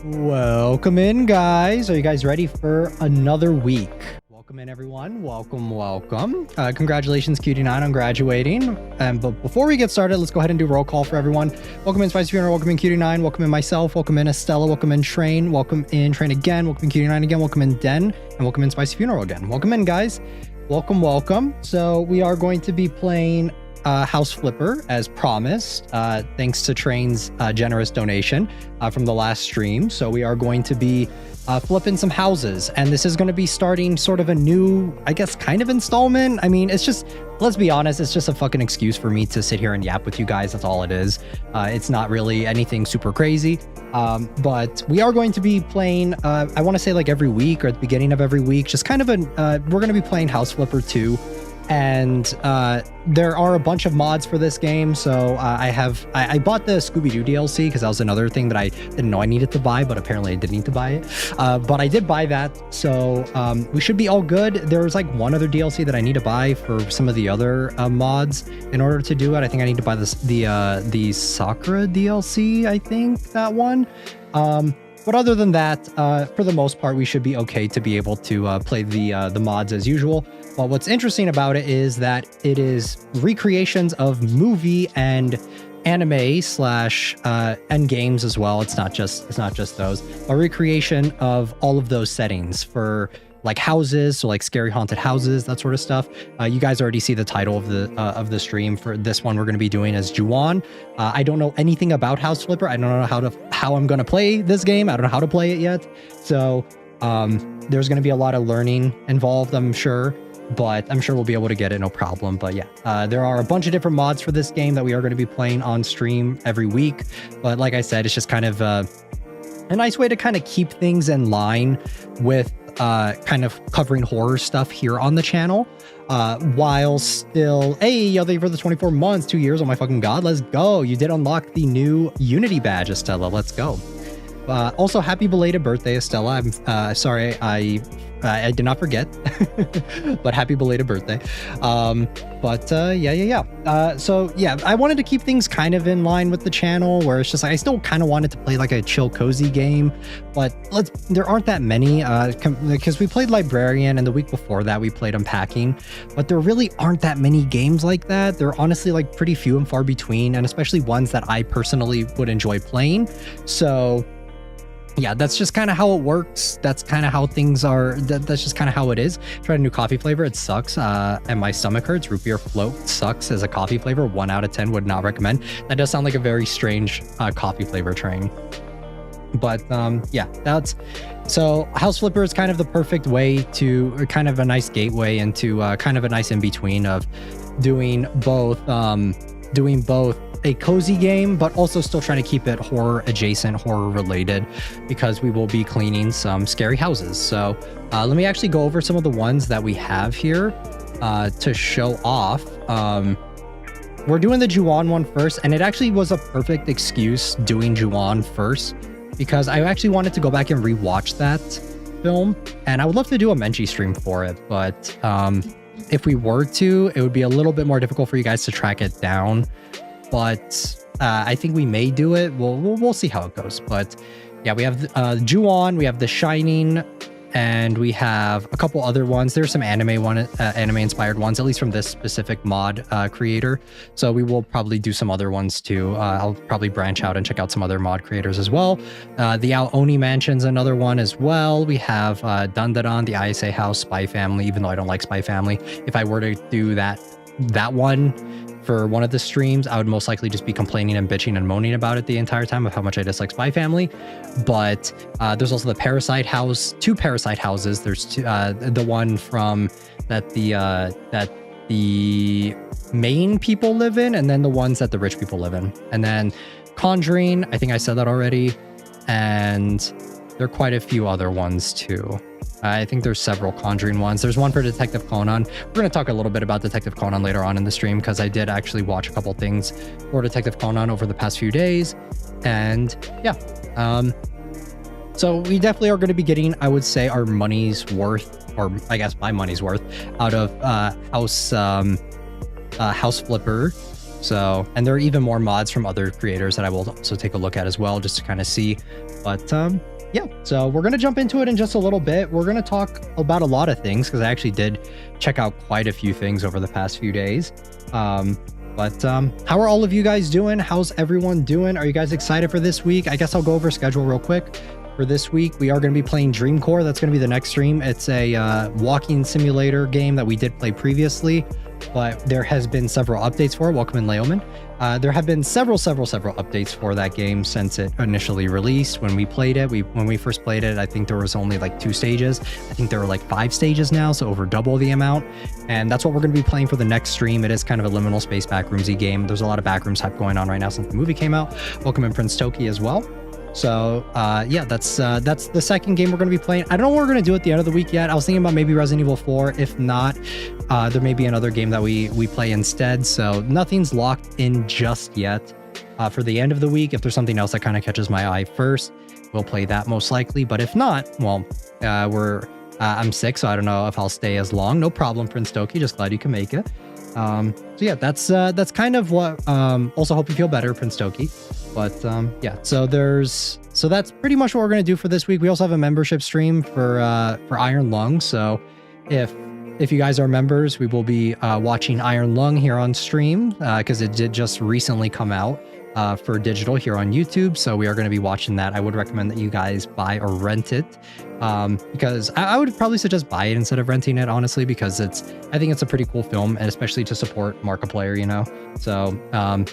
Welcome in, guys. Are you guys ready for another week? Welcome in, everyone. Welcome. Congratulations, Cutie9, on graduating. But before we get started, let's go ahead and do roll call for everyone. Welcome in, Spicy Funeral. Welcome in, Cutie9. Welcome in, myself. Welcome in, Estella. Welcome in, Train. Welcome in, Train again. Welcome in, Cutie9 again. Welcome in, Den. And welcome in, Spicy Funeral again. Welcome in, guys. Welcome. So we are going to be playing House Flipper as promised, thanks to Train's generous donation from the last stream. So we are going to be flipping some houses, and this is going to be starting sort of a new, I guess, kind of installment. I mean, it's just, let's be honest, it's just a fucking excuse for me to sit here and yap with you guys. That's all it is. It's not really anything super crazy, but we are going to be playing, I want to say like every week or at the beginning of every week, just kind of we're going to be playing House Flipper 2. And there are a bunch of mods for this game. So I bought the Scooby-Doo DLC because that was another thing that I didn't know I needed to buy, but apparently I did need to buy it. But I did buy that. So we should be all good. There's like one other DLC that I need to buy for some of the other mods in order to do it. I think I need to buy the Sakura DLC, I think, that one. But other than that, for the most part, we should be okay to be able to play the mods as usual. But what's interesting about it is that it is recreations of movie and anime slash and games as well. It's not just those, a recreation of all of those settings for like houses, so like scary haunted houses, that sort of stuff. You guys already see the title of the stream for this one. We're going to be doing as Juon. I don't know anything about House Flipper. I don't know how I'm going to play this game. I don't know how to play it yet. So there's going to be a lot of learning involved, I'm sure. But I'm sure we'll be able to get it, no problem. But yeah, there are a bunch of different mods for this game that we are going to be playing on stream every week. But like I said, it's just kind of a nice way to kind of keep things in line with kind of covering horror stuff here on the channel. While still, hey, thank you for the 24 months, 2 years. Oh my fucking god, let's go. You did unlock the new Unity badge, Estella. Let's go. Also, happy belated birthday, Estella. I'm sorry, I did not forget, but happy belated birthday. So yeah, I wanted to keep things kind of in line with the channel, where it's just like I still kind of wanted to play like a chill, cozy game, but there aren't that many because we played Librarian, and the week before that we played Unpacking, but there really aren't that many games like that. They're honestly like pretty few and far between, and especially ones that I personally would enjoy playing. So yeah, that's just kind of how it works. That's kind of how things are. That's just kind of how it is. Tried a new coffee flavor. It sucks. And my stomach hurts. Root beer float sucks as a coffee flavor. 1 out of 10 would not recommend. That does sound like a very strange coffee flavor train. But yeah, that's so House Flipper is kind of the perfect way to kind of a nice gateway into kind of a nice in between of doing both a cozy game, but also still trying to keep it horror adjacent, horror related, because we will be cleaning some scary houses. So let me actually go over some of the ones that we have here to show off. We're doing the Juon one first, and it actually was a perfect excuse doing Juon first, because I actually wanted to go back and rewatch that film, and I would love to do a Menchi stream for it, but if we were to, it would be a little bit more difficult for you guys to track it down. But I think we may do it. We'll see how it goes. But yeah, we have Juon, we have The Shining, and we have a couple other ones. There's some anime inspired ones, at least from this specific mod creator. So we will probably do some other ones too. I'll probably branch out and check out some other mod creators as well. The Aoni Mansion's another one as well. We have Dandadan, the ISA House, Spy Family, even though I don't like Spy Family. If I were to do that one for one of the streams, I would most likely just be complaining and bitching and moaning about it the entire time of how much I dislike Spy Family. But there's also the Parasite House, 2 Parasite houses. There's two, the one from that the main people live in, and then the ones that the rich people live in. And then Conjuring, I think I said that already. And there are quite a few other ones too. I think there's several Conjuring ones. There's one for Detective Conan. We're going to talk a little bit about Detective Conan later on in the stream, because I did actually watch a couple things for Detective Conan over the past few days. And yeah, so we definitely are going to be getting, I would say, our money's worth, or I guess my money's worth, out of House Flipper. So, and there are even more mods from other creators that I will also take a look at as well, just to kind of see. But yeah, so we're going to jump into it in just a little bit. We're going to talk about a lot of things, because I actually did check out quite a few things over the past few days. But how are all of you guys doing? How's everyone doing? Are you guys excited for this week? I guess I'll go over schedule real quick. For this week, we are going to be playing Dream Core. That's going to be the next stream. It's a walking simulator game that we did play previously, but there has been several updates for it. Welcome in, Leoman. There have been several updates for that game since it initially released. When we played it, when we first played it, I think there was only like 2 stages. I think there were like 5 stages now, so over double the amount. And that's what we're going to be playing for the next stream. It is kind of a liminal space backroomsy game. There's a lot of backrooms hype going on right now since the movie came out. Welcome in, Prince Toki, as well. So yeah, that's the second game we're going to be playing. I don't know what we're going to do at the end of the week yet. I was thinking about maybe Resident Evil 4. If not, there may be another game that we play instead. So nothing's locked in just yet. For the end of the week, if there's something else that kind of catches my eye first, we'll play that most likely. But if not, well, I'm sick, so I don't know if I'll stay as long. No problem, Prince Toki. Just glad you can make it. So yeah, that's kind of what. Also, hope you feel better, Prince Toki. But yeah, so that's pretty much what we're gonna do for this week. We also have a membership stream for Iron Lung. So if you guys are members, we will be watching Iron Lung here on stream, because it did just recently come out for digital here on YouTube. So we are going to be watching that. I would recommend that you guys buy or rent it, because I would probably suggest buy it instead of renting it, honestly, because I think it's a pretty cool film, and especially to support Markiplier, you know. So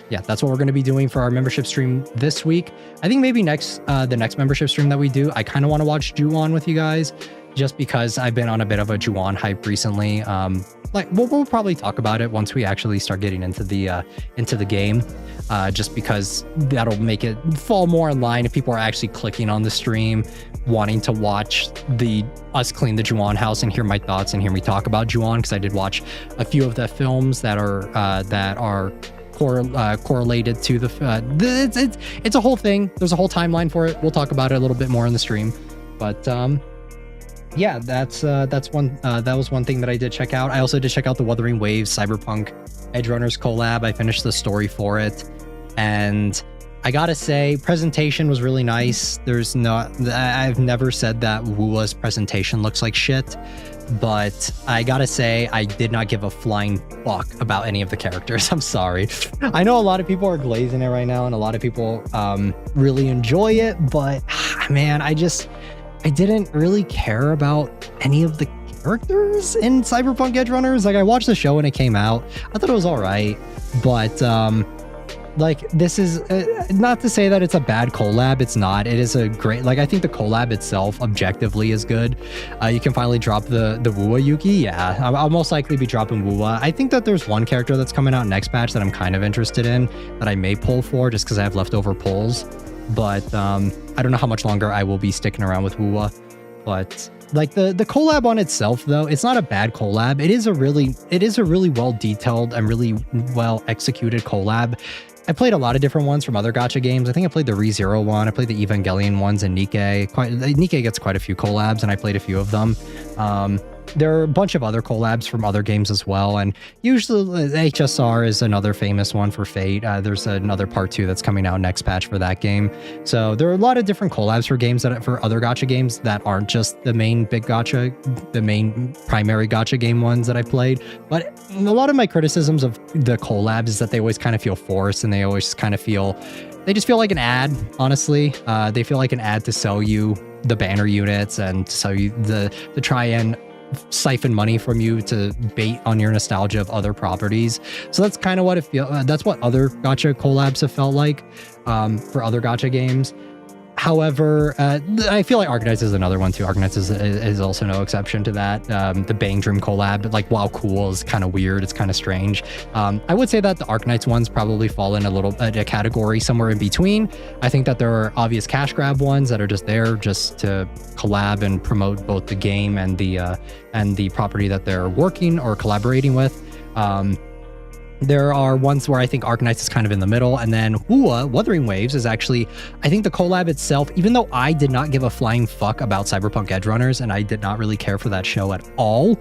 yeah, that's what we're going to be doing for our membership stream this week. I think maybe the next membership stream that we do, I kind of want to watch Juon with you guys, just because I've been on a bit of a Juon hype recently. Like we'll probably talk about it once we actually start getting into the game, just because that'll make it fall more in line if people are actually clicking on the stream, wanting to watch us clean the Juon house and hear my thoughts and hear me talk about Juon, because I did watch a few of the films that are correlated to it's a whole thing. There's a whole timeline for it. We'll talk about it a little bit more in the stream, but yeah, that was one thing that I did check out. I also did check out the Wuthering Waves Cyberpunk Edgerunners collab. I finished the story for it, and I gotta say, presentation was really nice. I've never said that Wua's presentation looks like shit, but I gotta say, I did not give a flying fuck about any of the characters. I'm sorry. I know a lot of people are glazing it right now, and a lot of people really enjoy it, but man, I didn't really care about any of the characters in Cyberpunk Edgerunners. Like, I watched the show when it came out. I thought it was all right, but like, this is not to say that it's a bad collab. It's not. It is a great, like, I think the collab itself objectively is good. You can finally drop the Wua Yuki. Yeah, I'll most likely be dropping Wua. I think that there's one character that's coming out next patch that I'm kind of interested in, that I may pull for just because I have leftover pulls. But I don't know how much longer I will be sticking around with Wua. But like, the collab on itself, though, it's not a bad collab. It is a really well detailed and really well executed collab. I played a lot of different ones from other gacha games. I think I played the ReZero one. I played the Evangelion ones and Nikkei. Nikkei gets quite a few collabs, and I played a few of them. There are a bunch of other collabs from other games as well, and usually HSR is another famous one for Fate. There's another part 2 that's coming out next patch for that game. So there are a lot of different collabs for games for other gacha games that aren't just the main primary gacha game ones that I played. But a lot of my criticisms of the collabs is that they always kind of feel forced, and they just feel like an ad, honestly. They feel like an ad to sell you the banner units and to sell you to try and siphon money from you to bait on your nostalgia of other properties. So that's kind of what it feels. That's what other gacha collabs have felt like for other gacha games. However, I feel like Arknights is another one too. Arknights is also no exception to that. The Bang Dream collab, like, while cool, is kind of weird. It's kind of strange. I would say that the Arknights ones probably fall in a category somewhere in between. I think that there are obvious cash grab ones that are just there just to collab and promote both the game and the property that they're working or collaborating with. There are ones where I think Arknights is kind of in the middle, and then Wuthering Waves is actually, I think the collab itself, even though I did not give a flying fuck about Cyberpunk Edgerunners and I did not really care for that show at all,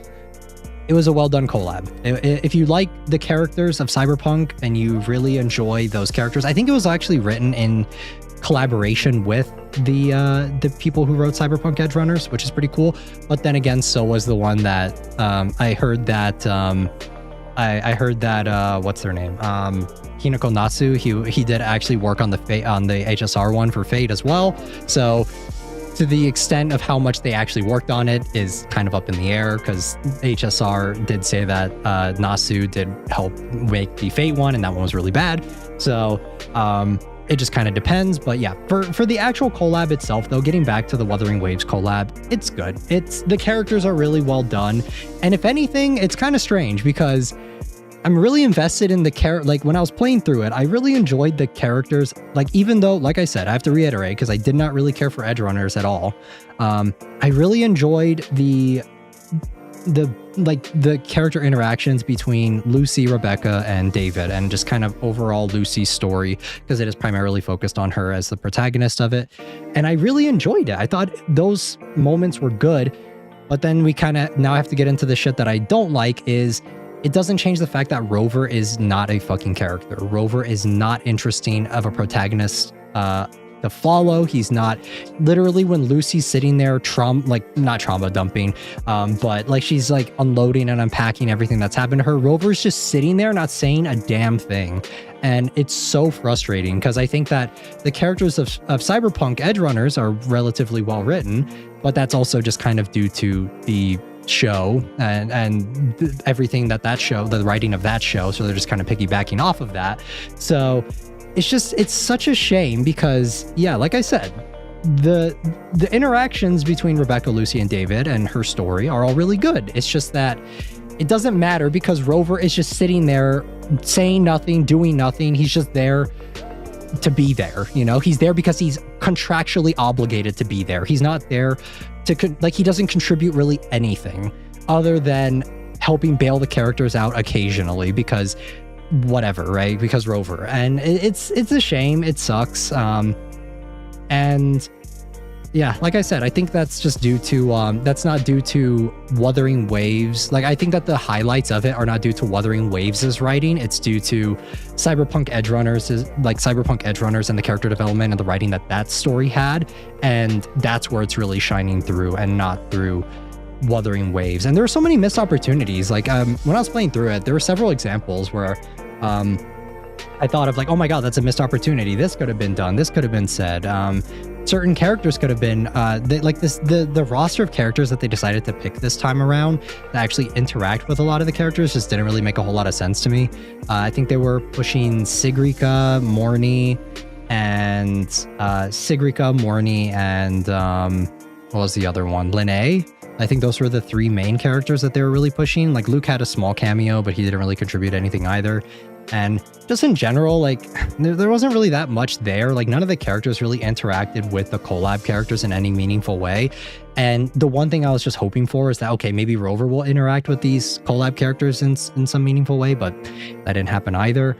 it was a well done collab. If you like the characters of Cyberpunk and you really enjoy those characters, I think it was actually written in collaboration with the people who wrote Cyberpunk Edgerunners, which is pretty cool. But then again, so was the one that I heard that what's their name? Hinako Natsu. He did actually work on the HSR one for Fate as well. So to the extent of how much they actually worked on it is kind of up in the air, because HSR did say that Natsu did help make the Fate one, and that one was really bad. So it just kind of depends. But yeah, for the actual collab itself, though, getting back to the Wuthering Waves collab, it's good. The characters are really well done. And if anything, it's kind of strange because I'm really invested in the character. Like, when I was playing through it, I really enjoyed the characters. Like, even though, like I said, I have to reiterate, because I did not really care for Edgerunners at all. I really enjoyed the character interactions between Lucy, Rebecca, and David, and just kind of overall Lucy's story, because it is primarily focused on her as the protagonist of it. And I really enjoyed it. I thought those moments were good, but then we kind of now have to get into the shit that I don't like. Is it doesn't change the fact that Rover is not a fucking character. Rover is not interesting of a protagonist to follow. He's not. Literally, when Lucy's sitting there not trauma dumping, but like, she's like unloading and unpacking everything that's happened to her, Rover's just sitting there not saying a damn thing. And it's so frustrating, because I think that the characters of Cyberpunk Edgerunners are relatively well written, but that's also just kind of due to the show and everything that show, the writing of that show. So they're just kind of piggybacking off of that. So it's such a shame, because yeah, like I said, the interactions between Rebecca, Lucy, and David and her story are all really good. It's just that it doesn't matter, because Rover is just sitting there saying nothing, doing nothing. He's just there to be there. He's there because he's contractually obligated to be there. He's not there to he doesn't contribute really anything other than helping bail the characters out occasionally, because whatever, right? Because Rover, and it's a shame. It sucks. And yeah, like I said, I think that's just due to that's not due to Wuthering Waves. Like, I think that the highlights of it are not due to Wuthering Waves' writing. It's due to Cyberpunk Edgerunners and the character development and the writing that story had, and that's where it's really shining through, and not through Wuthering Waves. And there were so many missed opportunities. Like, when I was playing through it, there were several examples where I thought of, like, oh my god, that's a missed opportunity. This could have been done. This could have been said. Certain characters could have been the roster of characters that they decided to pick this time around that actually interact with a lot of the characters just didn't really make a whole lot of sense to me. I think they were pushing Sigrika, Morny, and what was the other one? Linnae. I think those were the three main characters that they were really pushing. Like, Luke had a small cameo, but he didn't really contribute anything either. And just in general, like, there wasn't really that much there. Like, none of the characters really interacted with the collab characters in any meaningful way. And the one thing I was just hoping for is that, okay, maybe Rover will interact with these collab characters in some meaningful way, but that didn't happen either.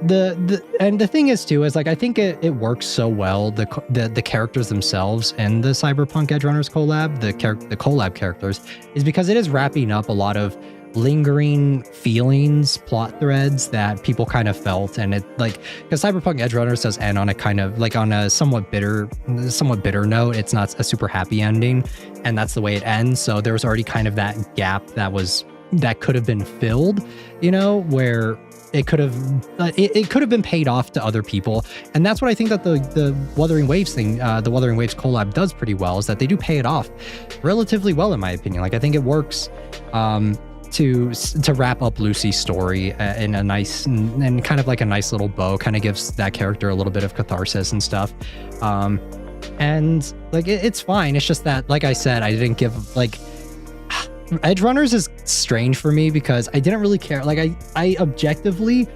The thing is too, is like, I think it works so well, the characters themselves and the Cyberpunk Edgerunners collab, the collab characters, is because it is wrapping up a lot of lingering feelings, plot threads that people kind of felt. And it, like, because Cyberpunk Edgerunners does end on a kind of like on a somewhat bitter note. It's not a super happy ending, and that's the way it ends. So there was already kind of that gap that could have been filled, you know, where it could have been paid off to other people. And that's what I think that the Wuthering Waves thing, the Wuthering Waves collab does pretty well, is that they do pay it off relatively well, in my opinion. Like, I think it works to wrap up Lucy's story in a nice and kind of like a nice little bow, kind of gives that character a little bit of catharsis and stuff. And like, it's fine. It's just that, like I said, I didn't give, like, Edgerunners is strange for me because I didn't really care. Like, I objectively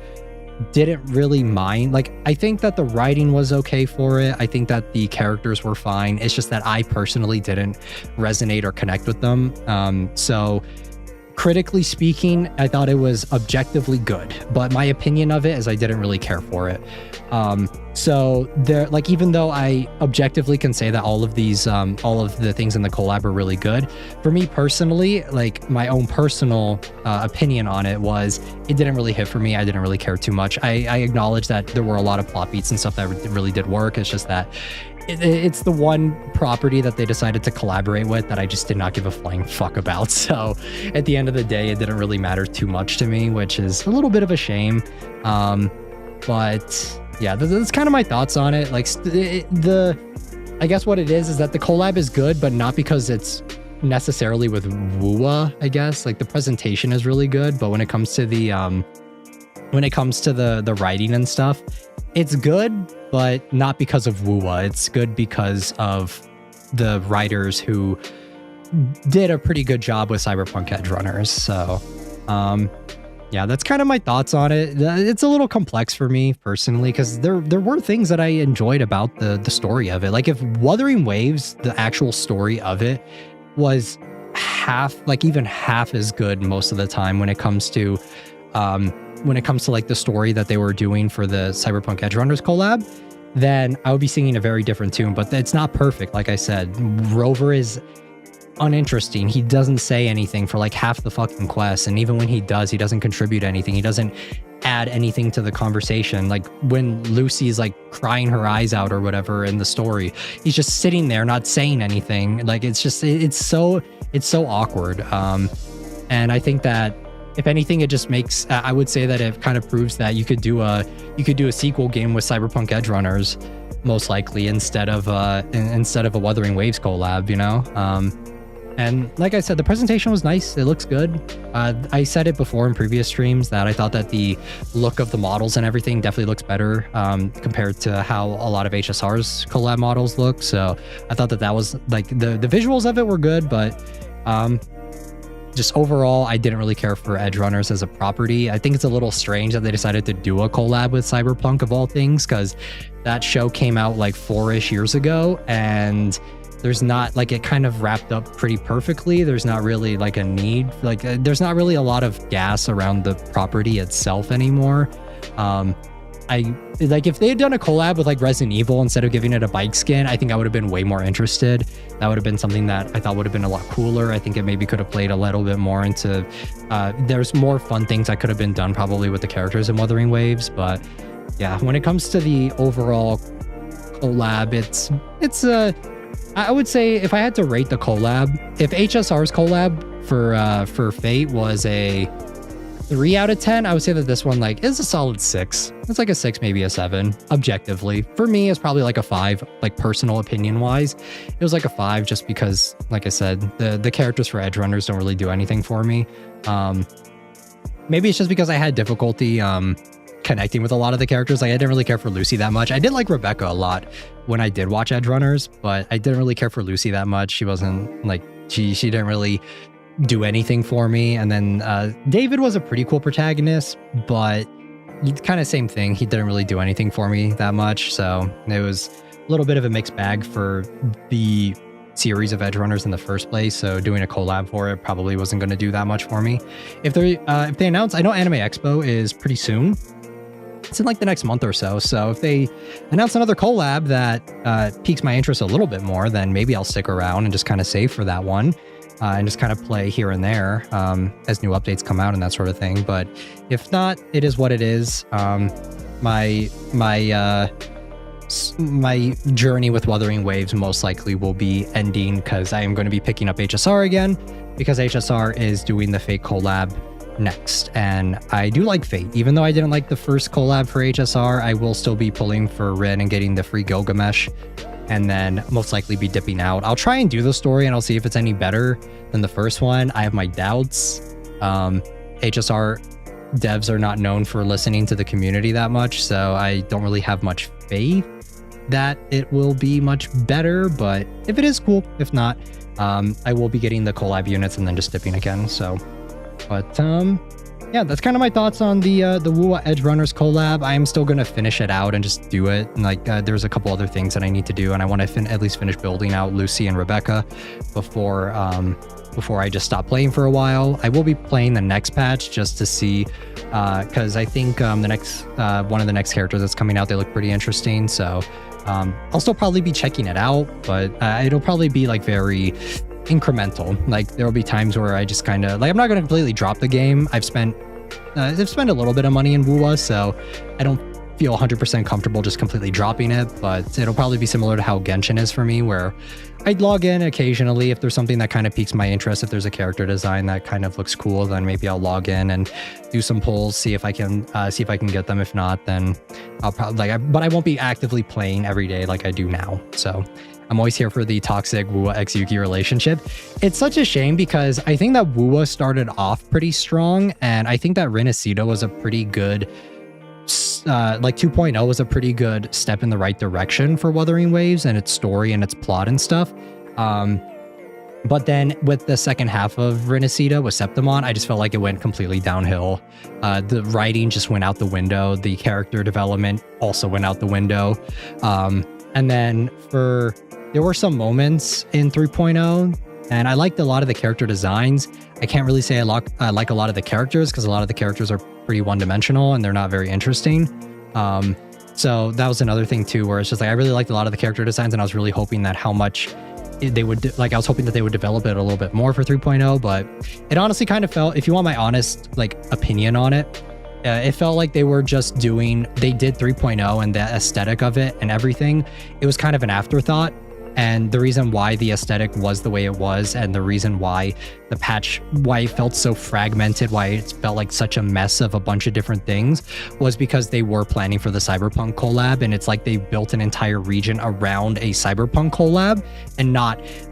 didn't really mind. Like, I think that the writing was okay for it. I think that the characters were fine. It's just that I personally didn't resonate or connect with them. So critically speaking, I thought it was objectively good, but my opinion of it is I didn't really care for it. So there, like, even though I objectively can say that all of these, all of the things in the collab are really good, for me personally, like, my own personal opinion on it was it didn't really hit for me. I didn't really care too much. I acknowledge that there were a lot of plot beats and stuff that really did work. It's just that it's the one property that they decided to collaborate with that I just did not give a flying fuck about. So at the end of the day, it didn't really matter too much to me, which is a little bit of a shame. But yeah, that's kind of my thoughts on it. Like, I guess what it is that the collab is good, but not because it's necessarily with Wua, I guess. Like, the presentation is really good, but when it comes to the writing and stuff, it's good, but not because of Wua. It's good because of the writers who did a pretty good job with Cyberpunk Edgerunners. So, yeah, that's kind of my thoughts on it. It's a little complex for me personally, because there were things that I enjoyed about the story of it. Like, if Wuthering Waves, the actual story of it, was even half as good most of the time when it comes to like the story that they were doing for the Cyberpunk Edgerunners collab, then I would be singing a very different tune. But it's not perfect. Like I said, Rover is uninteresting. He doesn't say anything for like half the fucking quest, and even when he does, he doesn't contribute anything. He doesn't add anything to the conversation. Like, when Lucy's like crying her eyes out or whatever in the story, he's just sitting there not saying anything. Like, it's so awkward. And I think that if anything, it just makes, I would say that it kind of proves that you could do a sequel game with Cyberpunk Edgerunners, most likely, instead of a Wuthering Waves collab, you know? And like I said, the presentation was nice. It looks good. I said it before in previous streams that I thought that the look of the models and everything definitely looks better compared to how a lot of HSR's collab models look. So I thought that was like, the visuals of it were good, but just overall, I didn't really care for Edgerunners as a property. I think it's a little strange that they decided to do a collab with Cyberpunk of all things, because that show came out like 4-ish years ago, and there's not like, it kind of wrapped up pretty perfectly. There's not really like a need, like there's not really a lot of gas around the property itself anymore. I like, if they had done a collab with like Resident Evil instead of giving it a bike skin, I think I would have been way more interested. That would have been something that I thought would have been a lot cooler. I think it maybe could have played a little bit more into, there's more fun things that could have been done probably with the characters in Wuthering Waves. But yeah, when it comes to the overall collab, I would say if I had to rate the collab, if HSR's collab for Fate was a 3 out of 10, I would say that this one like is a solid 6. It's like a 6, maybe a 7. Objectively, for me, it's probably like a 5. Like personal opinion wise, it was like a 5 just because, like I said, the characters for Edge Runners don't really do anything for me. Maybe it's just because I had difficulty connecting with a lot of the characters. Like I didn't really care for Lucy that much. I did like Rebecca a lot when I did watch Edge Runners, but I didn't really care for Lucy that much. She wasn't like she didn't really do anything for me. And then David was a pretty cool protagonist, but kind of same thing. He didn't really do anything for me that much. So it was a little bit of a mixed bag for the series of Edge Runners in the first place. So doing a collab for it probably wasn't going to do that much for me. If they announce, I know Anime Expo is pretty soon. It's in like the next month or so. So if they announce another collab that piques my interest a little bit more, then maybe I'll stick around and just kind of save for that one. And just kind of play here and there as new updates come out and that sort of thing. But if not, it is what it is. My journey with Wuthering Waves most likely will be ending because I am going to be picking up HSR again, because HSR is doing the Fate collab next. And I do like Fate. Even though I didn't like the first collab for HSR, I will still be pulling for Rin and getting the free Gilgamesh, and then most likely be dipping out. I'll try and do the story and I'll see if it's any better than the first one. I have my doubts. HSR devs are not known for listening to the community that much, so I don't really have much faith that it will be much better, but if it is, cool. If not, I will be getting the collab units and then just dipping again. So, but yeah, that's kind of my thoughts on the Wuwa Edge Runners collab. I am still going to finish it out and just do it. And like, there's a couple other things that I need to do, and I want to at least finish building out Lucy and Rebecca before I just stop playing for a while. I will be playing the next patch just to see, because I think the next one of the next characters that's coming out, they look pretty interesting. So I'll still probably be checking it out, but it'll probably be like very incremental. Like there will be times where I just kind of like, I'm not going to completely drop the game. I've spent a little bit of money in Wuwa, so I don't feel 100% comfortable just completely dropping it, but it'll probably be similar to how Genshin is for me, where I'd log in occasionally if there's something that kind of piques my interest. If there's a character design that kind of looks cool, then maybe I'll log in and do some polls, see if I can get them. If not, then I'll probably but I won't be actively playing every day like I do now. So I'm always here for the toxic Wuwa x Yuki relationship. It's such a shame because I think that Wuwa started off pretty strong, and I think that Renacida was a pretty good, like 2.0 was a pretty good step in the right direction for Wuthering Waves and its story and its plot and stuff. But then with the second half of Renacida with Septimon, I just felt like it went completely downhill. The writing just went out the window. The character development also went out the window. And then there were some moments in 3.0, and I liked a lot of the character designs. I can't really say I like a lot of the characters, because a lot of the characters are pretty one-dimensional and they're not very interesting. So that was another thing too, where it's just like I really liked a lot of the character designs, and I was really hoping that I was hoping that they would develop it a little bit more for 3.0, but it honestly kind of felt, if you want my honest opinion on it, it felt like they did 3.0 and the aesthetic of it and everything. It was kind of an afterthought. And the reason why the aesthetic was the way it was, and the reason why why it felt so fragmented, why it felt like such a mess of a bunch of different things, was because they were planning for the Cyberpunk collab, and it's like they built an entire region around a Cyberpunk collab, and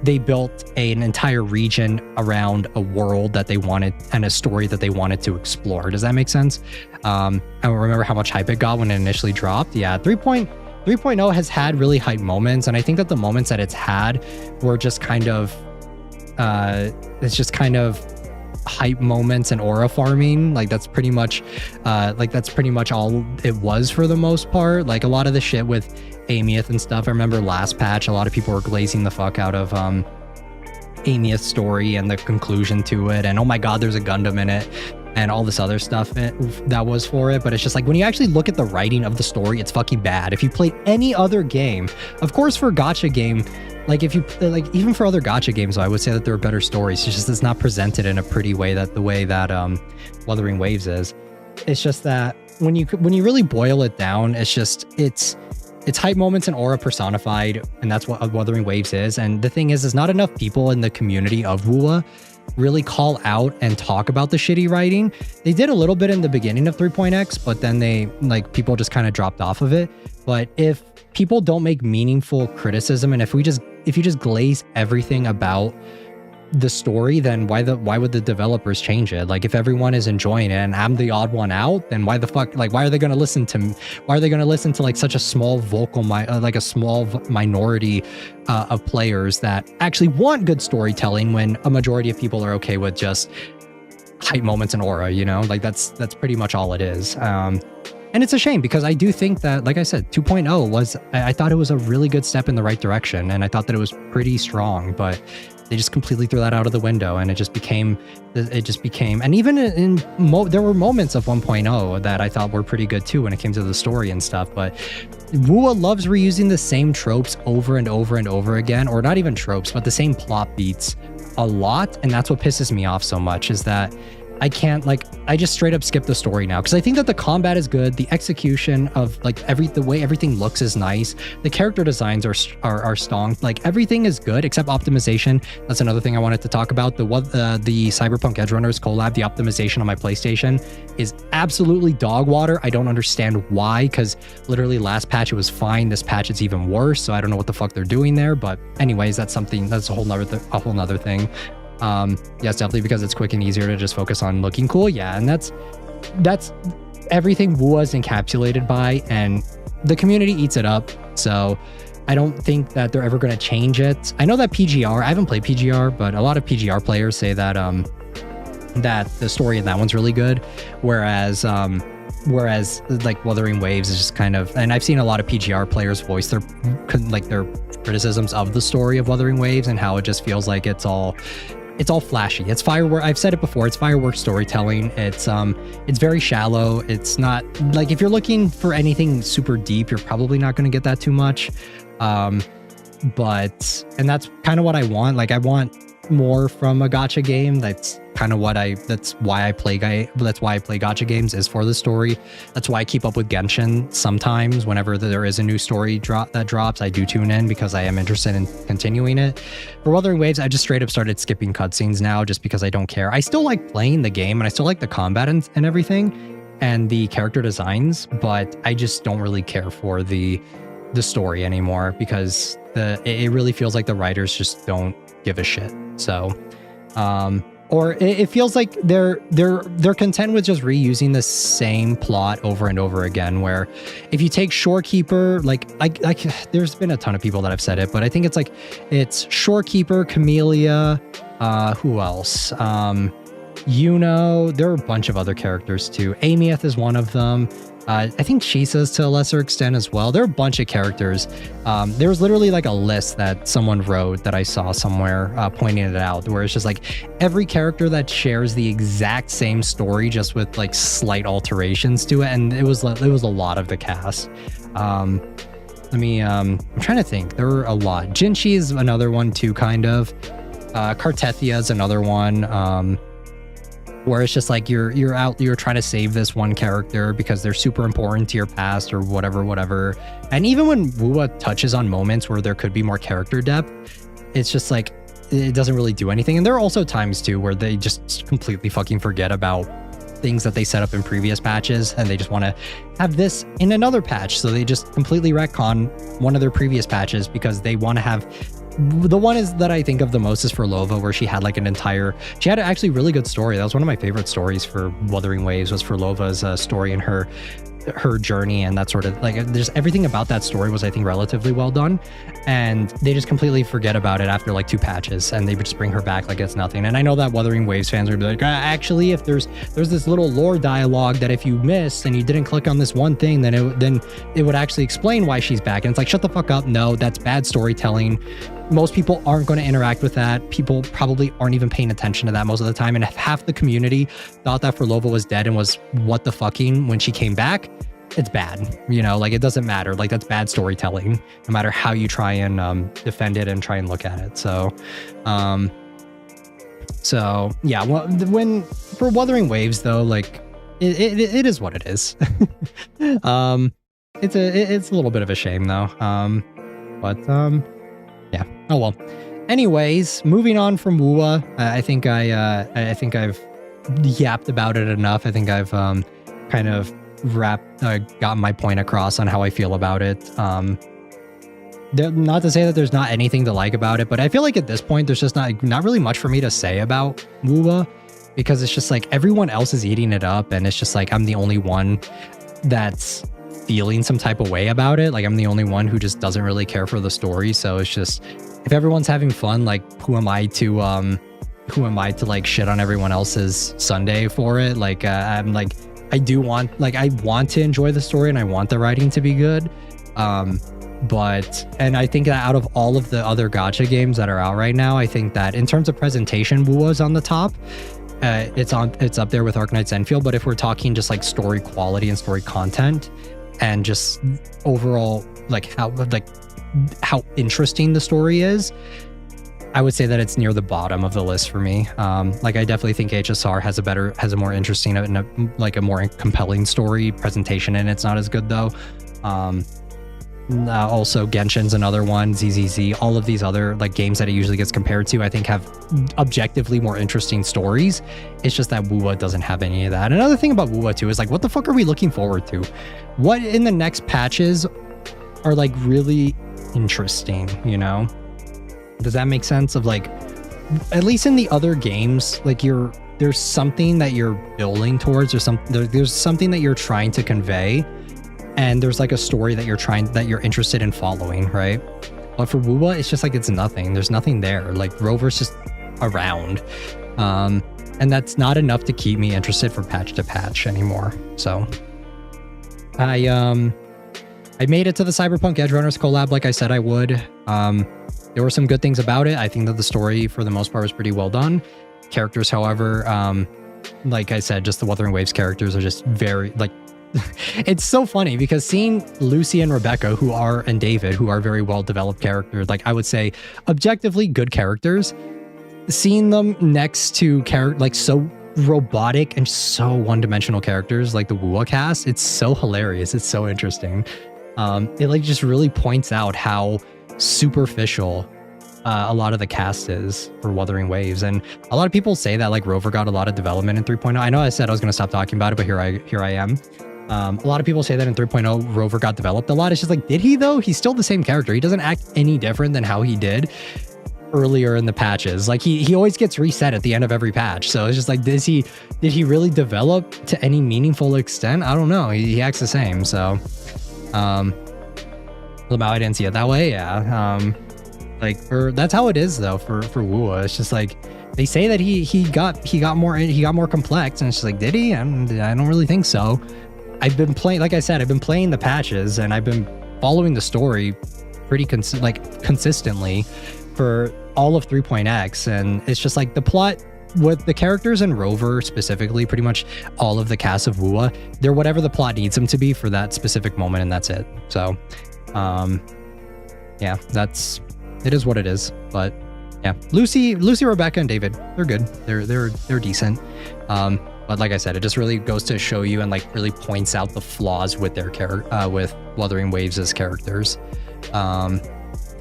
they built an entire region around a world that they wanted and a story that they wanted to explore. Does that make sense? I remember how much hype it got when it initially dropped. Yeah, 3.0 has had really hype moments, and I think that the moments that it's had were just kind of hype moments and aura farming. That's pretty much all it was for the most part. Like a lot of the shit with Amieth and stuff. I remember last patch, a lot of people were glazing the fuck out of Amieth's story and the conclusion to it, and oh my god, there's a Gundam in it, and all this other stuff that was for it. But it's just like, when you actually look at the writing of the story, it's fucking bad. If you played any other game, of course, for a gacha game, like if you like, even for other gacha games, I would say that there are better stories. It's just, it's not presented in a pretty way, that the way that Wuthering Waves is. It's just that when you really boil it down, it's just, it's hype moments and aura personified, and that's what Wuthering Waves is. And the thing is not enough people in the community of WUA really call out and talk about the shitty writing. They did a little bit in the beginning of 3.x, but then they, like, people just kind of dropped off of it. But if people don't make meaningful criticism, and if you just glaze everything about the story, then why would the developers change it? Like, if everyone is enjoying it and I'm the odd one out, then why the fuck, like, why are they going to listen to like such a small a small minority of players that actually want good storytelling, when a majority of people are okay with just hype moments and aura, you know? Like, that's pretty much all it is. And it's a shame, because I do think that, like I said, 2.0 I thought it was a really good step in the right direction, and I thought that it was pretty strong, but they just completely threw that out of the window, and it just became, and even there were moments of 1.0 that I thought were pretty good too when it came to the story and stuff. But WUA loves reusing the same tropes over and over and over again, or not even tropes, but the same plot beats a lot. And that's what pisses me off so much, is that I can't, like, I just straight up skip the story now, because I think that the combat is good, the execution of, like, the way everything looks is nice, the character designs are strong, like, everything is good except optimization. That's another thing I wanted to talk about. The Cyberpunk Edge Runners collab, the optimization on my PlayStation is absolutely dog water. I don't understand why, because literally last patch it was fine. This patch it's even worse, so I don't know what the fuck they're doing there. But anyways, that's a whole nother thing. Yes, definitely, because it's quick and easier to just focus on looking cool. Yeah, and that's everything WUA is encapsulated by, and the community eats it up. So I don't think that they're ever going to change it. I know that PGR, I haven't played PGR, but a lot of PGR players say that that the story in that one's really good, whereas like Wuthering Waves is just kind of, and I've seen a lot of PGR players voice their criticisms of the story of Wuthering Waves, and how it just feels like it's all flashy. It's firework. I've said it before. It's firework storytelling. It's very shallow. It's not like, if you're looking for anything super deep, you're probably not going to get that too much. And that's kind of what I want. Like, I want more from a gacha game. That's why I play gacha games, is for the story. That's why I keep up with Genshin. Sometimes whenever there is a new story that drops, I do tune in, because I am interested in continuing it. For Wuthering Waves, I just straight up started skipping cutscenes now, just because I don't care. I still like playing the game, and I still like the combat and everything, and the character designs, but I just don't really care for the story anymore, because it really feels like the writers just don't give a shit. So or it feels like they're content with just reusing the same plot over and over again, where if you take Shorekeeper, like there's been a ton of people that have said it, but I think it's Shorekeeper, Camellia, who else? There are a bunch of other characters too. Amieth is one of them. I think Shisa's to a lesser extent as well. There are a bunch of characters. There was literally like a list that someone wrote that I saw somewhere pointing it out, where it's just like every character that shares the exact same story, just with like slight alterations to it. And it was a lot of the cast. I'm trying to think. There were a lot. Jinchi is another one too, kind of. Cartethia is another one. Where it's just like you're trying to save this one character because they're super important to your past or whatever. And even when WUA touches on moments where there could be more character depth, it's just like it doesn't really do anything. And there are also times too where they just completely fucking forget about things that they set up in previous patches, and they just want to have this in another patch. So they just completely retcon one of their previous patches because they want to have. The one that I think of the most is for Lova, where she had an actually really good story. That was one of my favorite stories for Wuthering Waves, was for Lova's story and her her journey and that sort of like just everything about that story was, I think, relatively well done, and they just completely forget about it after like 2 patches, and they just bring her back like it's nothing. And I know that Wuthering Waves fans are like, actually, if there's this little lore dialogue that if you missed and you didn't click on this one thing, then it would actually explain why she's back. And it's like, shut the fuck up. No, that's bad storytelling. Most people aren't going to interact with that. People probably aren't even paying attention to that most of the time. And if half the community thought that Furlova was dead and was what the fucking when she came back, it's bad. You know, like it doesn't matter. Like that's bad storytelling, no matter how you try and defend it and try and look at it. So yeah, well, when for Wuthering Waves though, like it is what it is. It's a little bit of a shame though. Yeah. Oh well. Anyways, moving on from Wuwa, I think I've yapped about it enough. I think I've kind of gotten my point across on how I feel about it. Not to say that there's not anything to like about it, but I feel like at this point there's just not really much for me to say about Wuwa, because it's just like everyone else is eating it up, and it's just like I'm the only one that's feeling some type of way about it. Like I'm the only one who just doesn't really care for the story. So it's just, if everyone's having fun, like who am I to like shit on everyone else's Sunday for it? Like I'm like, I want to enjoy the story and I want the writing to be good. And I think that out of all of the other gacha games that are out right now, I think that in terms of presentation, Wuwa's on the top. It's up there with Arknights Enfield. But if we're talking just like story quality and story content, and just overall like how interesting the story is, I would say that it's near the bottom of the list for me. Like I definitely think HSR has a more interesting and a more compelling story presentation, and it's not as good though. Also Genshin's another one, ZZZ, all of these other like games that it usually gets compared to, I think have objectively more interesting stories. It's just that Wuwa doesn't have any of that. Another thing about Wuwa too is like, what the fuck are we looking forward to? What in the next patches are like really interesting, you know? Does that make sense? Of like, at least in the other games, like there's something that you're building towards, or there's something that you're trying to convey, and there's like a story that you're interested in following, right? But for Wuwa, it's just like it's nothing. There's nothing there. Like Rover's just around, and that's not enough to keep me interested for patch to patch anymore. So I made it to the Cyberpunk Edge Runners collab like I said I would. There were some good things about it. I think that the story for the most part was pretty well done. Characters, however, like I said, just the Wuthering Waves characters are just very like. It's so funny because seeing Lucy and Rebecca, and David, who are very well developed characters, like I would say objectively good characters, seeing them next to like so robotic and so one-dimensional characters like the Wuwa cast, it's so hilarious. It's so interesting. It like just really points out how superficial a lot of the cast is for Wuthering Waves. And a lot of people say that like Rover got a lot of development in 3.0. I know I said I was going to stop talking about it, but here I am. A lot of people say that in 3.0 Rover got developed a lot. It's just like, did he though? He's still the same character. He doesn't act any different than how he did earlier in the patches. Like he always gets reset at the end of every patch. So it's just like, did he really develop to any meaningful extent? I don't know. He acts the same. So Lamau, I didn't see it that way. Yeah. That's how it is though for Wuwa. It's just like they say that he got more complex, and it's just like, did he? I don't really think so. I've been playing, like I said, I've been playing the patches and I've been following the story pretty consistently for all of 3.x, and it's just like the plot with the characters and Rover specifically, pretty much all of the cast of Wuwa, they're whatever the plot needs them to be for that specific moment, and that's it. So yeah, it is what it is. But yeah, Lucy, Rebecca, and David, they're good. They're decent. But like I said, it just really goes to show you and like really points out the flaws with their with Wuthering Waves as characters.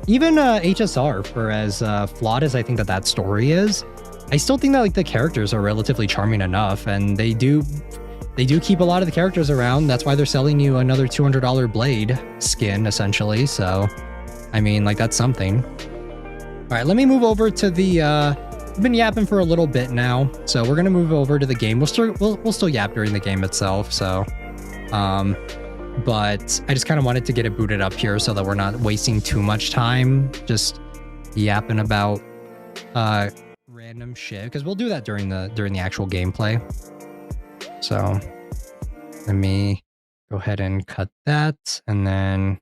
Even HSR, for as flawed as I think that story is, I still think that like the characters are relatively charming enough, and they do keep a lot of the characters around. That's why they're selling you another $200 Blade skin essentially. So, I mean, like that's something. All right, let me move over to the. I've been yapping for a little bit now, so we're gonna move over to the game. We'll still yap during the game itself. So, But I just kind of wanted to get it booted up here so that we're not wasting too much time just yapping about random shit, because we'll do that during the actual gameplay. So let me go ahead and cut that, and then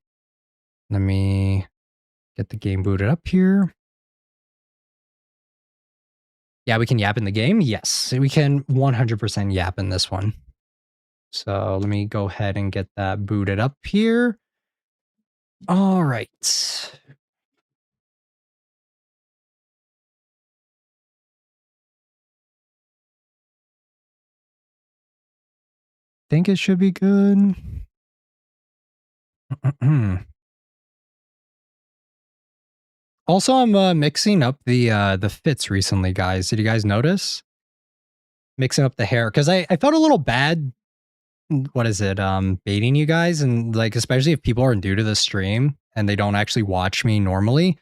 let me get the game booted up here. Yeah, we can yap in the game. Yes, we can 100% yap in this one. So let me go ahead and get that booted up here. All right. Think it should be good. Also, I'm mixing up the fits recently, guys. Did you guys notice? Mixing up the hair, because I felt a little bad. What is it? Baiting you guys, and like especially if people are new to the stream and they don't actually watch me normally,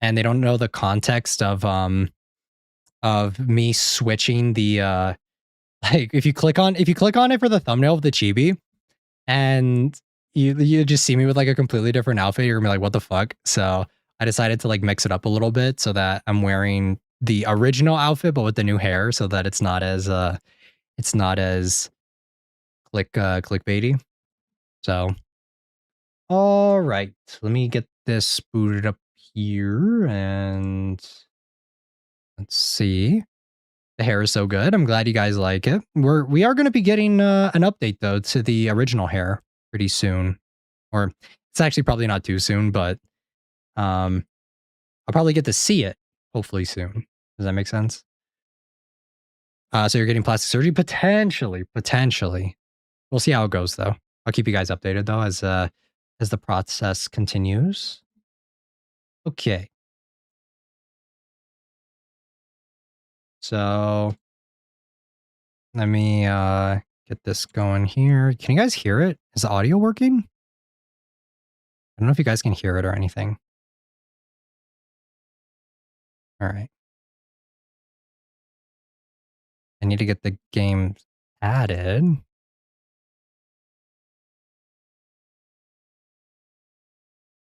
and they don't know the context of me switching the like if you click on it for the thumbnail of the chibi, and you just see me with like a completely different outfit, you're gonna be like, what the fuck? So I decided to like mix it up a little bit so that I'm wearing the original outfit but with the new hair, so that it's not as clickbaity. So all right, let me get this booted up here, and let's see. The hair is so good. I'm glad you guys like it. We are going to be getting an update though to the original hair pretty soon, or it's actually probably not too soon, but I'll probably get to see it hopefully soon. Does that make sense? So you're getting plastic surgery potentially. We'll see how it goes though. I'll keep you guys updated though as the process continues. Okay. So let me get this going here. Can you guys hear it? Is the audio working? I don't know if you guys can hear it or anything. All right. I need to get the game added.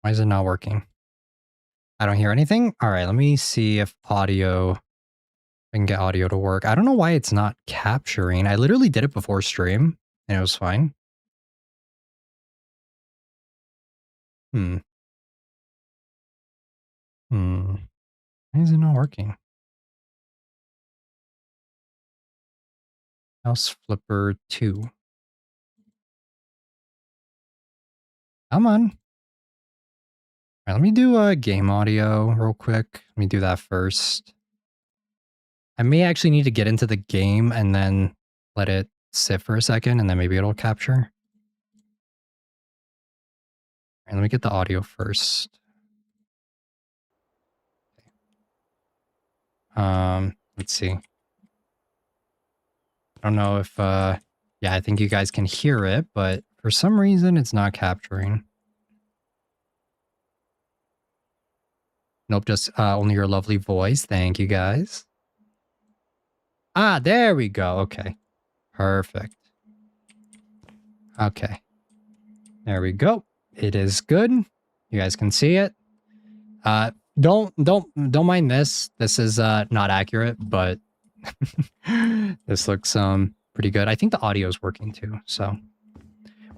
Why is it not working? I don't hear anything. All right, let me see if I can get audio to work. I don't know why it's not capturing. I literally did it before stream and it was fine. Why is it not working? Mouse Flipper 2. Come on. All right, let me do a game audio real quick. Let me do that first. I may actually need to get into the game and then let it sit for a second, and then maybe it'll capture. All right, let me get the audio first. Let's see. I don't know if, yeah, I think you guys can hear it, but for some reason it's not capturing. Nope, just only your lovely voice. Thank you guys. Ah, there we go. Okay. Perfect. Okay. There we go. It is good. You guys can see it. Don't mind this. This is not accurate, but this looks pretty good. I think the audio is working too. So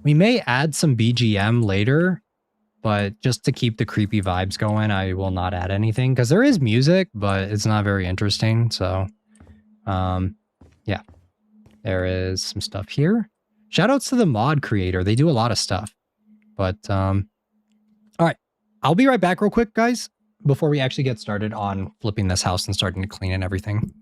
we may add some BGM later, but just to keep the creepy vibes going, I will not add anything because there is music, but it's not very interesting. So yeah, there is some stuff here. Shoutouts to the mod creator. They do a lot of stuff. But all right, I'll be right back real quick, guys, before we actually get started on flipping this house and starting to clean and everything.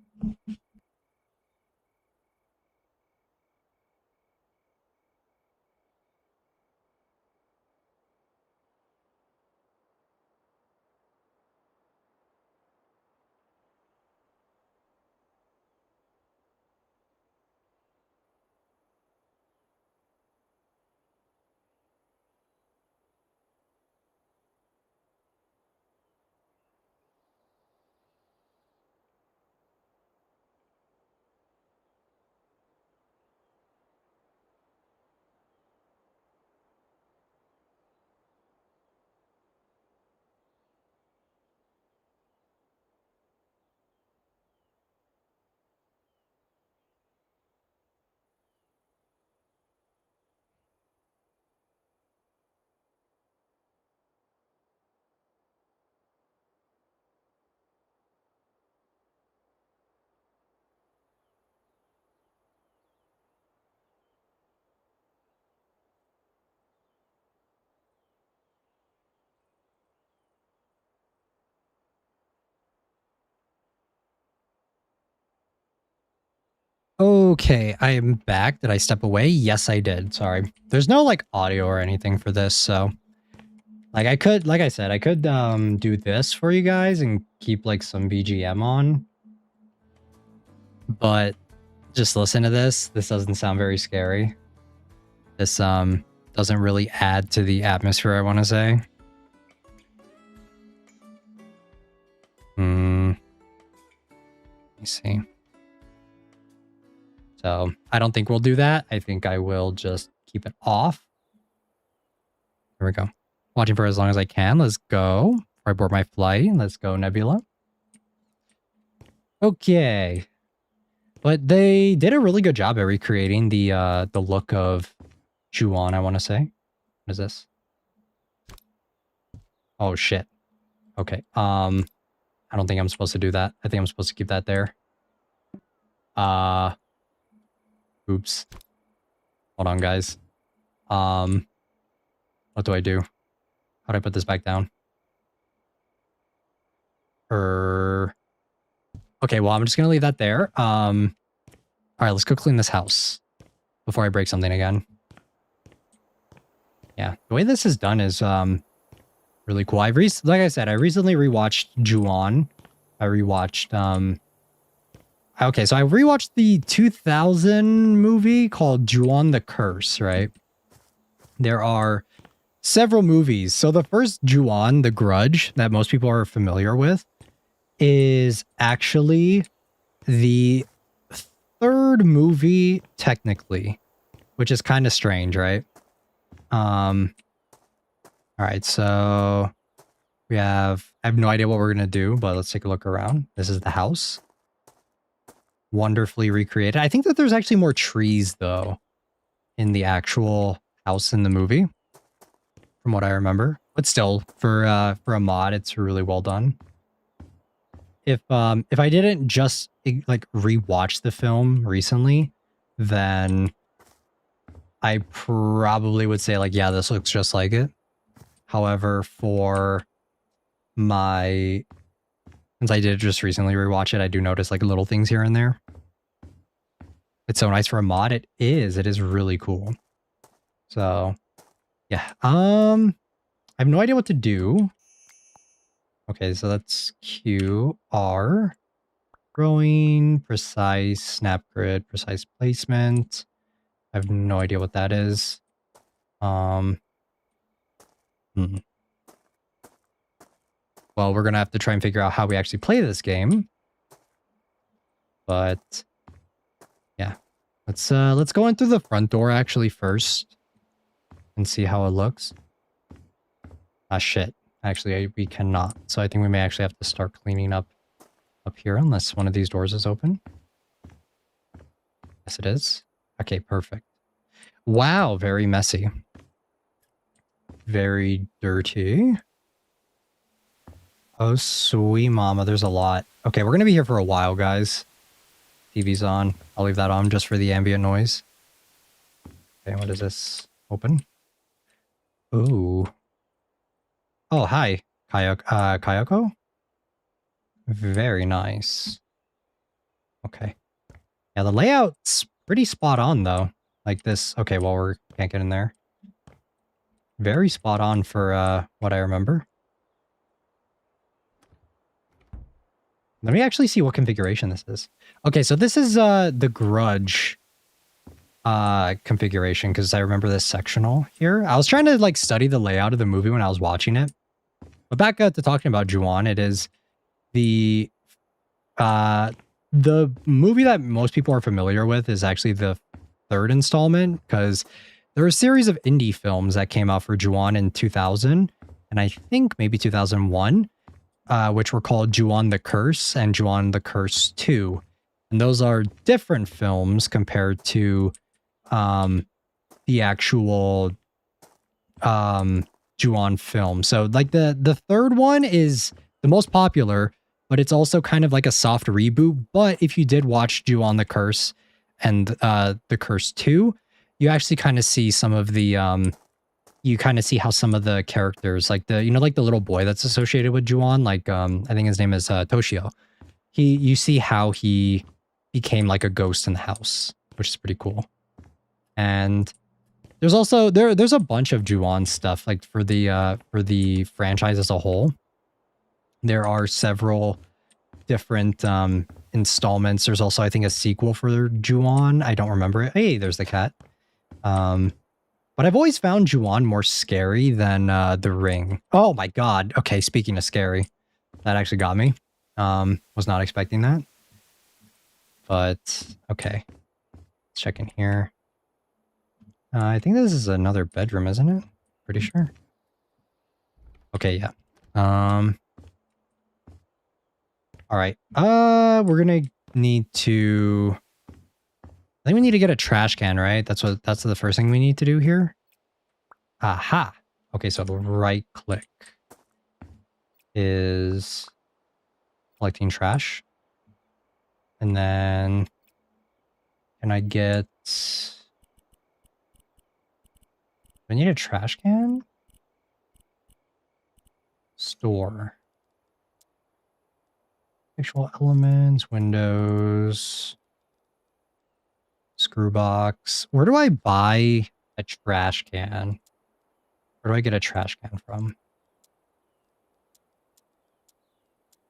Okay, I am back. Did I step away? Yes, I did. Sorry. There's no like audio or anything for this, so like I could, like I said, I could do this for you guys and keep like some BGM on. But just listen to this. This doesn't sound very scary. This doesn't really add to the atmosphere, I want to say. Let me see. So I don't think we'll do that. I think I will just keep it off. Here we go. Watching for as long as I can. Let's go. Before I board my flight. Let's go, Nebula. Okay. But they did a really good job at recreating the look of Juon, I want to say. What is this? Oh shit. Okay. I don't think I'm supposed to do that. I think I'm supposed to keep that there. Oops. Hold on, guys. What do I do? How do I put this back down? Okay, well, I'm just gonna leave that there. All right, let's go clean this house before I break something again. Yeah, the way this is done is really cool. Like I said, I recently rewatched Juon. I rewatched okay, so I rewatched the 2000 movie called Juon the Curse, right? There are several movies. So the first Juon, The Grudge, that most people are familiar with, is actually the third movie technically, which is kind of strange, right? All right, so I have no idea what we're gonna do, but let's take a look around. This is the house. Wonderfully recreated. I think that there's actually more trees though in the actual house in the movie, from what I remember. But still, for a mod, it's really well done. If I didn't just like rewatch the film recently, then I probably would say like, yeah, this looks just like it. However, since I did just recently rewatch it, I do notice like little things here and there. It's so nice for a mod. It is really cool. So yeah. I have no idea what to do. Okay, so that's Q, R, growing, precise, snap grid, precise placement. I have no idea what that is. Well, we're gonna have to try and figure out how we actually play this game. But yeah, let's go in through the front door actually first and see how it looks. Ah, shit. Actually, we cannot. So I think we may actually have to start cleaning up here unless one of these doors is open. Yes, it is. Okay, perfect. Wow, very messy. Very dirty. Oh, sweet mama, there's a lot. Okay, we're going to be here for a while, guys. TV's on. I'll leave that on just for the ambient noise. Okay, what is this? Open. Ooh. Oh, hi, Kayoko. Very nice. Okay. Yeah, the layout's pretty spot on, though. Like this. Okay, well, we can't get in there. Very spot on for what I remember. Let me actually see what configuration this is. Okay, so this is the Grudge configuration, because I remember this sectional here. I was trying to like study the layout of the movie when I was watching it. But back to talking about Juon, it is the movie that most people are familiar with is actually the third installment, because there are a series of indie films that came out for Juon in 2000, and I think maybe 2001, which were called Juon the Curse and Juon the Curse 2. And those are different films compared to the actual Juon film. So like the third one is the most popular, but it's also kind of like a soft reboot. But if you did watch Juon the Curse and the Curse 2, you actually kind of see some of the you kind of see how some of the characters, like the like the little boy that's associated with Juon, like I think his name is Toshio. You see how he became like a ghost in the house, which is pretty cool. And there's also there's a bunch of Juon stuff like for the franchise as a whole. There are several different installments. There's also, I think, a sequel for Juon. I don't remember it. Hey, there's the cat. But I've always found Juon more scary than The Ring. Oh my god. Okay, speaking of scary, that actually got me. Was not expecting that. But okay, let's check in here. I think this is another bedroom, isn't it? Pretty sure. Okay, yeah. All right. We're gonna need to. I think we need to get a trash can, right? That's the first thing we need to do here. Aha. Okay, so the right click is collecting trash. And then can I get... Do I need a trash can? Store. Actual elements, windows, screw box. Where do I buy a trash can? Where do I get a trash can from?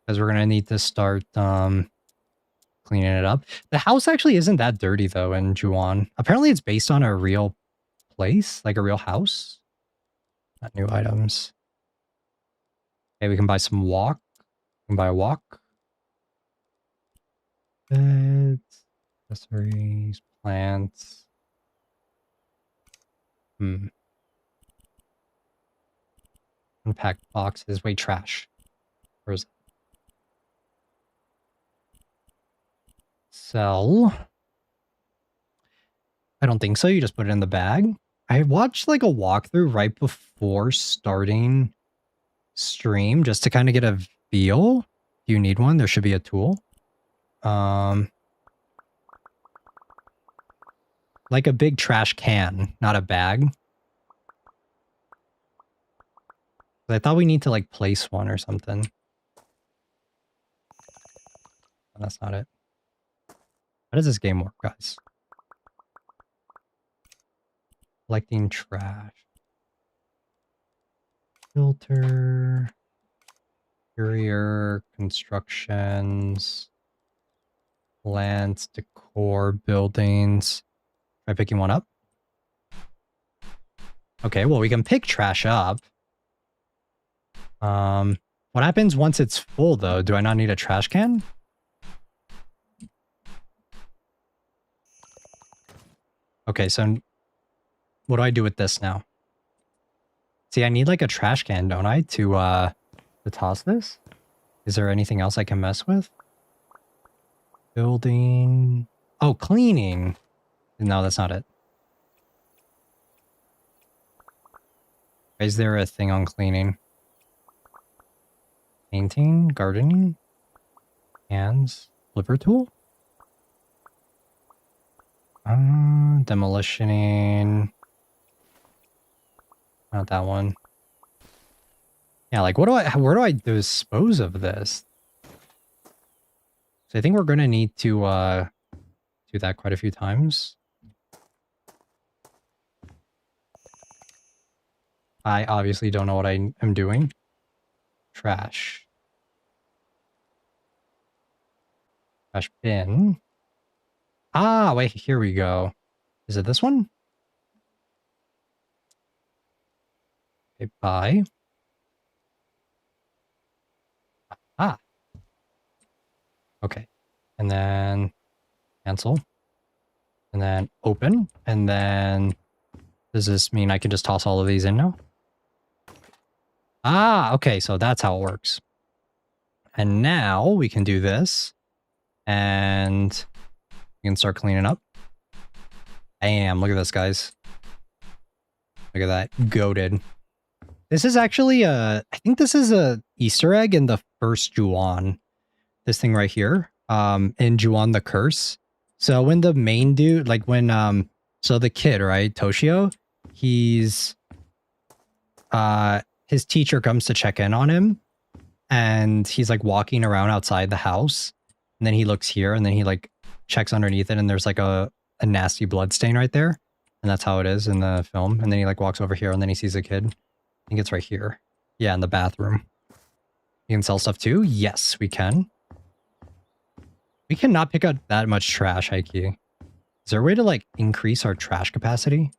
Because we're going to need to start cleaning it up. The house actually isn't that dirty, though, in Juon. Apparently, it's based on a real place, like a real house. Not new items. Okay, we can buy some wok. We can buy a wok. Beds, accessories, plants. Unpacked boxes. Wait, trash. Where is it? Sell. I don't think so. You just put it in the bag. I watched like a walkthrough right before starting stream just to kind of get a feel. Do you need one? There should be a tool. Like a big trash can, not a bag. I thought we need to like place one or something. That's not it. How does this game work, guys? Collecting trash. Filter. Interior, constructions. Plants, decor, buildings. Try picking one up. Okay, well, we can pick trash up. What happens once it's full, though? Do I not need a trash can? Okay, so what do I do with this now? See, I need like a trash can, don't I, to toss this? Is there anything else I can mess with? Building. Oh, cleaning. No, that's not it. Is there a thing on cleaning? Painting, gardening, hands, flipper tool? Demolitioning. Not that one. Yeah, like where do I dispose of this? So I think we're gonna need to do that quite a few times. I obviously don't know what I am doing. Trash. Trash bin. Ah, wait, here we go. Is it this one? Okay, buy. Ah. Okay. And then cancel. And then open. And then does this mean I can just toss all of these in now? Ah, okay, so that's how it works. And now we can do this. And we can start cleaning up. Bam, look at this, guys. Look at that. Goated. This is actually I think this is a Easter egg in the first Juon. This thing right here. In Juon the Curse. So when the main dude, like when so the kid, right, Toshio, he's his teacher comes to check in on him, and he's like walking around outside the house, and then he looks here, and then he like checks underneath it and there's like a nasty blood stain right there. And that's how it is in the film. And then he like walks over here and then he sees a kid. I think it's right here. Yeah, in the bathroom. You can sell stuff too? Yes, we can. We cannot pick up that much trash, Heike. Is there a way to like increase our trash capacity?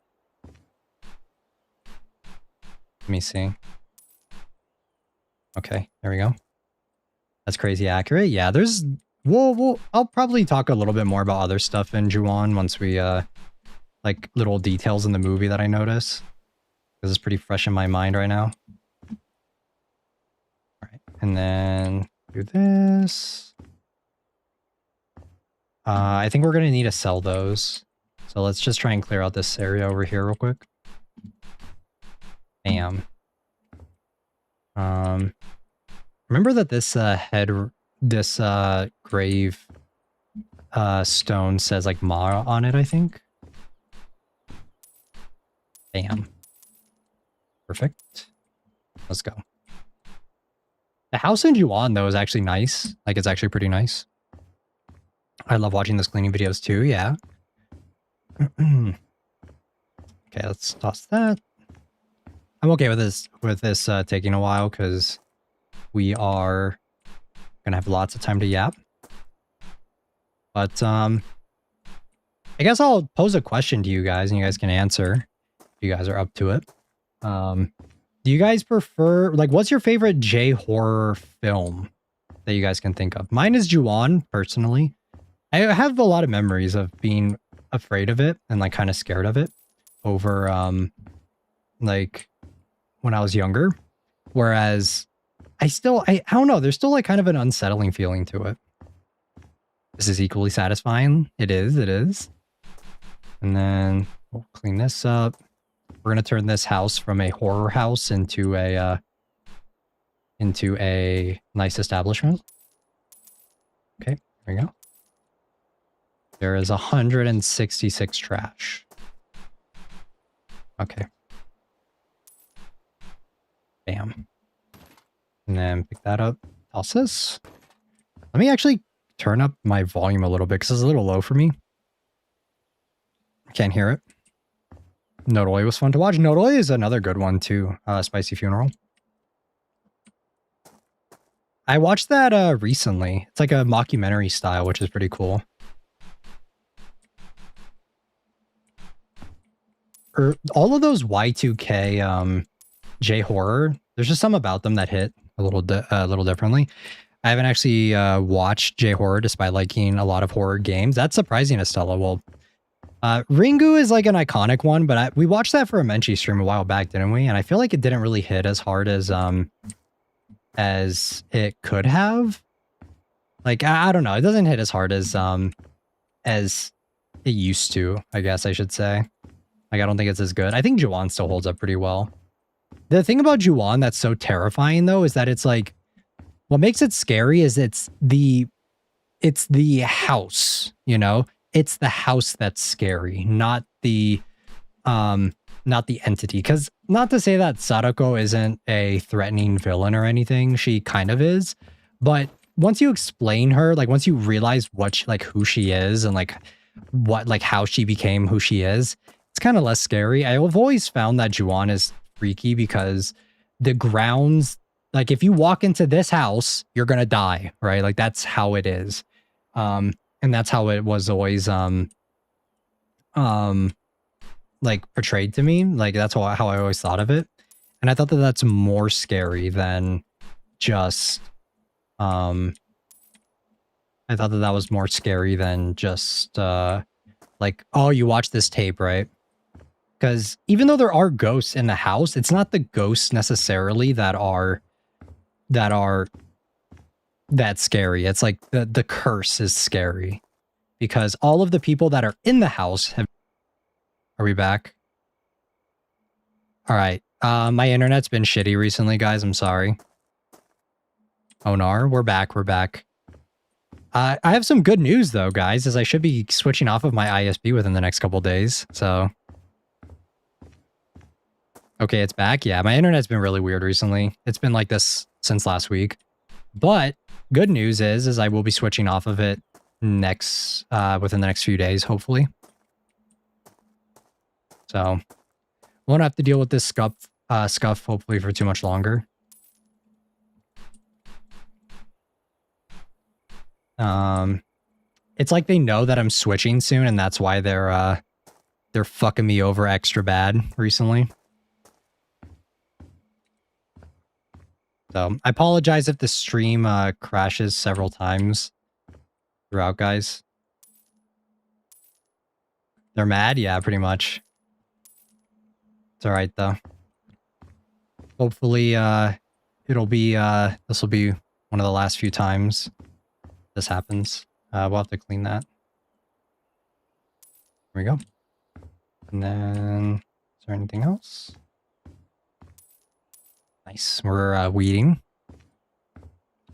Let me see. Okay, there we go. That's crazy accurate. Yeah, there's... I'll probably talk a little bit more about other stuff in Juon once we, like, little details in the movie that I notice. This is pretty fresh in my mind right now. Alright, and then do this. I think we're going to need to sell those. So let's just try and clear out this area over here real quick. Bam. Remember that this grave stone says like Ma on it, I think. Bam. Perfect. Let's go. The house in Juon, though, is actually nice. Like, it's actually pretty nice. I love watching those cleaning videos too, yeah. Okay, let's toss that. I'm okay with this taking a while because we are gonna have lots of time to yap. But I guess I'll pose a question to you guys and you guys can answer if you guys are up to it. Do you guys prefer, like, what's your favorite J-horror film that you guys can think of? Mine is Juon, personally. I have a lot of memories of being afraid of it and like kind of scared of it over like when I was younger. Whereas I don't know, there's still like kind of an unsettling feeling to it. This is equally satisfying. It is. And then we'll clean this up. We're gonna turn this house from a horror house into a nice establishment. Okay, there we go. There is 166 trash. Okay. Bam. And then pick that up. Toss this. Let me actually turn up my volume a little bit because it's a little low for me. Can't hear it. Nodoi was fun to watch. Nodoi is another good one too. Spicy Funeral. I watched that recently. It's like a mockumentary style, which is pretty cool. All of those Y2K J-horror, there's just some about them that hit a little differently. I haven't actually watched J-horror despite liking a lot of horror games. That's surprising, Estella. Well, Ringu is like an iconic one, but we watched that for a Menchie stream a while back, didn't we? And I feel like it didn't really hit as hard as it could have. Like, I don't know. It doesn't hit as hard as it used to, I guess I should say. Like, I don't think it's as good. I think Juon still holds up pretty well. The thing about Juon that's so terrifying, though, is that it's like, what makes it scary is it's the house, you know? It's the house that's scary, not the entity. Because not to say that Sadako isn't a threatening villain or anything, she kind of is. But once you explain her, like once you realize who she is and how she became who she is, it's kind of less scary. I've always found that Juon is freaky because the grounds, like if you walk into this house, you're gonna die, right? Like that's how it is. And that's how it was always like portrayed to me. Like that's how I always thought of it. And I thought that that's more scary than just I thought that was more scary than just like, oh, you watch this tape, right? Because even though there are ghosts in the house, it's not the ghosts necessarily that scary. It's like the curse is scary. Because all of the people that are in the house have... Are we back? Alright. My internet's been shitty recently, guys. I'm sorry. Oh no, we're back. I have some good news though, guys, as I should be switching off of my ISP within the next couple days, so... Okay, it's back. Yeah, my internet's been really weird recently. It's been like this since last week. But good news is I will be switching off of it next within the next few days, hopefully. So won't have to deal with this scuff hopefully for too much longer. It's like they know that I'm switching soon, and that's why they're fucking me over extra bad recently. So I apologize if the stream crashes several times throughout, guys. They're mad? Yeah, pretty much. It's alright though. Hopefully it'll be this will be one of the last few times this happens. We'll have to clean that. There we go. And then is there anything else? Nice. We're weeding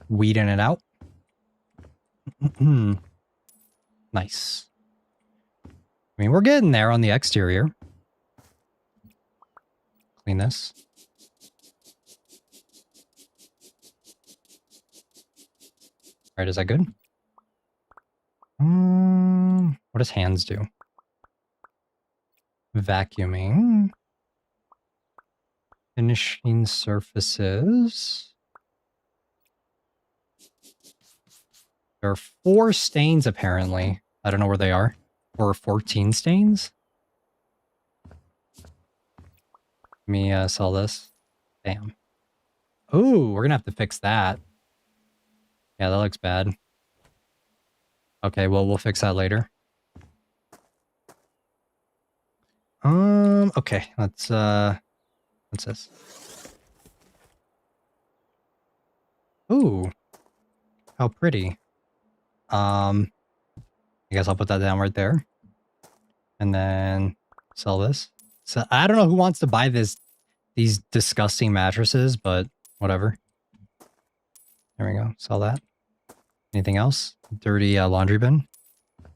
it out. Nice. I mean, we're getting there on the exterior. Clean this. All right, is that good? What does hands do? Vacuuming. Finishing surfaces. There are 4 stains, apparently. I don't know where they are. Or 14 stains? Let me sell this. Damn. Ooh, we're gonna have to fix that. Yeah, that looks bad. Okay, well, we'll fix that later. Okay, let's, what's this? Ooh. How pretty. I guess I'll put that down right there. And then sell this. So I don't know who wants to buy these disgusting mattresses, but whatever. There we go. Sell that. Anything else? Dirty laundry bin.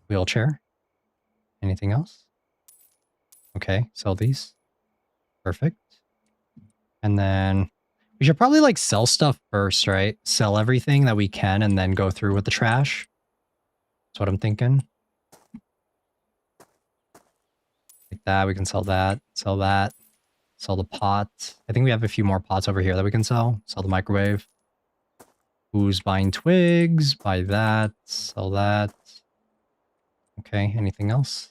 Wheelchair. Anything else? Okay, sell these. Perfect. And then we should probably like sell stuff first, right? Sell everything that we can and then go through with the trash. That's what I'm thinking. Like that, we can sell that, sell the pot. I think we have a few more pots over here that we can sell. Sell the microwave. Who's buying twigs? Buy that, sell that. Okay, anything else?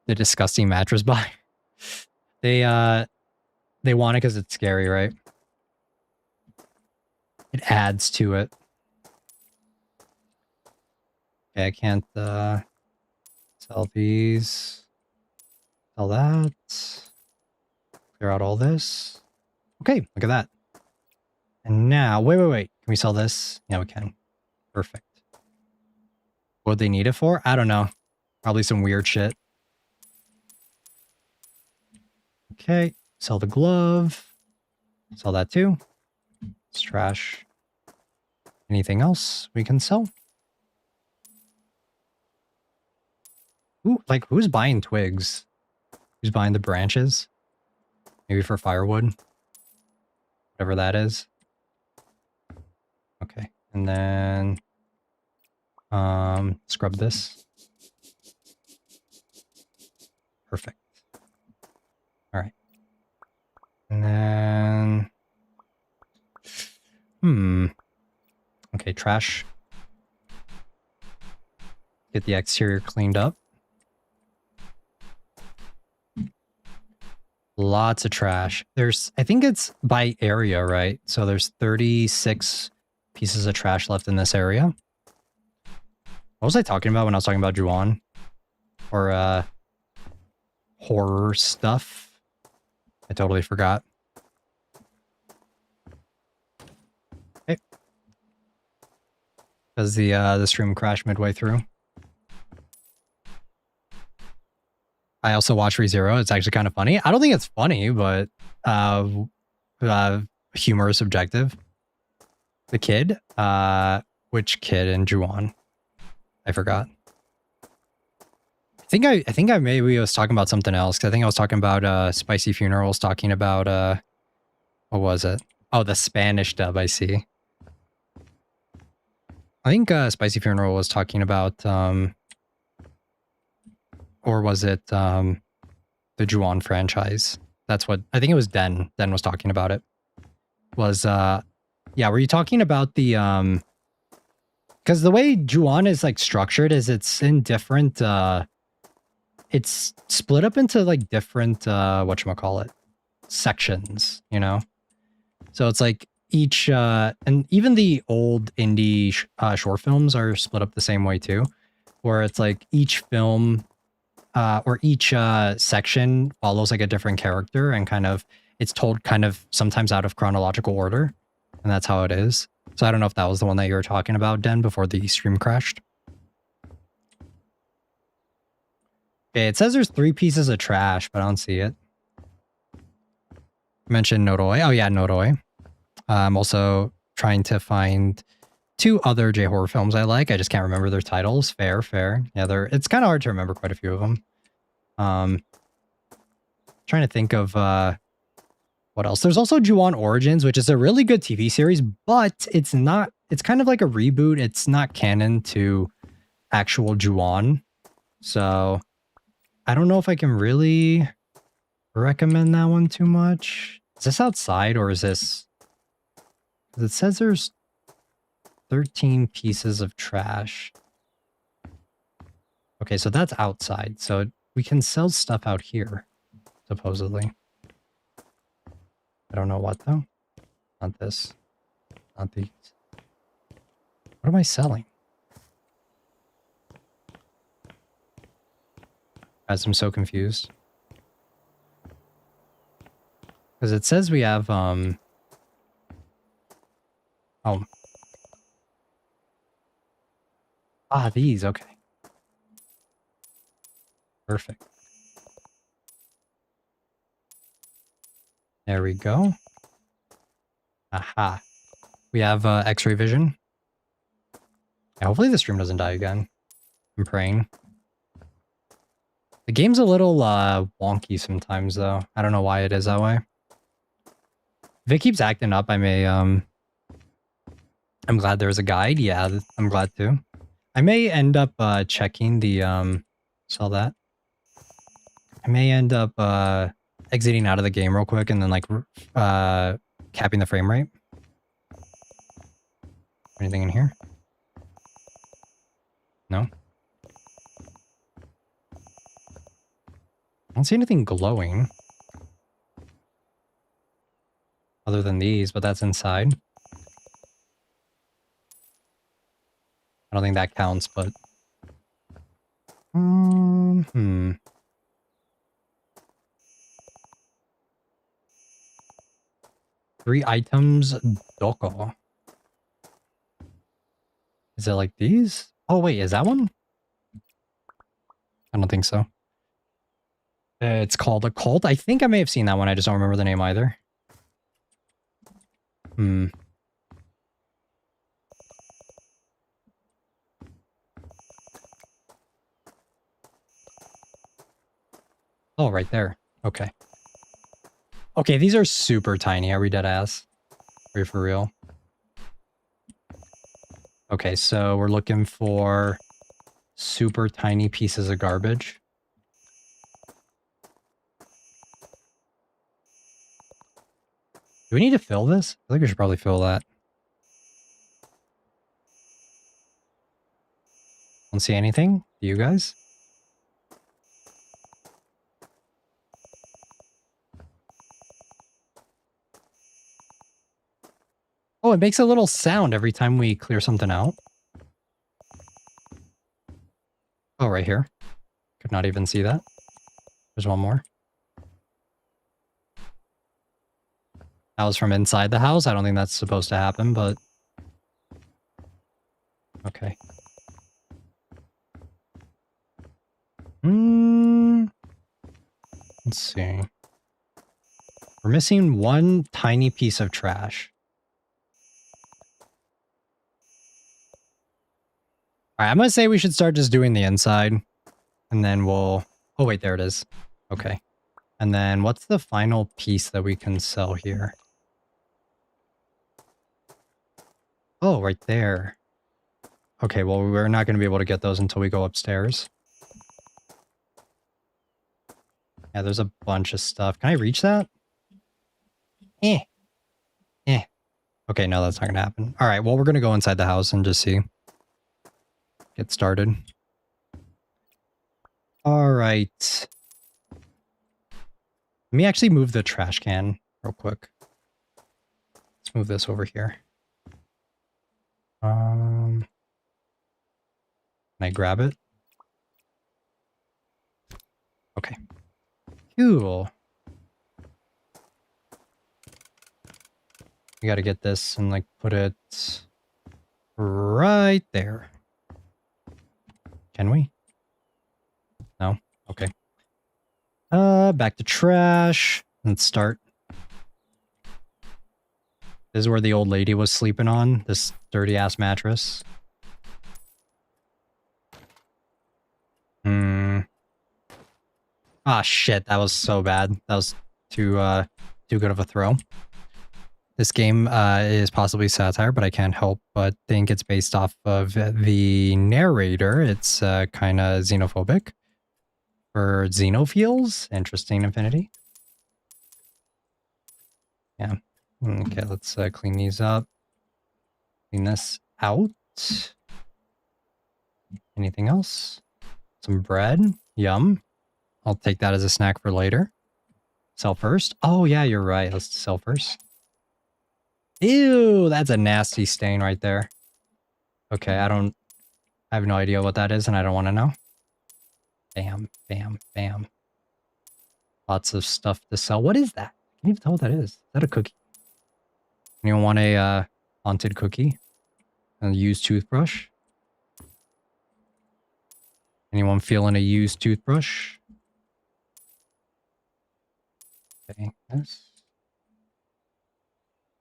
The disgusting mattress buy. They want it because it's scary, right? It adds to it. Okay, I can't sell these. Sell that. Clear out all this. Okay, look at that. And now, wait. Can we sell this? Yeah, we can. Perfect. What would they need it for? I don't know. Probably some weird shit. Okay, sell the glove. Sell that too. It's trash. Anything else we can sell? Ooh, like who's buying twigs? Who's buying the branches? Maybe for firewood? Whatever that is. Okay, and then scrub this. Perfect. All right. And then okay, trash. Get the exterior cleaned up. Lots of trash. I think it's by area, right? So there's 36 pieces of trash left in this area. What was I talking about when I was talking about Juon? Or horror stuff? I totally forgot. Okay. Because the stream crashed midway through. I also watch ReZero. It's actually kind of funny. I don't think it's funny, but humor is subjective. The kid? Which kid in Juon? I forgot. I think I maybe was talking about something else. Cause I think I was talking about Spicy Funerals, talking about what was it? Oh, the Spanish dub, I see. I think Spicy Funeral was talking about, or was it the Juon franchise? That's what, I think it was Den. Den was talking about it. Was, yeah, were you talking about the, because the way Juon is like structured is it's in different, it's split up into like different, whatchamacallit, sections, you know? So it's like each, and even the old indie short films are split up the same way too, where it's like each film, or each section follows like a different character and kind of, it's told kind of sometimes out of chronological order. And that's how it is. So I don't know if that was the one that you were talking about, Den, before the stream crashed. Okay, it says there's 3 pieces of trash, but I don't see it. I mentioned Noroi. Oh yeah, Noroi. I'm also trying to find 2 other J-horror films I like. I just can't remember their titles. Fair, fair. Yeah, it's kind of hard to remember quite a few of them. Trying to think of what else. There's also Juon Origins, which is a really good TV series, but it's not, it's kind of like a reboot. It's not canon to actual Juon. So I don't know if I can really recommend that one too much. Is this outside or is this... It says there's 13 pieces of trash. Okay, so that's outside. So we can sell stuff out here, supposedly. I don't know what, though. Not this. Not these. What am I selling? Guys, I'm so confused. Because it says we have, oh. Ah, these, okay. Perfect. There we go. Aha. We have X-ray vision. Yeah, hopefully the stream doesn't die again. I'm praying. The game's a little wonky sometimes, though. I don't know why it is that way. If it keeps acting up, I may... I'm glad there's a guide. Yeah, I'm glad too. I may end up checking the... Sell that. I may end up exiting out of the game real quick and then like capping the frame rate. Anything in here? No? I don't see anything glowing. Other than these, but that's inside. I don't think that counts, but... 3 items, doko. Is it like these? Oh wait, is that one? I don't think so. It's called a cult. I think I may have seen that one. I just don't remember the name either. Oh, right there. Okay. Okay, these are super tiny. Are we dead ass? Are we for real? Okay, so we're looking for super tiny pieces of garbage. Do we need to fill this? I think we should probably fill that. Don't see anything? Do you guys? Oh, it makes a little sound every time we clear something out. Oh, right here. Could not even see that. There's one more. That was from inside the house. I don't think that's supposed to happen, but... Okay. Let's see. We're missing one tiny piece of trash. Alright, I'm gonna say we should start just doing the inside. And then we'll... Oh, wait, there it is. Okay. And then what's the final piece that we can sell here? Oh, right there. Okay, well, we're not going to be able to get those until we go upstairs. Yeah, there's a bunch of stuff. Can I reach that? Eh. Eh. Okay, no, that's not going to happen. All right, well, we're going to go inside the house and just see. Get started. All right. Let me actually move the trash can real quick. Let's move this over here. Can I grab it? Okay. Cool. We got to get this and like put it right there. Can we? No? Okay. Back to trash. Let's start. This is where the old lady was sleeping on this dirty ass mattress. Ah, shit. That was so bad. That was too good of a throw. This game is possibly satire, but I can't help but think it's based off of the narrator. It's kind of xenophobic. For xenophiles. Interesting, Infinity. Yeah. Okay, let's clean these up. Clean this out. Anything else? Some bread. Yum. I'll take that as a snack for later. Sell first. Oh, yeah, you're right. Let's sell first. Ew, that's a nasty stain right there. Okay, I have no idea what that is, and I don't want to know. Bam, bam, bam. Lots of stuff to sell. What is that? I can't even tell what that is. Is that a cookie? Anyone want a haunted cookie? A used toothbrush? Anyone feeling a used toothbrush? Okay, this.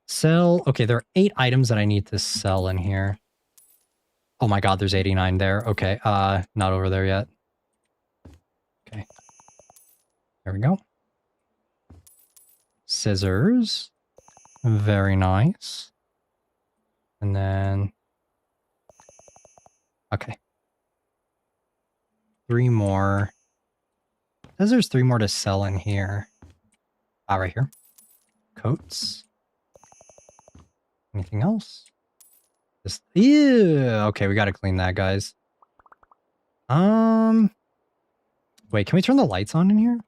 Sell. Okay, there are 8 items that I need to sell in here. Oh my god, there's 89 there. Okay, not over there yet. Okay. There we go. Scissors. Very nice. And then... Okay. 3 more. Says there's 3 more to sell in here. Ah, right here. Coats. Anything else? Just... Ew! Okay, we gotta clean that, guys. Wait, can we turn the lights on in here?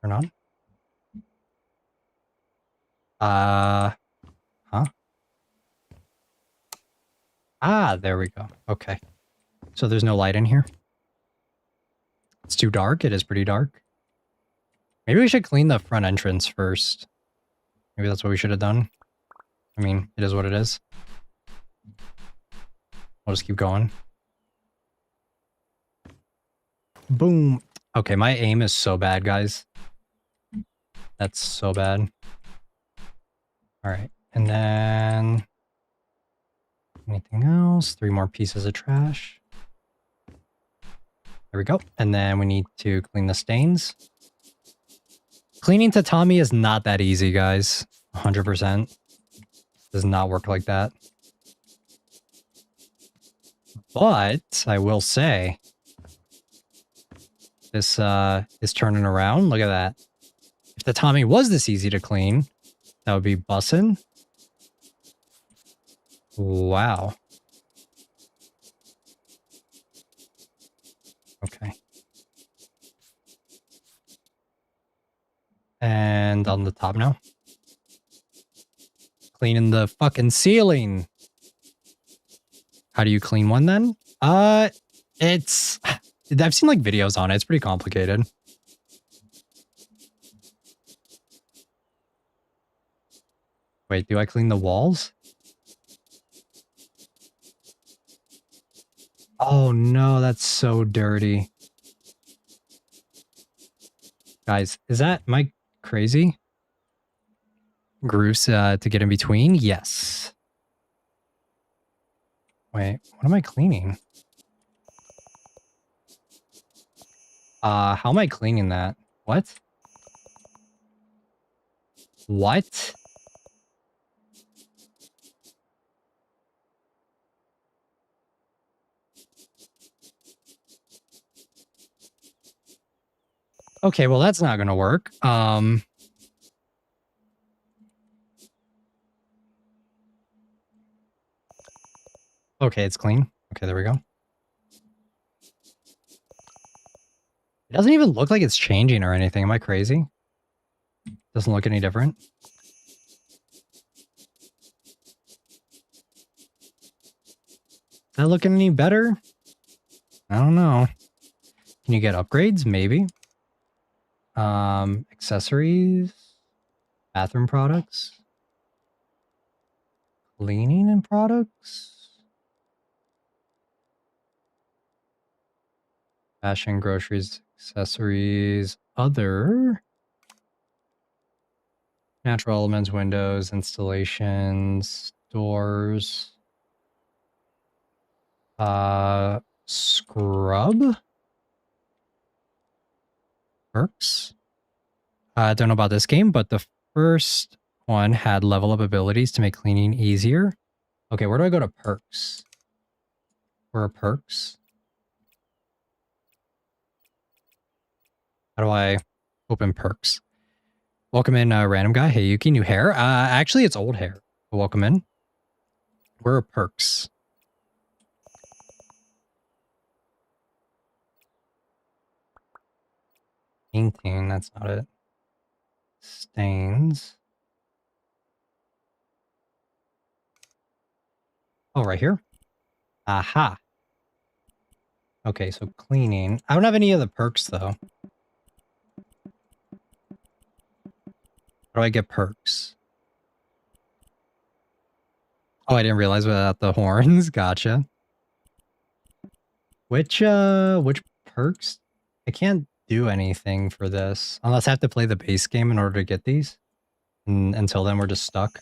Turn on? Huh? Ah, there we go. Okay. So there's no light in here? It's too dark? It is pretty dark. Maybe we should clean the front entrance first. Maybe that's what we should have done. I mean, it is what it is. I'll just keep going. Boom. Okay, my aim is so bad, guys. That's so bad. All right. And then... Anything else? 3 more pieces of trash. There we go. And then we need to clean the stains. Cleaning tatami is not that easy, guys. 100%. Does not work like that. But I will say, this is turning around. Look at that. If tatami was this easy to clean, that would be bussin'. Wow. Okay. And on the top now. Cleaning the fucking ceiling. How do you clean one then? It's... I've seen like videos on it. It's pretty complicated. Wait, do I clean the walls? Oh no, that's so dirty. Guys, am I crazy? Grooves to get in between? Yes. Wait, what am I cleaning? How am I cleaning that? What? What? Okay, well, that's not gonna work. Okay, it's clean. Okay, there we go. It doesn't even look like it's changing or anything. Am I crazy? Doesn't look any different. Is that looking any better? I don't know. Can you get upgrades? Maybe. Accessories, bathroom products, cleaning and products, fashion, groceries, accessories, other natural elements, windows, installations, doors, scrub, perks. I don't know about this game, but the first one had level up abilities to make cleaning easier. Okay, where do I go to perks? Where are perks? How do I open perks? Welcome in, random guy. Hey, Yuki, new hair. Actually, it's old hair. Welcome in. Where are perks? Painting, that's not it. Stains. Oh, right here. Aha. Okay, so cleaning. I don't have any of the perks, though. How do I get perks? Oh, I didn't realize without the horns. Gotcha. Which perks? I can't do anything for this unless I have to play the base game in order to get these. And until then, we're just stuck.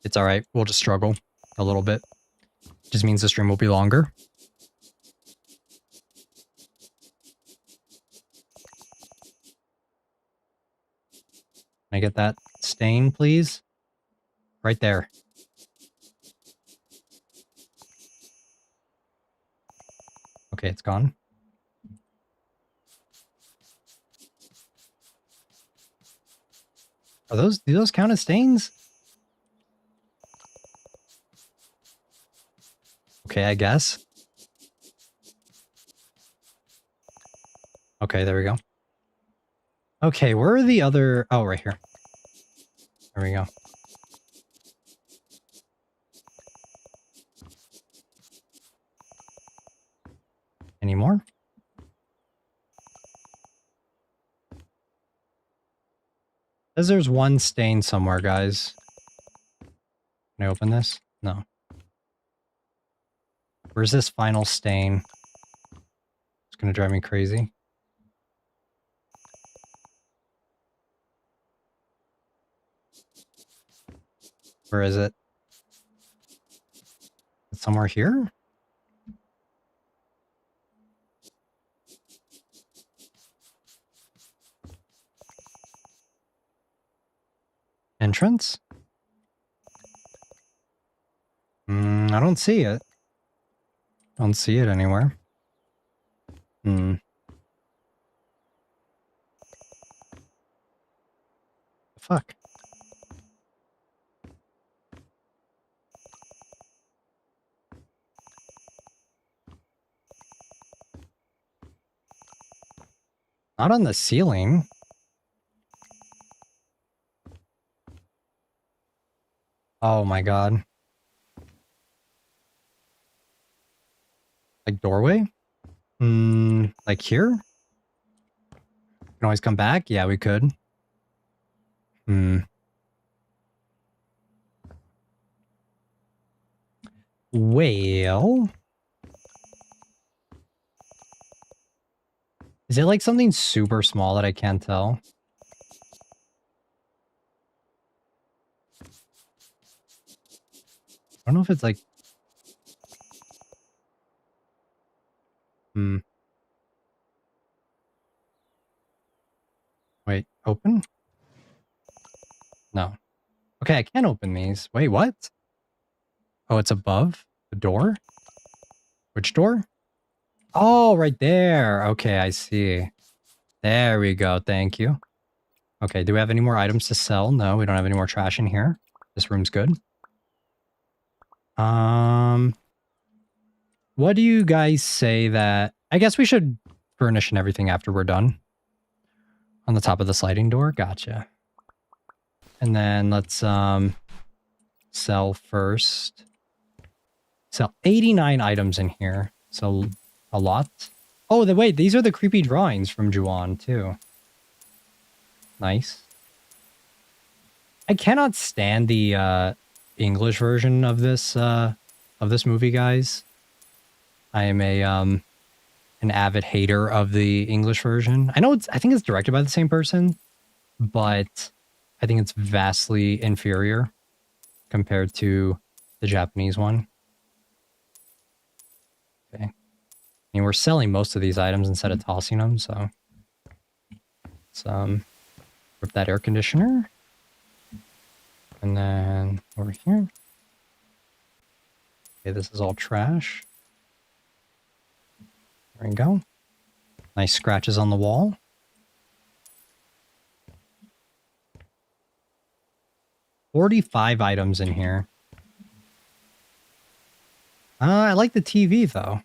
It's all right. We'll just struggle a little bit. Just means the stream will be longer. Can I get that stain, please? Right there. Okay, it's gone. Do those count as stains? Okay, I guess. Okay, there we go. Okay, where are the other... Oh, right here. There we go. Any more? Says there's one stain somewhere, guys. Can I open this? No. Where's this final stain? It's gonna drive me crazy. Where is it? It's somewhere here? Entrance? I don't see it. Don't see it anywhere. The fuck? Not on the ceiling. Oh my god. Like doorway? Like here? Can always come back? Yeah, we could. Well... Is it like something super small that I can't tell? I don't know if it's like... Wait, open? No. Okay, I can't open these. Wait, what? Oh, it's above? The door? Which door? Oh, right there. Okay, I see. There we go. Thank you. Okay, do we have any more items to sell? No, we don't have any more trash in here. This room's good. What do you guys say that... I guess we should furnish and everything after we're done. On the top of the sliding door? Gotcha. And then let's sell first. Sell 89 items in here. So a lot. Oh, wait, these are the creepy drawings from Juon too. Nice. I cannot stand the English version of this movie, guys. I am an avid hater of the English version. I think it's directed by the same person, but I think it's vastly inferior compared to the Japanese one. Okay. I mean, we're selling most of these items instead of tossing them, so let's rip that air conditioner. And then over here. Okay, this is all trash. There we go. Nice scratches on the wall. $45 items in here. I like the TV though.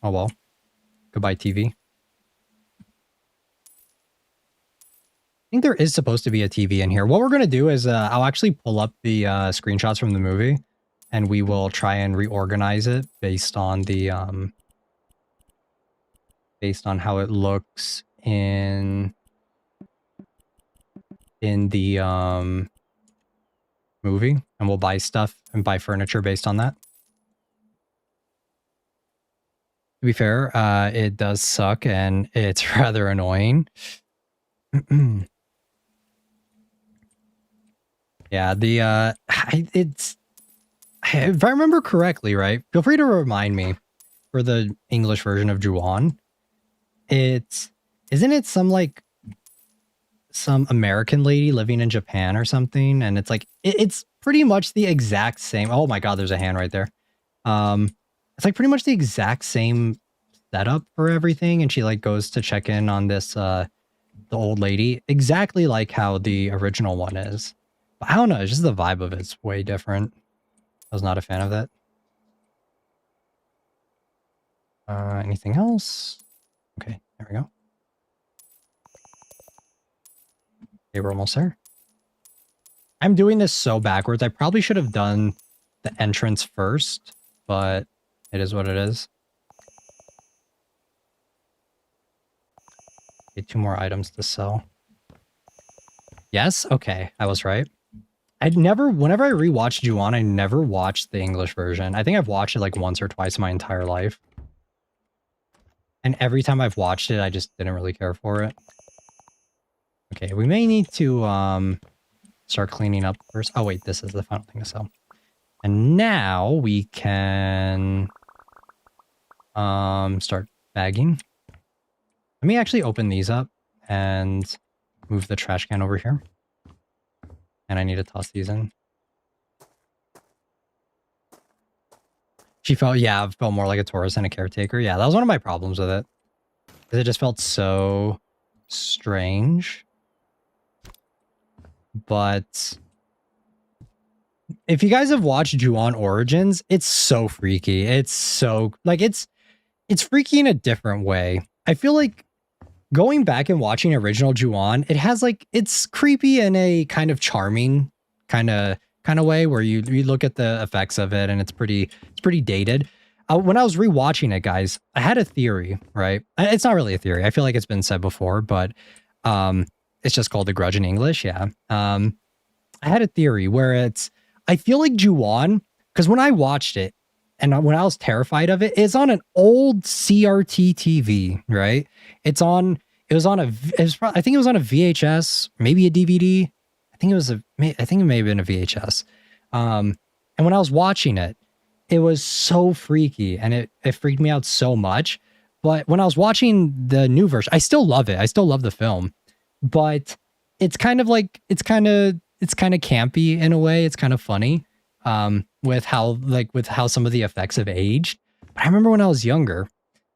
Oh well. Goodbye, TV. I think there is supposed to be a TV in here. What we're going to do is I'll actually pull up the screenshots from the movie and we will try and reorganize it based on the based on how it looks in the movie, and we'll buy stuff and buy furniture based on that. To be fair, it does suck and it's rather annoying. Yeah, it's if I remember correctly, right? Feel free to remind me for the English version of Juon. Isn't it some American lady living in Japan or something, and it's like it's pretty much the exact same. Oh my god, there's a hand right there. It's like pretty much the exact same setup for everything, and she like goes to check in on this the old lady, exactly like how the original one is. But I don't know, it's just the vibe of it's way different. I was not a fan of that. Anything else? Okay, there we go. Okay, we're almost there. I'm doing this so backwards. I probably should have done the entrance first, but it is what it is. Okay, 2 more items to sell. Yes? Okay, I was right. Whenever I rewatched Juon, I never watched the English version. I think I've watched it like once or twice my entire life. And every time I've watched it, I just didn't really care for it. Okay, we may need to start cleaning up first. Oh wait, this is the final thing to sell. And now we can start bagging. Let me actually open these up and move the trash can over here. And I need to toss these in. She felt more like a tourist than a caretaker. Yeah, that was one of my problems with it. Because it just felt so strange. But if you guys have watched Juon Origins, it's so freaky. It's so like it's freaky in a different way. I feel like going back and watching original Juon, it has like it's creepy in a kind of charming kind of way where you look at the effects of it and it's pretty dated. When I was rewatching it, guys, I had a theory, right? It's not really a theory. I feel like it's been said before, but it's just called the Grudge in English. Yeah. I had a theory where I feel like Juon, because when I watched it and when I was terrified of it, it's on an old CRT TV, right? I think it was on a VHS, maybe a DVD. I think it may have been a VHS. And when I was watching it, it was so freaky and it freaked me out so much. But when I was watching the new version, I still love it. I still love the film, but it's kind of campy in a way. It's kind of funny. with how some of the effects have aged. But I remember when I was younger,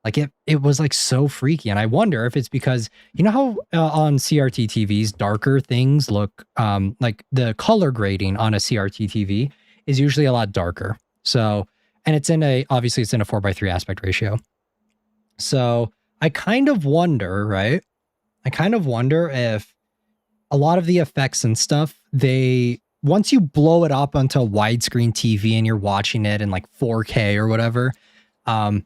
like it was like so freaky, and I wonder if it's because you know how on CRT TVs darker things look like the color grading on a CRT TV is usually a lot darker. So, and obviously it's in a 4:3 aspect ratio. So I kind of wonder, right? I kind of wonder if a lot of the effects and stuff, once you blow it up onto a widescreen TV and you're watching it in like 4K or whatever, and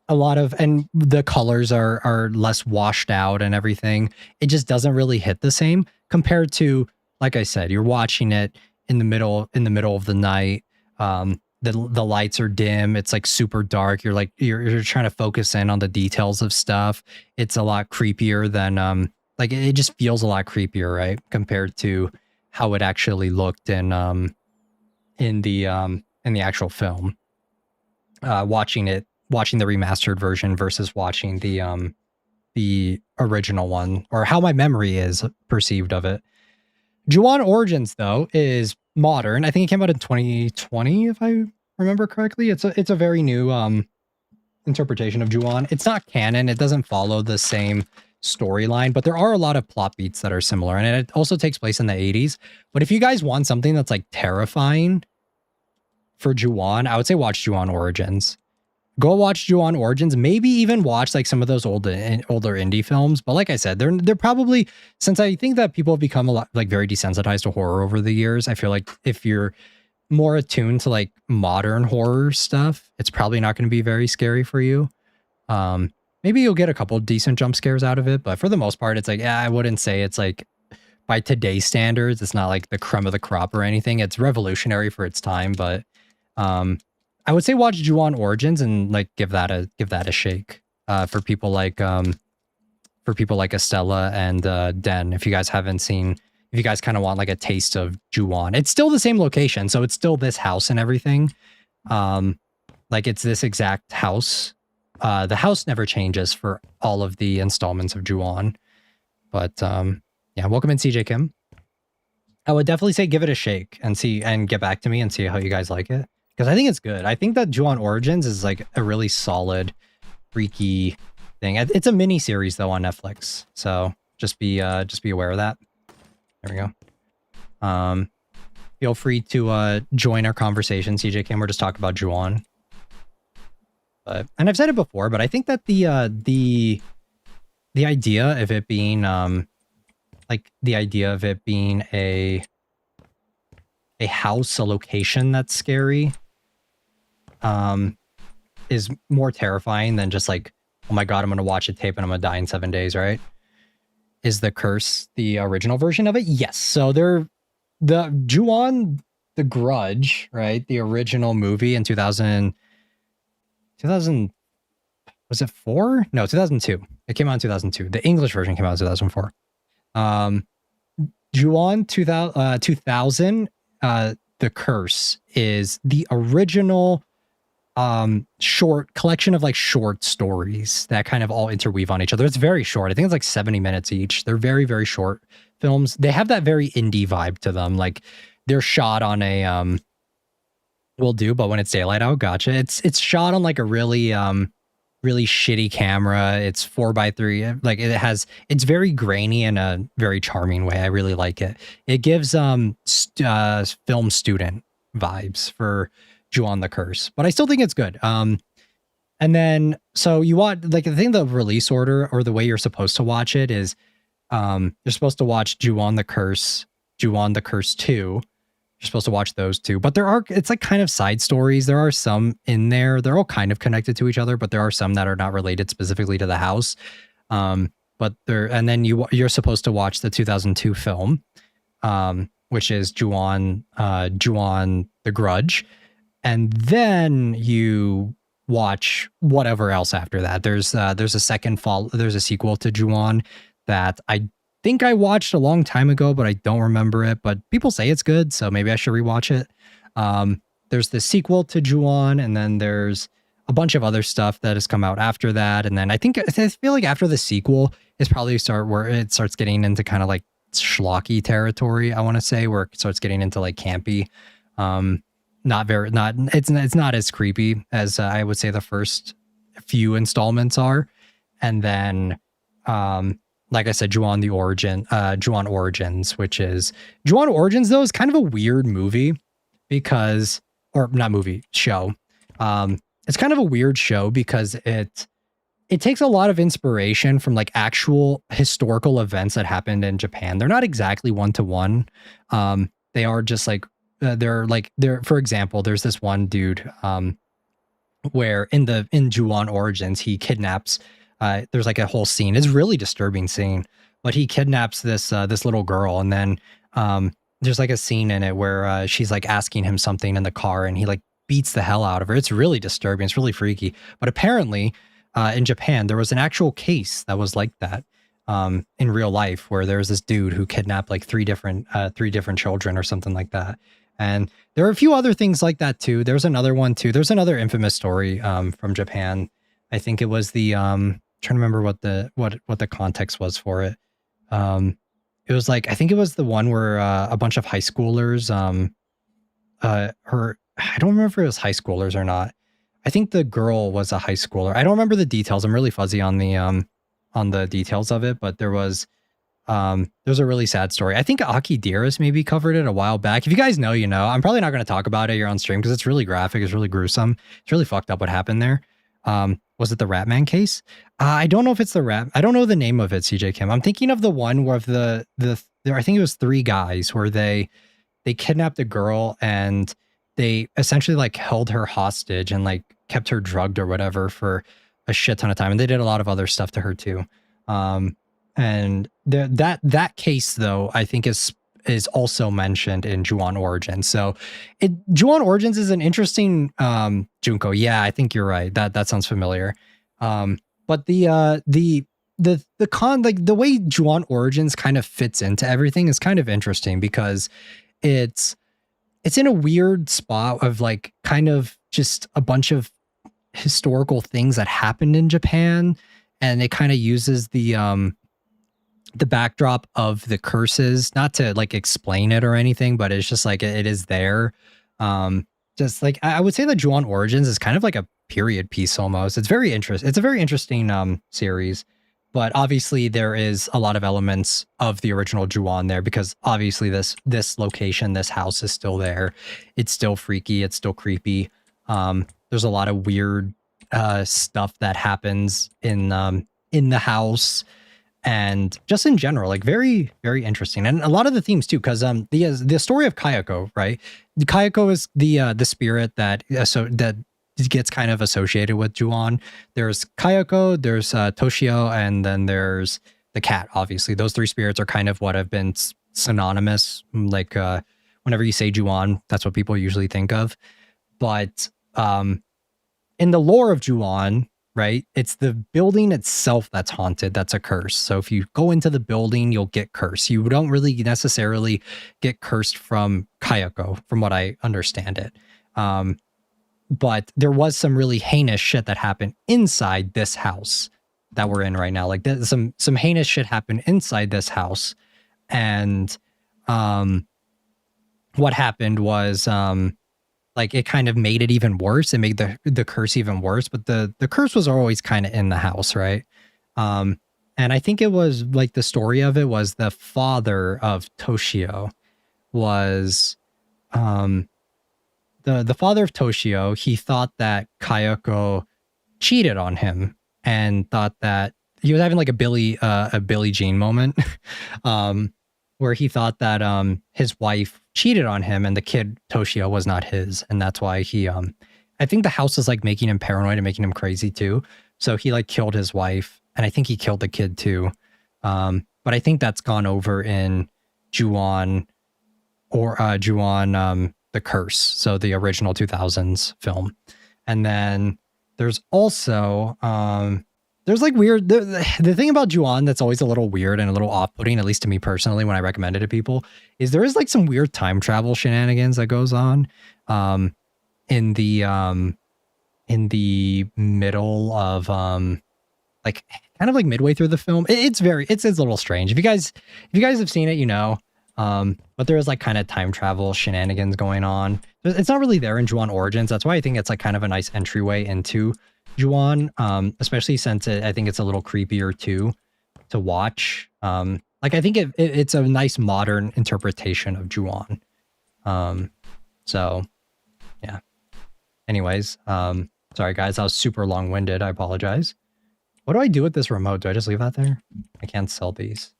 the colors are less washed out and everything. It just doesn't really hit the same compared to, like I said, you're watching it in the middle of the night. The lights are dim. It's like super dark. You're trying to focus in on the details of stuff. It's a lot creepier than like it just feels a lot creepier, right? Compared to how it actually looked in the actual film. Watching the remastered version versus watching the original one, or how my memory is perceived of it. Juon Origins, though, is modern. I think it came out in 2020, if I remember correctly. It's a very new interpretation of Juon. It's not canon. It doesn't follow the same storyline, but there are a lot of plot beats that are similar, and it also takes place in the 80s. But if you guys want something that's like terrifying for Juon, I would say watch Juon Origins. Go watch Juon Origins. Maybe even watch like some of those older indie films. But like I said, they're probably, since I think that people have become a lot like very desensitized to horror over the years. I feel like if you're more attuned to like modern horror stuff, it's probably not going to be very scary for you. Maybe you'll get a couple decent jump scares out of it, but for the most part, it's like, I wouldn't say it's like, by today's standards, it's not like the creme of the crop or anything. It's revolutionary for its time, but I would say watch Juon Origins and like give that a shake for people like Estella and Den. If you guys haven't seen, if you guys kind of want like a taste of Juon, it's still the same location, so it's still this house and everything. Like it's this exact house. The house never changes for all of the installments of Juon. But yeah, welcome in, CJ Kim. I would definitely say give it a shake and get back to me and see how you guys like it, because I think it's good. I think that Juon Origins is like a really solid, freaky thing. It's a mini series though on Netflix, so just be aware of that. There we go. Feel free to join our conversation, CJ Kim. We're just talking about Juon. And I've said it before, but I think that the idea of it being a house, a location that's scary, is more terrifying than just like, oh my god, I'm gonna watch a tape and I'm gonna die in 7 days, right? Is The Curse the original version of it? Yes. So the Juon, The Grudge, right? The original movie in 2000, was it 4? No, 2002. It came out in 2002. The English version came out in 2004. Juon 2000, The Curse is the original short collection of like short stories that kind of all interweave on each other. It's very short. I think it's like 70 minutes each. They're very, very short films. They have that very indie vibe to them. Like they're shot on a will do, but when it's daylight out, gotcha. It's shot on like a really really shitty camera. It's 4:3. Like it's very grainy in a very charming way. I really like it. It gives film student vibes for Juon the Curse, but I still think it's good. And then so you watch, like, I think the release order or the way you're supposed to watch it is you're supposed to watch Juon the Curse, Juon the Curse 2. You're supposed to watch those two, but it's like kind of side stories. There are some in there. They're all kind of connected to each other, but there are some that are not related specifically to the house. And then you're supposed to watch the 2002 film, which is Juon the Grudge. And then you watch whatever else after that. There's a sequel to Juon that I think I watched a long time ago, but I don't remember it. But people say it's good, so maybe I should rewatch it. There's the sequel to Juon, and then there's a bunch of other stuff that has come out after that. And then I feel like after the sequel is probably where it starts getting into kind of like schlocky territory, I want to say, where it starts getting into like campy. it's not as creepy as I would say the first few installments are. And then like I said, Juon Origins, which is Juon Origins though is kind of a weird movie because, or not movie, show. It's kind of a weird show because it takes a lot of inspiration from like actual historical events that happened in Japan. They're not exactly one to one. They are just like they're for example, there's this one dude where in Juon Origins he kidnaps. There's like a whole scene. It's a really disturbing scene, but he kidnaps this little girl, and then there's like a scene in it where she's like asking him something in the car, and he like beats the hell out of her. It's really disturbing. It's really freaky. But apparently, in Japan, there was an actual case that was like that in real life, where there was this dude who kidnapped like three different children or something like that. And there are a few other things like that too. There's another one too. There's another infamous story from Japan. I think it was the trying to remember what the context was for it. It was like, I think it was the one where a bunch of high schoolers I don't remember if it was high schoolers or not. I think the girl was a high schooler. I don't remember the details. I'm really fuzzy on the details of it, but there's a really sad story. I think Aki Dearest maybe covered it a while back. If you guys know, you know. I'm probably not going to talk about it here on stream because it's really graphic. It's really gruesome. It's really fucked up what happened there. Was it the Ratman case? I don't know if it's the Rat. I don't know the name of it, CJ Kim. I'm thinking of the one where I think it was three guys where they kidnapped a girl and they essentially like held her hostage and like kept her drugged or whatever for a shit ton of time. And they did a lot of other stuff to her too. And that case though, I think is also mentioned in Juon Origins. So Juon Origins is an interesting Junko. Yeah, I think you're right. That sounds familiar. But the way Juon Origins kind of fits into everything is kind of interesting because it's in a weird spot of like kind of just a bunch of historical things that happened in Japan, and it kind of uses the backdrop of the curses, not to like explain it or anything, but it's just like it is there. Just like I would say that Juon Origins is kind of like a period piece almost. It's very interesting. It's a very interesting series, but obviously there is a lot of elements of the original Juon there because obviously this location, this house is still there. It's still freaky. It's still creepy. There's a lot of weird stuff that happens in the house. And just in general, like very, very interesting. And a lot of the themes too, because the story of Kayako, right? Kayako is the spirit that gets kind of associated with Juon. There's Kayako, there's Toshio, and then there's the cat, obviously. Those three spirits are kind of what have been synonymous. Like whenever you say Juon, that's what people usually think of. But in the lore of Juon, right? It's the building itself that's haunted. That's a curse. So if you go into the building, you'll get cursed. You don't really necessarily get cursed from Kayako, from what I understand it. But there was some really heinous shit that happened inside this house that we're in right now. Like some heinous shit happened inside this house. And what happened was like it kind of made it even worse. It made the curse even worse, but the curse was always kind of in the house, right? And I think it was like the story of it was the father of Toshio was the father of Toshio. He thought that Kayako cheated on him and thought that he was having like a Billie Jean moment, where he thought that his wife cheated on him and the kid Toshio was not his, and that's why he I think the house is like making him paranoid and making him crazy too. So he like killed his wife, and I think he killed the kid too. But I think that's gone over in Juon The Curse, so the original 2000s film. And then there's also there's like weird the thing about Juon that's always a little weird and a little off-putting, at least to me personally when I recommend it to people, is there is like some weird time travel shenanigans that goes on in the middle of like kind of like midway through the film. It's a little strange. If you guys have seen it, you know. But there is like kind of time travel shenanigans going on. It's not really there in Juon Origins. That's why I think it's like kind of a nice entryway into Juon, especially since I think it's a little creepier too to watch. Like I think it's a nice modern interpretation of Juon. So yeah. Anyways, sorry guys, I was super long-winded. I apologize. What do I do with this remote? Do I just leave that there? I can't sell these.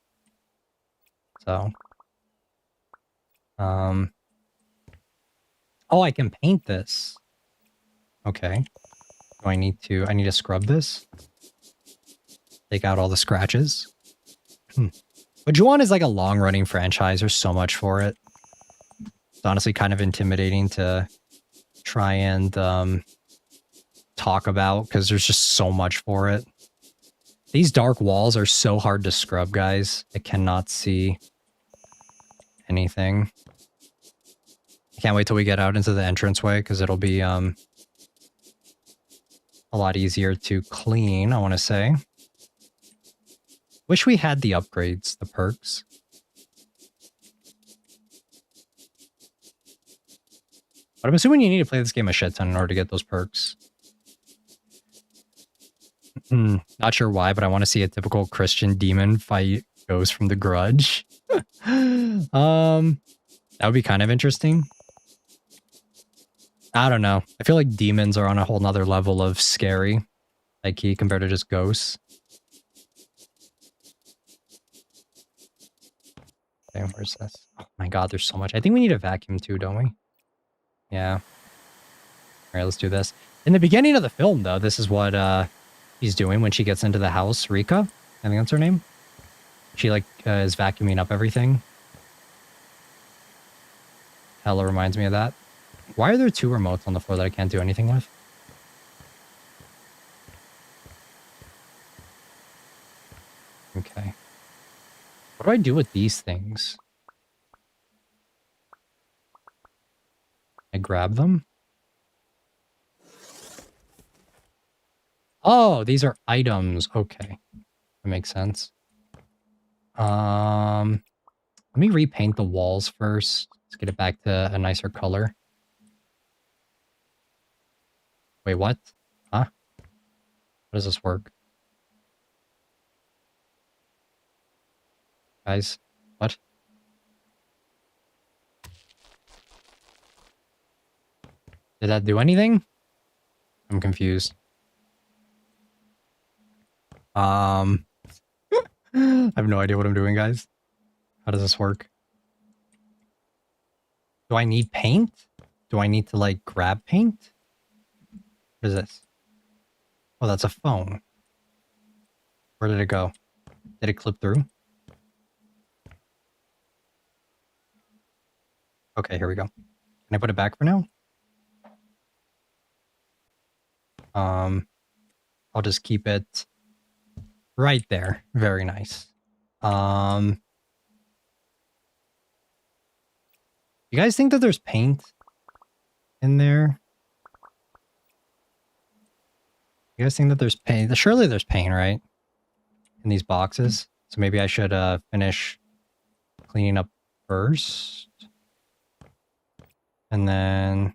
So, oh, I can paint this. Okay. Do I need to scrub this? Take out all the scratches. But Juon is like a long-running franchise. There's so much for it. It's honestly kind of intimidating to try and talk about because there's just so much for it. These dark walls are so hard to scrub, guys. I cannot see anything. I can't wait till we get out into the entranceway because it'll be a lot easier to clean, I want to say. Wish we had the upgrades, the perks. But I'm assuming you need to play this game a shit ton in order to get those perks. Not sure why, but I want to see a typical Christian demon fight Ghost from the Grudge. That would be kind of interesting. I don't know. I feel like demons are on a whole nother level of scary, like compared to just ghosts. Okay, where's this? Oh my god, there's so much. I think we need a vacuum too, don't we? Yeah. All right, let's do this. In the beginning of the film, though, this is what he's doing when she gets into the house. Rika, I think that's her name. She like is vacuuming up everything. Hella reminds me of that. Why are there two remotes on the floor that I can't do anything with? Okay. What do I do with these things? I grab them? Oh, these are items. Okay. That makes sense. Let me repaint the walls first. Let's get it back to a nicer color. Wait, what? Huh? How does this work? Guys, what? Did that do anything? I'm confused. I have no idea what I'm doing, guys. How does this work? Do I need paint? Do I need to, like, grab paint? What is this? Oh, that's a phone. Where did it go? Did it clip through? Okay, here we go. Can I put it back for now? I'll just keep it right there. Very nice. You guys think that there's paint in there? You guys think that there's paint? Surely there's paint, right? In these boxes. So maybe I should finish cleaning up first. And then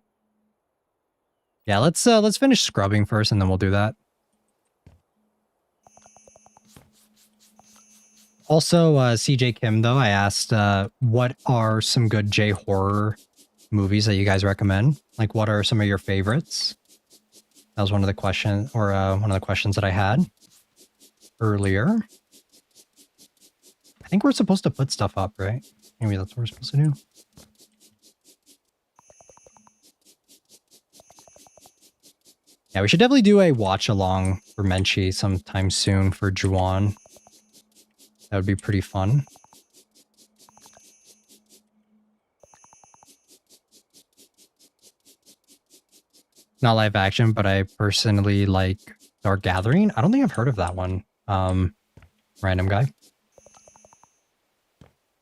yeah, let's finish scrubbing first and then we'll do that. Also, CJ Kim, though, I asked what are some good J-horror movies that you guys recommend? Like, what are some of your favorites? That was one of the questions, or one of the questions that I had earlier. I think we're supposed to put stuff up, right? Maybe that's what we're supposed to do. Yeah, we should definitely do a watch-along for Menchie sometime soon for Juon. That would be pretty fun. Not live action, but I personally like Dark Gathering. I don't think I've heard of that one. Random guy.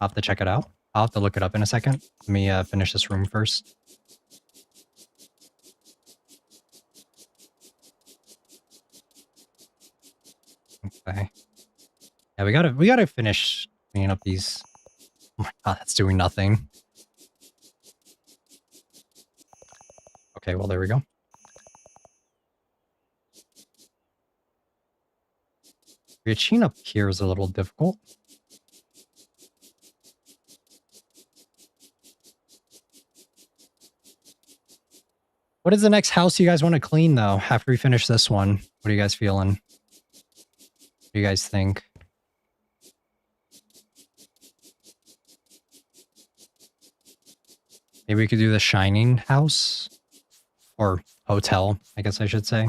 I'll have to check it out. I'll have to look it up in a second. Let me finish this room first. Okay. Yeah, we gotta finish cleaning up these. Oh my god, that's doing nothing. Okay, well, there we go. Reaching up here is a little difficult. What is the next house you guys want to clean, though, after we finish this one? What are you guys feeling? What do you guys think? Maybe we could do the Shining House? Or hotel, I guess I should say.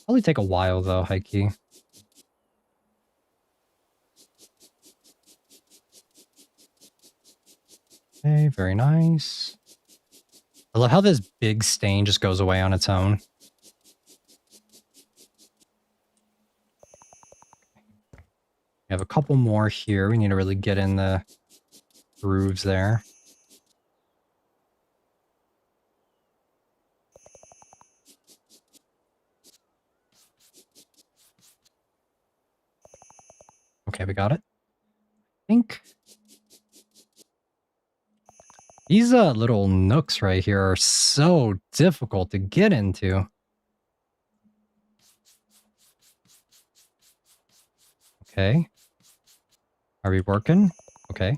Probably take a while, though, high key. Okay, very nice. I love how this big stain just goes away on its own. We have a couple more here. We need to really get in the grooves there. Okay, we got it. I think these little nooks right here are so difficult to get into. Okay. Are we working? Okay.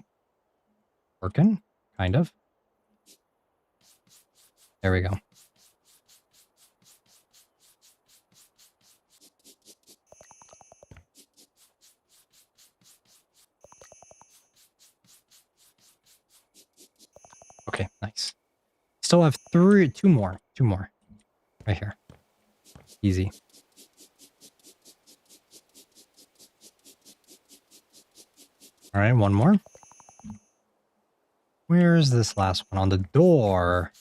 Working, kind of. There we go. Okay, nice. Still have two more right here. Easy. All right, one more. Where's this last one? On the door.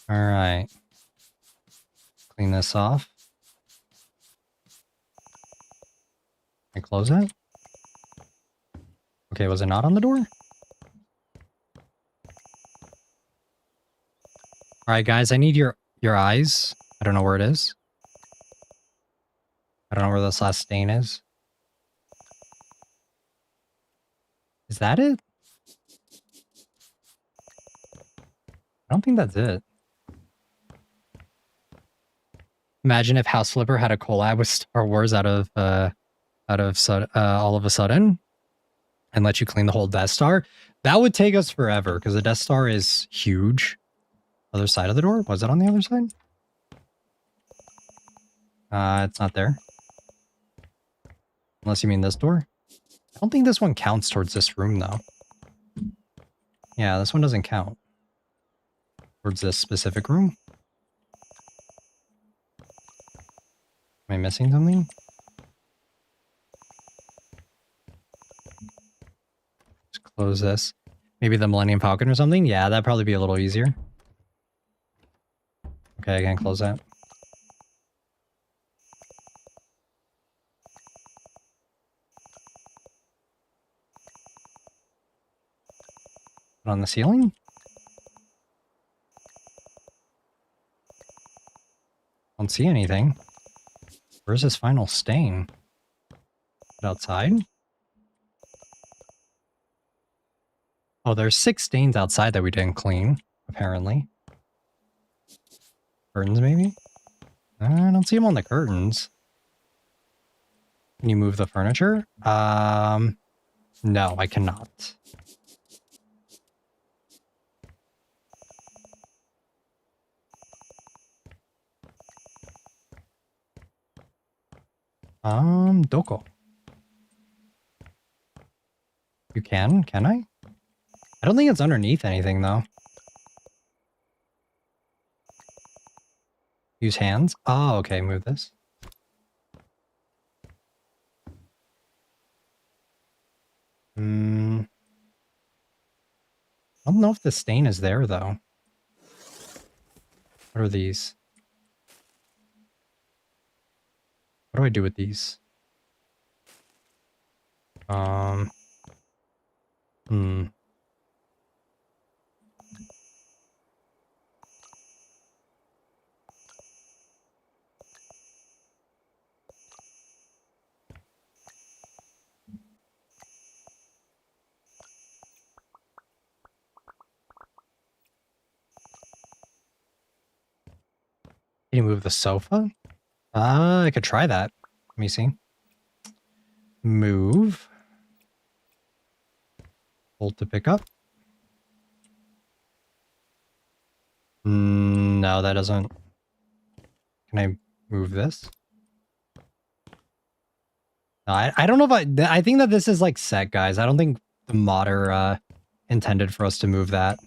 All right. Clean this off. Can I close it? Okay, was it not on the door? All right, guys, I need your eyes. I don't know where it is. I don't know where this last stain is. Is that it? I don't think that's it. Imagine if House Flipper had a collab with Star Wars all of a sudden and let you clean the whole Death Star. That would take us forever because the Death Star is huge. Other side of the door? Was it on the other side? It's not there. Unless you mean this door. I don't think this one counts towards this room, though. Yeah, this one doesn't count. Towards this specific room. Am I missing something? Just close this. Maybe the Millennium Falcon or something? Yeah, that'd probably be a little easier. Okay, I can't close that. Put on the ceiling? Don't see anything. Where's this final stain? Is it outside? Oh, there's 6 stains outside that we didn't clean, apparently. Curtains, maybe? I don't see them on the curtains. Can you move the furniture? No, I cannot. Doko. You can I? I don't think it's underneath anything, though. Use hands? Oh, okay, move this. I don't know if the stain is there, though. What are these? What do I do with these? Can you move the sofa? I could try that. Let me see. Move. Hold to pick up. No, that doesn't. Can I move this? No, I don't know if I think that this is like set, guys. I don't think the modder intended for us to move that.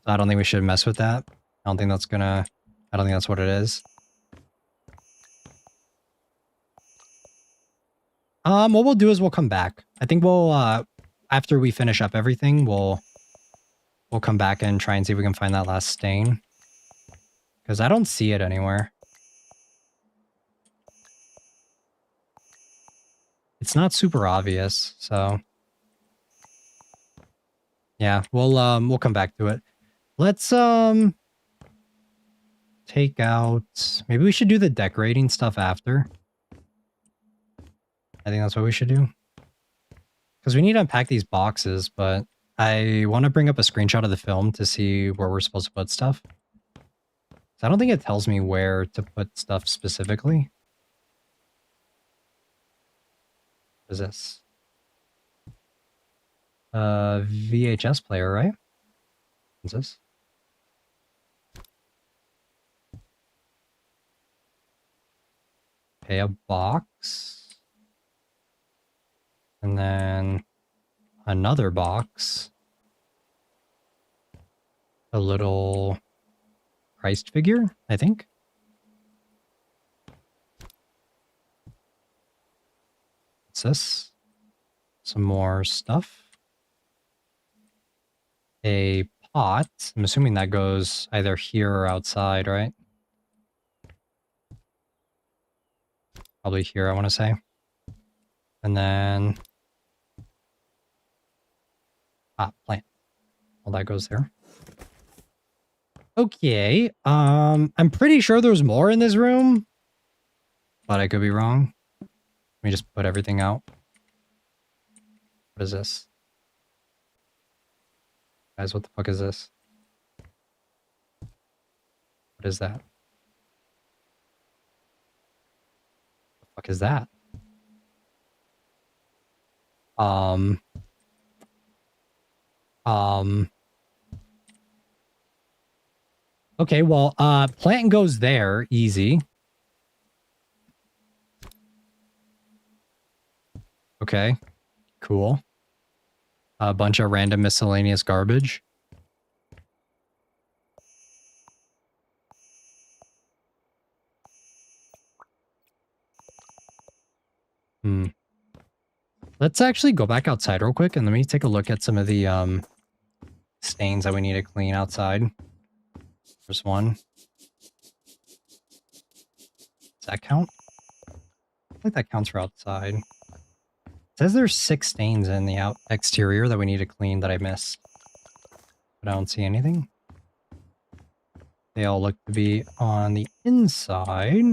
I don't think we should mess with that. I don't think that's what it is. What we'll do is we'll come back. I think we'll after we finish up everything, we'll come back and try and see if we can find that last stain. Because I don't see it anywhere. It's not super obvious, so yeah, we'll come back to it. Let's take out, maybe we should do the decorating stuff after. I think that's what we should do. Because we need to unpack these boxes, but I want to bring up a screenshot of the film to see where we're supposed to put stuff. So I don't think it tells me where to put stuff specifically. What is this? VHS player, right? What's this? Okay, a box. And then another box. A little Christ figure, I think. What's this? Some more stuff. A pot. I'm assuming that goes either here or outside, right? Probably here, I want to say. And then... plant. Well, that goes there. Okay. I'm pretty sure there's more in this room. But I could be wrong. Let me just put everything out. What is this? Guys, what the fuck is this? What is that? What the fuck is that? Okay, well, plant goes there, easy. Okay, cool. A bunch of random miscellaneous garbage. Let's actually go back outside real quick and let me take a look at some of the stains that we need to clean outside. There's one. Does that count? I think that counts for outside. It says there's 6 stains in the exterior that we need to clean that I missed. But I don't see anything. They all look to be on the inside.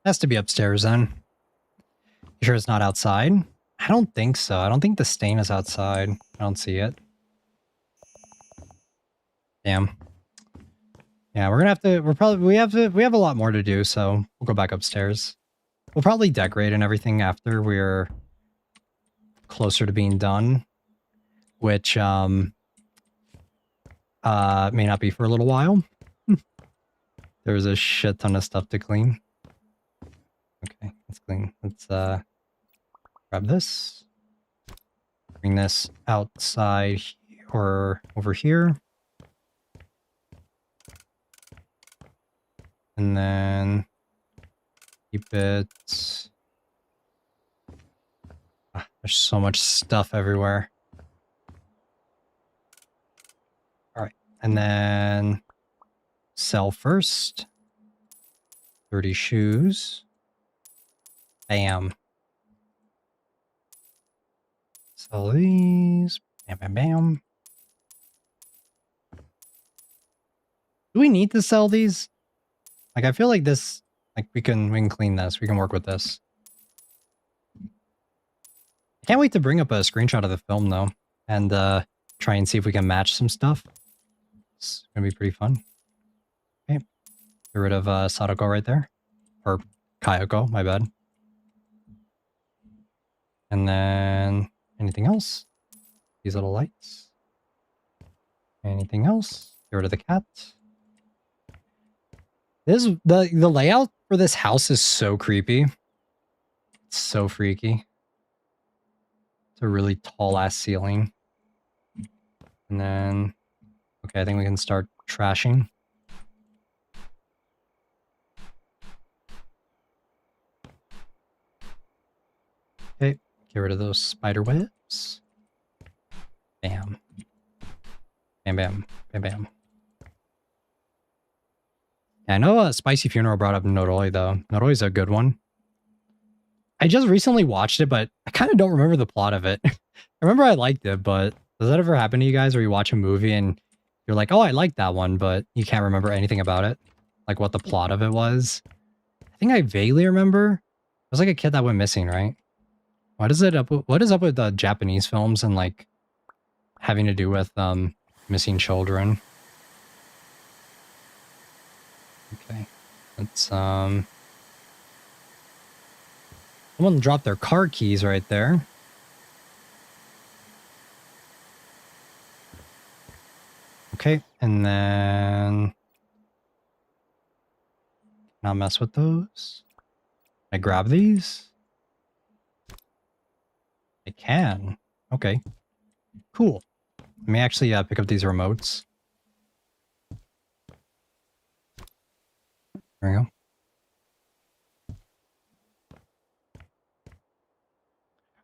Has to be upstairs then. You sure it's not outside? I don't think so. I don't think the stain is outside. I don't see it. Damn. Yeah, we're gonna have to, we have a lot more to do, so we'll go back upstairs. We'll probably decorate and everything after we're closer to being done, which may not be for a little while. There's a shit ton of stuff to clean. Okay, let's clean. Let's grab this. Bring this outside or over here. And then keep it... there's so much stuff everywhere. Alright, and then sell first. 30 shoes. Bam. Sell these. Bam, bam, bam. Do we need to sell these? Like, I feel like this, like we can clean this. We can work with this. I can't wait to bring up a screenshot of the film though, and try and see if we can match some stuff. It's gonna be pretty fun. Okay, get rid of Sadako right there, or Kayako. My bad. And then anything else? These little lights. Anything else? Get rid of the cat. This the layout for this house is so creepy. It's so freaky. It's a really tall ass ceiling. And then, okay, I think we can start trashing. Okay, get rid of those spider webs. Bam. Bam, bam, bam, bam. Yeah, I know Spicy Funeral brought up Noroi though. Noroi's a good one. I just recently watched it, but I kind of don't remember the plot of it. I remember I liked it, but does that ever happen to you guys where you watch a movie and you're like, oh, I like that one, but you can't remember anything about it? Like what the plot of it was? I think I vaguely remember. It was like a kid that went missing, right? What is up with the Japanese films and like having to do with missing children? Okay. Let's someone dropped their car keys right there. Okay, and then not mess with those. Can I grab these? I can. Okay. Cool. Let me actually pick up these remotes. There we go.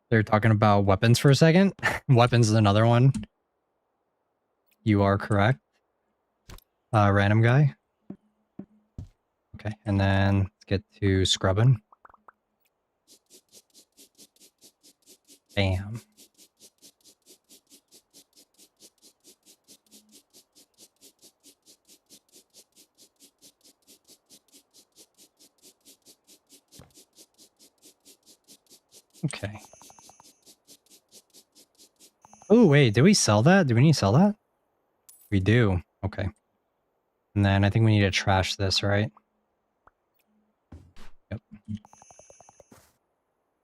They're talking about weapons for a second. Weapons is another one. You are correct. Random guy. Okay, and then let's get to scrubbing. Bam. Okay. Oh, wait, did we sell that? Do we need to sell that? We do. Okay. And then I think we need to trash this, right? Yep.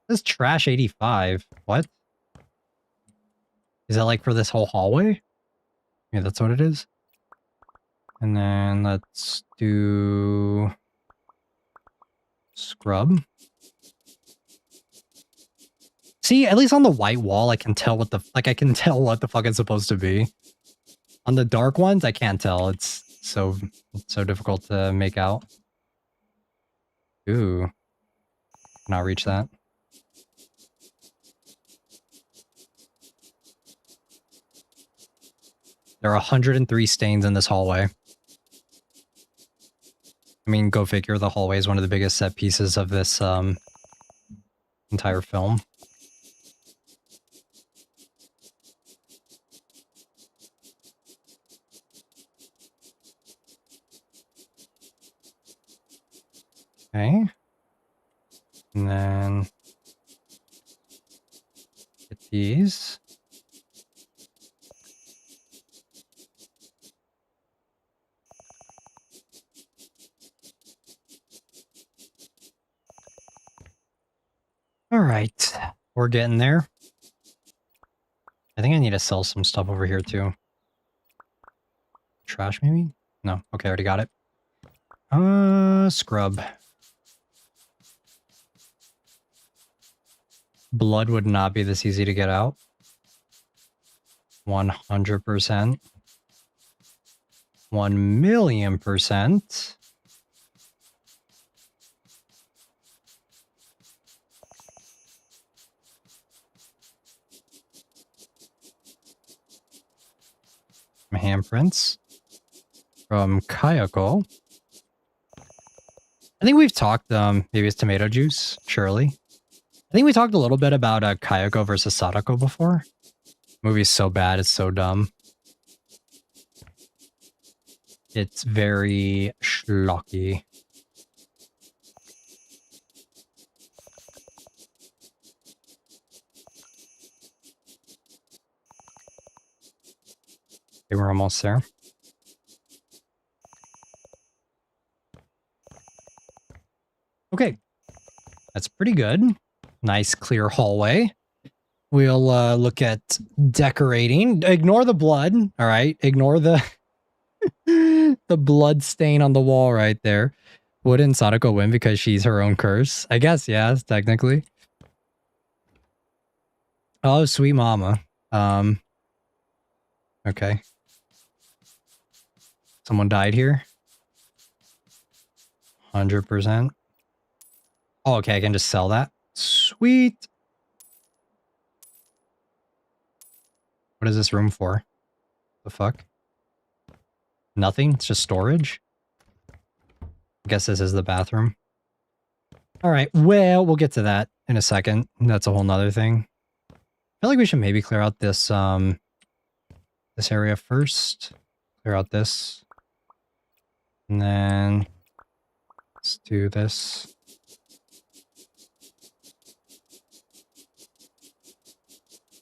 This is trash 85. What? Is that like for this whole hallway? Yeah, that's what it is. And then let's do scrub. See, at least on the white wall, I can tell what the I can tell what the fuck it's supposed to be. On the dark ones, I can't tell. It's so difficult to make out. Ooh, not reach that. There are 103 stains in this hallway. I mean, go figure. The hallway is one of the biggest set pieces of this entire film. Okay. And then get these. All right. We're getting there. I think I need to sell some stuff over here too. Trash maybe? No. Okay, I already got it. Scrub. Blood would not be this easy to get out. 100%. 1,000,000%. Handprints from Kayako. I think we've talked, maybe it's tomato juice, surely. I think we talked a little bit about Kayako versus Sadako before. The movie's so bad, it's so dumb. It's very schlocky. Okay, we're almost there. Okay. That's pretty good. Nice clear hallway. We'll look at decorating. Ignore the blood. All right. Ignore the the blood stain on the wall right there. Wouldn't Sadako win because she's her own curse? I guess, yes, technically. Oh, sweet mama. Okay. Someone died here? 100%. Oh, okay, I can just sell that. Sweet. What is this room for? The fuck? Nothing? It's just storage? I guess this is the bathroom. All right, well, we'll get to that in a second. That's a whole nother thing. I feel like we should maybe clear out this, this area first. Clear out this. And then let's do this.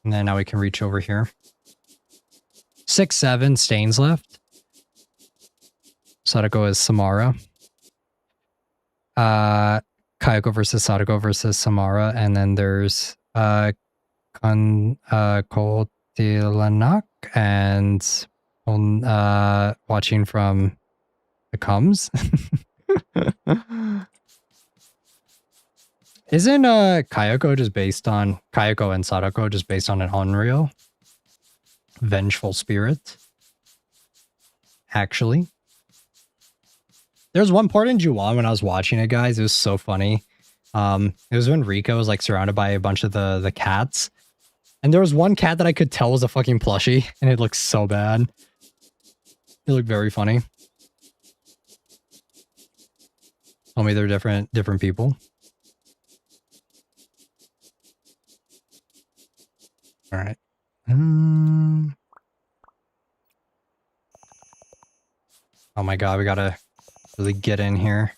And then now we can reach over here. 6, 7 stains left. Sadako is Samara. Kayako versus Sadako versus Samara. And then there's Kotilanak and watching from the comes. Isn't Kayako just based on Kayako and Sadako just based on an unreal vengeful spirit? Actually, there's one part in Juon when I was watching it, guys. It was so funny. It was when Rika was like surrounded by a bunch of the cats, and there was one cat that I could tell was a fucking plushie, and it looked so bad. It looked very funny. Tell me they're different people. All right. Oh my god, we gotta really get in here.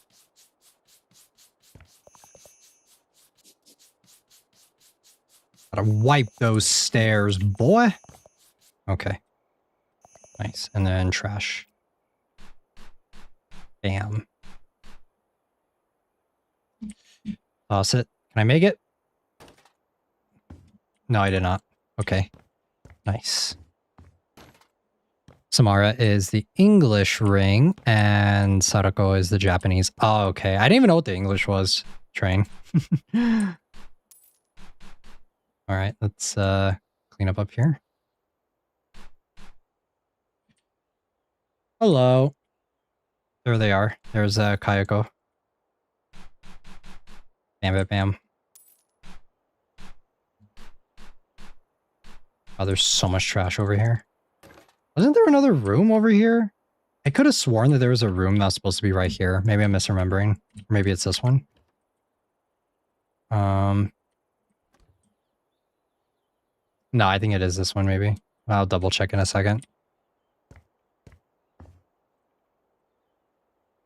Gotta wipe those stairs, boy. Okay. Nice. And then trash. Bam. Toss it. Can I make it? No, I did not. Okay. Nice. Samara is the English ring, and Sadako is the Japanese. Oh, okay. I didn't even know what the English was. Train. All right, let's clean up here. Hello. There they are. There's Kayako. Bam, bam, bam. Oh, there's so much trash over here. Wasn't there another room over here? I could have sworn that there was a room that was supposed to be right here. Maybe I'm misremembering. Or maybe it's this one. No, I think it is this one, maybe. I'll double check in a second.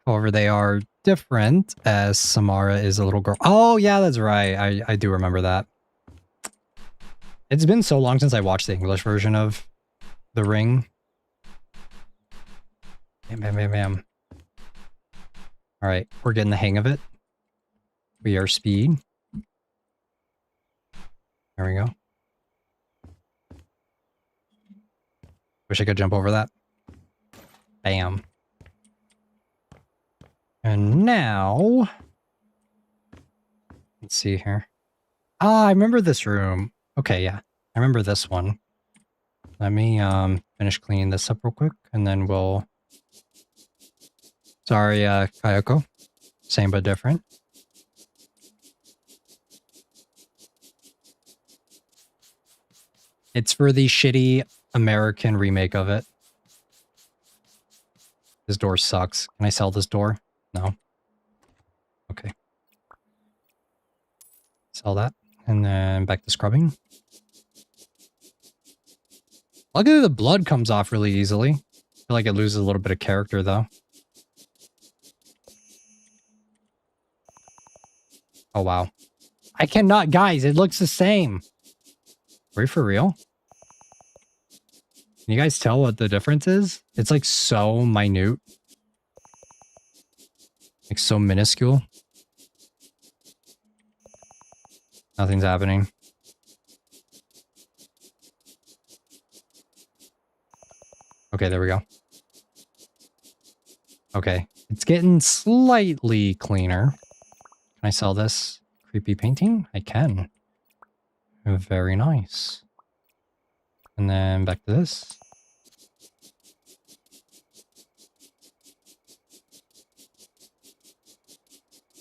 However, they are different as Samara is a little girl. Oh, yeah, that's right. I do remember that. It's been so long since I watched the English version of The Ring. Bam, bam, bam, bam. All right, we're getting the hang of it. We are speed. There we go. Wish I could jump over that. Bam. And now, let's see here. Ah, I remember this room. Okay, yeah. I remember this one. Let me finish cleaning this up real quick, and then we'll... Sorry, Kayako. Same but different. It's for the shitty American remake of it. This door sucks. Can I sell this door? No. Okay. Sell that. And then back to scrubbing. Luckily the blood comes off really easily. feel like it loses a little bit of character though. Oh wow. I cannot, guys, it looks the same. Are you for real? Can you guys tell what the difference is? It's like so minute. Like so minuscule. Nothing's happening. Okay, there we go. Okay, it's getting slightly cleaner. Can I sell this creepy painting? I can. Very nice. And then back to this.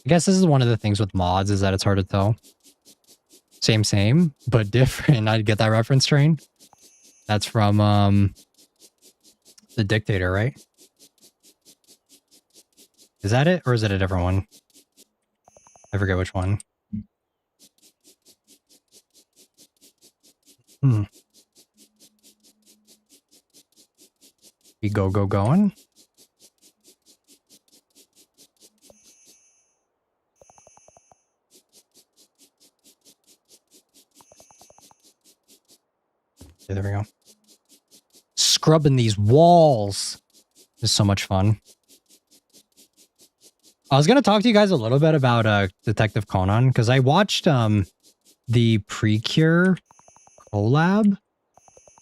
I guess this is one of the things with mods is that it's hard to tell. Same, but different. I get that reference, Train. That's from The Dictator, right? Is that it? Or is it a different one? I forget which one. We going. Okay, there we go. Scrubbing these walls is so much fun. I was going to talk to you guys a little bit about Detective Conan, because I watched the Precure collab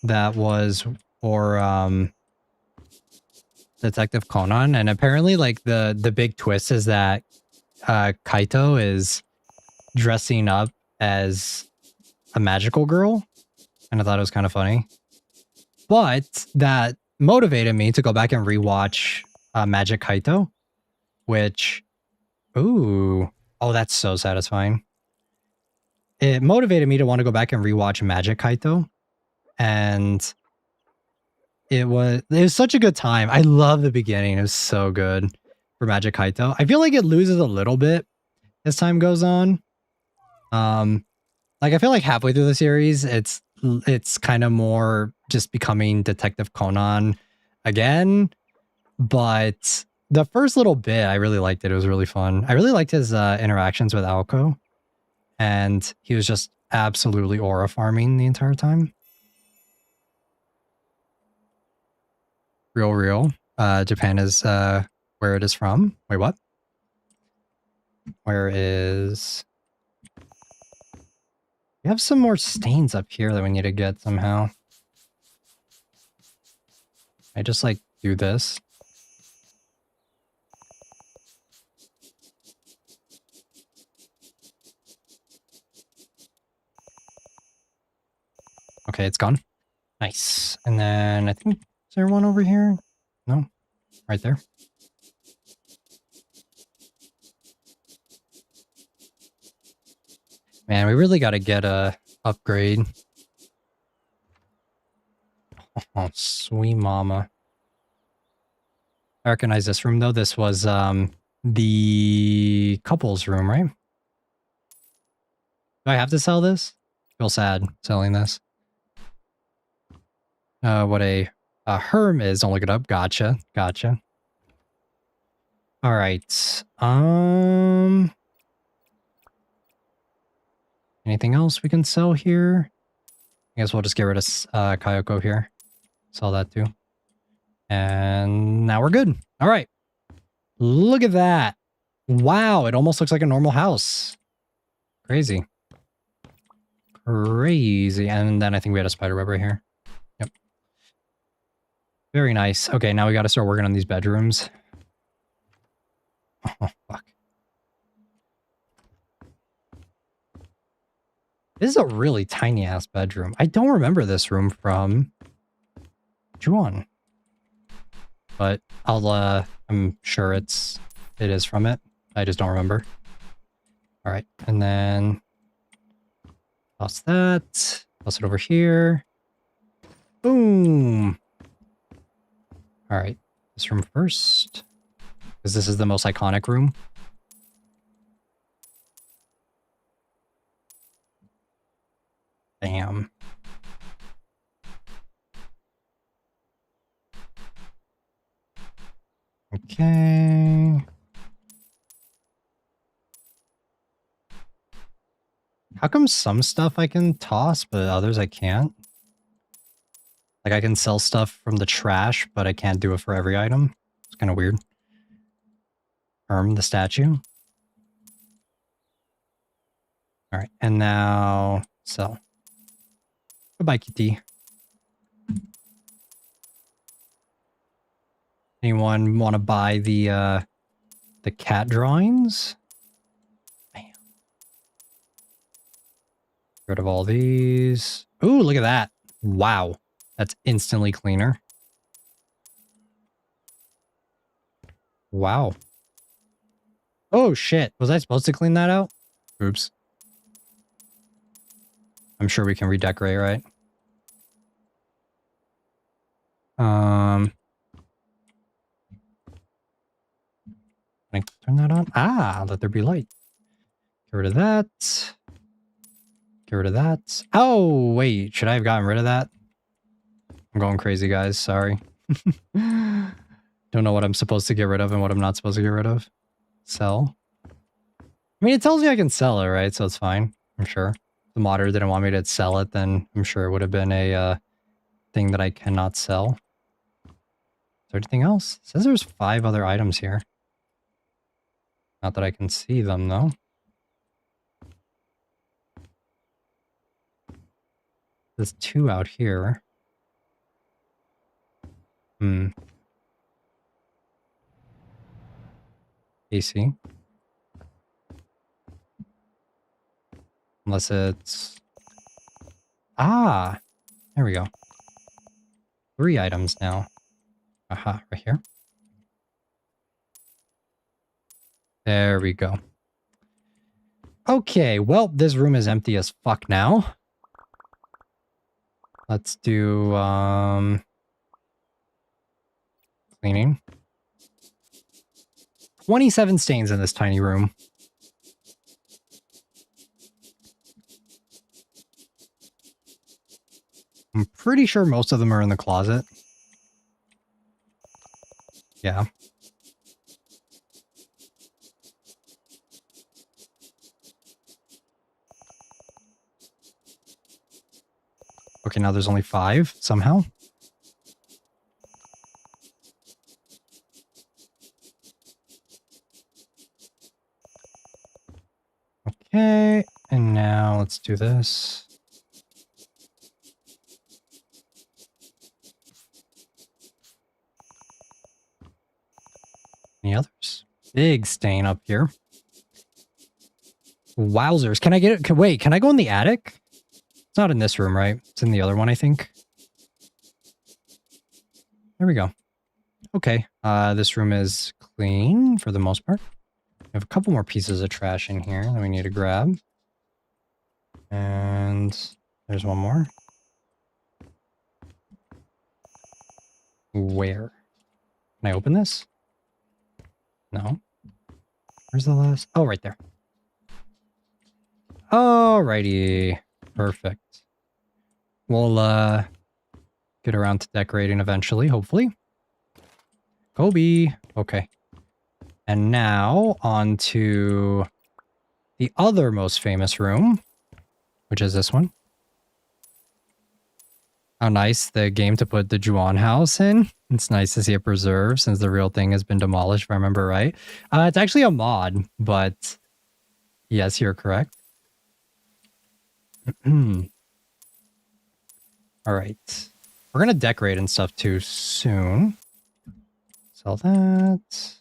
that was for Detective Conan, and apparently like the big twist is that Kaito is dressing up as a magical girl, and I thought it was kind of funny. But that motivated me to go back and rewatch Magic Kaito, which, oh, that's so satisfying. It motivated me to want to go back and rewatch Magic Kaito, and it was such a good time. I love the beginning. It was so good for Magic Kaito. I feel like it loses a little bit as time goes on. Like I feel like halfway through the series, it's kind of more just becoming Detective Conan again. But the first little bit, I really liked it. It was really fun. I really liked his interactions with Aoko, and he was just absolutely aura farming the entire time. Real. Japan is where it is from. Wait, what? Where is... We have some more stains up here that we need to get somehow. I just like do this. Okay, it's gone. Nice. And then I think, is there one over here? No? Right there. Man, we really got to get a upgrade. Oh, sweet mama. I recognize this room though. This was the couple's room, right? Do I have to sell this? I feel sad selling this. What a herm is. Don't look it up. Gotcha. All right. Anything else we can sell here? I guess we'll just get rid of Kayoko here. Sell that too. And now we're good. All right. Look at that. Wow, it almost looks like a normal house. Crazy. And then I think we had a spider web right here. Yep. Very nice. Okay, now we got to start working on these bedrooms. Oh, fuck. This is a really tiny ass bedroom. I don't remember this room from Juon. But I'm sure it is from it. I just don't remember. All right, and then toss that. Toss it over here. Boom. All right, this room first, because this is the most iconic room. Bam. Okay. How come some stuff I can toss, but others I can't? Like I can sell stuff from the trash, but I can't do it for every item. It's kind of weird. The statue. All right, and now sell. Goodbye, kitty. Anyone want to buy the cat drawings? Bam. Get rid of all these. Ooh, look at that. Wow. That's instantly cleaner. Wow. Oh, shit. Was I supposed to clean that out? Oops. I'm sure we can redecorate, right? Can I turn that on? Ah, let there be light. Get rid of that. Get rid of that. Oh, wait. Should I have gotten rid of that? I'm going crazy, guys. Sorry. Don't know what I'm supposed to get rid of and what I'm not supposed to get rid of. Sell. I mean, it tells me I can sell it, right? So it's fine. I'm sure. If the modder didn't want me to sell it, then I'm sure it would have been a thing that I cannot sell. Is there anything else? It says there's 5 other items here. Not that I can see them, though. There's 2 out here. AC. Unless it's... Ah! There we go. 3 items now. Aha, right here. There we go. Okay, well, this room is empty as fuck now. Let's do, cleaning. 27 stains in this tiny room. I'm pretty sure most of them are in the closet. Yeah. Okay, now there's only 5 somehow. Okay, and now let's do this. Any others? Big stain up here. Wowzers. Can I get it? Wait, can I go in the attic? It's not in this room, right? It's in the other one, I think. There we go. Okay. This room is clean for the most part. We have a couple more pieces of trash in here that we need to grab. And there's one more. Where? Can I open this? No. Where's the last? Oh, right there. Alrighty. Perfect. We'll get around to decorating eventually, hopefully. Kobe. Okay. And now on to the other most famous room, which is this one. How nice the game to put the Juon House in. It's nice to see it preserved since the real thing has been demolished, if I remember right. It's actually a mod, but yes, you're correct. All right. We're going to decorate and stuff too soon. Sell that.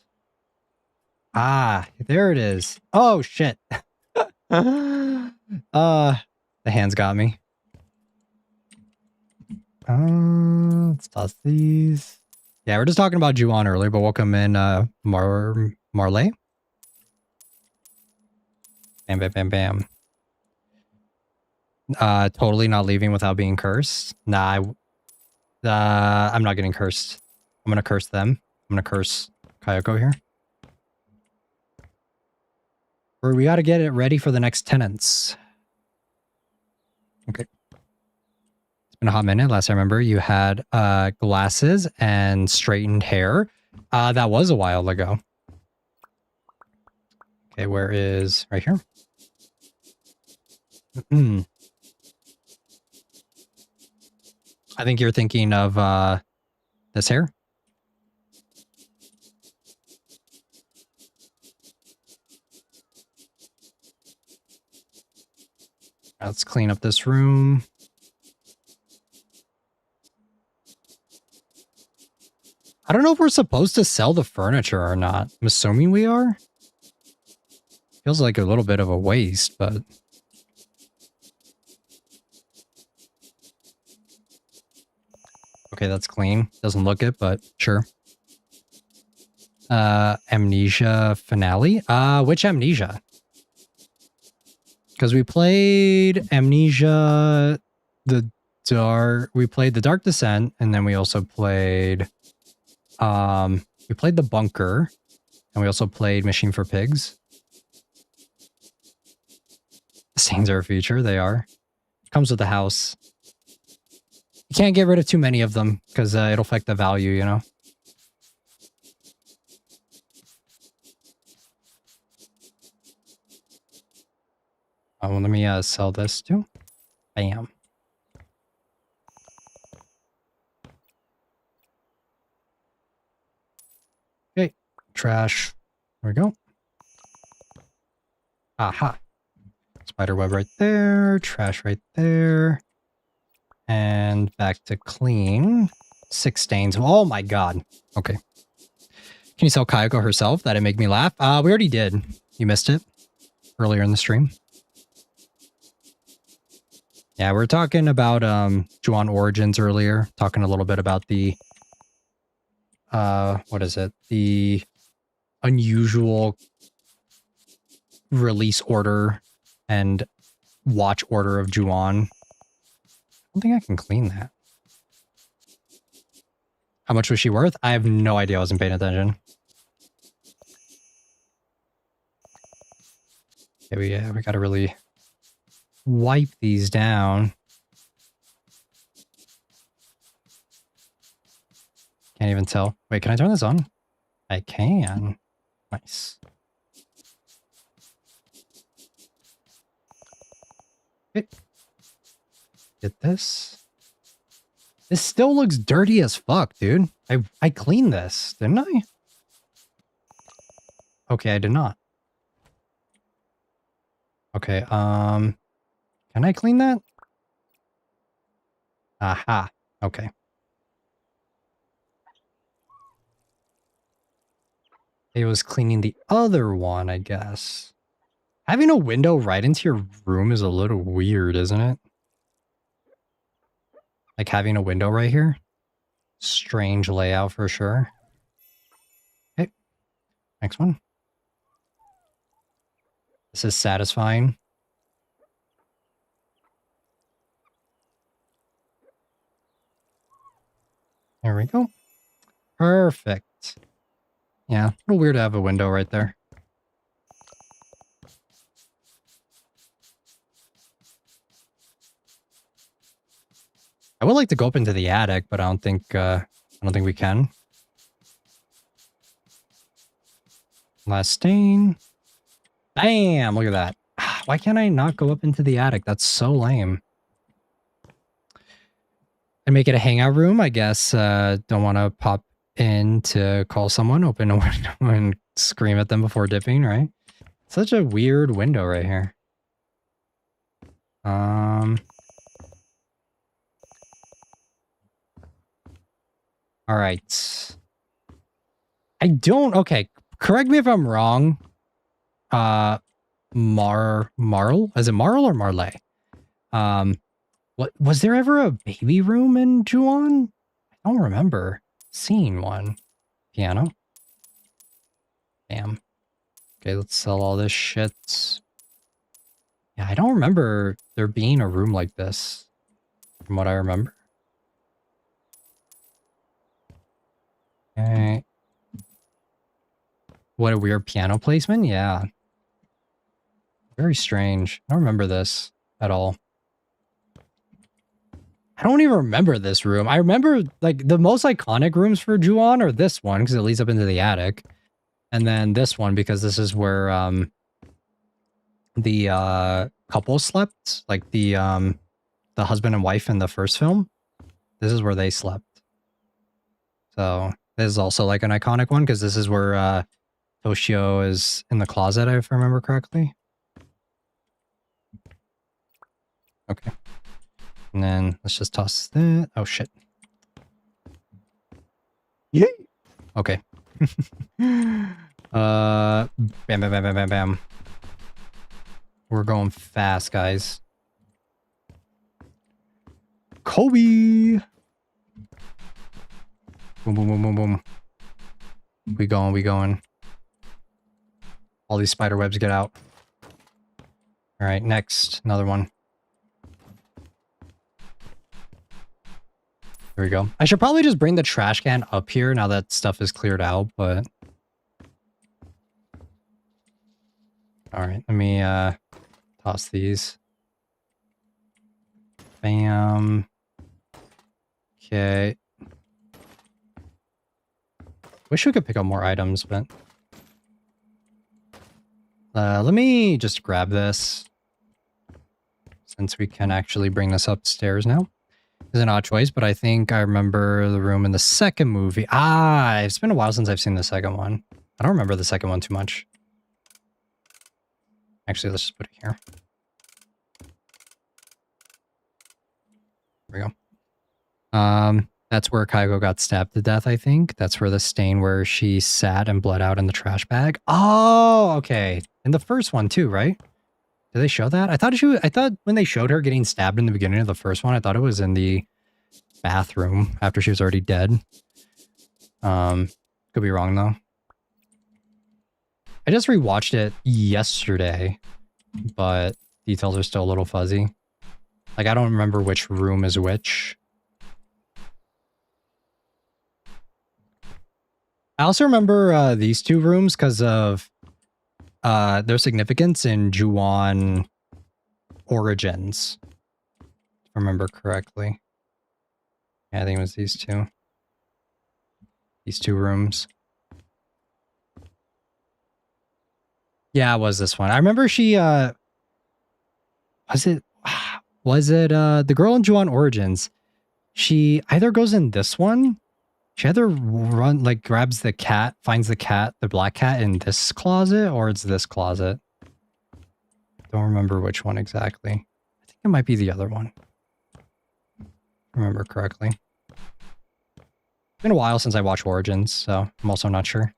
Ah, there it is. Oh, shit. The hands got me. Let's toss these. Yeah, we're just talking about Juon earlier, but welcome in Marley. Bam, bam, bam, bam. Totally not leaving without being cursed. Nah, I'm not getting cursed. I'm gonna curse them. I'm gonna curse Kayako here. We gotta get it ready for the next tenants. Okay. It's been a hot minute. Last I remember, you had glasses and straightened hair. That was a while ago. Okay, where is... Right here? I think you're thinking of this here. Let's clean up this room. I don't know if we're supposed to sell the furniture or not. I'm assuming we are. Feels like a little bit of a waste, but... Okay, that's clean. Doesn't look it, but sure. Amnesia finale? Which Amnesia? Because we played Amnesia, we played the Dark Descent, and then we also played, we played the Bunker, and we also played Machine for Pigs. The scenes are a feature, they are. Comes with the house. You can't get rid of too many of them, because it'll affect the value, you know? Well, let me sell this too. Bam. Okay, trash. There we go. Aha. Spider web right there. Trash right there. And back to clean. 6 stains. Oh my god. Okay. Can you sell Kayako herself? That'd make me laugh. We already did. You missed it earlier in the stream. Yeah, we were talking about Juon Origins earlier. Talking a little bit about the what is it? The unusual release order and watch order of Juon. I don't think I can clean that. How much was she worth? I have no idea. I wasn't paying attention. Okay, we gotta really wipe these down. Can't even tell. Wait, can I turn this on? I can. Nice. Okay. Get this. This still looks dirty as fuck, dude. I cleaned this, didn't I? Okay, I did not. Okay, can I clean that? Aha. Okay. It was cleaning the other one, I guess. Having a window right into your room is a little weird, isn't it? Like having a window right here. Strange layout for sure. Okay. Next one. This is satisfying. There we go. Perfect. Yeah, a little weird to have a window right there. I would like to go up into the attic, but I don't think we can. Last stain. Bam! Look at that. Why can't I not go up into the attic? That's so lame. And make it a hangout room, I guess. Don't want to pop in to call someone, open a window and scream at them before dipping, right? Such a weird window right here. All right. Okay, correct me if I'm wrong. Marl? Is it Marl or Marley? What was there ever a baby room in Juon? I don't remember seeing one. Piano. Damn. Okay, let's sell all this shit. Yeah, I don't remember there being a room like this, from what I remember. Okay. What a weird piano placement? Yeah. Very strange. I don't remember this at all. I don't even remember this room. I remember like the most iconic rooms for Juon are this one because it leads up into the attic. And then this one because this is where the couple slept, like the husband and wife in the first film. This is where they slept. So this is also like an iconic one because this is where Toshio is in the closet, if I remember correctly. Okay. And then let's just toss that. Oh shit. Yay. Okay. Bam, bam, bam, bam, bam, bam. We're going fast, guys. Kobe. Boom, boom, boom, boom, boom. We going, we going. All these spider webs get out. All right, next, another one. There we go. I should probably just bring the trash can up here now that stuff is cleared out, but... All right, let me toss these. Bam. Okay. Wish we could pick up more items, but... let me just grab this. Since we can actually bring this upstairs now. It's an odd choice, but I think I remember the room in the second movie. Ah, it's been a while since I've seen the second one. I don't remember the second one too much. Actually, let's just put it here. There we go. That's where Kaigo got stabbed to death, I think. That's where the stain where she sat and bled out in the trash bag. Oh, okay. In the first one too, right? Did they show that? I thought when they showed her getting stabbed in the beginning of the first one, I thought it was in the bathroom after she was already dead. Could be wrong though. I just rewatched it yesterday, but details are still a little fuzzy. Like I don't remember which room is which. I also remember these two rooms because of their significance in Juon Origins, if I remember correctly. Yeah, I think it was these two. These two rooms. Yeah, it was this one. I remember she was it the girl in Juon Origins? She either goes in this one. She either grabs the cat, finds the cat, the black cat in this closet, or it's this closet. Don't remember which one exactly. I think it might be the other one. Remember correctly. It's been a while since I watched Origins, so I'm also not sure.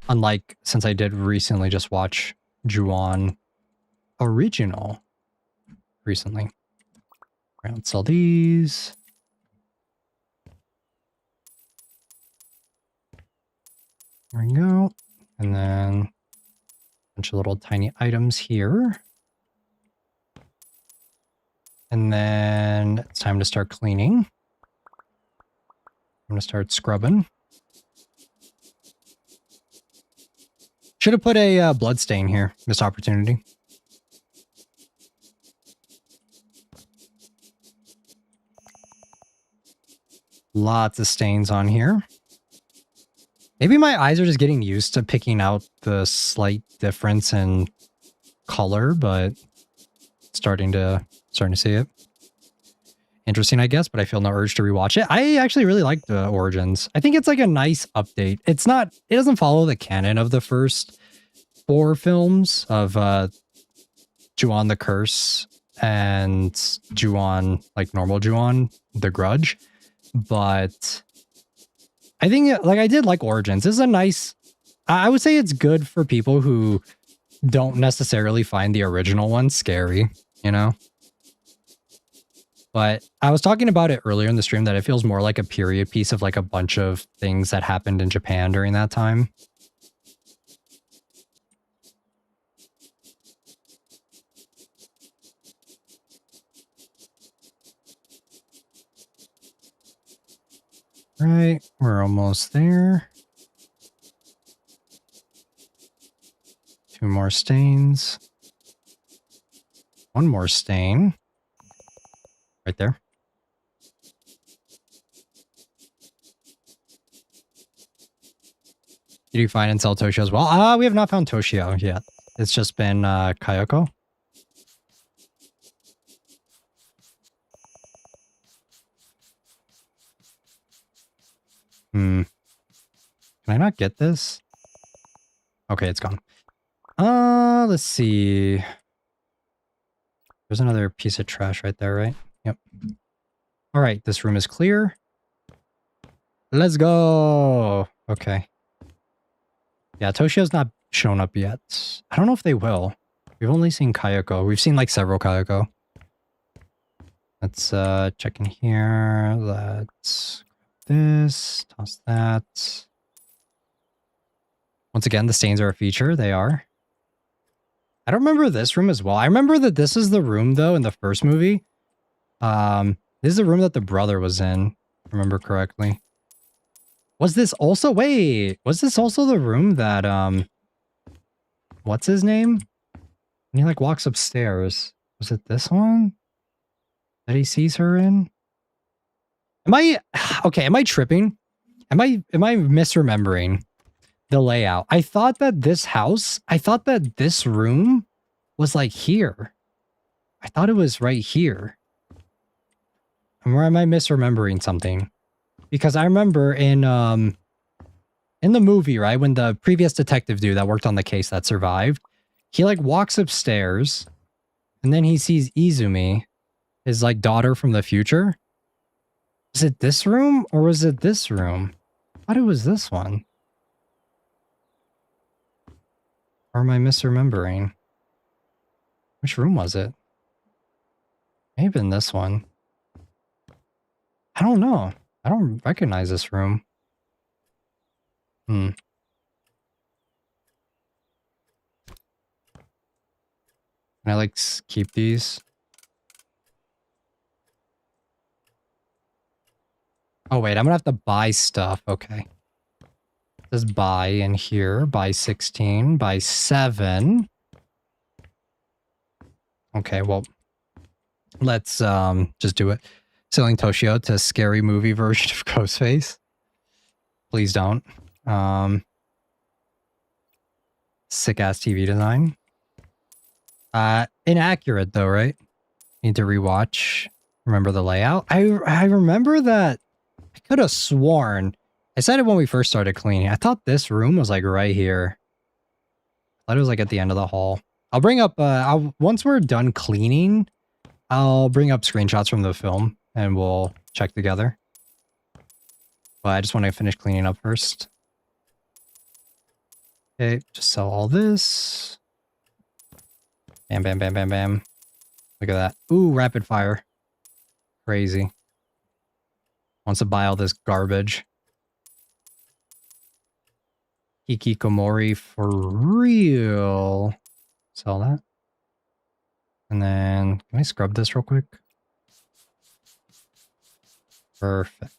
Unlike since I did recently just watch Juon Original recently. Right, let's sell these. There we go. And then a bunch of little tiny items here. And then it's time to start cleaning. I'm going to start scrubbing. Should have put a blood stain here. Missed opportunity. Lots of stains on here. Maybe my eyes are just getting used to picking out the slight difference in color, but starting to see it. Interesting, I guess, but I feel no urge to rewatch it. I actually really like the Origins. I think it's like a nice update. It doesn't follow the canon of the first 4 films of Juon the Curse and Juon, like normal Juon, the Grudge. But I think, like, I did like Origins. This is a nice... I would say it's good for people who don't necessarily find the original one scary, you know? But I was talking about it earlier in the stream that it feels more like a period piece of, like, a bunch of things that happened in Japan during that time. Right, we're almost there. 2 more stains. 1 more stain. Right there. Did you find and sell Toshio as well? We have not found Toshio yet. It's just been Kayoko. Can I not get this? Okay, it's gone. Let's see. There's another piece of trash right there, right? Yep. All right, this room is clear. Let's go. Okay. Yeah, Toshio's not shown up yet. I don't know if they will. We've only seen Kayoko. We've seen like several Kayoko. Let's check in here. Let's grab this, toss that. Once again, the stains are a feature. They are. I don't remember this room as well. I remember that this is the room though in the first movie. This is the room that the brother was in, if I remember correctly. Was this also, wait, was this also the room that, what's his name? When he like walks upstairs. Was it this one that he sees her in? Am I tripping? Am I misremembering the layout? I thought that this room was like here. I thought it was right here. Or am I misremembering something? Because I remember in the movie, right, when the previous detective dude that worked on the case that survived, he like walks upstairs and then he sees Izumi, his like daughter from the future. Is it this room or was it this room? I thought it was this one. Or am I misremembering? Which room was it? Maybe in this one. I don't know. I don't recognize this room. Can I like keep these? Oh wait, I'm gonna have to buy stuff. Okay. It says buy in here. Buy 16. Buy 7. Okay, well, let's just do it. Selling Toshio to scary movie version of Ghostface. Please don't. Sick ass TV design. Inaccurate though, right? Need to rewatch. Remember the layout? I remember that. I could have sworn. I said it when we first started cleaning. I thought this room was like right here. I thought it was like at the end of the hall. I'll bring up once we're done cleaning, I'll bring up screenshots from the film and we'll check together. But I just want to finish cleaning up first. Okay, just sell all this. Bam, bam, bam, bam, bam. Look at that. Ooh, rapid fire. Crazy. Wants to buy all this garbage. Hikikomori for real. Sell that. And then, can I scrub this real quick? Perfect.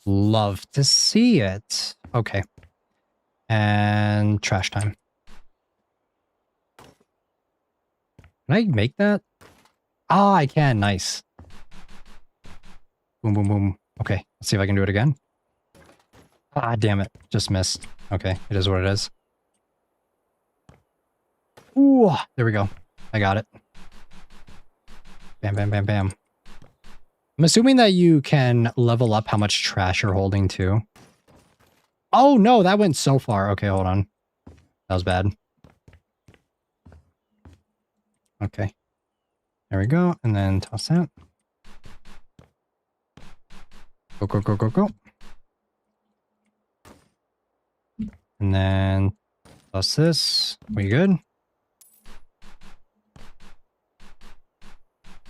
Love to see it. Okay. And trash time. Can I make that? Ah, I can. Nice. Boom, boom, boom. Okay, let's see if I can do it again. Ah, damn it. Just missed. Okay, it is what it is. Ooh, there we go. I got it. Bam, bam, bam, bam. I'm assuming that you can level up how much trash you're holding too. Oh no, that went so far. Okay, hold on. That was bad. Okay. There we go. And then toss that. Go, go, go, go, go. And then toss this. We good?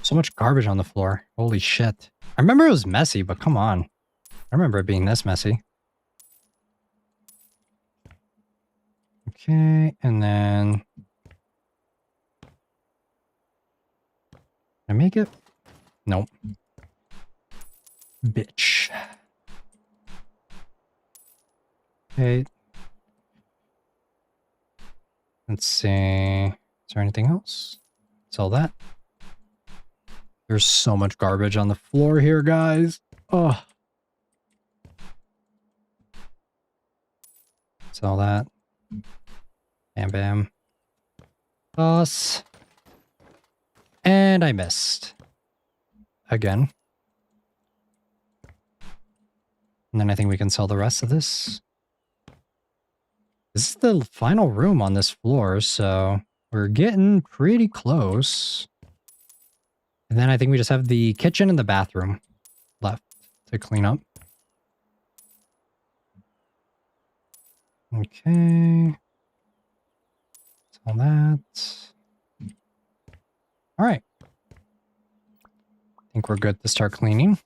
So much garbage on the floor. Holy shit. I remember it was messy, but come on. I remember it being this messy. Okay, and then... Can I make it? Nope. Bitch. Okay. Let's see. Is there anything else? Sell that. There's so much garbage on the floor here, guys. Oh. Sell that. Bam, bam. Toss. And I missed. Again. And then I think we can sell the rest of this. This is the final room on this floor, so we're getting pretty close. And then I think we just have the kitchen and the bathroom left to clean up. Okay. Sell that. All right. I think we're good to start cleaning.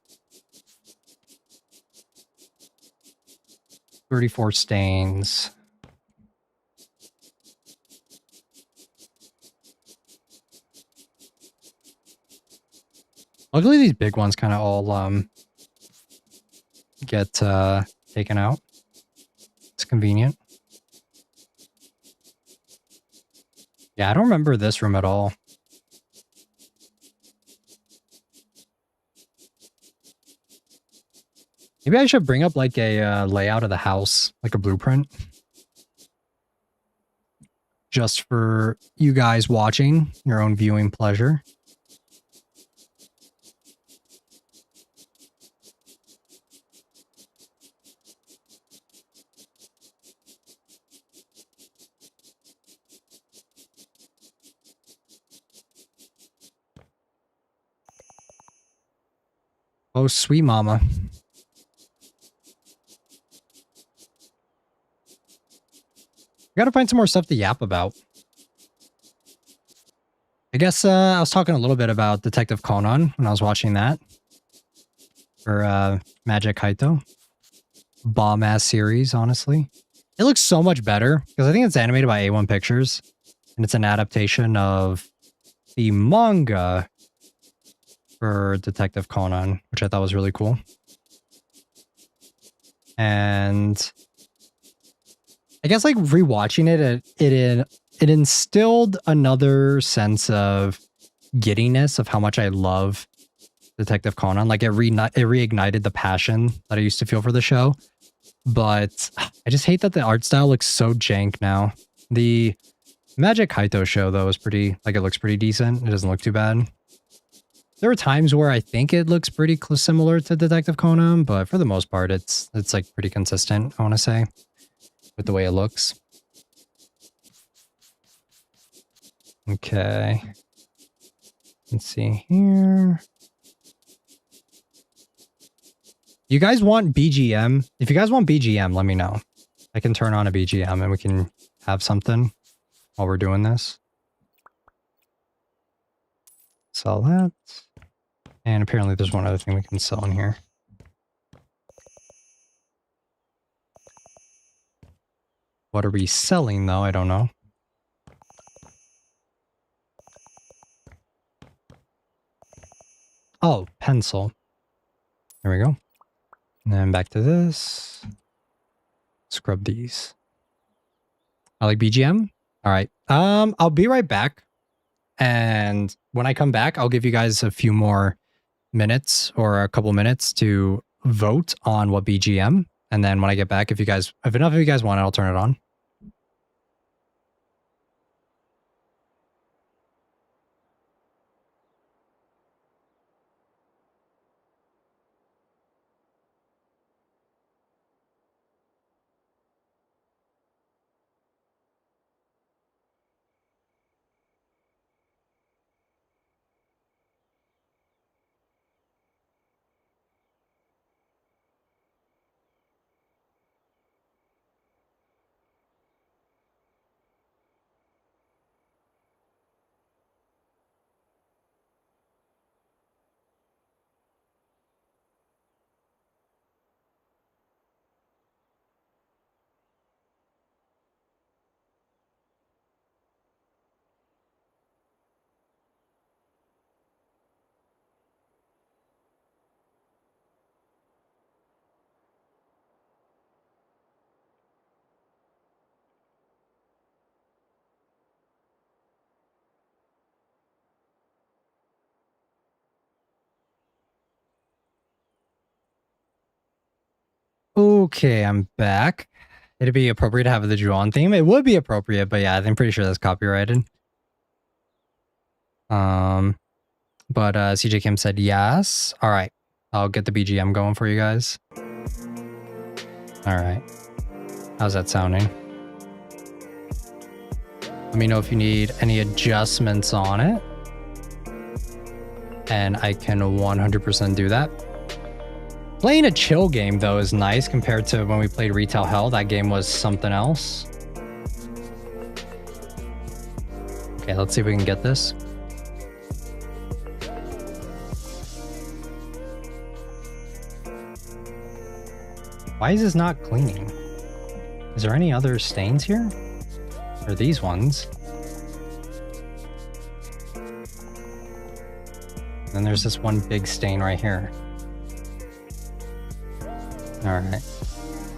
34 stains. Luckily, these big ones kind of all get taken out. It's convenient. Yeah, I don't remember this room at all. Maybe I should bring up like a layout of the house, like a blueprint. Just for you guys watching, your own viewing pleasure. Oh, sweet mama. I gotta find some more stuff to yap about. I guess I was talking a little bit about Detective Conan when I was watching that. For Magic Kaito. Bomb-ass series, honestly. It looks so much better, because I think it's animated by A1 Pictures. And it's an adaptation of the manga for Detective Conan, which I thought was really cool. And I guess like rewatching it instilled another sense of giddiness of how much I love Detective Conan. Like it reignited the passion that I used to feel for the show. But I just hate that the art style looks so jank now. The Magic Kaito show though is pretty, like it looks pretty decent. It doesn't look too bad. There are times where I think it looks pretty similar to Detective Conan, but for the most part, it's like pretty consistent, I want to say, with the way it looks. Okay. Let's see here. You guys want BGM? If you guys want BGM, let me know. I can turn on a BGM and we can have something while we're doing this. Sell that. And apparently there's one other thing we can sell in here. What are we selling though? I don't know. Oh, pencil. There we go. And then back to this. Scrub these. I like BGM. All right. I'll be right back. And when I come back, I'll give you guys a few more minutes or a couple minutes to vote on what BGM. And then when I get back, if enough of you guys want it, I'll turn it on. Okay, I'm back. It'd be appropriate to have the Juon theme. It would be appropriate, but yeah, I'm pretty sure that's copyrighted. But CJ Kim said yes. All right, I'll get the BGM going for you guys. All right, how's that sounding? Let me know if you need any adjustments on it, and I can 100% do that. Playing a chill game though is nice compared to when we played Retail Hell. That game was something else. Okay, let's see if we can get this. Why is this not cleaning? Is there any other stains here? Or these ones? Then there's this one big stain right here. Alright.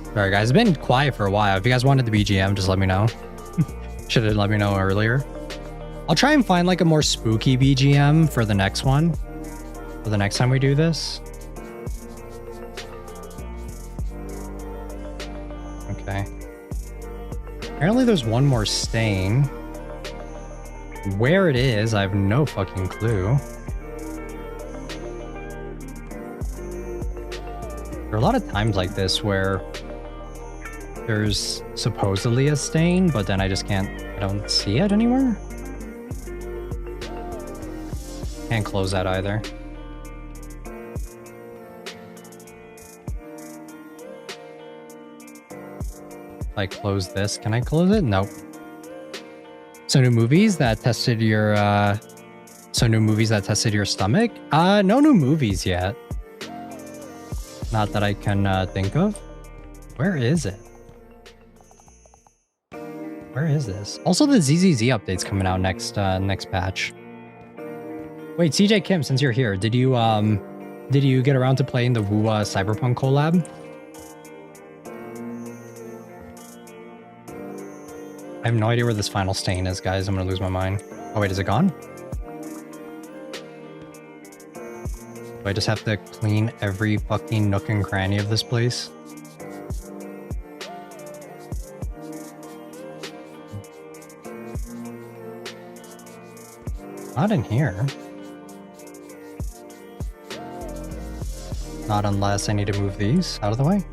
Alright guys, it's been quiet for a while. If you guys wanted the BGM, just let me know. Should have let me know earlier. I'll try and find like a more spooky BGM for the next one. For the next time we do this. Okay. Apparently there's one more stain. Where it is, I have no fucking clue. There are a lot of times like this where there's supposedly a stain, but then I don't see it anywhere. Can't close that either. If I close this, can I close it? Nope. So new movies that tested your stomach? No new movies yet. Not that I can think of. Where is it? Where is this? Also, the ZZZ update's coming out next patch. Wait, CJ Kim, since you're here, did you get around to playing the WoW Cyberpunk collab? I have no idea where this final stain is, guys. I'm gonna lose my mind. Oh wait, is it gone? Do I just have to clean every fucking nook and cranny of this place? Not in here. Not unless I need to move these out of the way.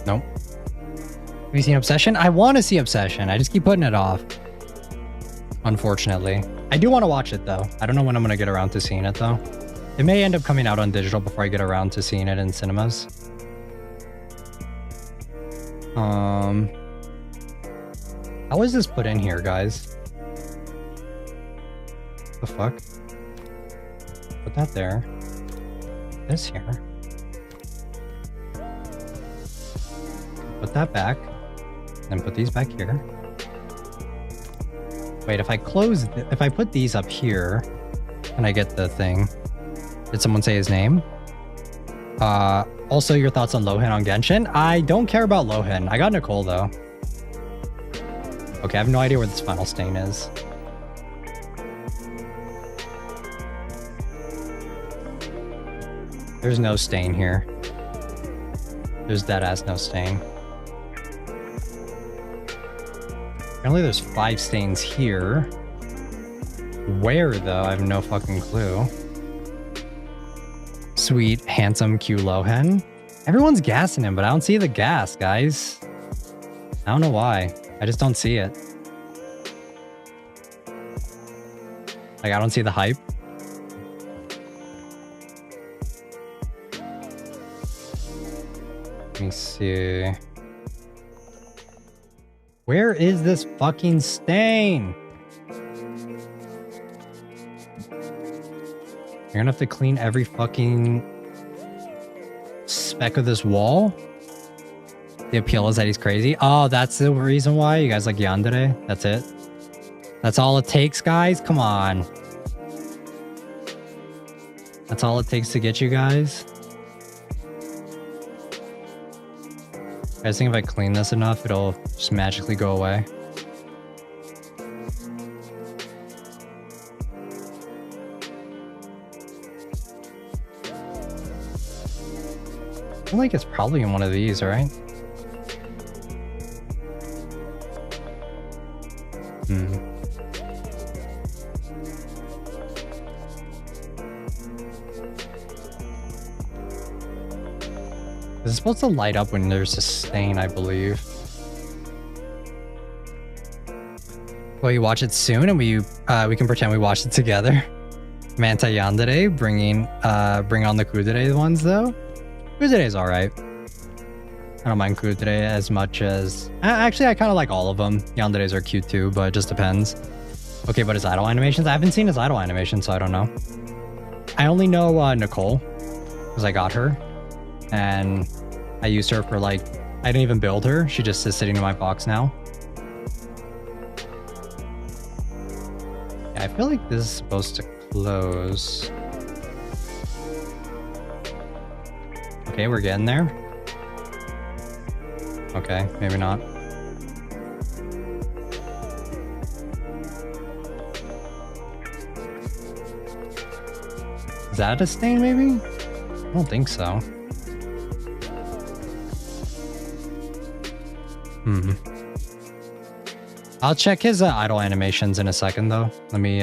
Nope. Have you seen Obsession? I want to see Obsession. I just keep putting it off. Unfortunately. I do want to watch it though. I don't know when I'm going to get around to seeing it though. It may end up coming out on digital before I get around to seeing it in cinemas. How is this put in here, guys? The fuck? Put that there. This here. Put that back. Then put these back here. Wait, if I put these up here, and I get the thing. Did someone say his name? Also, your thoughts on Lohan on Genshin? I don't care about Lohan. I got Nicole, though. Okay, I have no idea where this final stain is. There's no stain here. There's deadass no stain. Apparently there's 5 stains here. Where, though? I have no fucking clue. Sweet, handsome Q Lohan. Everyone's gassing him, but I don't see the gas, guys. I don't know why. I just don't see it. Like, I don't see the hype. Let me see. Where is this fucking stain? You're gonna have to clean every fucking speck of this wall? The appeal is that he's crazy. Oh, that's the reason why? You guys like Yandere? That's it? That's all it takes, guys? Come on. That's all it takes to get you guys? I just think if I clean this enough, it'll just magically go away. I feel like it's probably in one of these, right? It's supposed to light up when there's a stain, I believe. Will you watch it soon, and we can pretend we watched it together? Manta Yandere, bring on the Kudere ones though. Kudere is all right. I don't mind Kudere as much as actually I kind of like all of them. Yanderes are cute too, but it just depends. Okay, but his idol animations, I haven't seen his idol animation, so I don't know. I only know Nicole because I got her, and I used her for like, I didn't even build her. She just is sitting in my box now. Yeah, I feel like this is supposed to close. Okay, we're getting there. Okay, maybe not. Is that a stain, maybe? I don't think so. I'll check his idle animations in a second, though. Let me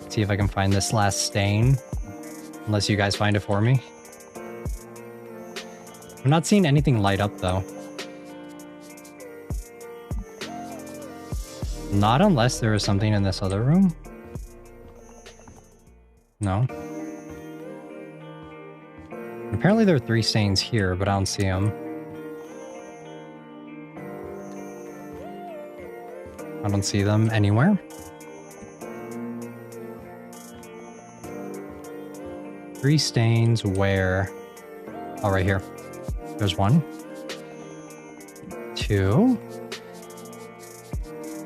see if I can find this last stain. Unless you guys find it for me. I'm not seeing anything light up, though. Not unless there is something in this other room. No. Apparently there are 3 stains here, but I don't see them. I don't see them anywhere. Three stains where? Oh, right here. There's 1. 2.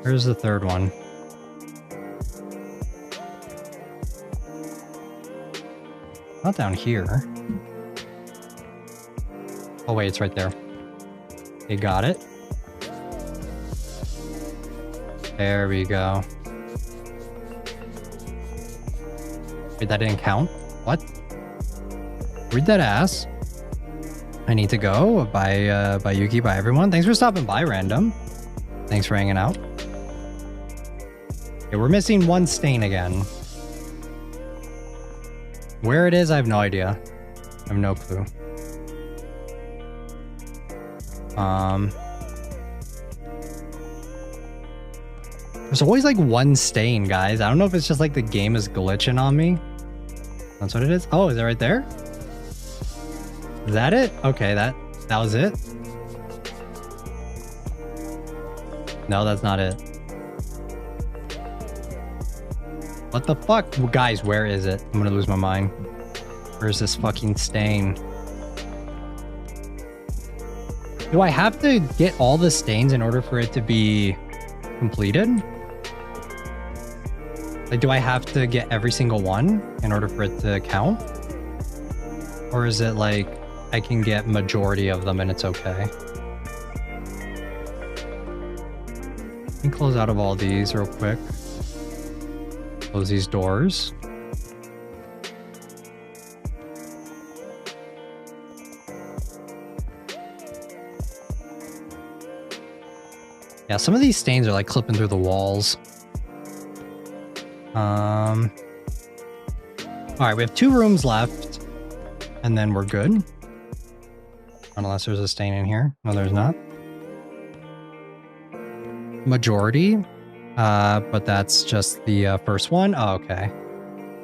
Where's the 3rd one? Not down here. Oh wait, it's right there. Okay, got it. There we go. Wait, that didn't count? What? Read that ass. I need to go. Bye, Yuki, bye everyone. Thanks for stopping by, random. Thanks for hanging out. Okay, we're missing 1 stain again. Where it is, I have no idea. I have no clue. There's always like 1 stain, guys. I don't know if it's just like the game is glitching on me. That's what it is. Oh, is it right there? Is that it? Okay, that was it. No, that's not it. What the fuck? Well, guys, where is it? I'm gonna lose my mind. Where's this fucking stain? Do I have to get all the stains in order for it to be completed? Like, do I have to get every single one in order for it to count? Or is it like, I can get majority of them and it's okay? Let me close out of all these real quick. Close these doors. Yeah, some of these stains are like clipping through the walls. All right, we have 2 rooms left, and then we're good. Unless there's a stain in here. No, there's not. Majority, but that's just the first one. Oh, okay.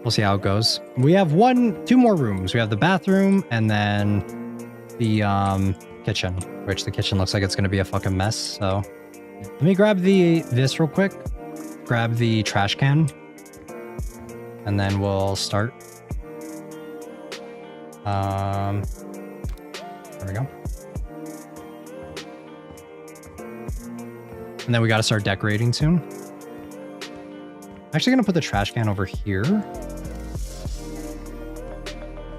We'll see how it goes. We have 2 more rooms. We have the bathroom and then the kitchen, which the kitchen looks like it's gonna be a fucking mess. So let me grab this real quick. Grab the trash can. And then we'll start. There we go. And then we got to start decorating soon. I'm actually going to put the trash can over here.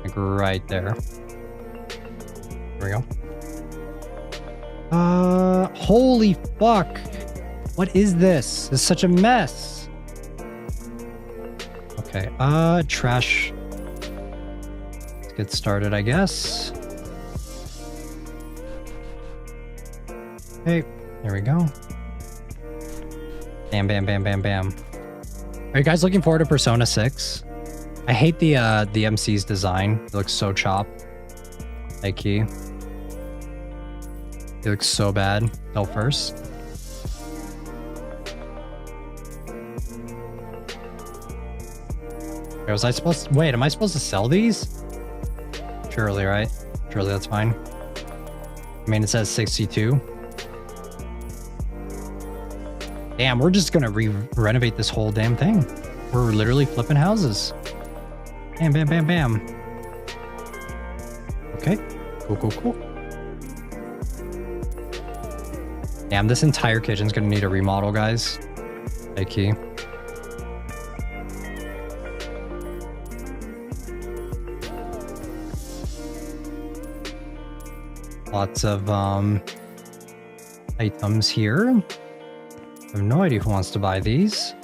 Like right there. There we go. Holy fuck. What is this? This is such a mess. Okay, trash. Let's get started, I guess. Okay, there we go. Bam, bam, bam, bam, bam. Are you guys looking forward to Persona 6? I hate the MC's design. It looks so chopped. High key. It looks so bad. Tell first. Was I supposed to... Wait, am I supposed to sell these? Surely, right? Surely that's fine. I mean, it says 62. Damn, we're just gonna renovate this whole damn thing. We're literally flipping houses. Bam, bam, bam, bam. Okay. Cool, cool, cool. Damn, this entire kitchen's gonna need a remodel, guys. High key. Lots of items here. I have no idea who wants to buy these.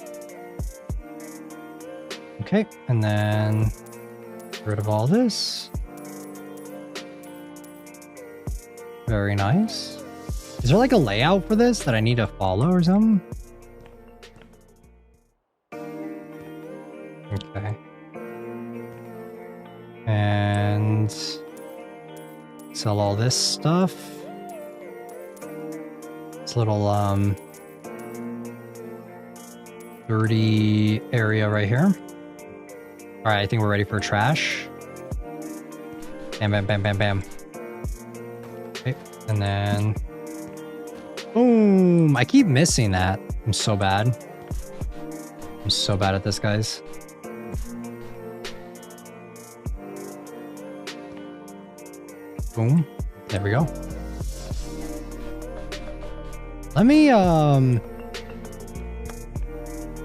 Okay, and then get rid of all this. Very nice. Is there like a layout for this that I need to follow or something? Okay. And sell all this stuff. This little dirty area right here. All right, I think we're ready for trash. Bam, bam, bam, bam, bam. Okay, and then boom. I keep missing that. I'm so bad. I'm so bad at this, guys. Boom. There we go. Let me,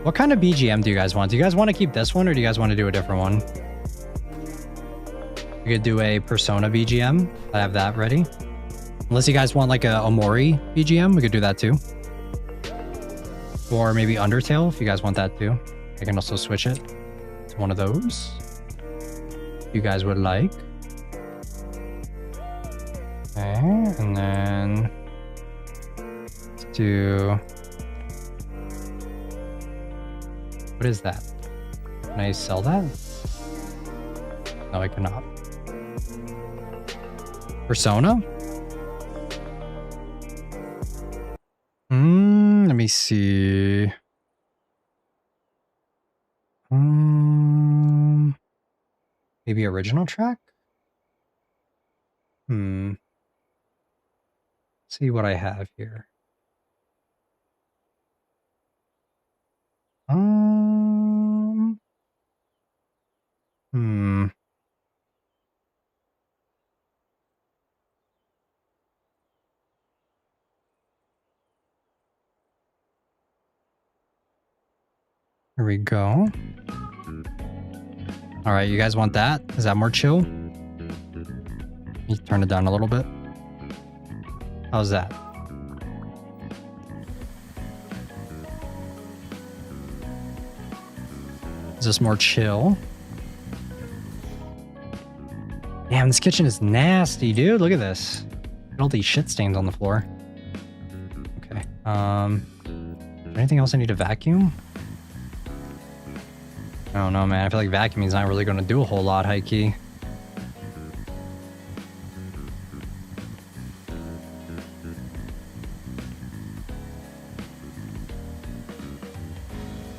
what kind of BGM do you guys want? Do you guys want to keep this one or do you guys want to do a different one? We could do a Persona BGM. I have that ready. Unless you guys want like a Omori BGM, we could do that too. Or maybe Undertale if you guys want that too. I can also switch it to one of those. If you guys would like. Okay, and then let's do... What is that? Can I sell that? No, I cannot. Persona? Let me see. Maybe original track? See what I have here. Here we go. All right, you guys want that? Is that more chill? You turn it down a little bit. How's that? Is this more chill? Damn, this kitchen is nasty, dude. Look at this. Look at all these shit stains on the floor. Okay. Anything else I need to vacuum? I don't know, man. I feel like vacuuming is not really going to do a whole lot, high key.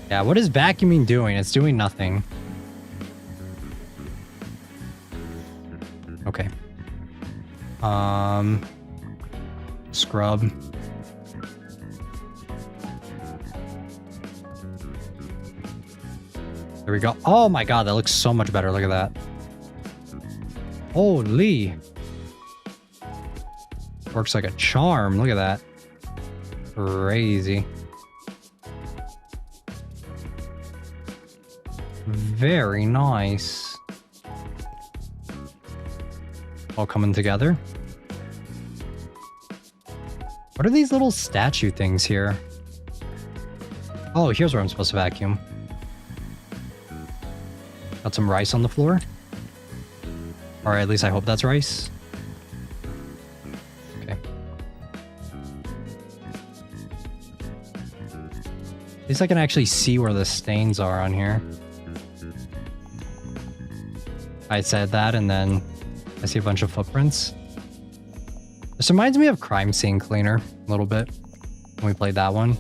Yeah, what is vacuuming doing? It's doing nothing. Okay. Scrub. There we go. Oh my god, that looks so much better. Look at that. Holy. Works like a charm. Look at that. Crazy. Very nice. All coming together. What are these little statue things here? Oh, here's where I'm supposed to vacuum. Got some rice on the floor. Or at least I hope that's rice. Okay. At least I can actually see where the stains are on here. I said that, and then I see a bunch of footprints. This reminds me of Crime Scene Cleaner a little bit when we played that one.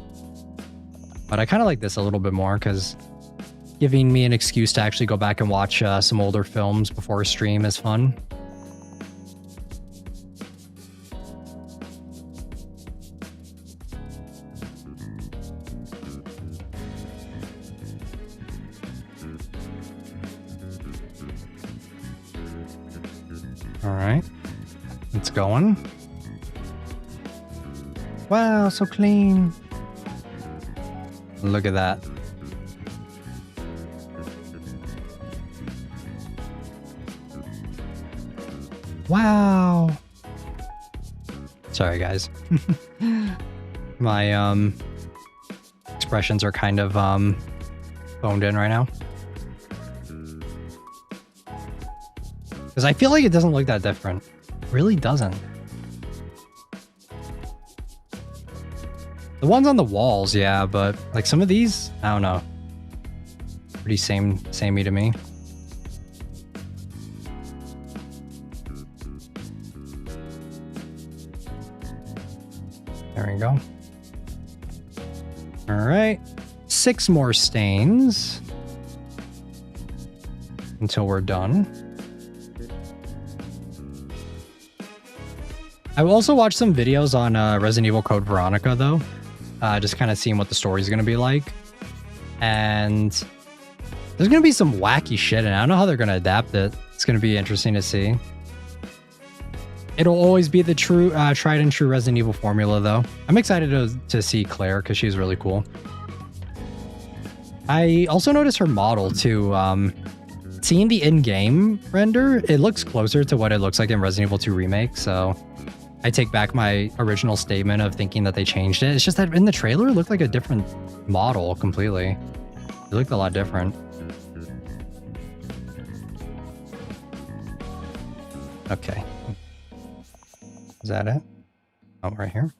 But I kind of like this a little bit more because giving me an excuse to actually go back and watch some older films before a stream is fun. All right, it's going. Wow, so clean. Look at that. Wow. Sorry, guys. My expressions are kind of phoned in right now. Because I feel like it doesn't look that different. It really doesn't. The ones on the walls, yeah, but like some of these, I don't know. Pretty samey to me. There we go. All right, 6 more stains until we're done. I will also watch some videos on Resident Evil Code Veronica, though. Just kind of seeing what the story's going to be like. And there's going to be some wacky shit, and I don't know how they're going to adapt it. It's going to be interesting to see. It'll always be the true, tried and true Resident Evil formula, though. I'm excited to see Claire, because she's really cool. I also noticed her model, too. Seeing the in-game render, it looks closer to what it looks like in Resident Evil 2 Remake, so I take back my original statement of thinking that they changed it. It's just that in the trailer, it looked like a different model completely. It looked a lot different. Okay. Is that it? Oh, right here.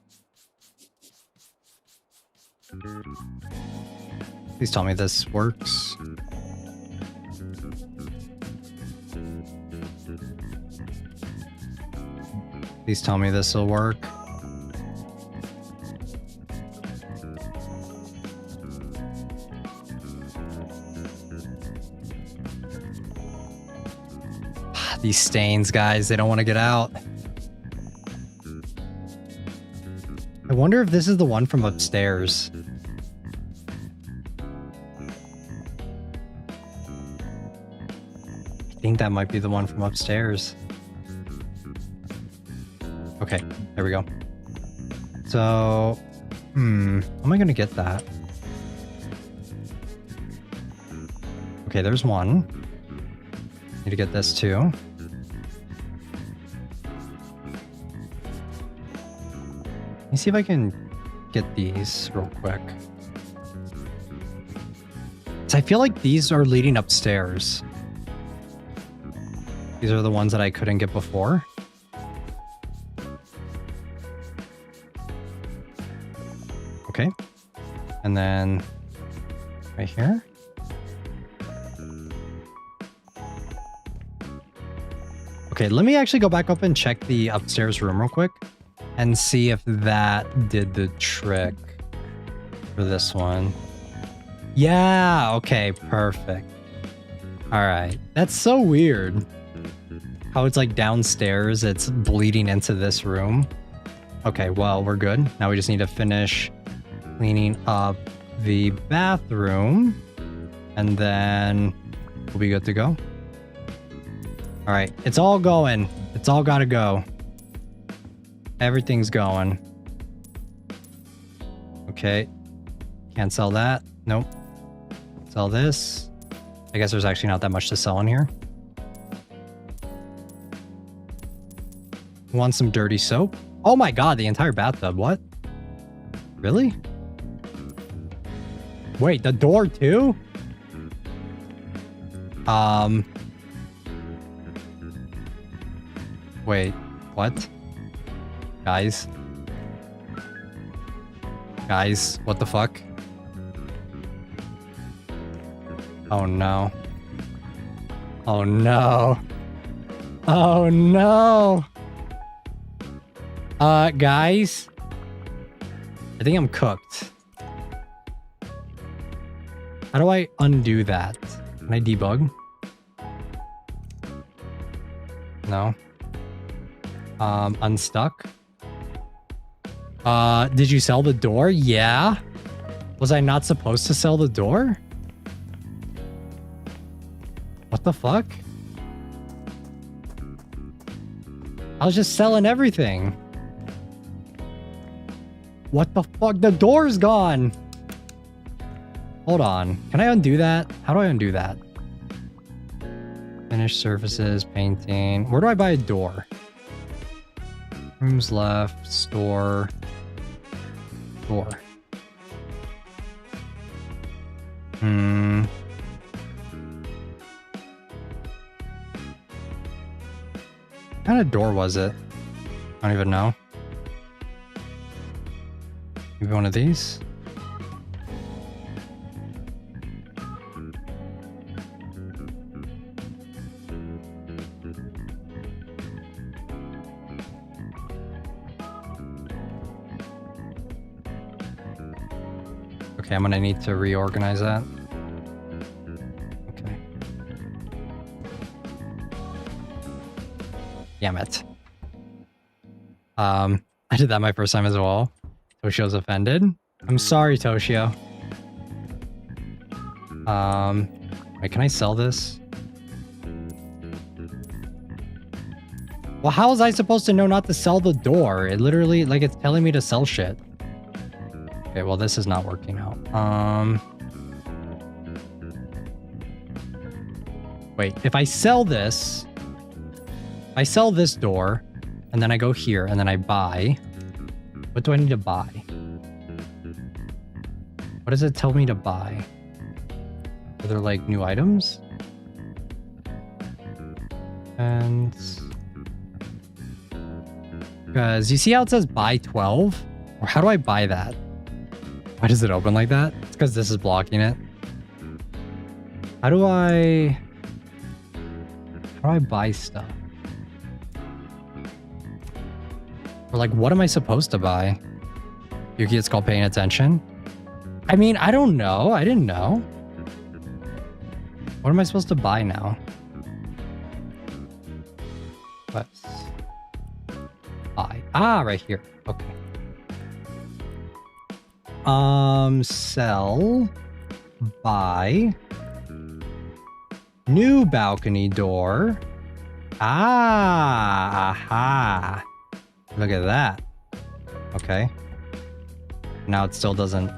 Please tell me this works. Please tell me this will work. These stains, guys, they don't want to get out. I wonder if this is the one from upstairs. I think that might be the one from upstairs. Okay, there we go. So, how am I gonna get that? Okay, there's one. Need to get this too. Let me see if I can get these real quick. So I feel like these are leading upstairs. These are the ones that I couldn't get before. Okay. And then right here. Okay, let me actually go back up and check the upstairs room real quick and see if that did the trick for this one. Yeah, okay, perfect. All right, that's so weird. How it's like downstairs, it's bleeding into this room. Okay, well, we're good. Now we just need to finish cleaning up the bathroom, and then we'll be good to go. All right, it's all going. It's all gotta go. Everything's going. Okay. Can't sell that. Nope. Sell this. I guess there's actually not that much to sell in here. Want some dirty soap? Oh my god, the entire bathtub. What? Really? Wait, the door too? Wait, what? Guys, what the fuck? Oh no. Oh no. Oh no. Guys. I think I'm cooked. How do I undo that? Can I debug? No. Unstuck. Did you sell the door? Yeah. Was I not supposed to sell the door? What the fuck? I was just selling everything. What the fuck? The door's gone. Hold on. Can I undo that? How do I undo that? Finish surfaces, painting. Where do I buy a door? Rooms left, store, door. What kind of door was it? I don't even know. Maybe one of these? Okay, I'm gonna need to reorganize that. Okay. Damn it. I did that my first time as well. Toshio's offended. I'm sorry, Toshio. Wait, can I sell this? Well, how was I supposed to know not to sell the door? It literally, like, it's telling me to sell shit. Okay, well, this is not working out. Wait, if I sell this door, and then I go here, and then I buy. What do I need to buy? What does it tell me to buy? Are there, like, new items? And... Because you see how it says buy 12? Or how do I buy that? Why does it open like that? It's because this is blocking it. How do I buy stuff? Or like, what am I supposed to buy? Yuki, it's called paying attention. I mean, I don't know. I didn't know. What am I supposed to buy now? Let's buy. Ah, right here. Okay. Sell, buy, new balcony door. Ah, aha. Look at that. Okay. Now it still doesn't,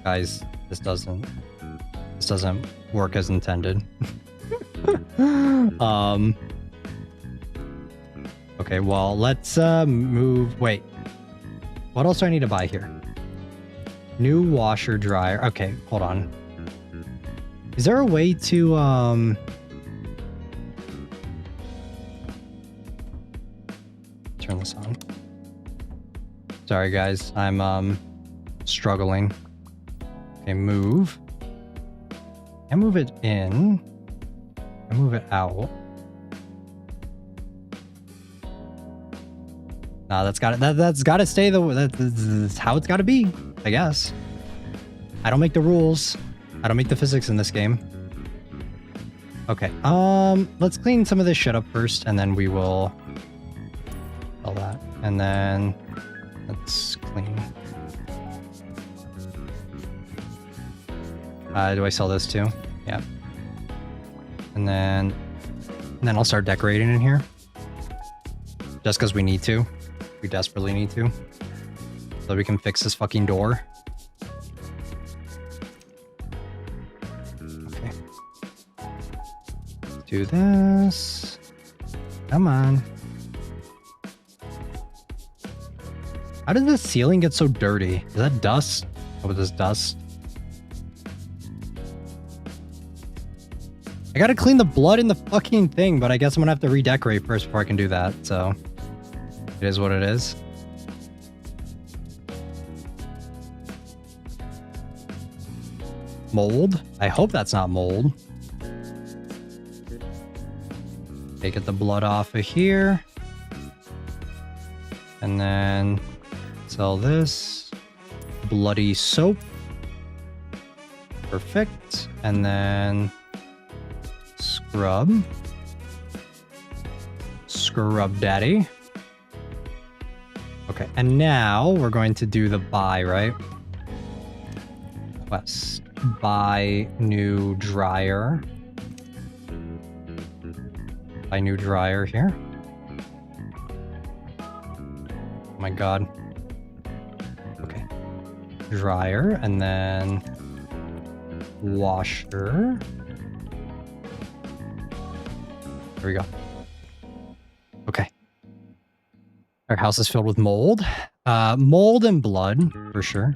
guys, this doesn't work as intended. Okay, well, let's move. Wait, what else do I need to buy here? New washer dryer. Okay, hold on. Is there a way to turn this on? Sorry guys, I'm struggling. Okay, move. I move it in. I move it out. Nah, that's gotta stay that's how it's gotta be, I guess. I don't make the rules. I don't make the physics in this game. Okay, let's clean some of this shit up first, and then we will sell that. And then let's clean. Do I sell this too? Yeah. And then I'll start decorating in here. Just because we need to. We desperately need to. So we can fix this fucking door. Okay. Let's do this. Come on. How did the ceiling get so dirty? Is that dust? Oh, this dust. I gotta clean the blood in the fucking thing, but I guess I'm gonna have to redecorate first before I can do that, so... It is what it is. Mold. I hope that's not mold. Okay, get the blood off of here. And then sell this. Bloody soap. Perfect. And then scrub. Scrub daddy. Okay, and now we're going to do the buy, right? Quest. Buy new dryer. Buy new dryer here. Oh my god. Okay. Dryer, and then washer. There we go. Okay. Our house is filled with mold. Mold and blood, for sure.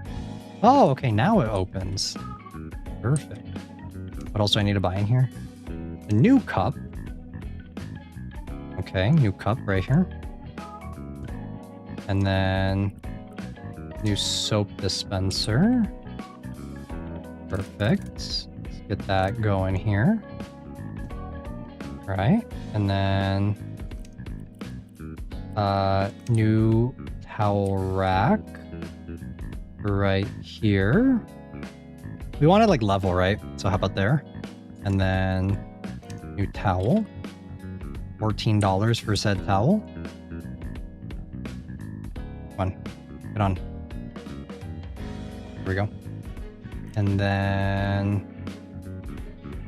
Oh, okay, now it opens. Perfect. What else do I need to buy in here? A new cup. Okay, new cup right here. And then new soap dispenser. Perfect. Let's get that going here. All right, and then new towel rack right here. We wanted like level, right? So how about there? And then new towel. $14 for said towel. Come on, get on. Here we go. And then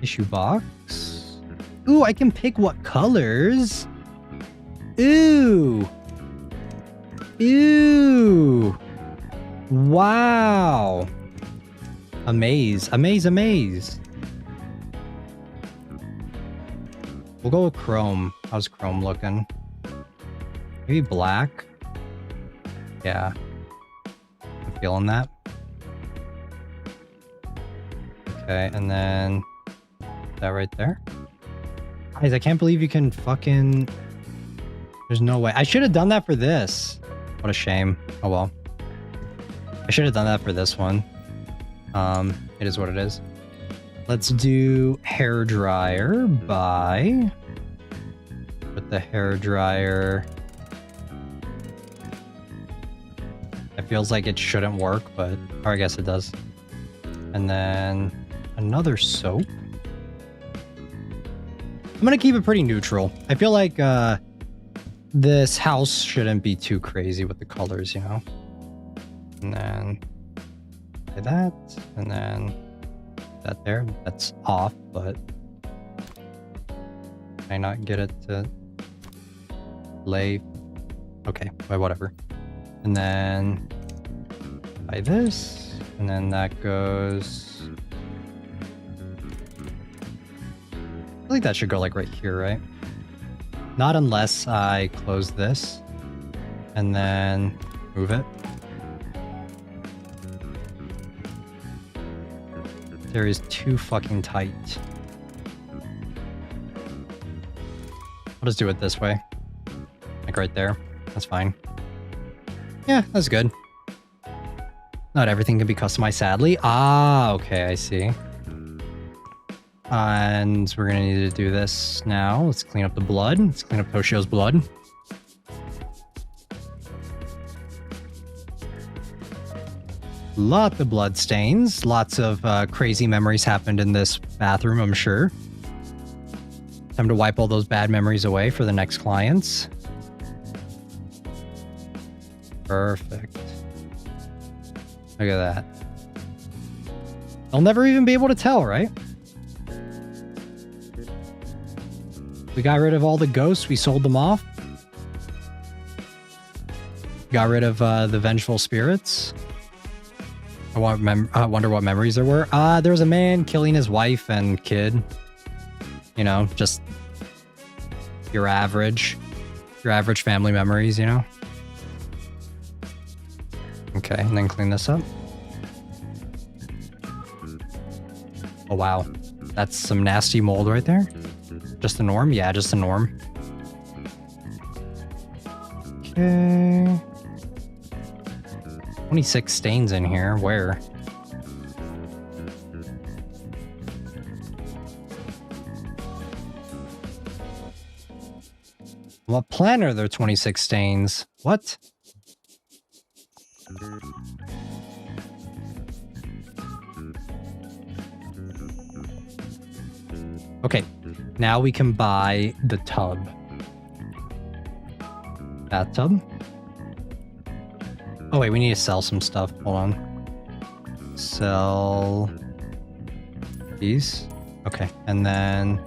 issue box. Ooh, I can pick what colors. Ooh. Ooh. Wow. Amaze, amaze, amaze. We'll go with chrome. How's chrome looking? Maybe black? Yeah. I'm feeling that. Okay, and then that right there. Guys, I can't believe you can fucking... There's no way. I should have done that for this. What a shame. Oh well. I should have done that for this one. It is what it is. Let's do hair dryer by... With the hair dryer... It feels like it shouldn't work, but... Or I guess it does. And then... Another soap. I'm gonna keep it pretty neutral. I feel like, this house shouldn't be too crazy with the colors, you know? And then... Like that. And then... That there. That's off, but... Can I not get it to... Lay... Okay, well, whatever. And then... By this. And then that goes... I think that should go like right here, right? Not unless I close this and then move it. There is too fucking tight. I'll just do it this way. Like right there. That's fine. Yeah, that's good. Not everything can be customized, sadly. Ah, okay, I see. And we're gonna need to do this now. Let's clean up the blood. Let's clean up Toshio's blood. Lot of blood stains. Lots of crazy memories happened in this bathroom, I'm sure. Time to wipe all those bad memories away for the next clients. Perfect. Look at that. They'll never even be able to tell, right? We got rid of all the ghosts. We sold them off. Got rid of the vengeful spirits. I wonder what memories there were. There was a man killing his wife and kid. You know, just your average family memories, you know? Okay, and then clean this up. Oh, wow. That's some nasty mold right there. Just the norm? Yeah, just the norm. Okay. 26 stains in here. Where? What planet are there 26 stains? What? Okay, now we can buy the tub. Bathtub? Oh wait, we need to sell some stuff. Hold on. Sell these. Okay, and then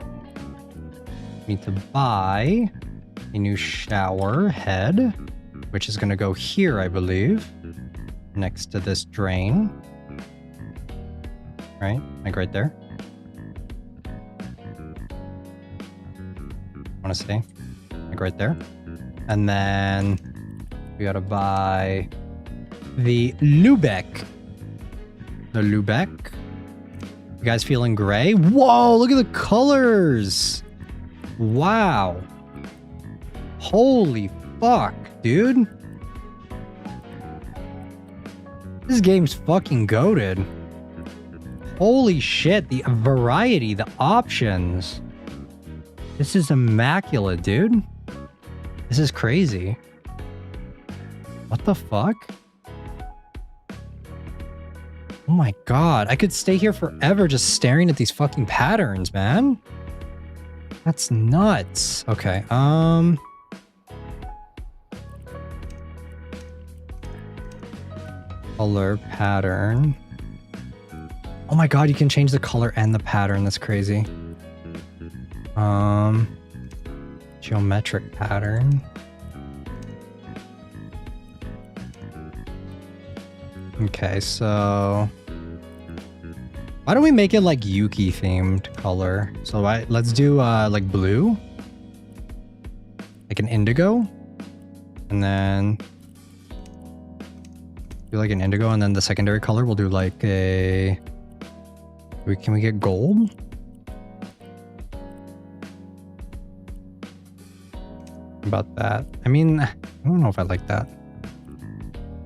we need to buy a new shower head, which is going to go here, I believe, next to this drain. Right? Like right there. Want to stay? Like right there. And then we got to buy the Lubeck. The Lubeck. You guys feeling gray? Whoa, look at the colors. Wow. Holy fuck, dude. This game's fucking goated. Holy shit, the variety, the options. This is immaculate, dude. This is crazy. What the fuck? Oh my god, I could stay here forever just staring at these fucking patterns, man. That's nuts. Okay, color pattern. Oh my god, you can change the color and the pattern. That's crazy. Geometric pattern. Okay, so why don't we make it like Yuki themed color? So let's do like blue, like an indigo, and then do like an indigo, and then the secondary color we'll do like a. Can we get gold? About that. I mean, I don't know if I like that.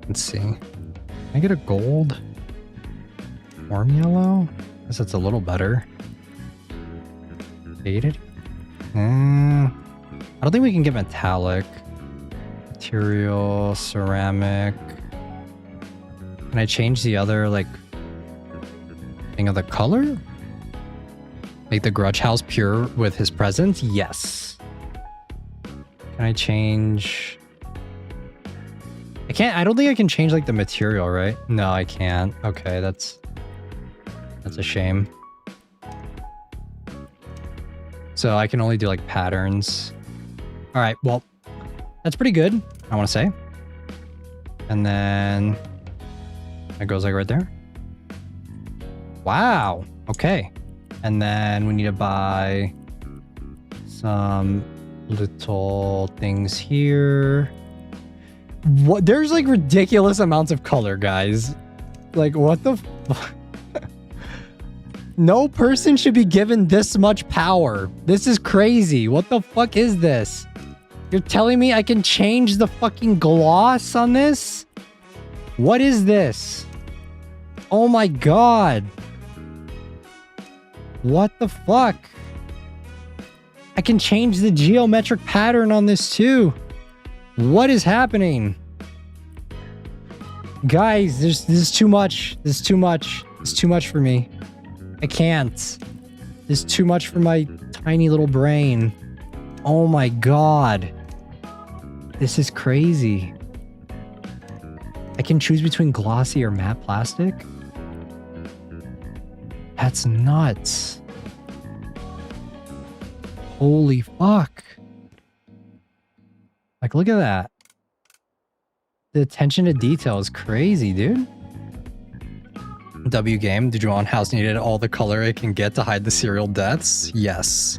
Let's see. Can I get a gold? Warm yellow? I guess that's a little better. Faded? I don't think we can get metallic. Material, ceramic. Can I change the other, like, thing of the color? Make the Grudge House pure with his presence? Yes. Can I change... I don't think I can change like the material, right? No, I can't. Okay, that's a shame. So I can only do like patterns. All right, well, that's pretty good, I want to say. And then it goes like right there. Wow. Okay. And then we need to buy some little things here. What? There's like ridiculous amounts of color, guys. Like, what the fuck? No person should be given this much power. This is crazy. What the fuck is this? You're telling me I can change the fucking gloss on this? What is this? Oh my god. What the fuck? I can change the geometric pattern on this too. What is happening? Guys, this is too much. This is too much. It's too much for me. I can't. This is too much for my tiny little brain. Oh my god. This is crazy. I can choose between glossy or matte plastic? That's nuts. Holy fuck. Like, look at that. The attention to detail is crazy, dude. W game, the Juon House needed all the color it can get to hide the serial deaths? Yes.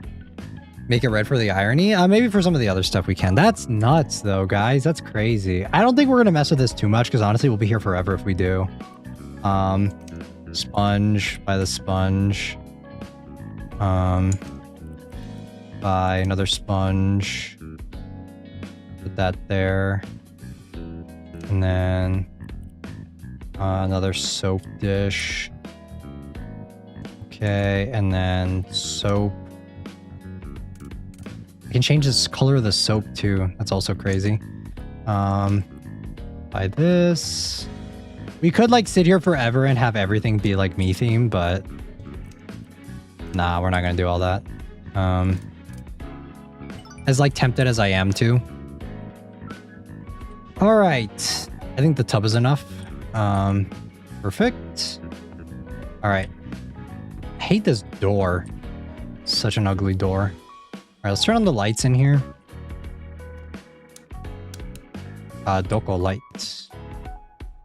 Make it red for the irony? Maybe for some of the other stuff we can. That's nuts, though, guys. That's crazy. I don't think we're going to mess with this too much, because honestly, we'll be here forever if we do. Sponge. Buy the sponge. Buy another sponge. Put that there. And then another soap dish. Okay, and then soap. We can change this color of the soap too. That's also crazy. Buy this. We could like sit here forever and have everything be like me themed, but nah, we're not gonna do all that. As like tempted as I am to. All right, I think the tub is enough. Perfect. All right. I hate this door. Such an ugly door. All right, let's turn on the lights in here. Doko lights.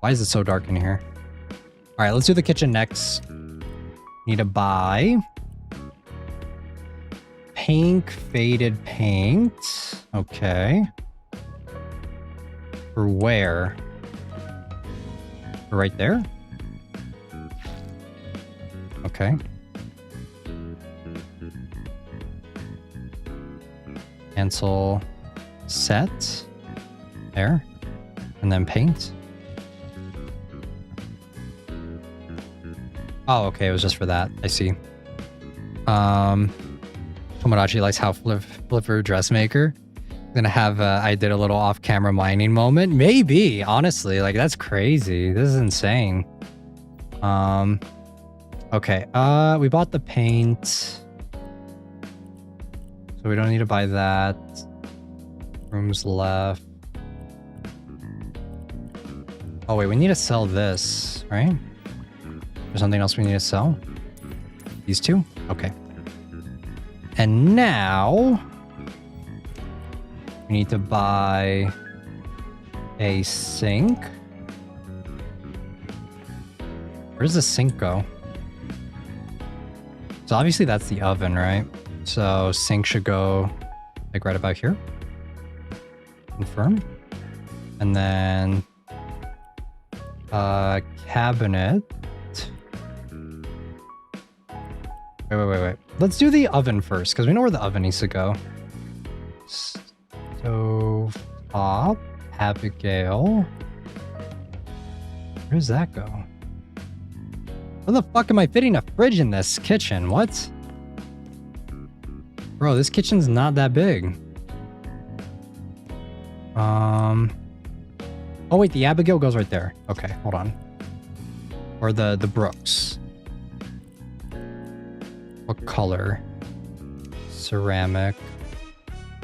Why is it so dark in here? All right, let's do the kitchen next. Need to buy pink faded paint. Okay. For where? For right there? Okay. Cancel set. There. And then paint. Oh, okay. It was just for that. I see. Tomodachi likes how flipper dressmaker. Gonna have I did a little off-camera mining moment. Maybe, honestly. Like, that's crazy. This is insane. Okay. We bought the paint. So we don't need to buy that. Rooms left. Oh, wait. We need to sell this, right? There's something else we need to sell? These two? Okay. And now we need to buy a sink. Where does the sink go? So obviously that's the oven, right? So sink should go like right about here. Confirm. And then cabinet. Wait. Let's do the oven first, because we know where the oven needs to go. Stove top, Abigail. Where does that go? Where the fuck am I fitting a fridge in this kitchen? What? Bro, this kitchen's not that big. Oh wait, the Abigail goes right there. Okay, hold on. Or the Brooks. What color? Ceramic.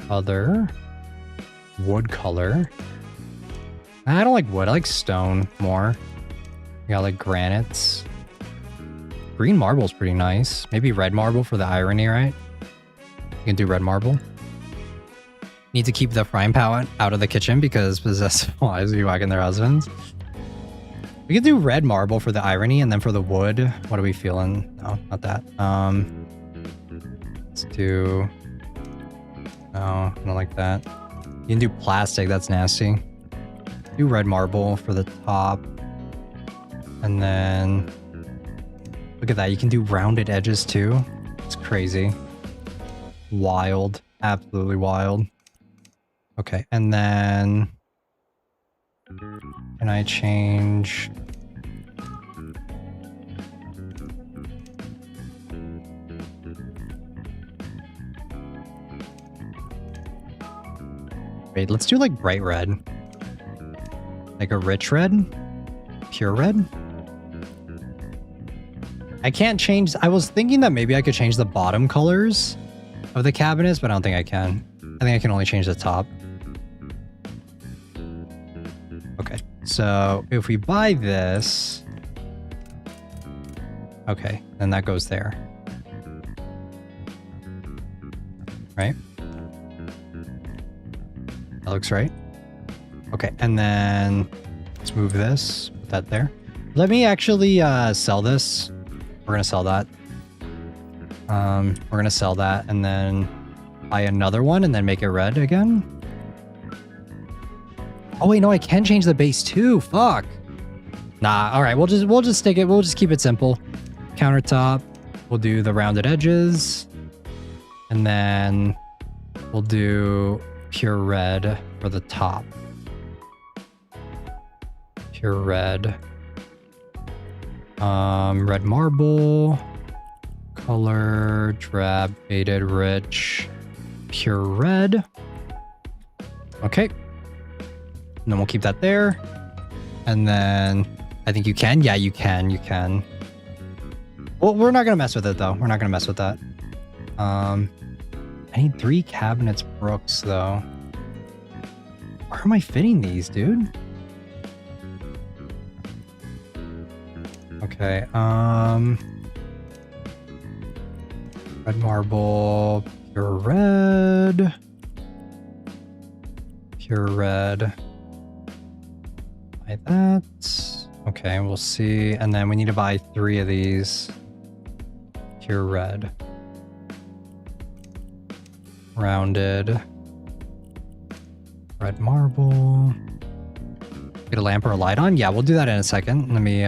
Other. Wood color. I don't like wood. I like stone more. We got like granites. Green marble's pretty nice. Maybe red marble for the irony, right? You can do red marble. Need to keep the frying pan out of the kitchen because possessive wives be whacking their husbands. We could do red marble for the irony, and then for the wood, what are we feeling? No, not that. Let's do... No, I don't like that. You can do plastic, that's nasty. Do red marble for the top. And then... Look at that, you can do rounded edges too. It's crazy. Wild. Absolutely wild. Okay, and then... Can I change... Wait, let's do like bright red. Like a rich red? Pure red? I can't change... I was thinking that maybe I could change the bottom colors of the cabinets, but I don't think I can. I think I can only change the top. Okay, so if we buy this... Okay, then that goes there. Right? That looks right. Okay, and then let's move this, put that there. Let me actually sell this. We're gonna sell that. We're gonna sell that and then buy another one and then make it red again. Oh wait, no, I can change the base too. Fuck. Nah, all right, we'll just stick it. We'll just keep it simple. Countertop. We'll do the rounded edges, and then we'll do pure red for the top. Pure red. Red marble. Color, drab, faded, rich. pure red. Okay. And then we'll keep that there. And then I think you can. Yeah, you can. Well, we're not going to mess with it, though. We're not going to mess with that. I need 3 cabinets Brooks, though. Where am I fitting these, dude? Okay, red marble, pure red. Pure red. Like that. Okay, we'll see. And then we need to buy 3 of these. Pure red. Rounded. Red marble. Get a lamp or a light on? Yeah, we'll do that in a second. Let me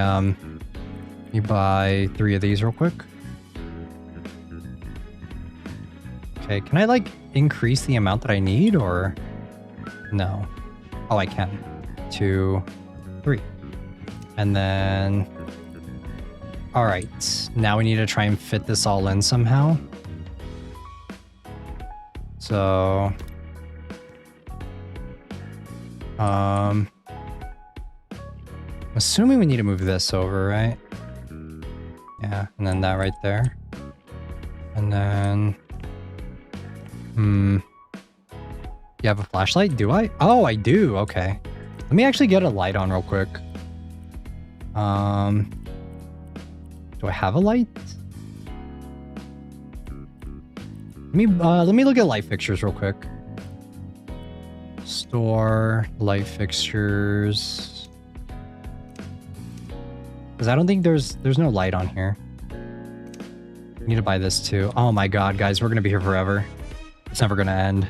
buy 3 of these real quick. Okay, can I like increase the amount that I need or no? Oh, I can. 2, 3. And then, all right, now we need to try and fit this all in somehow. So, assuming we need to move this over, right? Yeah, and then that right there. And then, you have a flashlight? Do I? Oh, I do. Okay. Let me actually get a light on real quick. Do I have a light? Let me look at light fixtures real quick. Store light fixtures. Because I don't think there's no light on here. I need to buy this too. Oh my god, guys, we're gonna be here forever. It's never gonna end.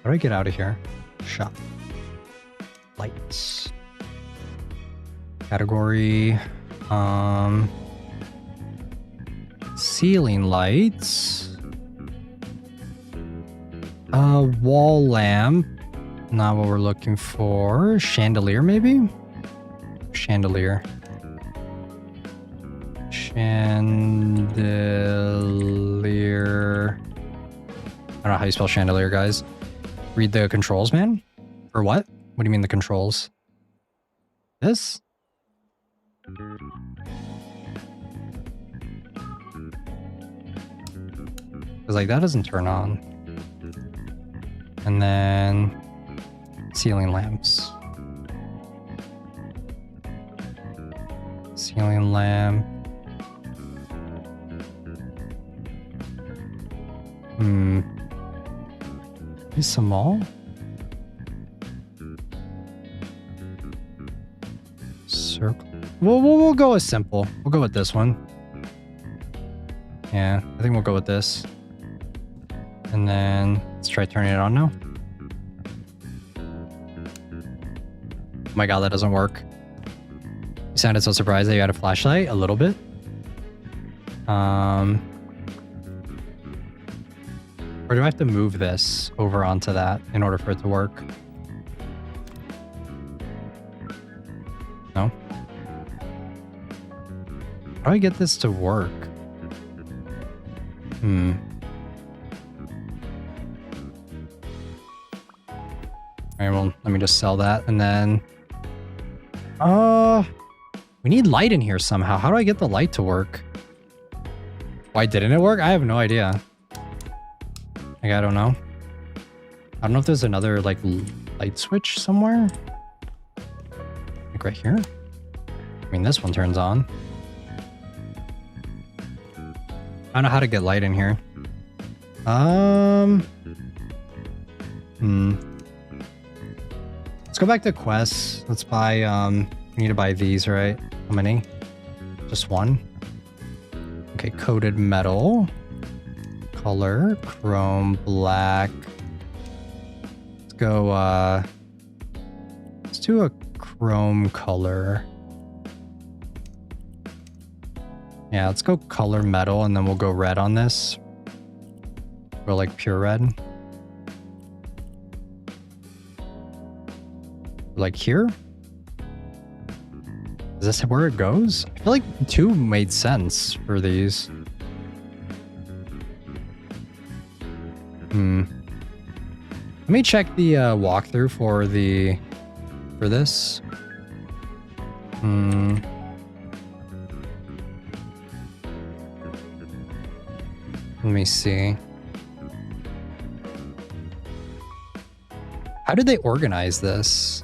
How do I get out of here? Shop. Lights. Category. Ceiling lights. Wall lamp. Not what we're looking for. Chandelier, maybe? Chandelier. Chandelier. I don't know how you spell chandelier, guys. Read the controls, man? Or what? What do you mean the controls? This? Because like that doesn't turn on. And then ceiling lamps. Ceiling lamp. Is small? Circle. We'll go with simple. We'll go with this one. Yeah, I think we'll go with this. And then let's try turning it on now. Oh my god, that doesn't work. You sounded so surprised that you had a flashlight. A little bit. Or do I have to move this over onto that in order for it to work? No? How do I get this to work? Alright, well, let me just sell that and then... we need light in here somehow. How do I get the light to work? Why didn't it work? I have no idea. Like, I don't know. I don't know if there's another, like, light switch somewhere. Like, right here? I mean, this one turns on. I don't know how to get light in here. Let's go back to quests. Let's buy, we need to buy these, right? How many? Just one? Okay, coated metal. Color, chrome, black. Let's go, let's do a chrome color. Yeah, let's go color metal and then we'll go red on this. Go like pure red. Like here? Is this where it goes? I feel like 2 made sense for these. Let me check the walkthrough for this. Let me see. How did they organize this?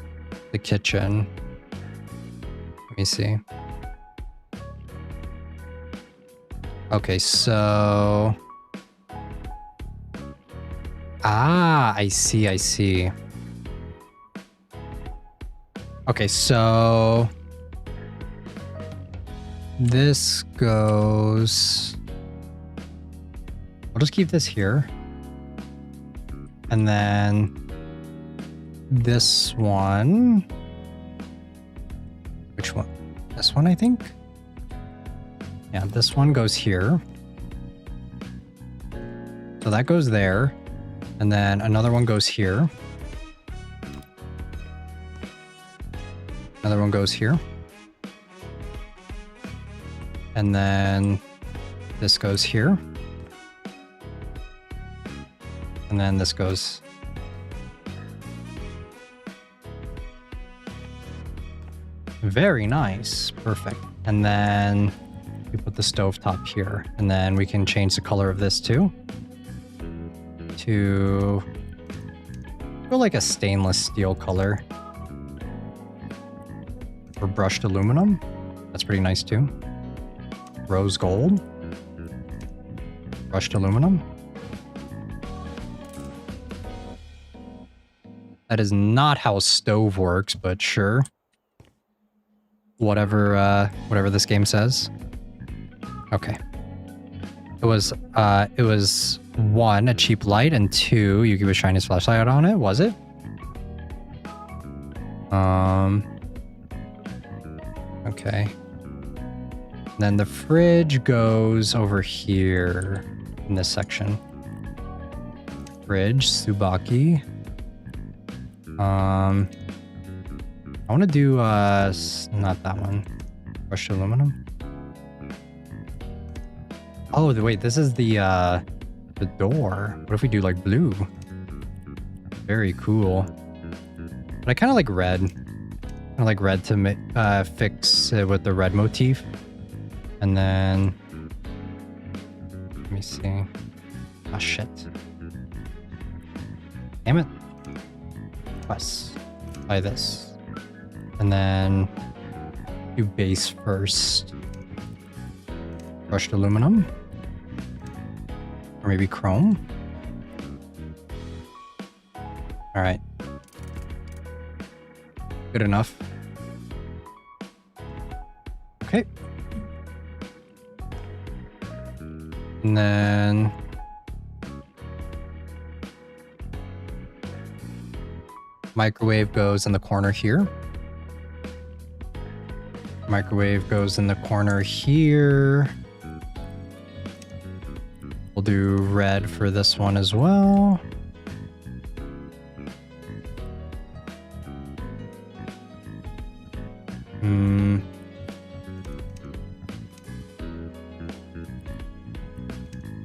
The kitchen. Let me see. Okay, so... Ah, I see. Okay, so... This goes... I'll just keep this here. And then... This one... Which one? This one, I think? Yeah, this one goes here. So that goes there. And then another one goes here. Another one goes here. And then this goes here. And then this goes... Very nice. Perfect. And then we put the stovetop here. And then we can change the color of this too. To go like a stainless steel color. Or brushed aluminum. That's pretty nice too. Rose gold. Brushed aluminum. That is not how a stove works, but sure. Whatever this game says. Okay. It was 1, a cheap light, and 2, Yuki was shining his flashlight on it, was it? Okay. Then the fridge goes over here in this section. Fridge, Tsubaki. I want to do not that one. Brushed aluminum. Oh, wait, this is the door. What if we do like blue? Very cool. But I kind of like red. I like red to fix it with the red motif. And then let me see. Oh shit. Damn it. Plus buy this. And then do base first. Brushed aluminum. Or maybe chrome. Alright. Good enough. Okay. And then microwave goes in the corner here. Microwave goes in the corner here. We'll do red for this one as well.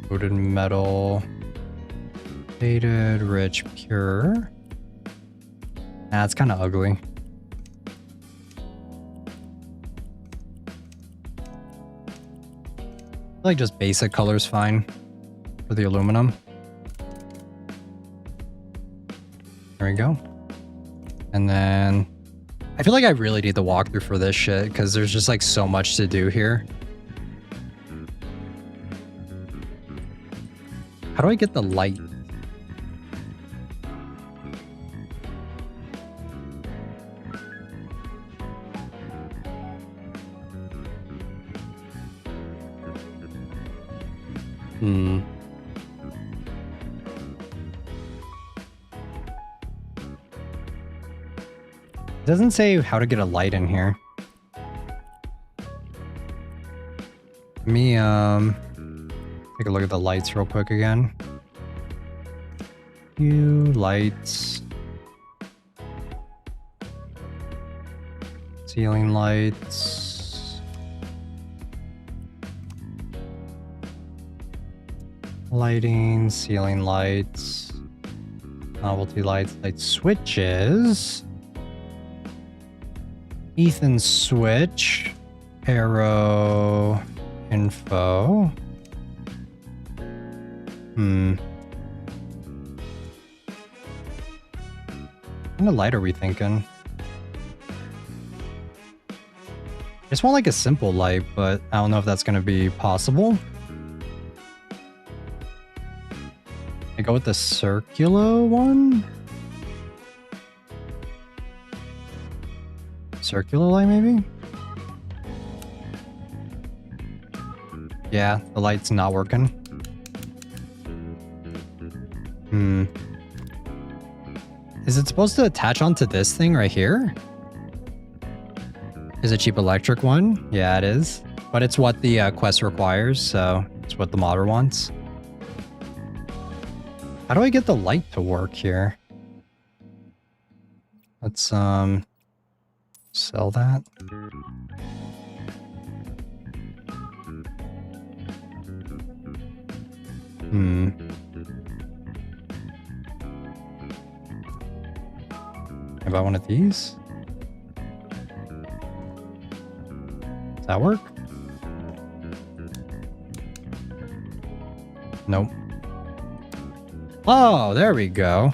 Coated metal. Faded, rich, pure. Nah, it's kind of ugly. I like just basic colors fine for the aluminum. There we go. And then I feel like I really need the walkthrough for this shit because there's just like so much to do here. How do I get the light? It doesn't say how to get a light in here. Let me take a look at the lights real quick again. Few lights. Ceiling lights. Lighting, ceiling lights. Novelty lights, light switches. Ethan switch. Arrow. Info. What kind of light are we thinking? I just want like a simple light, but I don't know if that's going to be possible. I go with the circular one? Circular light, maybe? Yeah, the light's not working. Is it supposed to attach onto this thing right here? Is it a cheap electric one? Yeah, it is. But it's what the quest requires, so it's what the modder wants. How do I get the light to work here? Let's sell that. How about one of these? Does that work? Nope. Oh, there we go.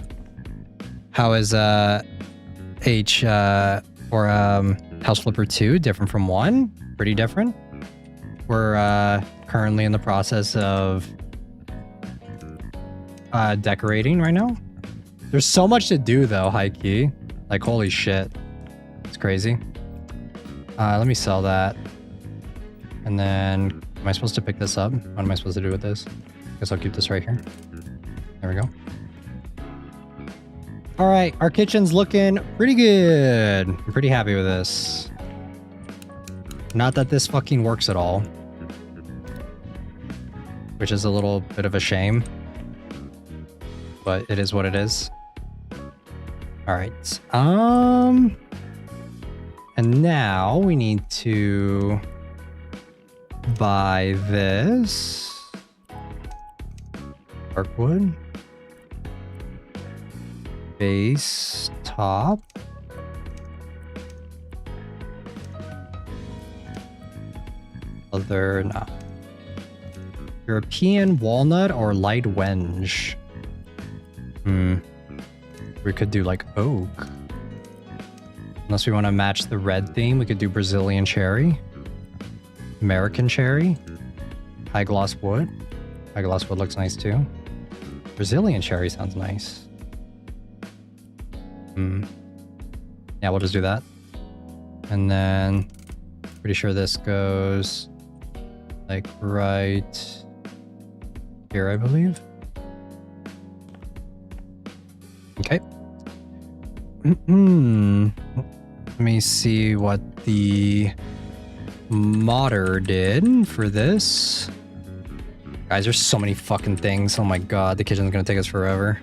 How is House Flipper 2 different from 1? Pretty different. We're currently in the process of decorating right now. There's so much to do though, high key. Like holy shit. It's crazy. Let me sell that. And then am I supposed to pick this up? What am I supposed to do with this? Guess I'll keep this right here. There we go. All right, our kitchen's looking pretty good. I'm pretty happy with this. Not that this fucking works at all. Which is a little bit of a shame. But it is what it is. All right. And now we need to buy this. Dark wood. Base top. Other, no. European walnut or light wenge. We could do like oak. Unless we want to match the red theme, we could do Brazilian cherry. American cherry. High gloss wood. High gloss wood looks nice too. Brazilian cherry sounds nice. Yeah, we'll just do that. And then pretty sure this goes like right here, I believe. Okay. Let me see what the modder did for this. Guys, there's so many fucking things. Oh my god, the kitchen's gonna take us forever.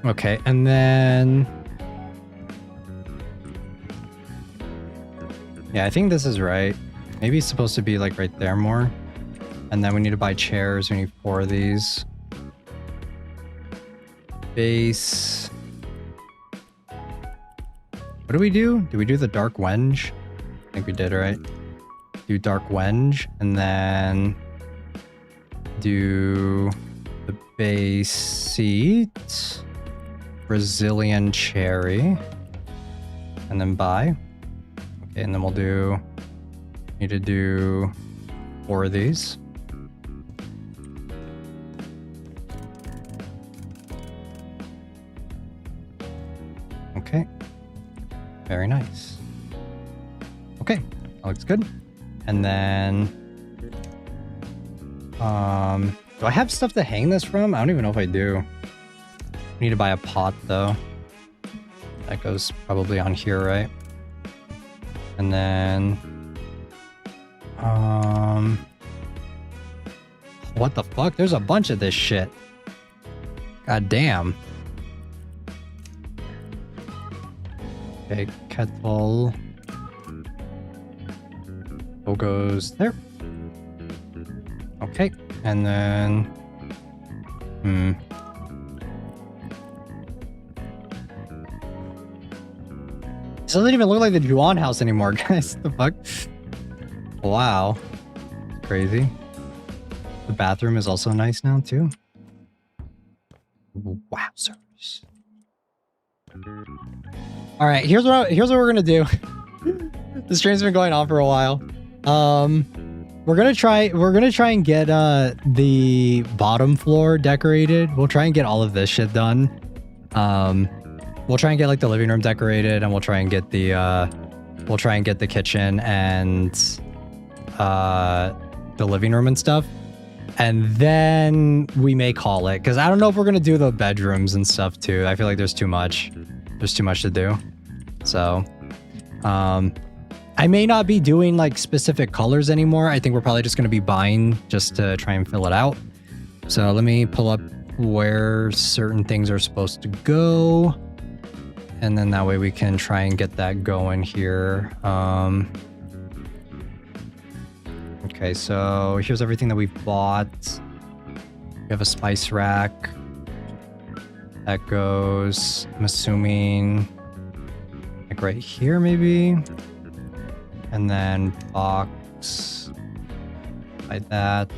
Okay, and then... yeah, I think this is right. Maybe it's supposed to be like right there more. And then we need to buy chairs. We need 4 of these. Base. What do we do? Did we do the dark wenge? I think we did, right? Do dark wenge and then do the base seat. Brazilian cherry. And then buy. Okay, and then we'll do... need to do 4 of these. Okay. Very nice. Okay, that looks good. And then... do I have stuff to hang this from? I don't even know if I do. I need to buy a pot, though. That goes probably on here, right? And then... what the fuck? There's a bunch of this shit. God damn. Okay, kettle. Goes there. Okay, and then this doesn't even look like the Juon House anymore, guys. The fuck? Wow. Crazy. The bathroom is also nice now too. Wowzers. All right, here's what we're gonna do. The stream's been going on for a while. We're gonna try and get the bottom floor decorated. We'll try and get all of this shit done. We'll try and get like the living room decorated, and we'll try and get the kitchen and the living room and stuff. And then we may call it, because I don't know if we're gonna do the bedrooms and stuff too. I feel like there's too much. There's too much to do. So, I may not be doing like specific colors anymore. I think we're probably just gonna be buying just to try and fill it out. So let me pull up where certain things are supposed to go. And then that way we can try and get that going here. Okay, so here's everything that we've bought. We have a spice rack. That goes, I'm assuming, like right here maybe. And then box like that.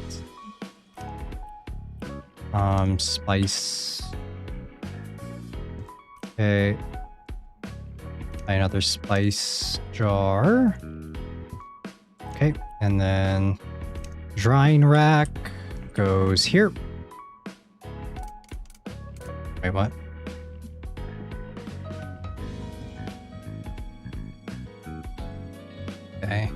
Spice. Okay. Another spice jar. Okay, and then drying rack goes here. Wait, what? Okay.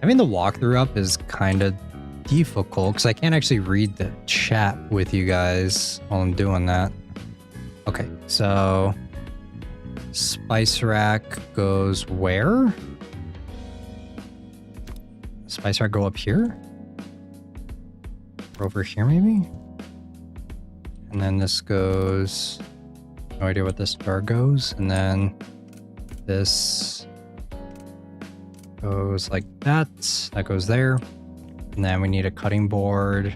Having the walkthrough up is kind of difficult because I can't actually read the chat with you guys while I'm doing that. Okay, so spice rack goes where? Spice rack go up here? Or over here maybe? And then this goes, no idea what this jar goes. And then this goes like that. That goes there. And then we need a cutting board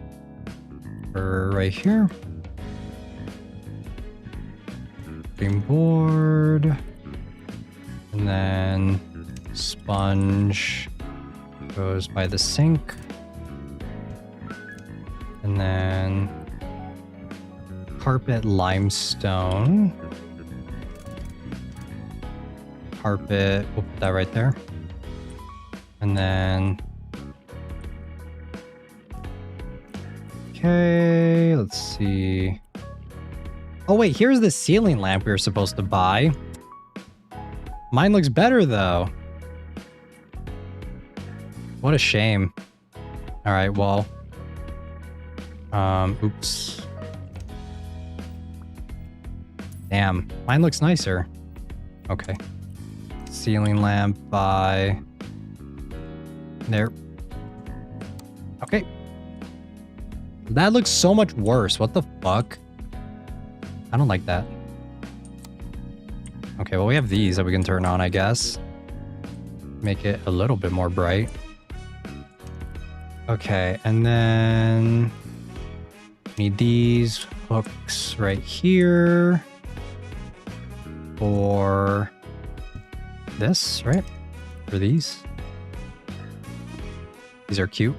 for right here. Cutting board. And then sponge goes by the sink. And then carpet limestone. Carpet, we'll put that right there. And then, okay, let's see. Oh wait, here's the ceiling lamp we were supposed to buy. Mine looks better though. What a shame. All right, well, oops. Damn, mine looks nicer. Okay. Ceiling lamp by there. Okay. That looks so much worse. What the fuck? I don't like that. Okay, well, we have these that we can turn on, I guess. Make it a little bit more bright. Okay, and then need these hooks right here for this, right? For these. These are cute.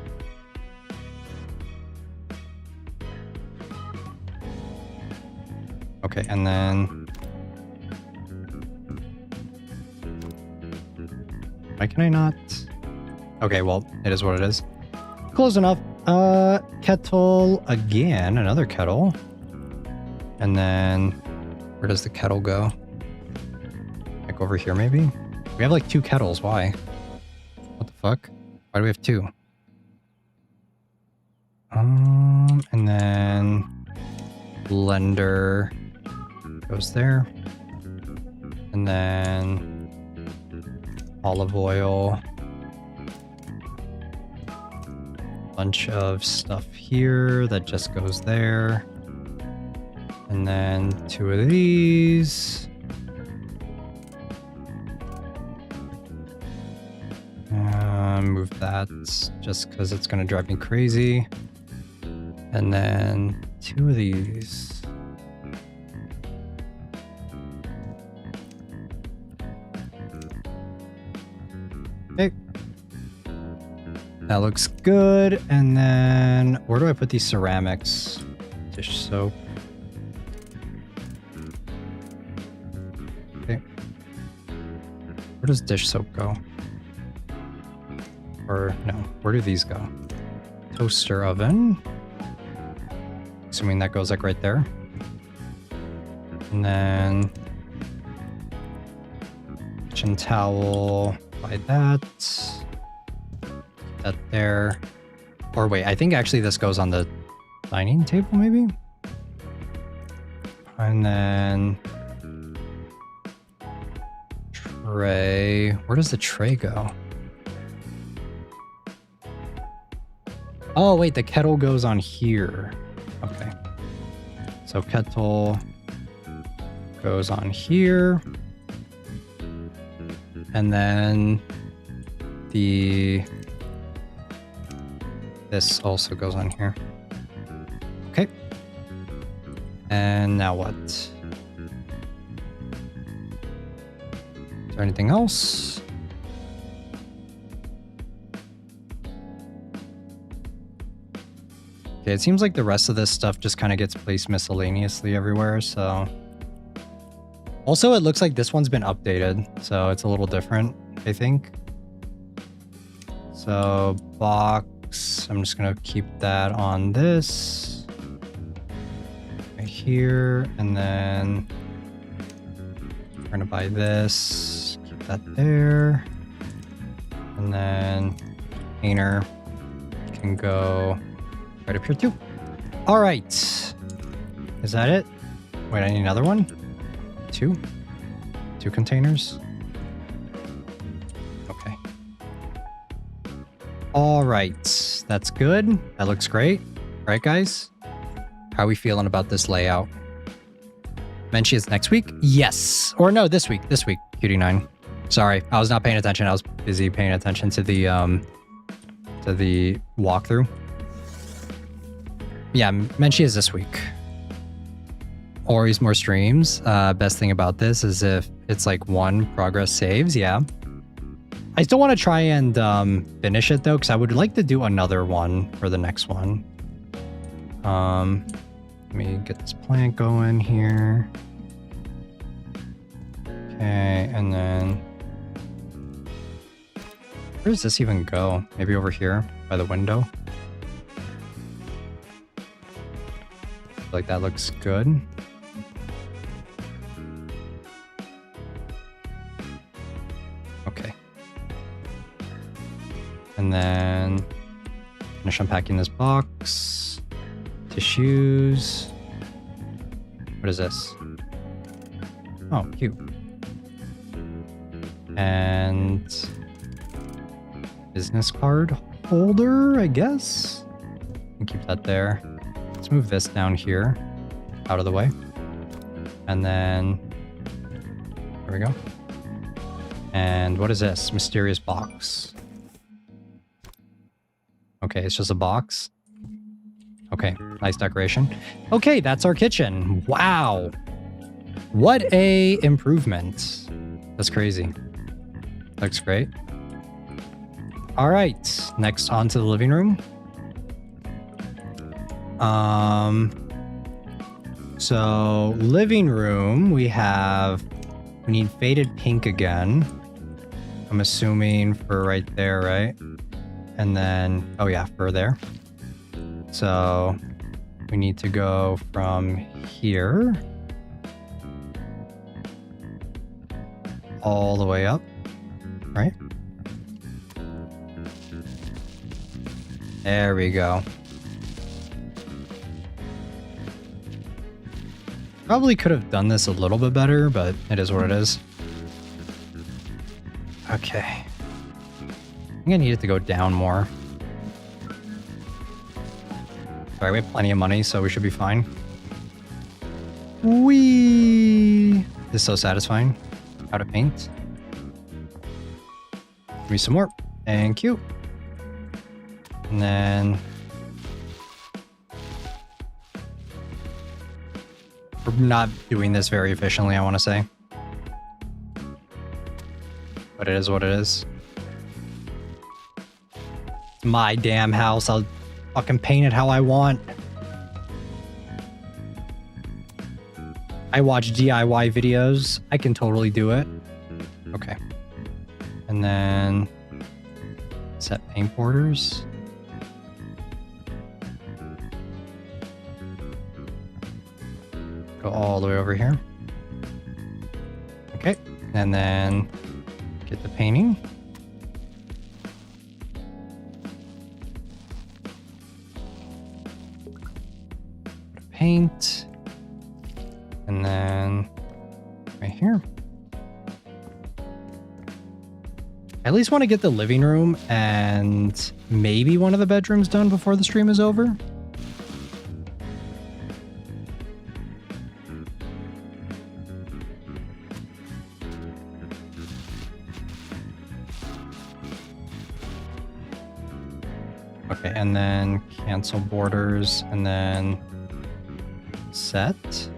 Okay, and then why can I not? Okay, well, it is what it is. Close enough. Kettle again, another kettle. And then where does the kettle go? Like over here, maybe? We have like 2 kettles. Why? What the fuck? Why do we have 2? And then blender goes there. And then olive oil. Bunch of stuff here that just goes there. And then 2 of these. Move that just because it's going to drive me crazy. And then 2 of these. Okay. That looks good. And then where do I put these ceramics? Dish soap. Okay. Where does dish soap go? Or no, where do these go? Toaster oven. Assuming that goes like right there. And then kitchen towel by that. That there. Or wait, I think actually this goes on the dining table maybe? And then tray. Where does the tray go? Oh, wait, the kettle goes on here. Okay. So kettle goes on here. And then this also goes on here. Okay. And now what? Is there anything else? Okay, it seems like the rest of this stuff just kind of gets placed miscellaneously everywhere, so... Also, it looks like this one's been updated, so it's a little different, I think. So, box, I'm just gonna keep that on this. Right here, and then... we're gonna buy this, keep that there. And then, painter can go... right up here too. All right. Is that it? Wait, I need another one. 2 containers. Okay. All right. That's good. That looks great. All right, guys. How are we feeling about this layout? Menchie is next week? Yes. Or no, this week. This week, Cutie9. Sorry, I was not paying attention. I was busy paying attention to the walkthrough. Yeah, Menchie is this week. Ori's more streams. Best thing about this is if it's like 1 progress saves, yeah. I still want to try and finish it though, because I would like to do another one for the next one. Let me get this plant going here. Okay, and then... where does this even go? Maybe over here by the window? Like that looks good. Okay. And then finish unpacking this box. Tissues. What is this? Oh, cute. And business card holder, I guess. And keep that there. Let's move this down here, out of the way. And then, there we go. And what is this? Mysterious box. Okay, it's just a box. Okay, nice decoration. Okay, that's our kitchen. Wow. What a improvement. That's crazy. Looks great. All right, next on to the living room. So living room, we need faded pink again. I'm assuming for right there, right? And then, oh yeah, for there. So we need to go from here all the way up, right? There we go. Probably could have done this a little bit better, but it is what it is. Okay. I think I need it to go down more. Sorry, we have plenty of money, so we should be fine. Whee! This is so satisfying. How to paint. Give me some more. Thank you. And then we're not doing this very efficiently, I want to say. But it is what it is. My damn house. I'll fucking paint it how I want. I watch DIY videos. I can totally do it. Okay. And then set paint borders. Go all the way over here. Okay. And then get the painting. Paint. And then right here. I at least want to get the living room and maybe one of the bedrooms done before the stream is over. Okay, and then cancel borders and then set.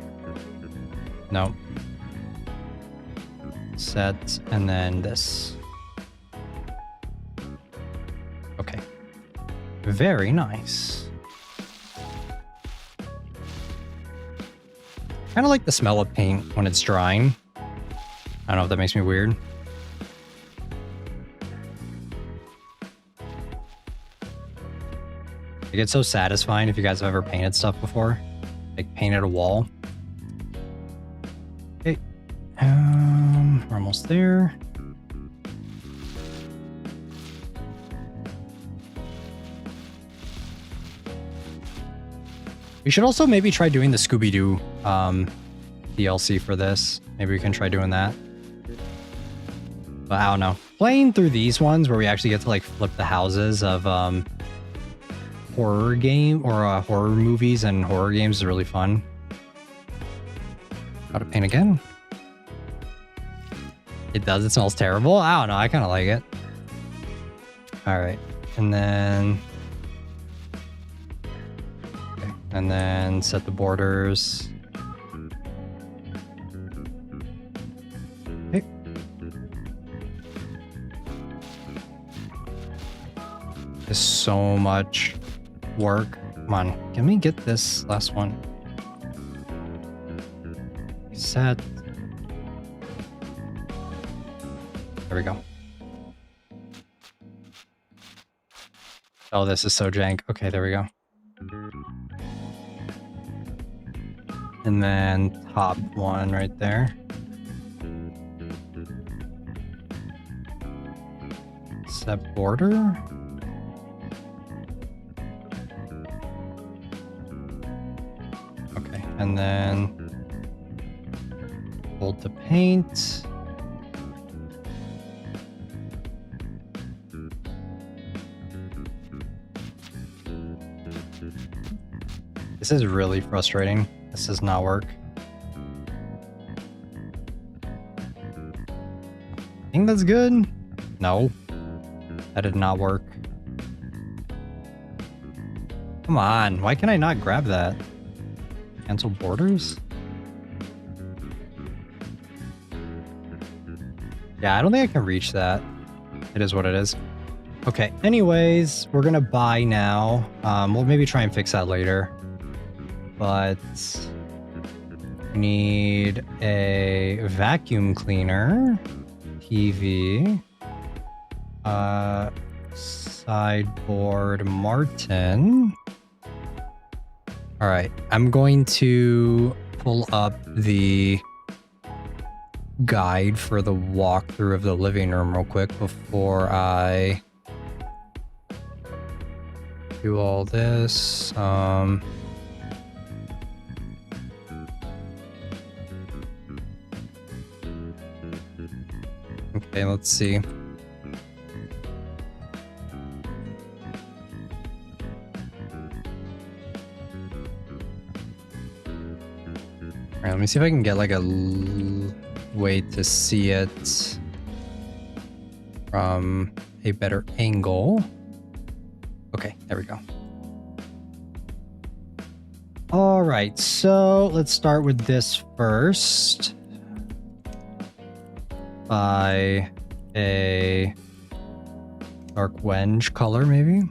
No. Set and then this. Okay. Very nice. Kind of like the smell of paint when it's drying. I don't know if that makes me weird. It gets so satisfying if you guys have ever painted stuff before. Like painted a wall. Okay. We're almost there. We should also maybe try doing the Scooby-Doo DLC for this. Maybe we can try doing that. But I don't know. Playing through these ones where we actually get to like flip the houses of horror game or horror movies and horror games is really fun. Gotta paint again. It does. It smells terrible. I don't know. I kind of like it. All right. And then... okay. And then set the borders. Okay. There's so much work. Come on. Can we get this last one? Set. There we go. Oh, this is so jank. Okay, there we go. And then top one right there. Set border. Okay, and then hold the paint. This is really frustrating. This does not work. I think that's good. No, that did not work. Come on, why can I not grab that? Cancel borders? Yeah, I don't think I can reach that. It is what it is. Okay, anyways, we're gonna buy now. We'll maybe try and fix that later. But we need a vacuum cleaner, TV, sideboard Martin. All right, I'm going to pull up the guide for the walkthrough of the living room real quick before I do all this. Okay, let's see. All right, let me see if I can get like a way to see it from a better angle. Okay, there we go. All right, so let's start with this first. By a dark wenge color, maybe.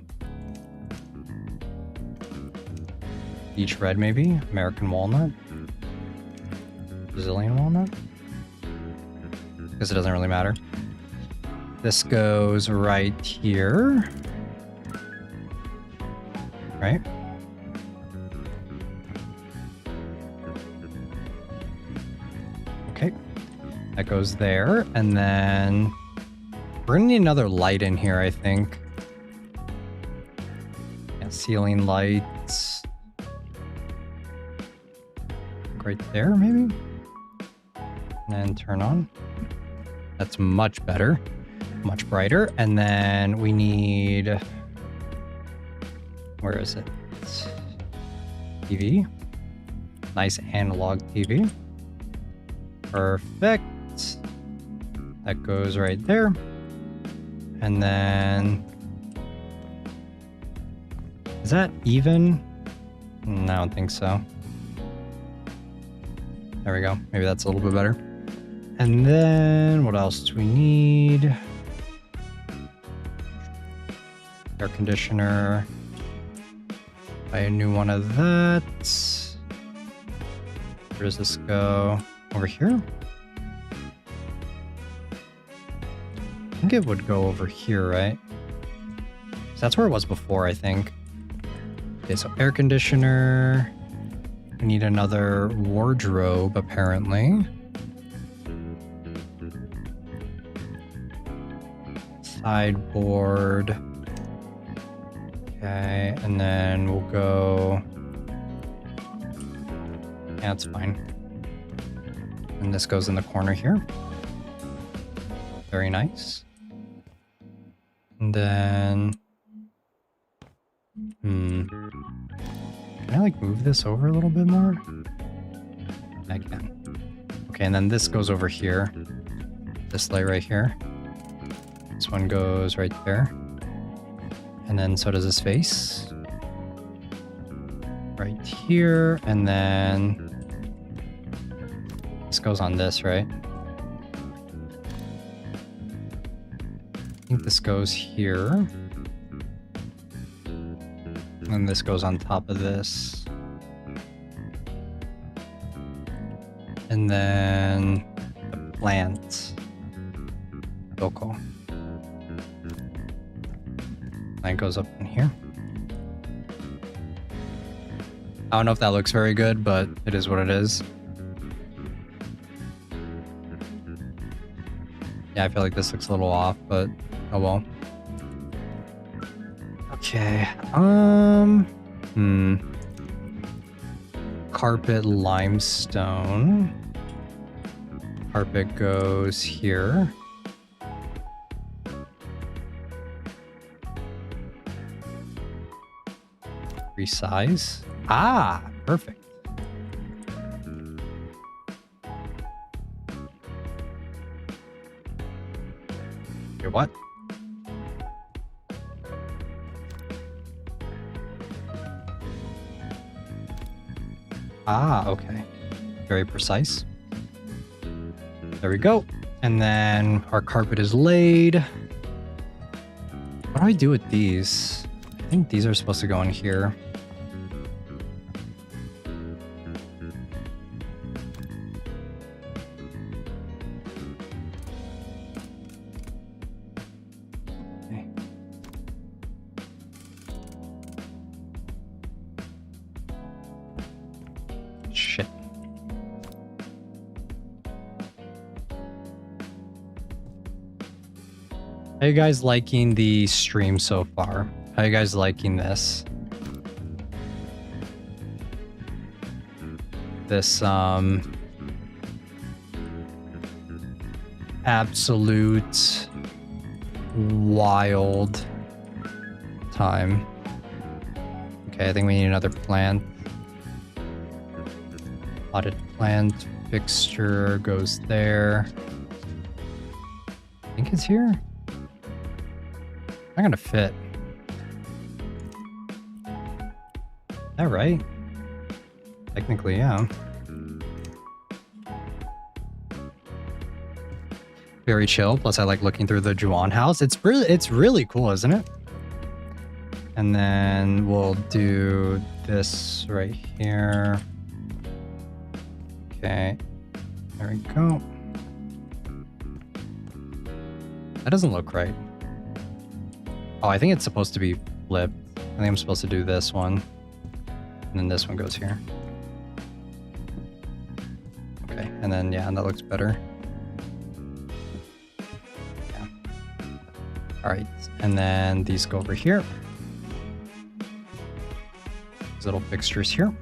Peach red, maybe. American walnut. Brazilian walnut. Because it doesn't really matter. This goes right here. Right? Okay. That goes there. And then we're gonna need another light in here, I think. Yeah, ceiling lights. Right there, maybe? And then turn on. That's much better. Much brighter. And then we need... Where is it? TV. Nice analog TV. Perfect. That goes right there. And then... Is that even? I don't think so. There we go. Maybe that's a little bit better. And then what else do we need? Air conditioner. Buy a new one of that. Where does this go? Over here? I think it would go over here, right? So that's where it was before, I think. Okay, so air conditioner. We need another wardrobe, apparently. Sideboard. Okay, and then we'll go... Yeah, that's fine. And this goes in the corner here. Very nice. And then... Can I like move this over a little bit more? I can. Okay, and then this goes over here. This light right here. This one goes right there. And then so does this face. Right here. And then this goes on this, right? I think this goes here. And this goes on top of this. And then the plant. Local. That goes up in here. I don't know if that looks very good, but it is what it is. Yeah, I feel like this looks a little off, but oh well. Okay. Carpet limestone. Carpet goes here. Resize. Ah, perfect. Your what? Ah, okay. Very precise. There we go. And then our carpet is laid. What do I do with these? I think these are supposed to go in here. Shit. How you guys liking the stream so far? How you guys liking this? This absolute wild time. Okay, I think we need another plant. Potted plant fixture goes there. I think it's here. Not gonna fit. Is that right? Technically, yeah. Very chill. Plus, I like looking through the Juon House. It's really cool, isn't it? And then we'll do this right here. Okay, there we go. That doesn't look right. Oh, I think it's supposed to be flipped. I think I'm supposed to do this one. And then this one goes here. Okay, and then, yeah, that looks better. Yeah. All right, and then these go over here. These little fixtures here.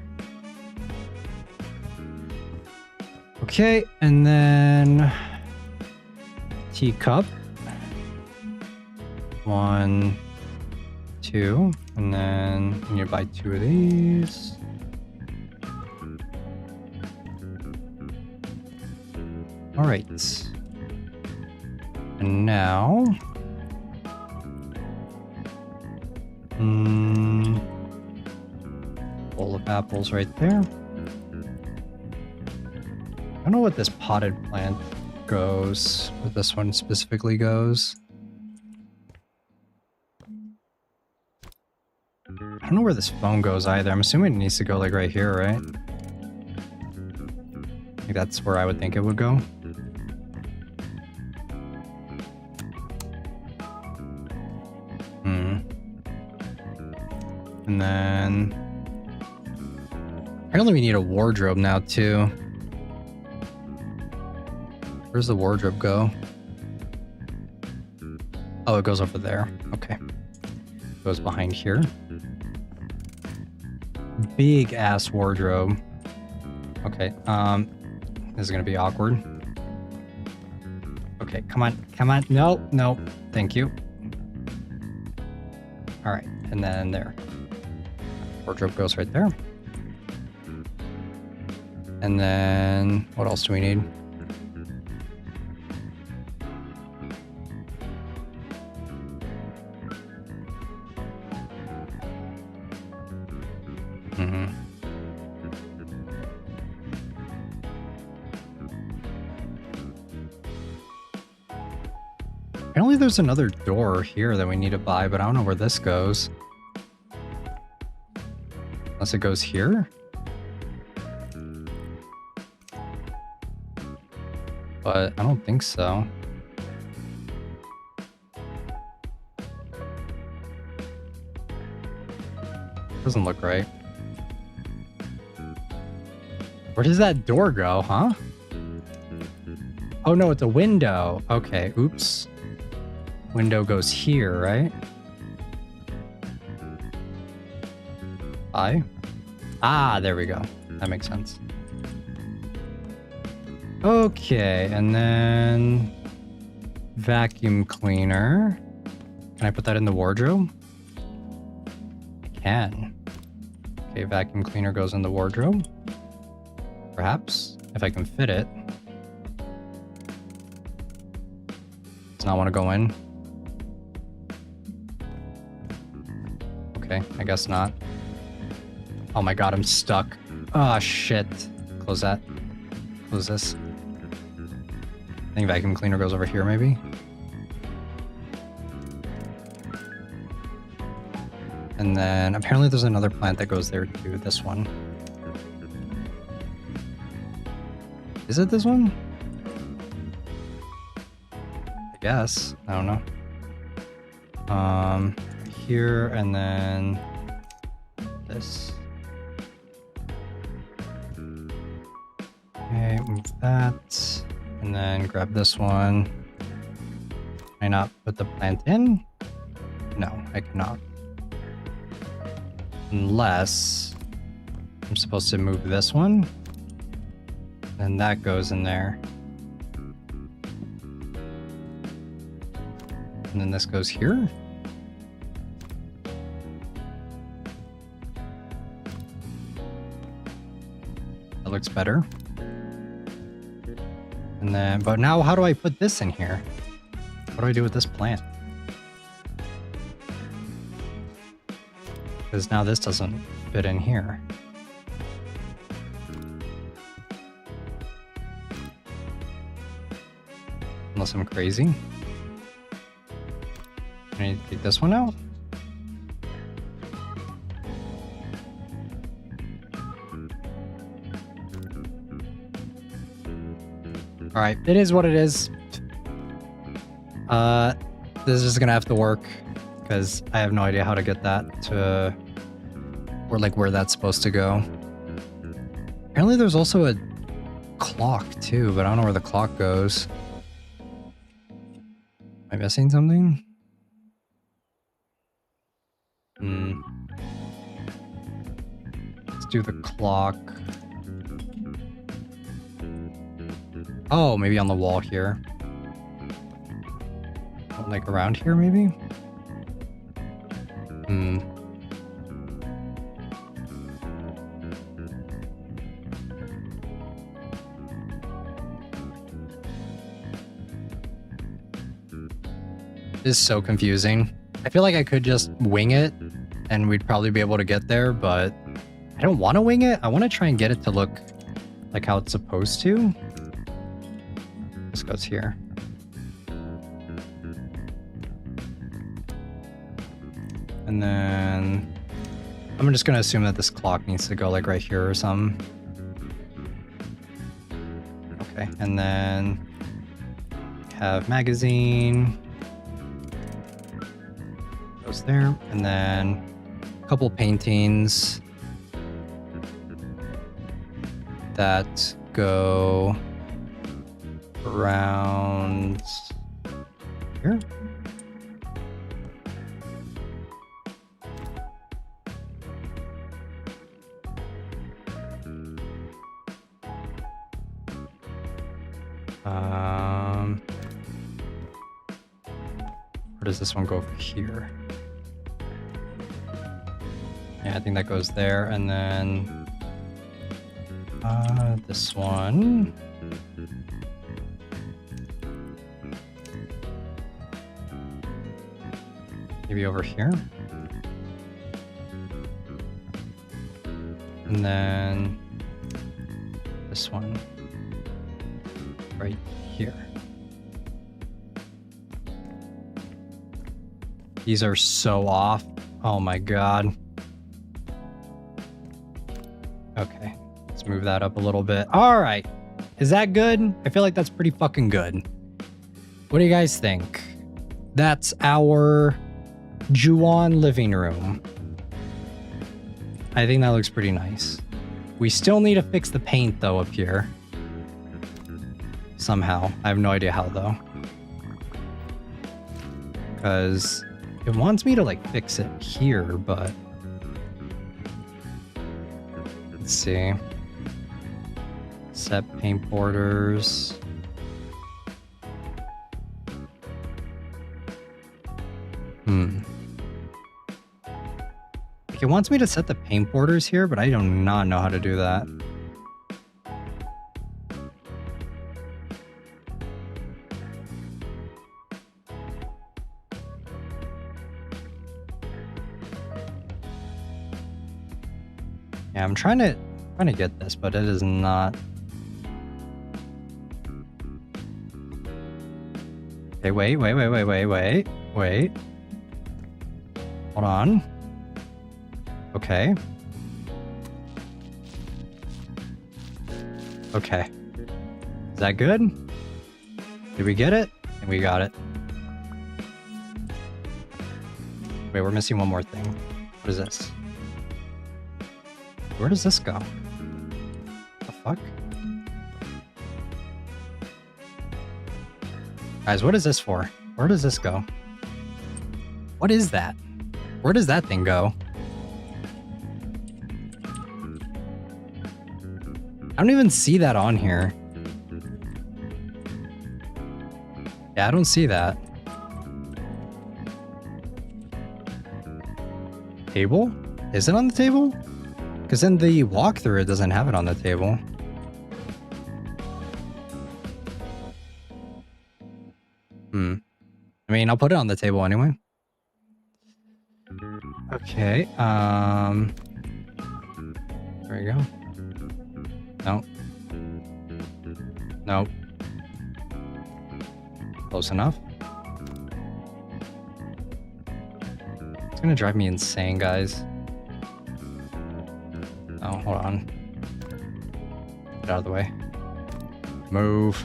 Okay, and then teacup. 1, 2, and then you need to buy 2 of these. All right. And now, bowl of apples right there. I don't know what this potted plant goes, what this one specifically goes. I don't know where this phone goes either. I'm assuming it needs to go like right here, right? Like that's where I would think it would go. And then apparently we need a wardrobe now too. Where's the wardrobe go? Oh, it goes over there. Okay. Goes behind here. Big ass wardrobe. Okay, this is gonna be awkward. Okay, come on, come on. No, no, thank you. All right, and then there. Wardrobe goes right there. And then what else do we need? Apparently there's another door here that we need to buy, but I don't know where this goes. Unless it goes here? But I don't think so. Doesn't look right. Where does that door go, huh? Oh no, it's a window. Okay, oops. Window goes here, right? Ah, there we go. That makes sense. Okay, and then vacuum cleaner. Can I put that in the wardrobe? I can. Okay, vacuum cleaner goes in the wardrobe. Perhaps, if I can fit it. Does not want to go in. Okay, I guess not. Oh my god, I'm stuck. Oh shit. Close that. Close this. I think vacuum cleaner goes over here maybe. And then apparently there's another plant that goes there too, this one. Is it this one? I guess. I don't know. Here and then this. Okay, move that. And then grab this one. Can I not put the plant in? No, I cannot. Unless I'm supposed to move this one. Then that goes in there. And then this goes here. That looks better. And then, but now how do I put this in here? What do I do with this plant? Because now this doesn't fit in here. Unless I'm crazy. I need to take this one out. All right, it is what it is. This is just gonna have to work because I have no idea how to get that to, or like where that's supposed to go. Apparently there's also a clock too, but I don't know where the clock goes. Am I missing something? Let's do the clock. Oh, maybe on the wall here. Like around here, maybe? This is so confusing. I feel like I could just wing it and we'd probably be able to get there, but I don't want to wing it. I want to try and get it to look like how it's supposed to. This goes here. And then I'm just going to assume that this clock needs to go like right here or something. Okay, and then have magazine. Goes there. And then a couple paintings that go around here. Where does this one go from here? Yeah, I think that goes there, and then this one. Maybe over here. And then this one right here. These are so off. Oh my god. Okay, let's move that up a little bit. All right, is that good? I feel like that's pretty fucking good. What do you guys think? That's our Juon living room. I think that looks pretty nice. We still need to fix the paint though up here. Somehow. I have no idea how though. Because it wants me to like fix it here, but let's see. Set paint borders. It wants me to set the paint borders here, but I do not know how to do that. Yeah, I'm trying to get this, but it is not. Okay, wait. Hold on. Okay. Okay. Is that good? Did we get it? And we got it. Wait, we're missing one more thing. What is this? Where does this go? The fuck? Guys, what is this for? Where does this go? What is that? Where does that thing go? I don't even see that on here. Yeah, I don't see that. Table? Is it on the table? Because in the walkthrough, it doesn't have it on the table. I mean, I'll put it on the table anyway. Okay. There we go. Nope. Nope. Close enough. It's gonna drive me insane, guys. Oh, hold on. Get out of the way. Move.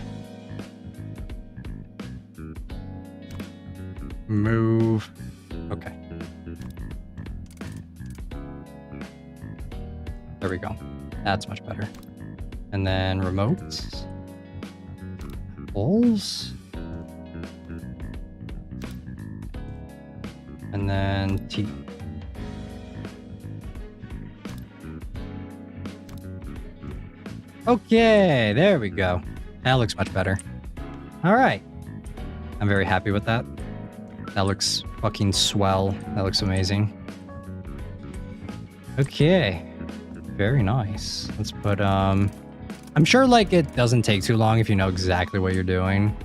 Move. Okay. There we go. That's much better. And then remotes. Holes. And then T. Okay, there we go. That looks much better. All right. I'm very happy with that. That looks fucking swell. That looks amazing. Okay. Very nice. Let's put, I'm sure, like, it doesn't take too long if you know exactly what you're doing.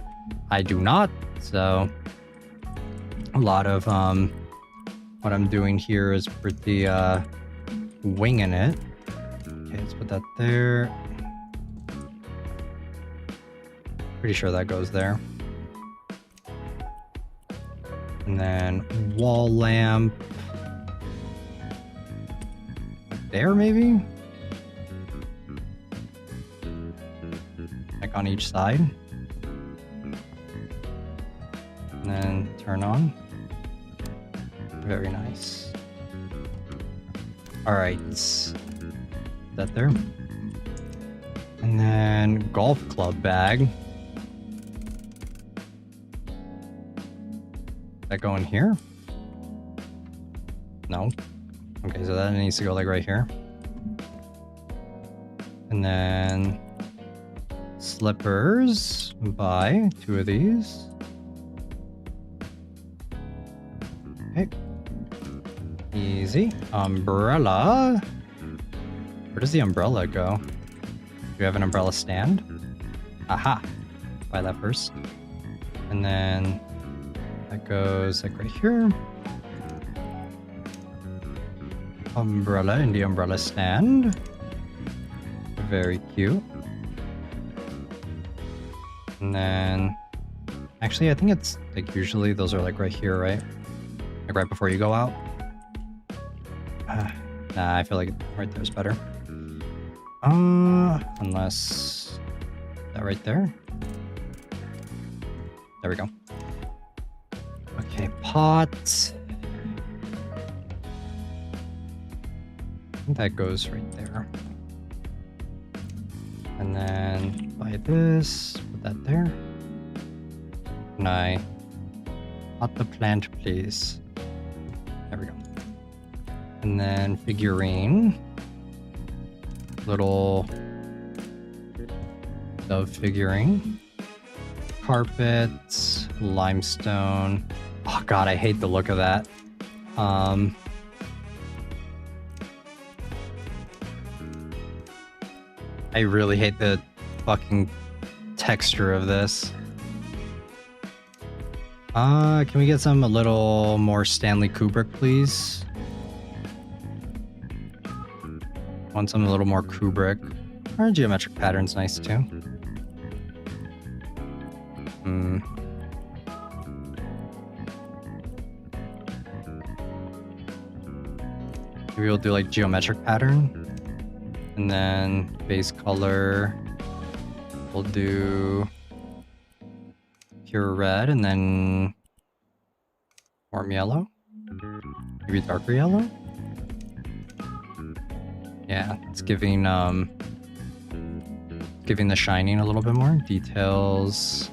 I do not, so a lot of, what I'm doing here is pretty, winging it. Okay, let's put that there. Pretty sure that goes there. And then wall lamp. There, maybe? Like on each side. And then turn on. Very nice. Alright. That there. And then golf club bag. That go in here? No. Okay, so that needs to go like right here. And then slippers. Buy 2 of these. Okay. Easy. Umbrella. Where does the umbrella go? Do you have an umbrella stand? Aha. Buy that first. And then that goes like right here. Umbrella in the umbrella stand. Very cute. And then actually I think it's like usually those are like right here, right? Like right before you go out. Nah, I feel like right there is better. Unless that right there. There we go. Okay, pot. I think that goes right there. And then buy this, put that there. Can I pot the plant, please? There we go. And then figurine. Little dove figurine. Carpet, limestone. Oh god, I hate the look of that. I really hate the fucking texture of this. Can we get some a little more Stanley Kubrick, please? Want some a little more Kubrick. Our geometric pattern's nice too. Maybe we'll do like geometric pattern. And then base color, we'll do pure red and then warm yellow. Maybe darker yellow. Yeah, it's giving the shining a little bit more. Details.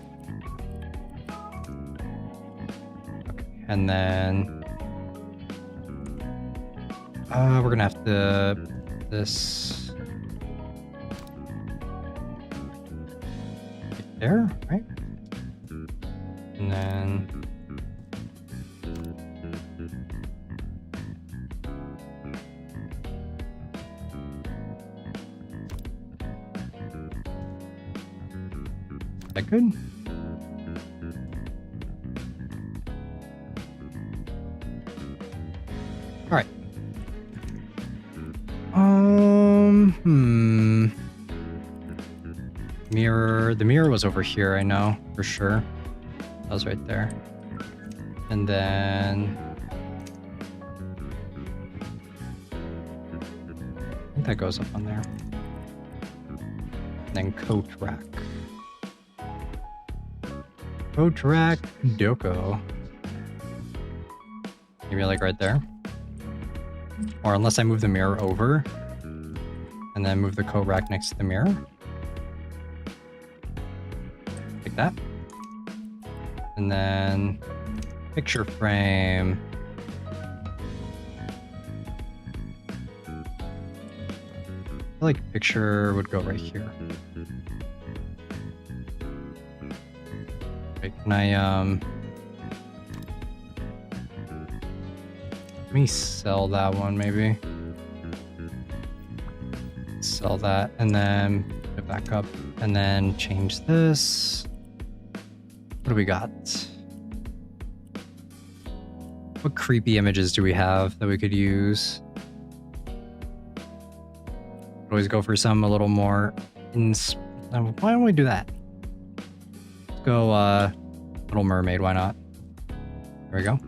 Okay, and then we're gonna have to this right there, right? And then that good? Mirror. The mirror was over here, I know, for sure. That was right there. And then... I think that goes up on there. And then coat rack. Coat rack, Doko. Maybe like right there. Or unless I move the mirror over and then move the coat rack next to the mirror. Like that. And then picture frame. I feel like picture would go right here. Okay, can I let me sell that one maybe. Sell that and then put it back up and then change this. What do we got? What creepy images do we have that we could use? Always go for some a little more. Why don't we do that? Let's go Little Mermaid. Why not? There we go.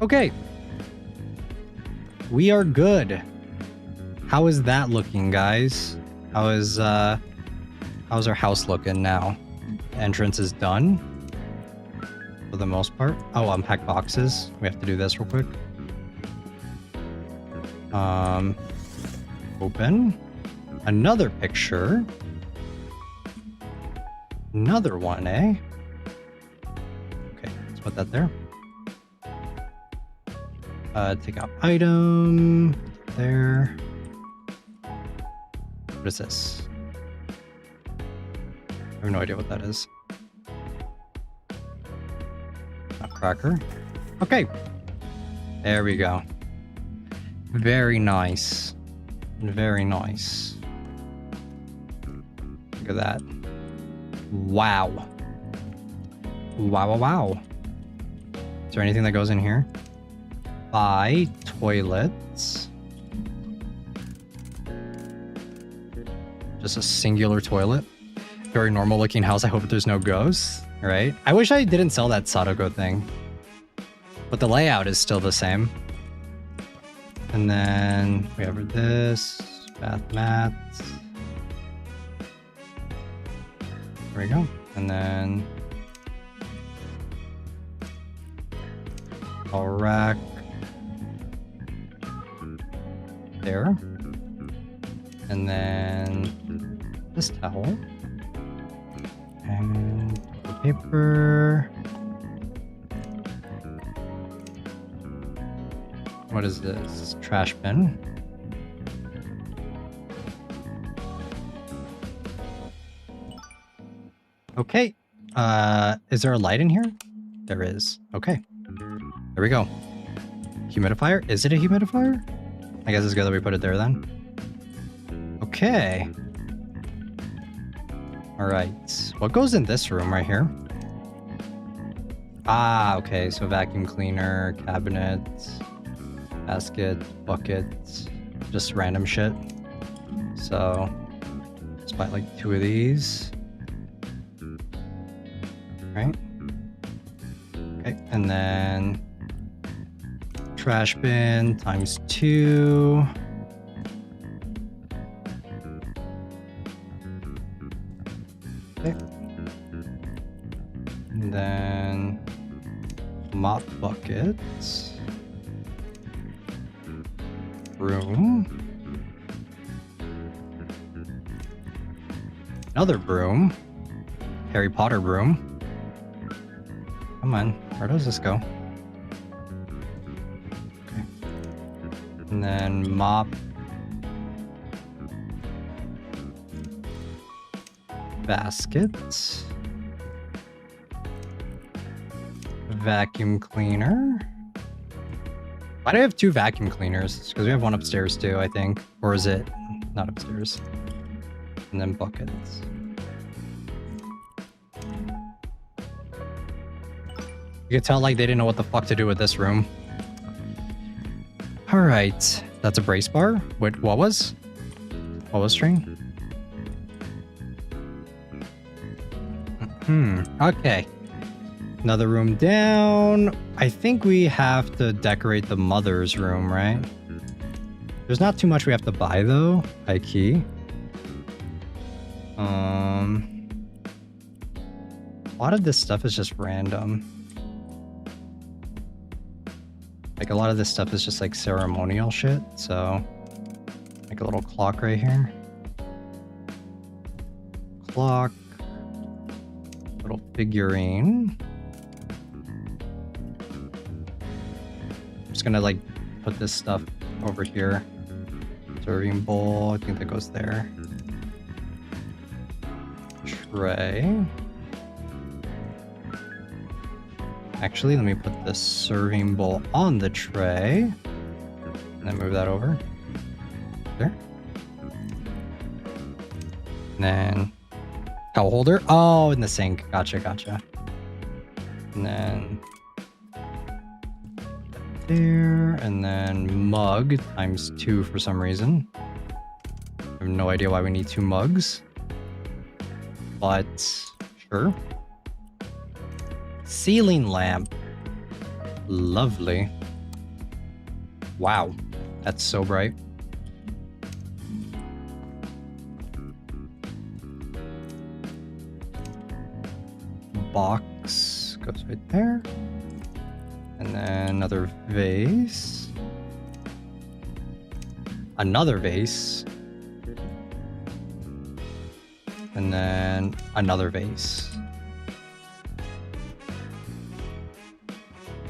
Okay. We are good. How is that looking, guys? How's our house looking now? Entrance is done. For the most part. Oh, unpack boxes. We have to do this real quick. Open. Another picture. Another one, eh? Okay, let's put that there. Take out item. There. What is this? I have no idea what that is. Nutcracker. Okay. There we go. Very nice. Very nice. Look at that. Wow. Wow, wow, wow. Is there anything that goes in here? Buy toilets. Just a singular toilet. Very normal looking house. I hope there's no ghosts, right? I wish I didn't sell that Sadako thing. But the layout is still the same. And then we have this. Bath mats. There we go. And then towel rack. There. And then this towel. And paper. What is this? Trash bin. Okay. Is there a light in here? There is. Okay. There we go. Humidifier? Is it a humidifier? I guess it's good that we put it there then. Okay. All right. What goes in this room right here? Ah, okay. So vacuum cleaner, cabinet, basket, bucket, just random shit. So let's buy like 2 of these. Right? Okay, and then trash bin times 2. Okay. And then mop buckets. Broom. Another broom. Harry Potter broom. Come on, where does this go? Okay. And then mop. Basket. Vacuum cleaner. Why do I have 2 vacuum cleaners? Because we have one upstairs too, I think. Or is it not upstairs? And then buckets. You could tell like they didn't know what the fuck to do with this room. All right, that's a brace bar. Wait, what was? What was string? Okay. Another room down. I think we have to decorate the mother's room, right? There's not too much we have to buy though, high key. A lot of this stuff is just random. Like a lot of this stuff is just like ceremonial shit, so like a little clock right here. Clock. Little figurine. I'm just gonna like put this stuff over here. Serving bowl, I think that goes there. Tray. Actually, let me put the serving bowl on the tray. And then move that over. There. And then towel holder. Oh, in the sink. Gotcha, gotcha. And then there. And then mug times 2 for some reason. I have no idea why we need 2 mugs. But sure. Ceiling lamp. Lovely. Wow. That's so bright. Box goes right there. And then another vase. Another vase. And then another vase.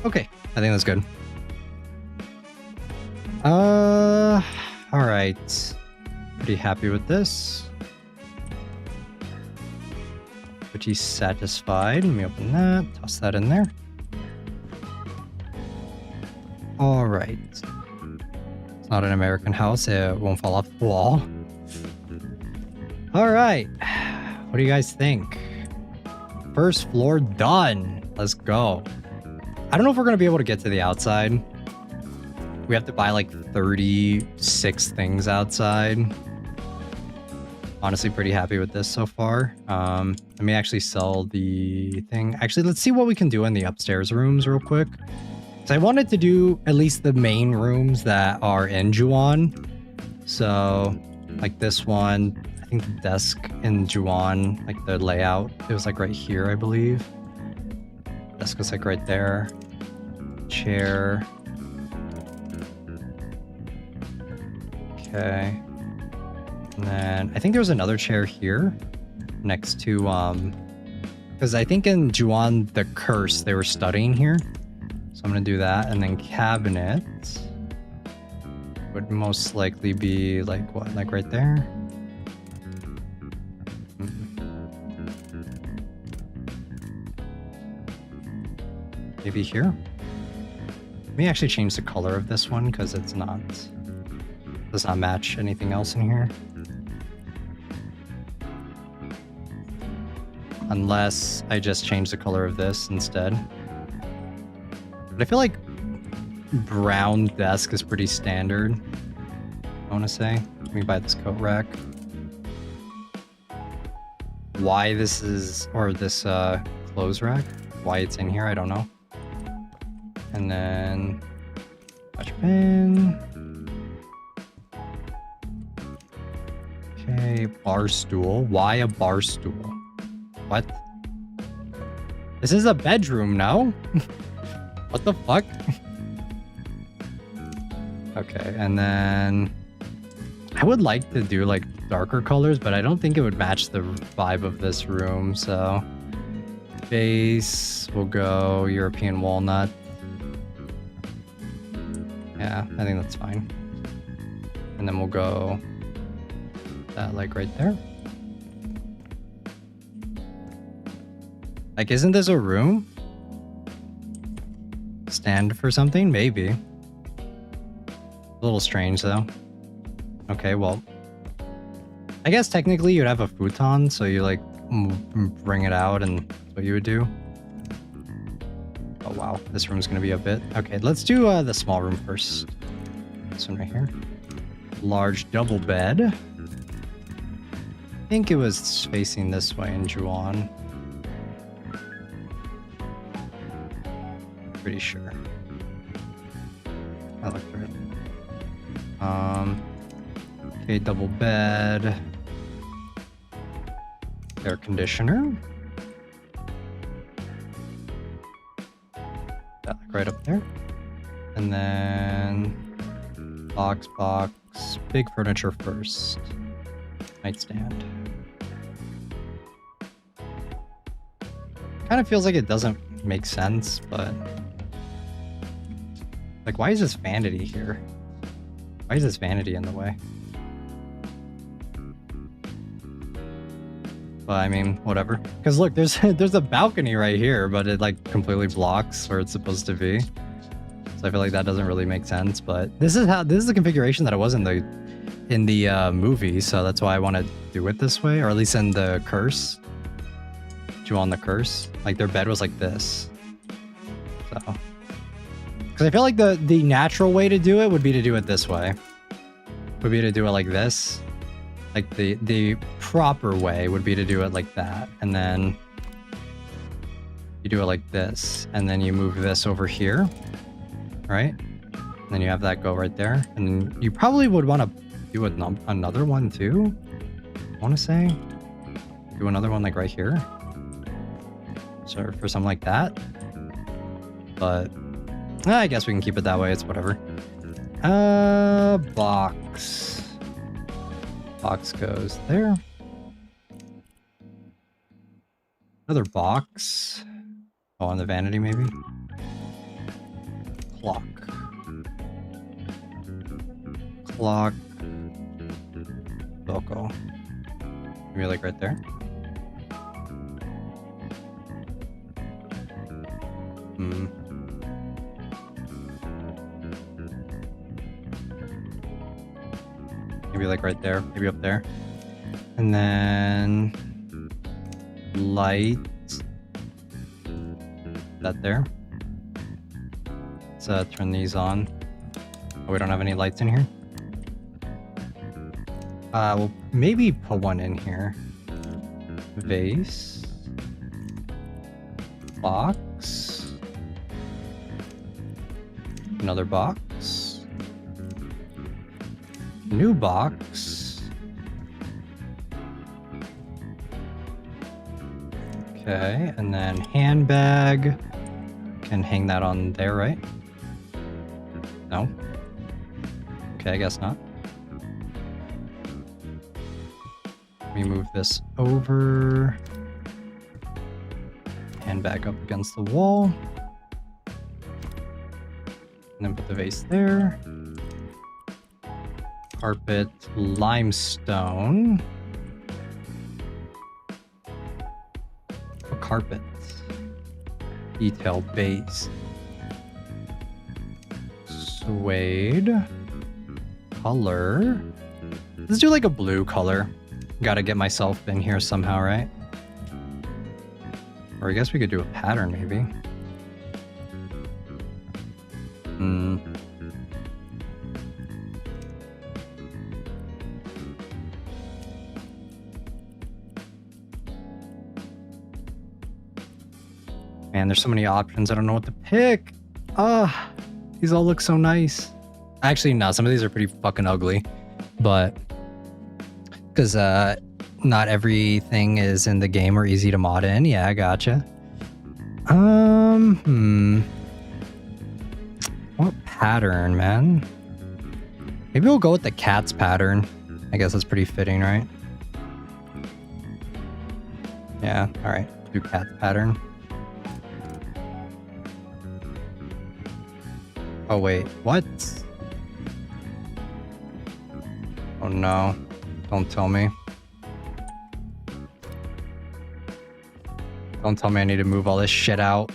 Okay, I think that's good. All right. Pretty happy with this. Pretty satisfied. Let me open that, toss that in there. All right. It's not an American house. It won't fall off the wall. All right. What do you guys think? First floor done. Let's go. I don't know if we're going to be able to get to the outside. We have to buy like 36 things outside. Honestly, pretty happy with this so far. Let me actually sell the thing. Actually, let's see what we can do in the upstairs rooms real quick. So I wanted to do at least the main rooms that are in Juon. So like this one, I think the desk in Juon, like the layout, it was like right here, I believe. Desk was like right there. Chair. Okay. And then I think there was another chair here next to, because I think in Juon the Curse, they were studying here. So I'm going to do that. And then cabinet would most likely be like what? Like right there? Maybe here? Let me actually change the color of this one because it's not, does not match anything else in here. Unless I just change the color of this instead. But I feel like brown desk is pretty standard, I want to say. Let me buy this coat rack. Why this is, or this clothes rack, why it's in here, I don't know. And then touch pin. Okay, bar stool. Why a bar stool? What? This is a bedroom, no? What the fuck? Okay, and then I would like to do like darker colors, but I don't think it would match the vibe of this room, so base will go European walnut. Yeah, I think that's fine. And then we'll go that like right there. Like, isn't this a room? Stand for something? Maybe. A little strange though. Okay, well, I guess technically you'd have a futon, so you like bring it out and that's what you would do. Oh wow, this room's gonna be a bit. Okay, let's do the small room first. This one right here. Large double bed. think it was facing this way in Juon. Pretty sure. I looked right. Okay, double bed. Air conditioner. That, like, right up there. And then box, big furniture first. Nightstand. Kind of feels like it doesn't make sense, but like, why is this vanity here? Why is this vanity in the way? But I mean, whatever. Because look, there's a balcony right here, but it like completely blocks where it's supposed to be. So I feel like that doesn't really make sense. But this is the configuration that it was in the movie, so that's why I want to do it this way, or at least in the curse. Juon the curse, like their bed was like this. So, because I feel like the natural way to do it would be to do it this way. Would be to do it like this. Like the proper way would be to do it like that, and then you do it like this, and then you move this over here, right? And then you have that go right there, and you probably would want to do another one too. I want to say do another one like right here, so for something like that. But I guess we can keep it that way. It's whatever. Box goes there. Another box. Oh, on the vanity maybe. Clock. Loco. Maybe like right there. Maybe like right there, maybe up there. And then light. That there. Let's turn these on. Oh, we don't have any lights in here. We'll maybe put one in here. Vase. Box. Another box. New box. Okay, and then handbag. Can hang that on there, right? No? Okay, I guess not. Let me move this over. Handbag up against the wall. And then put the vase there. Carpet, limestone. A carpet. Detail base. Suede. Color. Let's do like a blue color. Gotta get myself in here somehow, right? Or I guess we could do a pattern maybe. Man, there's so many options. I don't know what to pick. These all look so nice. Actually, no, some of these are pretty fucking ugly. But because not everything is in the game or easy to mod in. Yeah, I gotcha. What pattern, man? Maybe we'll go with the cat's pattern. I guess that's pretty fitting, right? Yeah, alright. Do cat's pattern. Oh wait, what? Oh no. Don't tell me. Don't tell me I need to move all this shit out.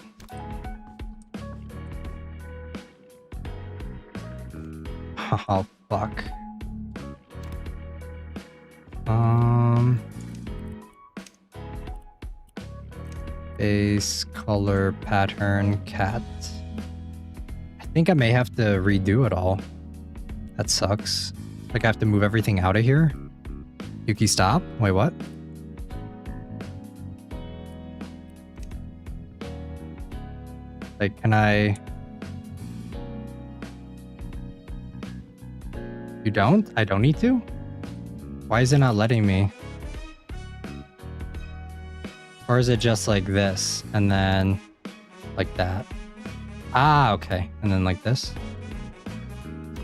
Oh, fuck. Base, color, pattern, cat. I think I may have to redo it all. That sucks. Like I have to move everything out of here. Yuki, stop. Wait, what? Like, can I... You don't? I don't need to? Why is it not letting me? Or is it just like this and then like that? Ah, okay. And then like this.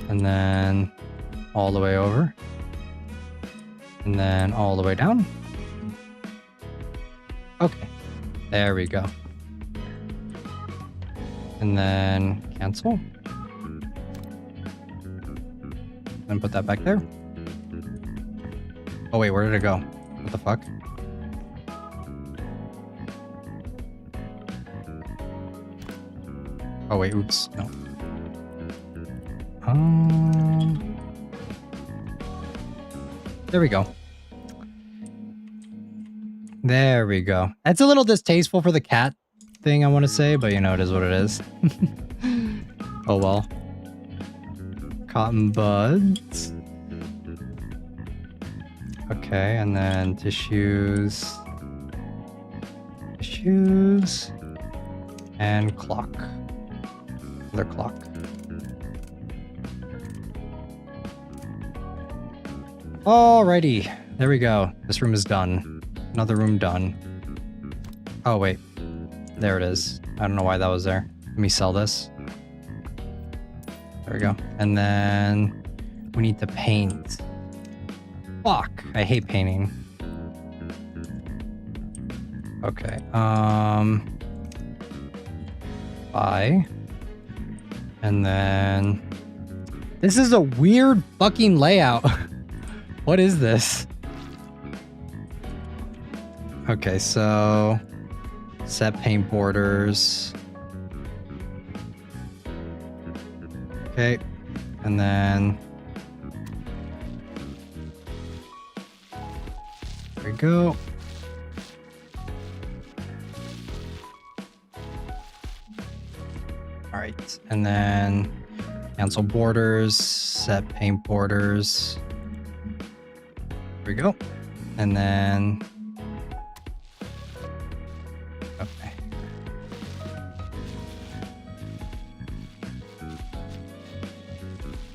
And then all the way over. And then all the way down. Okay. There we go. And then cancel. And put that back there. Oh wait, where did it go? What the fuck? Oh wait, oops, no. There we go. There we go. That's a little distasteful for the cat thing, I want to say, but you know, it is what it is. Oh well. Cotton buds. Okay, and then tissues. Tissues. And clock. Another clock. Alrighty. There we go. This room is done. Another room done. Oh, wait. There it is. I don't know why that was there. Let me sell this. There we go. And then we need to paint. Fuck. I hate painting. Okay. Buy. And then this is a weird fucking layout. What is this? Okay, so set paint borders. Okay, and then there we go. All right, and then cancel borders, set paint borders. There we go. And then okay.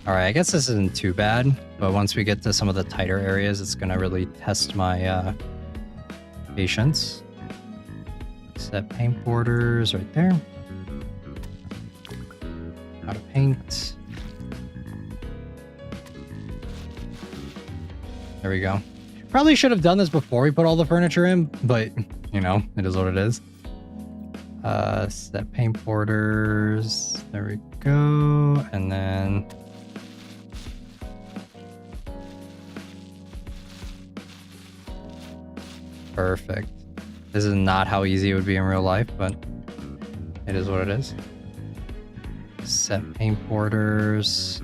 All right, I guess this isn't too bad, but once we get to some of the tighter areas, it's gonna really test my patience. Set paint borders right there. How to paint. There we go. Probably should have done this before we put all the furniture in, but you know, it is what it is. Set paint borders. There we go. And then perfect. This is not how easy it would be in real life, but it is what it is. Set paint borders.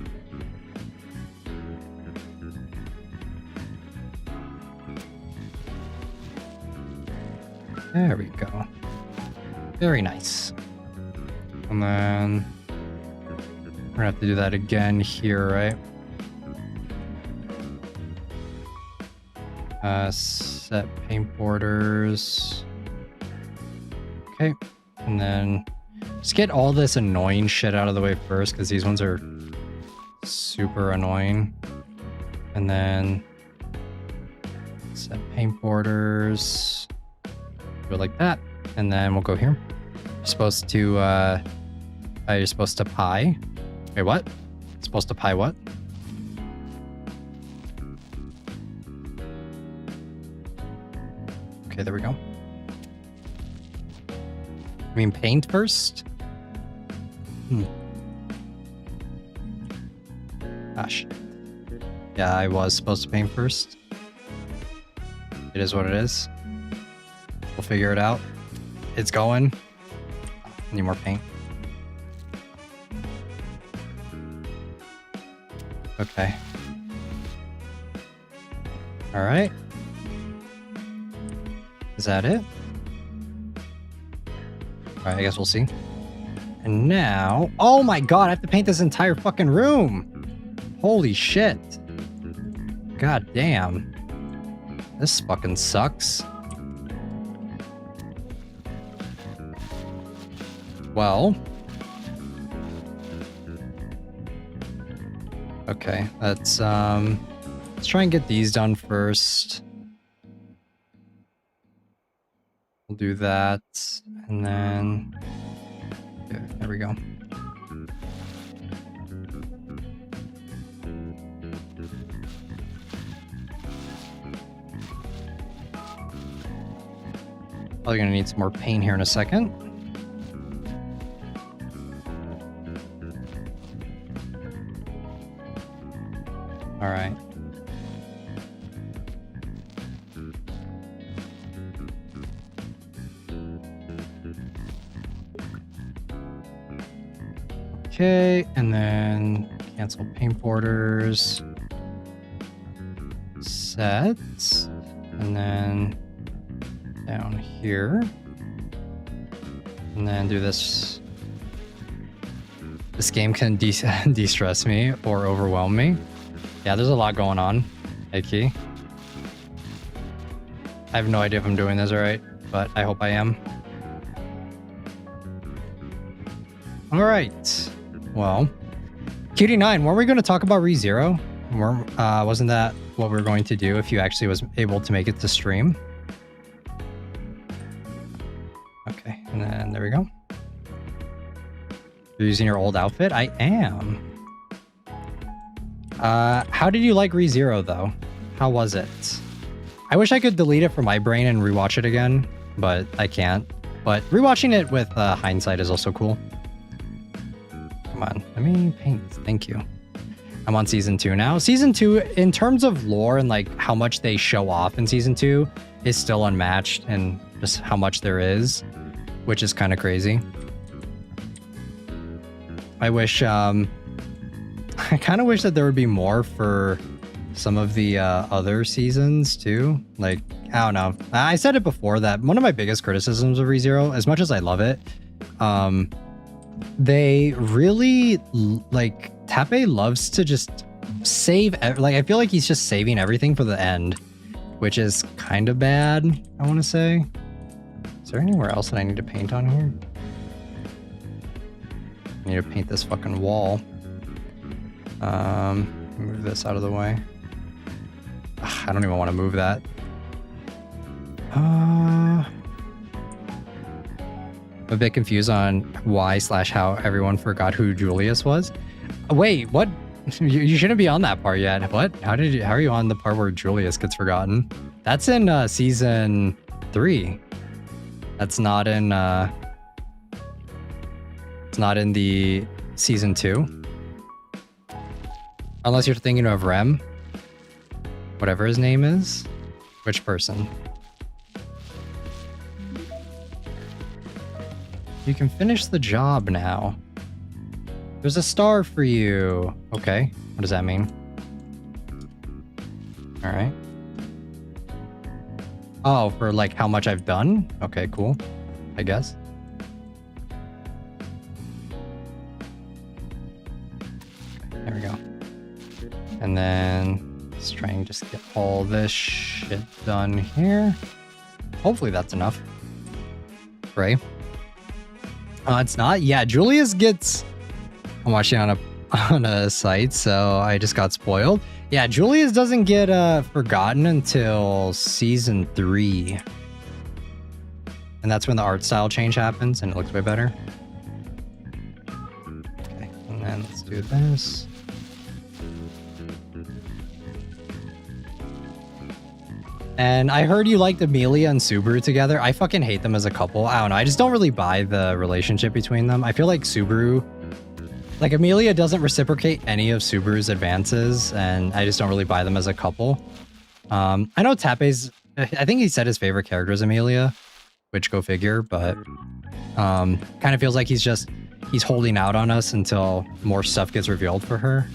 There we go. Very nice. And then we're gonna have to do that again here, right? Set paint borders. Okay, and then just get all this annoying shit out of the way first, because these ones are super annoying. And then set paint borders. Go like that, and then we'll go here. You're supposed to you're supposed to pie. Wait, what? Supposed to pie what? Okay, there we go. I mean, paint first? Gosh. Yeah, I was supposed to paint first. It is what it is. We'll figure it out. It's going. Need more paint. Okay. All right. Is that it? All right, I guess we'll see. And now, oh my God, I have to paint this entire fucking room. Holy shit. God damn. This fucking sucks. Well. Okay, let's try and get these done first. We'll do that, and then... Okay, there we go. Probably gonna need some more paint here in a second. All right. Okay, and then cancel paint borders. Set. And then down here. And then do this. This game can de-stress me or overwhelm me. Yeah, there's a lot going on. Hey, Key. I have no idea if I'm doing this right, but I hope I am. All right. Well, QD9, weren't we going to talk about ReZero? Wasn't that what we were going to do if you actually was able to make it to stream? Okay, and then there we go. You're using your old outfit? I am. How did you like ReZero, though? How was it? I wish I could delete it from my brain and rewatch it again, but I can't. But rewatching it with hindsight is also cool. Come on, let me paint. Thank you. I'm on season 2 now. Season 2, in terms of lore and like how much they show off in season 2, is still unmatched, and just how much there is, which is kind of crazy. I wish, I kind of wish that there would be more for some of the other seasons too. Like, I don't know. I said it before that one of my biggest criticisms of ReZero, as much as I love it, they really, like, Tappe loves to just save, like, I feel like he's just saving everything for the end, which is kind of bad, I want to say. Is there anywhere else that I need to paint on here? I need to paint this fucking wall. Move this out of the way. Ugh, I don't even want to move that. I'm a bit confused on why/how everyone forgot who Julius was. Wait, what? You shouldn't be on that part yet. What? How are you on the part where Julius gets forgotten? That's in season 3. That's not in it's not in the season 2. Unless you're thinking of Rem. Whatever his name is. Which person? You can finish the job now. There's a star for you. Okay, what does that mean? All right. Oh, for like how much I've done? Okay, cool. I guess. There we go. And then let's try and just get all this shit done here. Hopefully that's enough. Right? It's not. Yeah, Julius gets... I'm watching on a site, so I just got spoiled. Yeah, Julius doesn't get forgotten until season 3. And that's when the art style change happens and it looks way better. Okay, and then let's do this. And I heard you liked Amelia and Subaru together. I fucking hate them as a couple. I don't know. I just don't really buy the relationship between them. I feel like Subaru... Like, Amelia doesn't reciprocate any of Subaru's advances, and I just don't really buy them as a couple. I know Tappe's... I think he said his favorite character is Amelia, which go figure, but... kind of feels like he's holding out on us until more stuff gets revealed for her.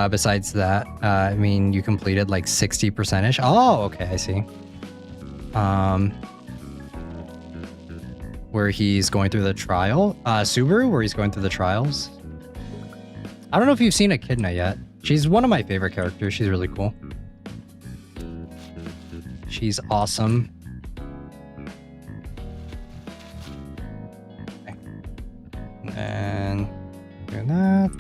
Besides that, I mean, you completed like 60%-ish. Oh, okay, I see. Where he's going through the trial. Subaru, where he's going through the trials. I don't know if you've seen Echidna yet. She's one of my favorite characters. She's really cool. She's awesome. Okay. And do that.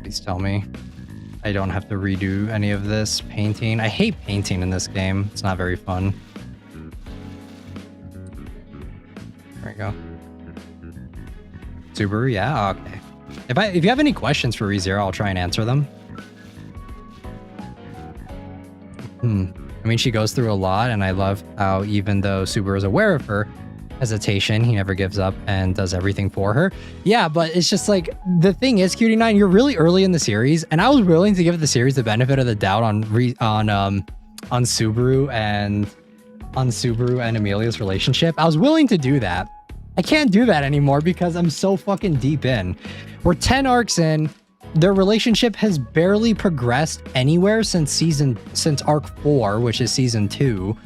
Please tell me I don't have to redo any of this painting. I hate painting in this game. It's not very fun. There we go. Subaru, yeah, okay. If you have any questions for ReZero, I'll try and answer them. I mean, she goes through a lot, and I love how even though Subaru is aware of her hesitation, he never gives up and does everything for her. Yeah, but it's just like, the thing is, Cutie9, you're really early in the series, and I was willing to give the series the benefit of the doubt on Subaru and Amelia's relationship. I was willing to do that. I can't do that anymore because I'm so fucking deep in. We're 10 arcs in. Their relationship has barely progressed anywhere since arc 4, which is season 2.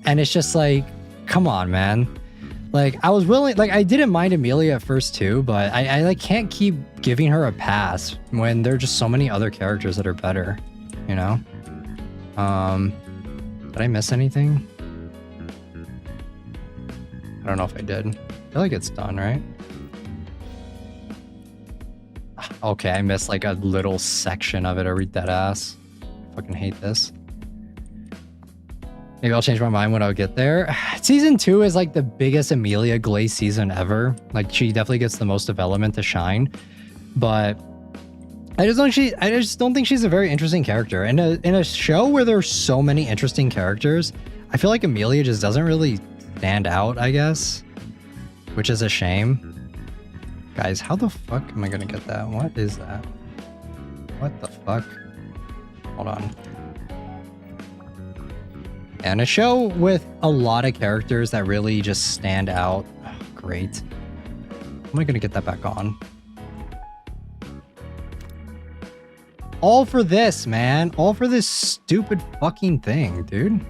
And it's just like, come on, man. Like, I was willing, like, I didn't mind Amelia at first too, but I like can't keep giving her a pass when there are just so many other characters that are better, you know? Did I miss anything? I don't know if I did. I feel like it's done, right? Okay, I missed like a little section of it. Are we dead ass? I fucking hate this. Maybe I'll change my mind when I get there. Season 2 is like the biggest Amelia Glaze season ever. Like, she definitely gets the most development to shine. But I just don't think she's a very interesting character. In a show where there's so many interesting characters, I feel like Amelia just doesn't really stand out, I guess. Which is a shame. Guys, how the fuck am I gonna get that? What is that? What the fuck? Hold on. And a show with a lot of characters that really just stand out. Oh, great. How am I gonna get that back on? All for this, man. All for this stupid fucking thing, dude.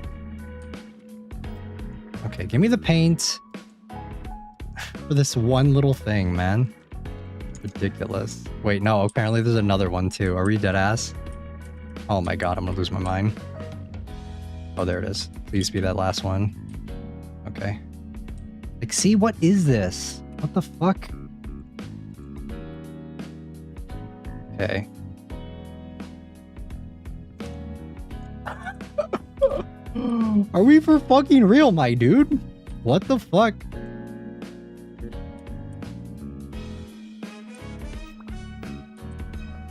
Okay, give me the paint. For this one little thing, man. Ridiculous. Wait, no, apparently there's another one too. Are we dead ass? Oh my god, I'm gonna lose my mind. Oh, there it is. Please be that last one. Okay. Like, see, what is this? What the fuck? Okay. Are we for fucking real, my dude? What the fuck?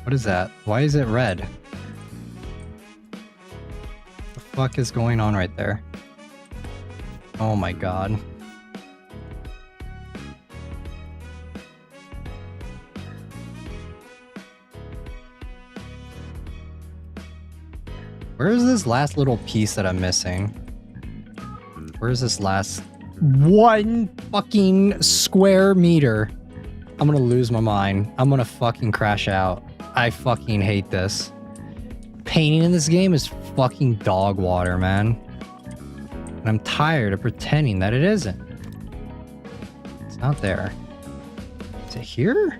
What is that? Why is it red? What the fuck is going on right there? Oh my god. Where is this last little piece that I'm missing? Where is this last 1 fucking square meter? I'm gonna lose my mind. I'm gonna fucking crash out. I fucking hate this. Painting in this game is fucking dog water, man. And I'm tired of pretending that it isn't. It's not there. Is it here?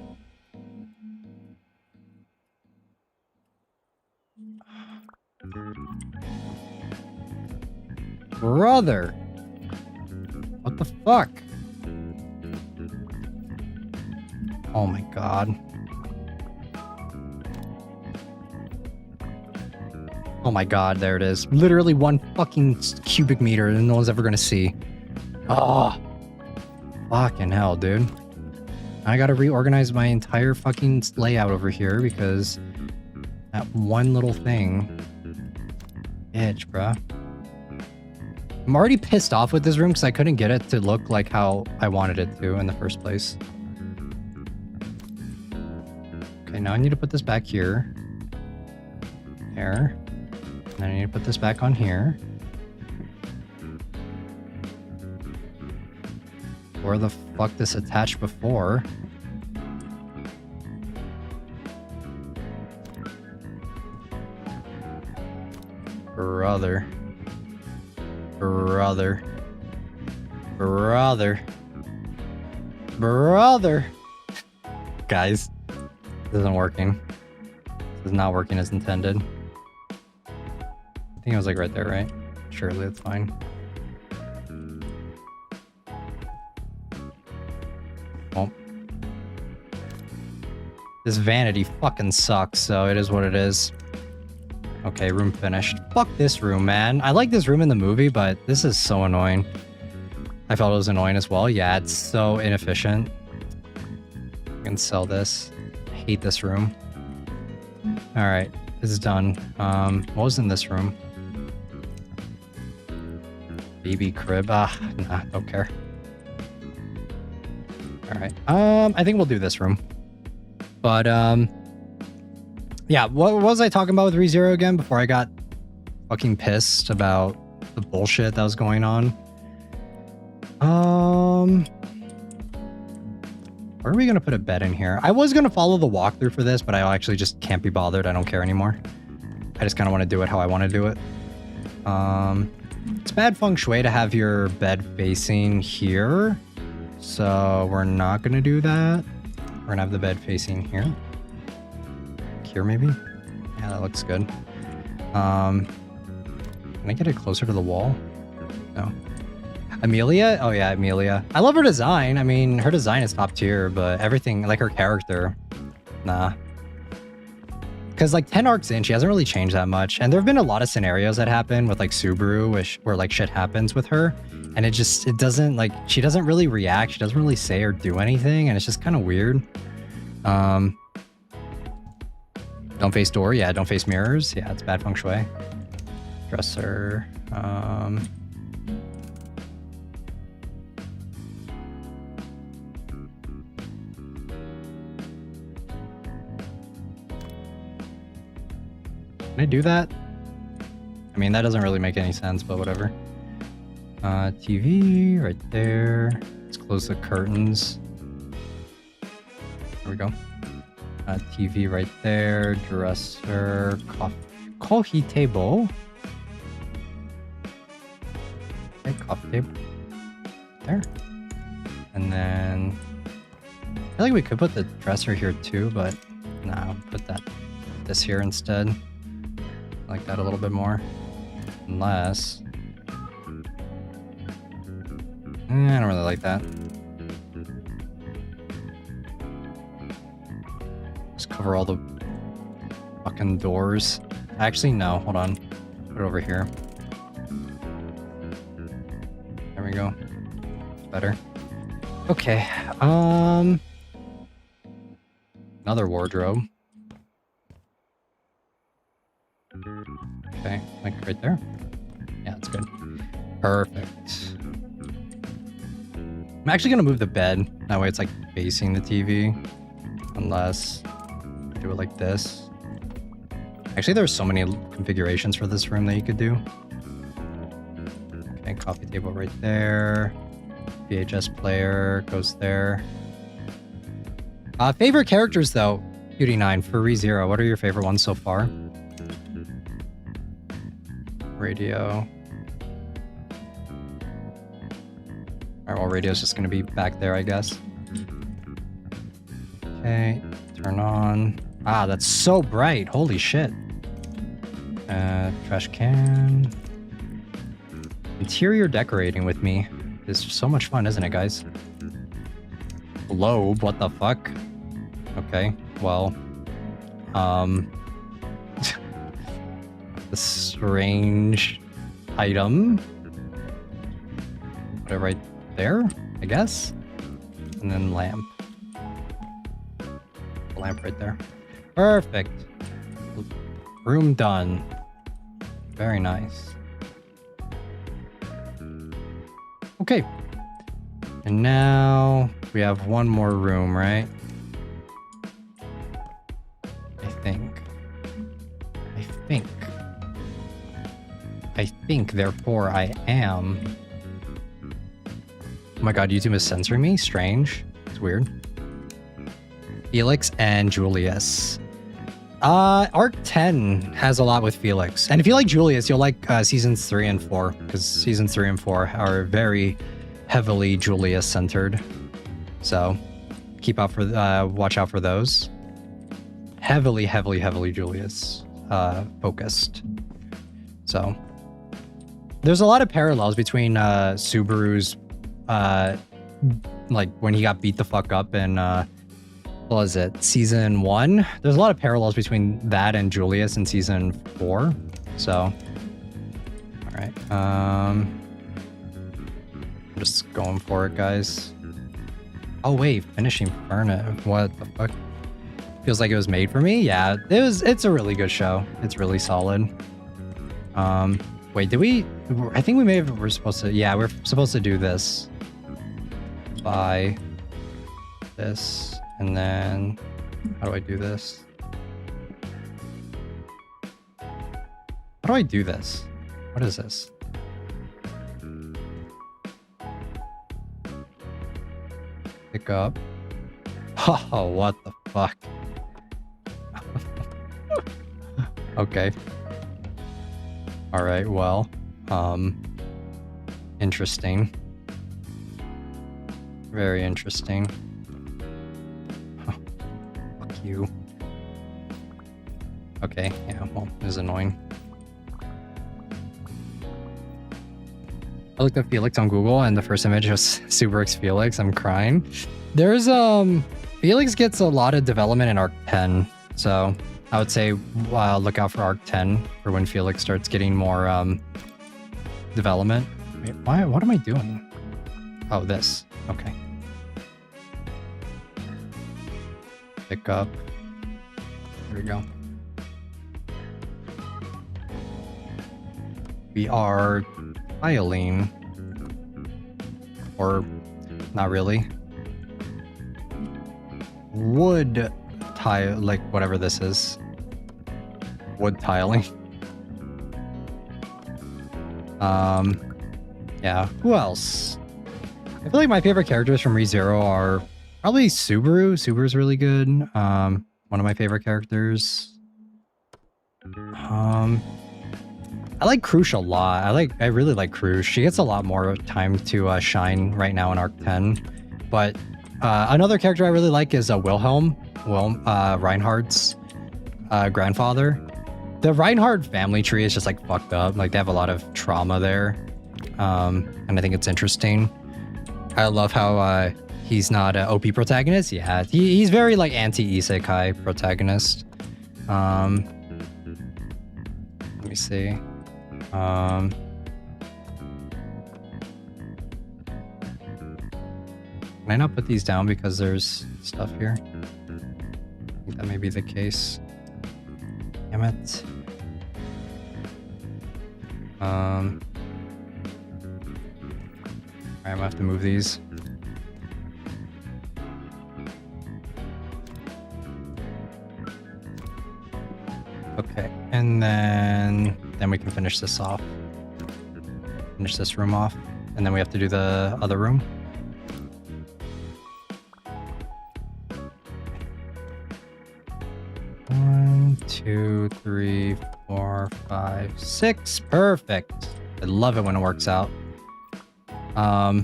Brother. What the fuck? Oh my god. Oh my god, there it is. Literally 1 fucking cubic meter and no one's ever gonna see. Oh. Fucking hell, dude. I gotta reorganize my entire fucking layout over here because that one little thing. Bitch, bruh. I'm already pissed off with this room because I couldn't get it to look like how I wanted it to in the first place. Okay, now I need to put this back here. There. And then I need to put this back on here. Where the fuck this attached before? Brother. Brother. Brother. Brother. Guys. This isn't working. This is not working as intended. I think it was like right there, right? Surely it's fine. Well, this vanity fucking sucks, so it is what it is. Okay, room finished. Fuck this room, man. I like this room in the movie, but this is so annoying. I felt it was annoying as well. Yeah, it's so inefficient. I can sell this. I hate this room. All right, this is done. What was in this room? Baby crib. Ah, nah, don't care. All right. I think we'll do this room. But yeah, what was I talking about with ReZero again before I got fucking pissed about the bullshit that was going on? Where are we gonna put a bed in here? I was gonna follow the walkthrough for this, but I actually just can't be bothered. I don't care anymore. I just kind of want to do it how I want to do it. It's bad feng shui to have your bed facing here, so we're not gonna do that. We're gonna have the bed facing here. Here maybe? Yeah, that looks good. Can I get it closer to the wall? No. Amelia? Oh yeah, Amelia. I love her design. I mean, her design is top tier, but everything, like her character, nah. Because like 10 arcs in, she hasn't really changed that much. And there have been a lot of scenarios that happen with like Subaru, where like shit happens with her. And it doesn't, like, she doesn't really react. She doesn't really say or do anything. And it's just kind of weird. Don't face door. Yeah, don't face mirrors. Yeah, it's bad feng shui. Dresser. Can I do that? I mean, that doesn't really make any sense, but whatever. TV right there. Let's close the curtains. There we go. TV right there. Dresser. Coffee table. Okay, coffee table. There. And then I feel like we could put the dresser here too, but nah, I'll put this here instead. I like that a little bit more. Unless I don't really like that. Just cover all the fucking doors. Actually, no. Hold on. Put it over here. There we go. Better. Okay. Another wardrobe. Okay, like right there. Yeah, that's good. Perfect. I'm actually gonna move the bed. That way it's like facing the TV. Unless I do it like this. Actually, there's so many configurations for this room that you could do. Okay, coffee table right there. VHS player goes there. Favorite characters though, Beauty9 for ReZero. What are your favorite ones so far? Radio. Alright, well, radio's just gonna be back there, I guess. Okay, turn on. Ah, that's so bright. Holy shit. Trash can. Interior decorating with me is so much fun, isn't it, guys? Globe, what the fuck? Okay, well, the strange item. Put it right there, I guess. And then lamp. Lamp right there. Perfect. Room done. Very nice. Okay. And now we have one more room, right? I think, therefore I am. Oh my god, YouTube is censoring me? Strange. It's weird. Felix and Julius. Arc 10 has a lot with Felix. And if you like Julius, you'll like seasons 3 and 4. Because seasons 3 and 4 are very heavily Julius centered. So keep out for watch out for those. heavily Julius focused. So there's a lot of parallels between Subaru's like when he got beat the fuck up in what was it, season 1? There's a lot of parallels between that and Julius in season 4. So all right, I'm just going for it, guys. Oh wait, finishing furnace, what the fuck? Feels like it was made for me. Yeah, it's a really good show. It's really solid. Wait, did we, I think we're supposed to, yeah, we're supposed to do this. Buy this, and then, how do I do this? How do I do this? What is this? Pick up. Oh, what the fuck? Okay. All right, well, interesting. Very interesting. Oh, fuck you. Okay, yeah, well, it was annoying. I looked up Felix on Google and the first image was Subaru's Felix. I'm crying. There's, Felix gets a lot of development in Arc 10. So I would say look out for Arc 10 for when Felix starts getting more development. Wait, what am I doing? Oh, this. Okay. Pick up. There we go. We are tiling. Or not really. Wood tile, like whatever this is. Wood tiling. Yeah, who else? I feel like my favorite characters from ReZero are probably Subaru. Subaru's really good. One of my favorite characters. I like Krush a lot. I really like Krush. She gets a lot more time to shine right now in Arc 10. But another character I really like is Wilhelm. Reinhardt's grandfather. The Reinhardt family tree is just like fucked up. Like they have a lot of trauma there. And I think it's interesting. I love how he's not an OP protagonist. Yeah, he's very like anti-isekai protagonist. Let me see. Can I not put these down because there's stuff here? I think that may be the case. Damn it. Alright, I'm gonna have to move these. Okay, and then we can finish this off. Finish this room off, and then we have to do the other room. One, 2, 3, 4, 5, 6. Perfect. I love it when it works out. But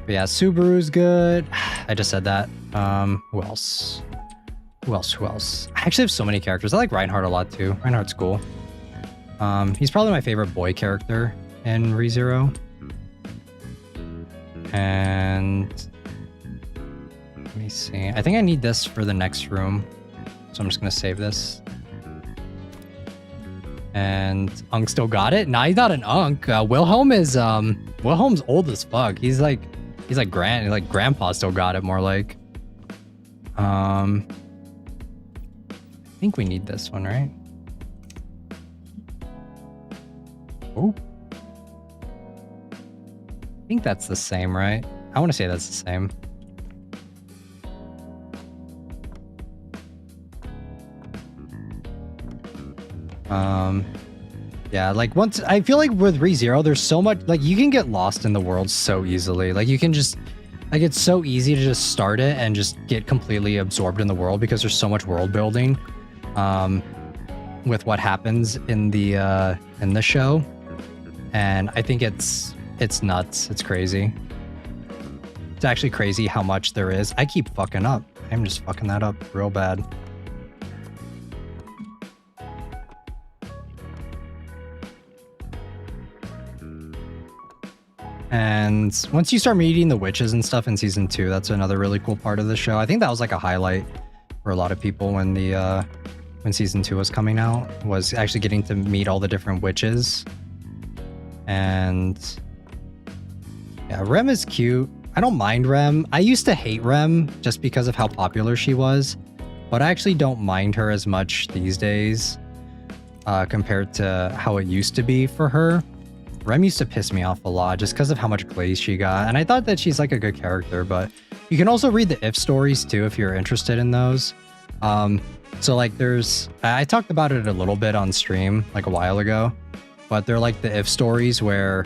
yeah, Subaru's good. I just said that. Who else? Who else? I actually have so many characters. I like Reinhardt a lot too. Reinhardt's cool. He's probably my favorite boy character in ReZero. And let me see. I think I need this for the next room. So I'm just gonna save this. And Unk still got it? Nah, he's not an Unk. Wilhelm's old as fuck. He's like grandpa still got it more like. I think we need this one, right? Oh. I think that's the same, right? I want to say that's the same. Yeah, like once I feel like with ReZero, there's so much, like you can get lost in the world so easily. Like you can just, like it's so easy to just start it and just get completely absorbed in the world because there's so much world building, with what happens in the show, and I think it's nuts. It's crazy. It's actually crazy how much there is. I keep fucking up. I'm just fucking that up real bad. And once you start meeting the witches and stuff in season 2, that's another really cool part of the show. I think that was like a highlight for a lot of people when the when season 2 was coming out, was actually getting to meet all the different witches. And yeah, Rem is cute. I don't mind Rem. I used to hate Rem just because of how popular she was, but I actually don't mind her as much these days compared to how it used to be for her. Rem used to piss me off a lot just because of how much glaze she got, and I thought that she's like a good character, but you can also read the if stories too if you're interested in those. So like I talked about it a little bit on stream like a while ago, but they're like the if stories where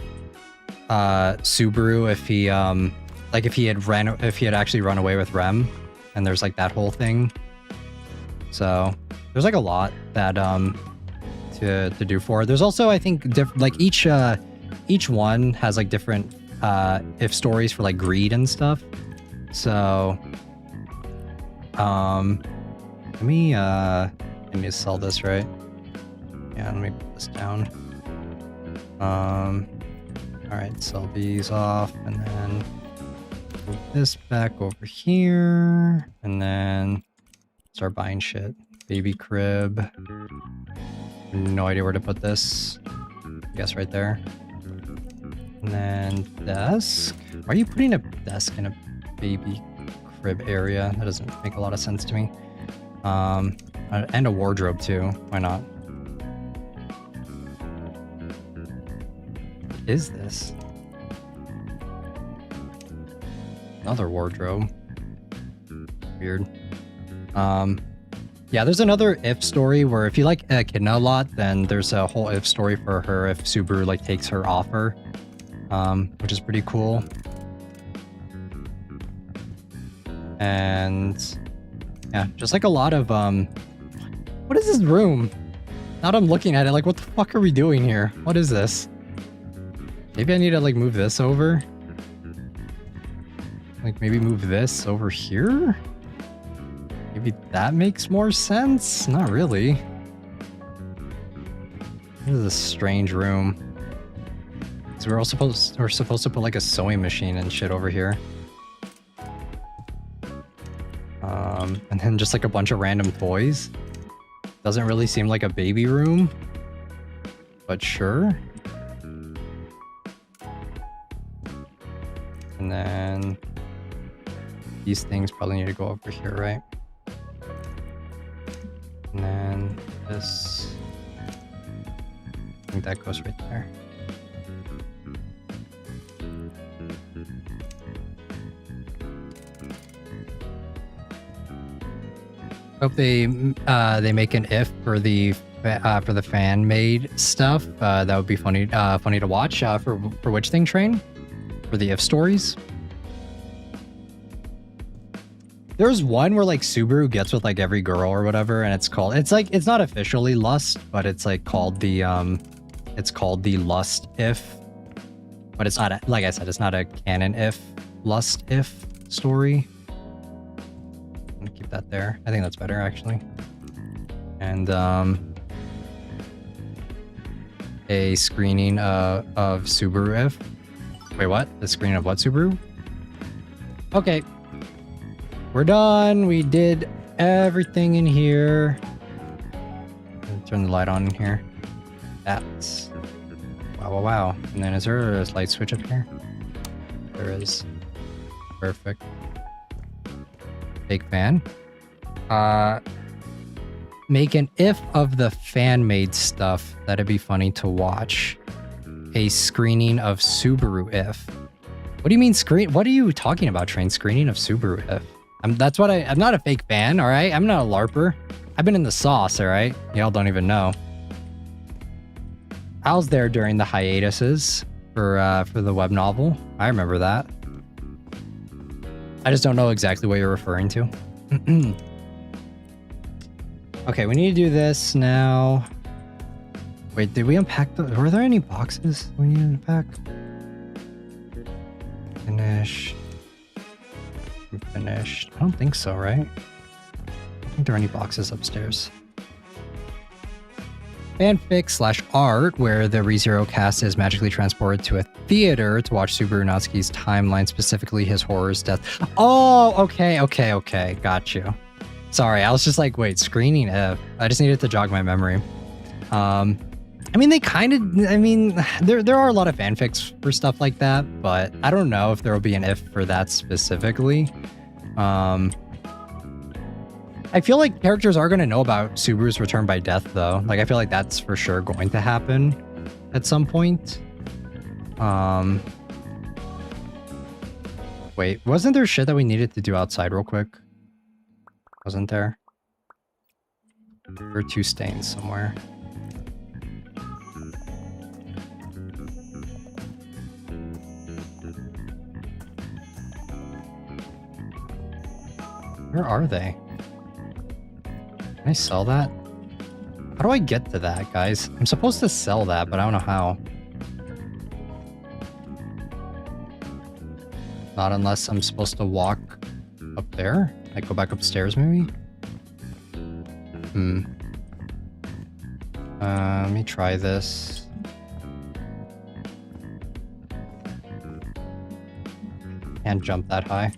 Subaru, if he had actually run away with Rem, and there's like that whole thing. So there's like a lot that to do for. There's also, I think, like each one has like different if stories for like greed and stuff. So let me sell this, right? Yeah, let me put this down. All right, sell these off, and then move this back over here, and then start buying shit. Baby crib. No idea where to put this. I guess right there. And then desk. Why are you putting a desk in a baby crib area? That doesn't make a lot of sense to me. And a wardrobe too. Why not? What is this? Another wardrobe. Weird. Yeah, there's another if story where if you like Echidna a lot, then there's a whole if story for her if Subaru like takes her offer, which is pretty cool. And yeah, just like a lot of what is this room? Now that I'm looking at it, like what the fuck are we doing here? What is this? Maybe I need to like move this over. Like maybe move this over here? Maybe that makes more sense? Not really. This is a strange room. So we're supposed to put like a sewing machine and shit over here. And then just like a bunch of random toys. Doesn't really seem like a baby room, but sure. And then these things probably need to go over here, right? And then this, I think that goes right there. Hope they make an if for the fan made stuff. That would be funny to watch for Witch Thing Train, for the if stories. There's one where like Subaru gets with like every girl or whatever, and it's not officially lust, but it's like called the lust if, but it's not, like I said, it's not a canon if lust if story. I'm gonna keep that there. I think that's better actually. And a screening of Subaru if. Wait, what? The screening of what Subaru? Okay. We're done. We did everything in here. Turn the light on in here. That's wow. And then is there a light switch up here? There is. Perfect. Fake fan. Make an if of the fan made stuff. That'd be funny to watch. A screening of Subaru if. What do you mean screen? What are you talking about, Train? Screening of Subaru if? I'm not a fake fan, all right? I'm not a LARPer. I've been in the sauce, all right? Y'all don't even know. I was there during the hiatuses for the web novel. I remember that. I just don't know exactly what you're referring to. Okay, we need to do this now. Wait, did we unpack were there any boxes we need to unpack? Finish. Finished. I don't think so, right? I don't think there are any boxes upstairs. fanfic slash art where the ReZero cast is magically transported to a theater to watch Subaru Natsuki's timeline, specifically his horror's death. Oh, okay. Got you. Sorry, I was just like, wait, screening if. I just needed to jog my memory. I mean, there are a lot of fanfics for stuff like that, but I don't know if there will be an if for that specifically. I feel like characters are going to know about Subaru's return by death, though. Like, I feel like that's for sure going to happen at some point. Wait, wasn't there shit that we needed to do outside real quick? Wasn't there? There were 2 stains somewhere. Where are they? Can I sell that? How do I get to that, guys? I'm supposed to sell that, but I don't know how. Not unless I'm supposed to walk up there? Like, go back upstairs, maybe? Let me try this. Can't jump that high.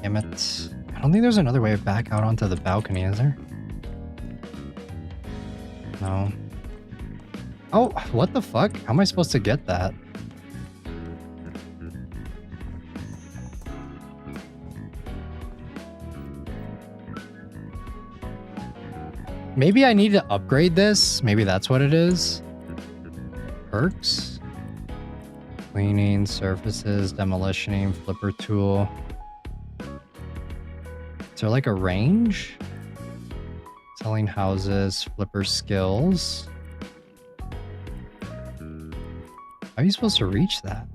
Damn it. I don't think there's another way back out onto the balcony, is there? No. Oh, what the fuck? How am I supposed to get that? Maybe I need to upgrade this. Maybe that's what it is. Perks. Cleaning, surfaces, demolitioning, flipper tool. Is there like a range? Selling houses, flipper skills. How are you supposed to reach that?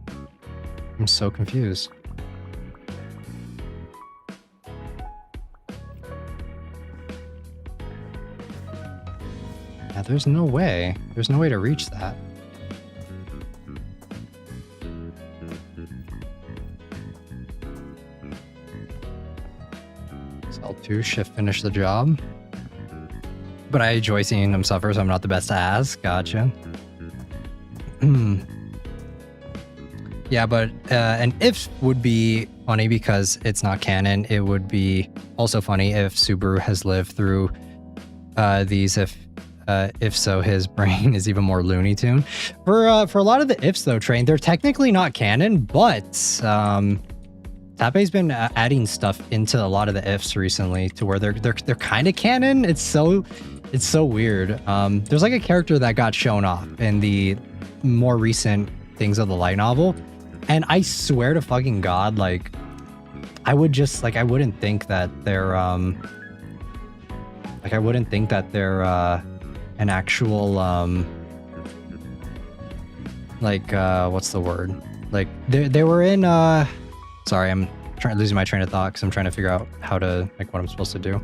I'm so confused. Yeah, there's no way. There's no way to reach that. Sell 2, shift finish the job. But I enjoy seeing him suffer, so I'm not the best to ask. Gotcha. Yeah, but an if would be funny because it's not canon. It would be also funny if Subaru has lived through these. If so, his brain is even more Looney Tune. For a lot of the ifs though, Train, they're technically not canon, but Tappei's been adding stuff into a lot of the ifs recently to where they're kind of canon. It's so weird. There's like a character that got shown off in the more recent things of the light novel, and I swear to fucking God, like I wouldn't think that they're an actual what's the word? Like they were in sorry, I'm losing my train of thought because I'm trying to figure out how to what I'm supposed to do.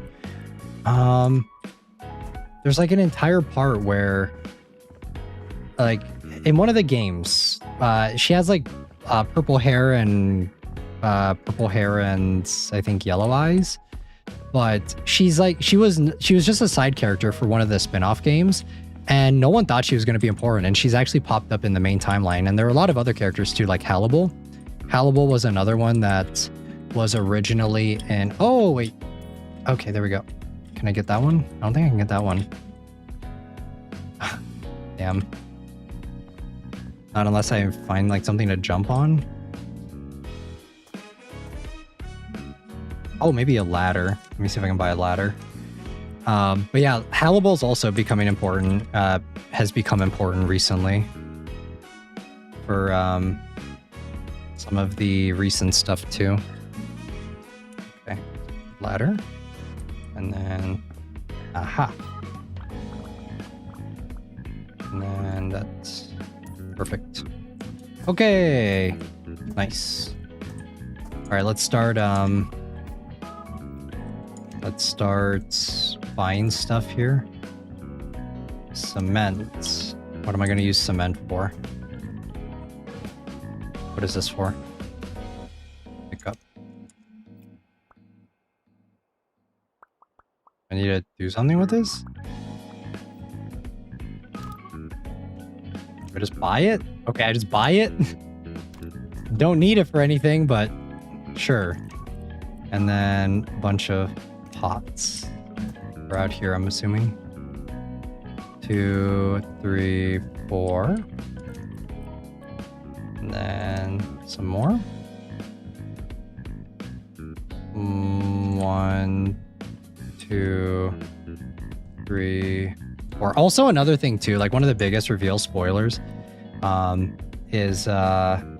There's like an entire part where like in one of the games, she has like purple hair and I think yellow eyes. But she was just a side character for one of the spin-off games, and no one thought she was going to be important, and she's actually popped up in the main timeline. And there are a lot of other characters too, like Hannibal. Hannibal was another one that was originally in... Oh, wait. Okay, there we go. Can I get that one? I don't think I can get that one. Damn. Not unless I find like something to jump on. Oh, maybe a ladder. Let me see if I can buy a ladder. But yeah, Hannibal's also becoming important. Has become important recently for some of the recent stuff too. Okay, ladder, and then aha, and then that's perfect. Okay, nice. All right, let's start. Let's start buying stuff here. Cement. What am I going to use cement for? What is this for? Pick up. I need to do something with this? I just buy it? Okay, I just buy it. Don't need it for anything, but sure. And then a bunch of pots are out here, I'm assuming. 2, 3, 4. And then some more. 1, 2, 3, 4. Also, another thing too, like one of the biggest reveal spoilers, is one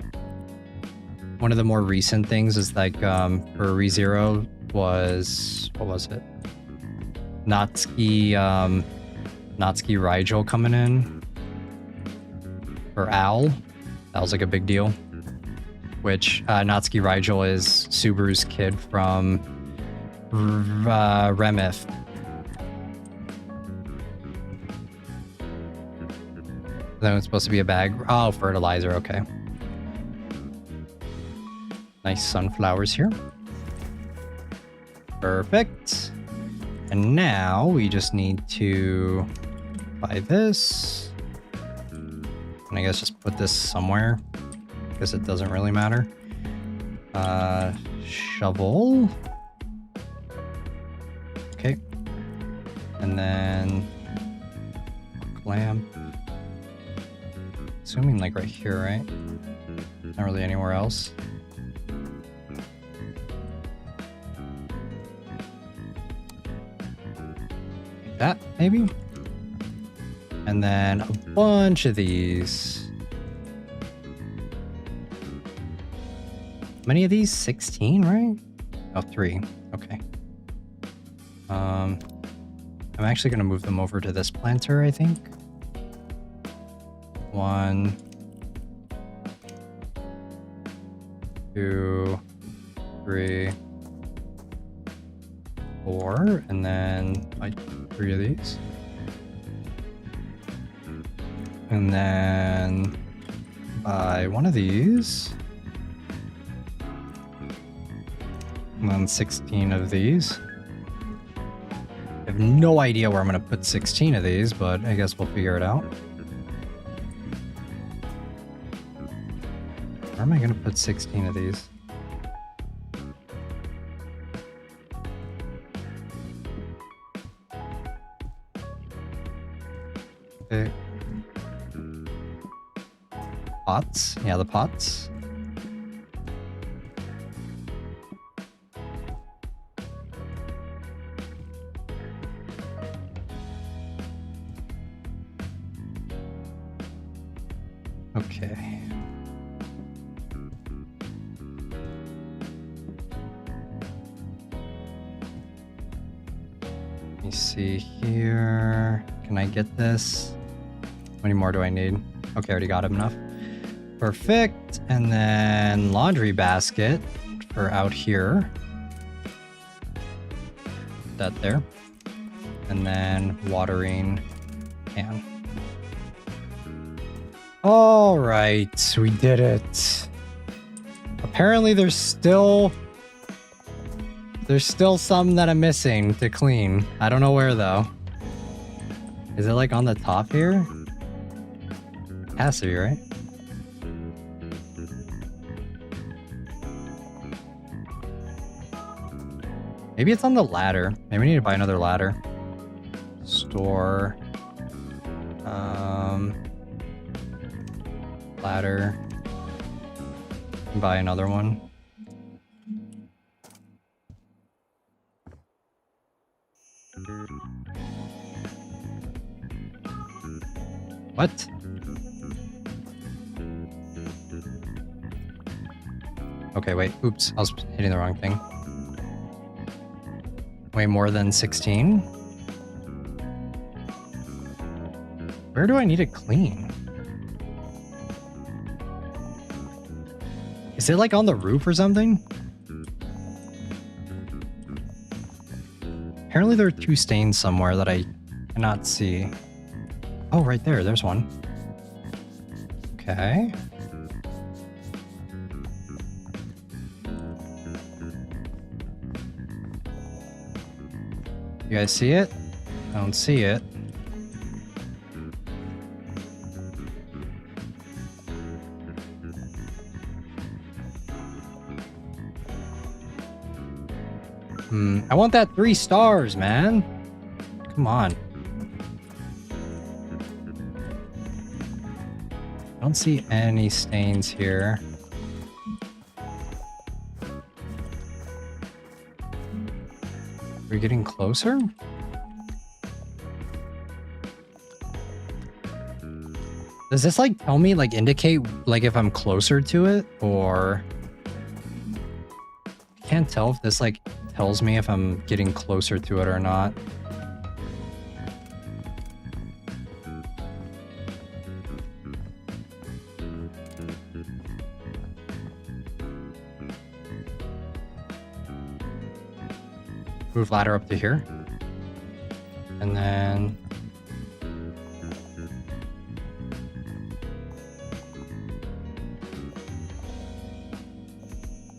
of the more recent things is like for ReZero was, what was it? Natsuki Rigel coming in for Owl. That was like a big deal. Which Natsuki Rigel is Subaru's kid from Remi. Then it's supposed to be a bag. Oh, fertilizer. Okay. Nice sunflowers here. Perfect. And now we just need to buy this. And I guess just put this somewhere. Because it doesn't really matter. Shovel. Okay. And then clamp. Assuming like right here, right? Not really anywhere else. Like that, maybe? And then a bunch of these. How many of these? 16, right? Oh, 3. Okay. I'm actually going to move them over to this planter, I think. 1, 2, 3, 4, and then like 3 of these. And then buy 1 of these. And then 16 of these. I have no idea where I'm going to put 16 of these, but I guess we'll figure it out. Where am I going to put 16 of these? Okay. Pots? Yeah, the pots. Okay. Let me see here. Can I get this? How many more do I need? Okay, I already got enough. Perfect. And then laundry basket for out here. Put that there. And then watering can. All right, we did it. Apparently there's still some that I'm missing to clean. I don't know where though. Is it like on the top here? Has to be, right? Maybe it's on the ladder. Maybe we need to buy another ladder. Store. Ladder. Buy another one. What? Okay, wait. Oops, I was hitting the wrong thing. Way more than 16? Where do I need it clean? Is it like on the roof or something? Apparently there are 2 stains somewhere that I cannot see. Oh, right there. There's one. Okay. You guys see it? I don't see it. I want that 3 stars, man. Come on. I don't see any stains here. We're getting closer? Does this like tell me, like indicate like if I'm closer to it, or I can't tell if this like tells me if I'm getting closer to it or not. Move ladder up to here. And then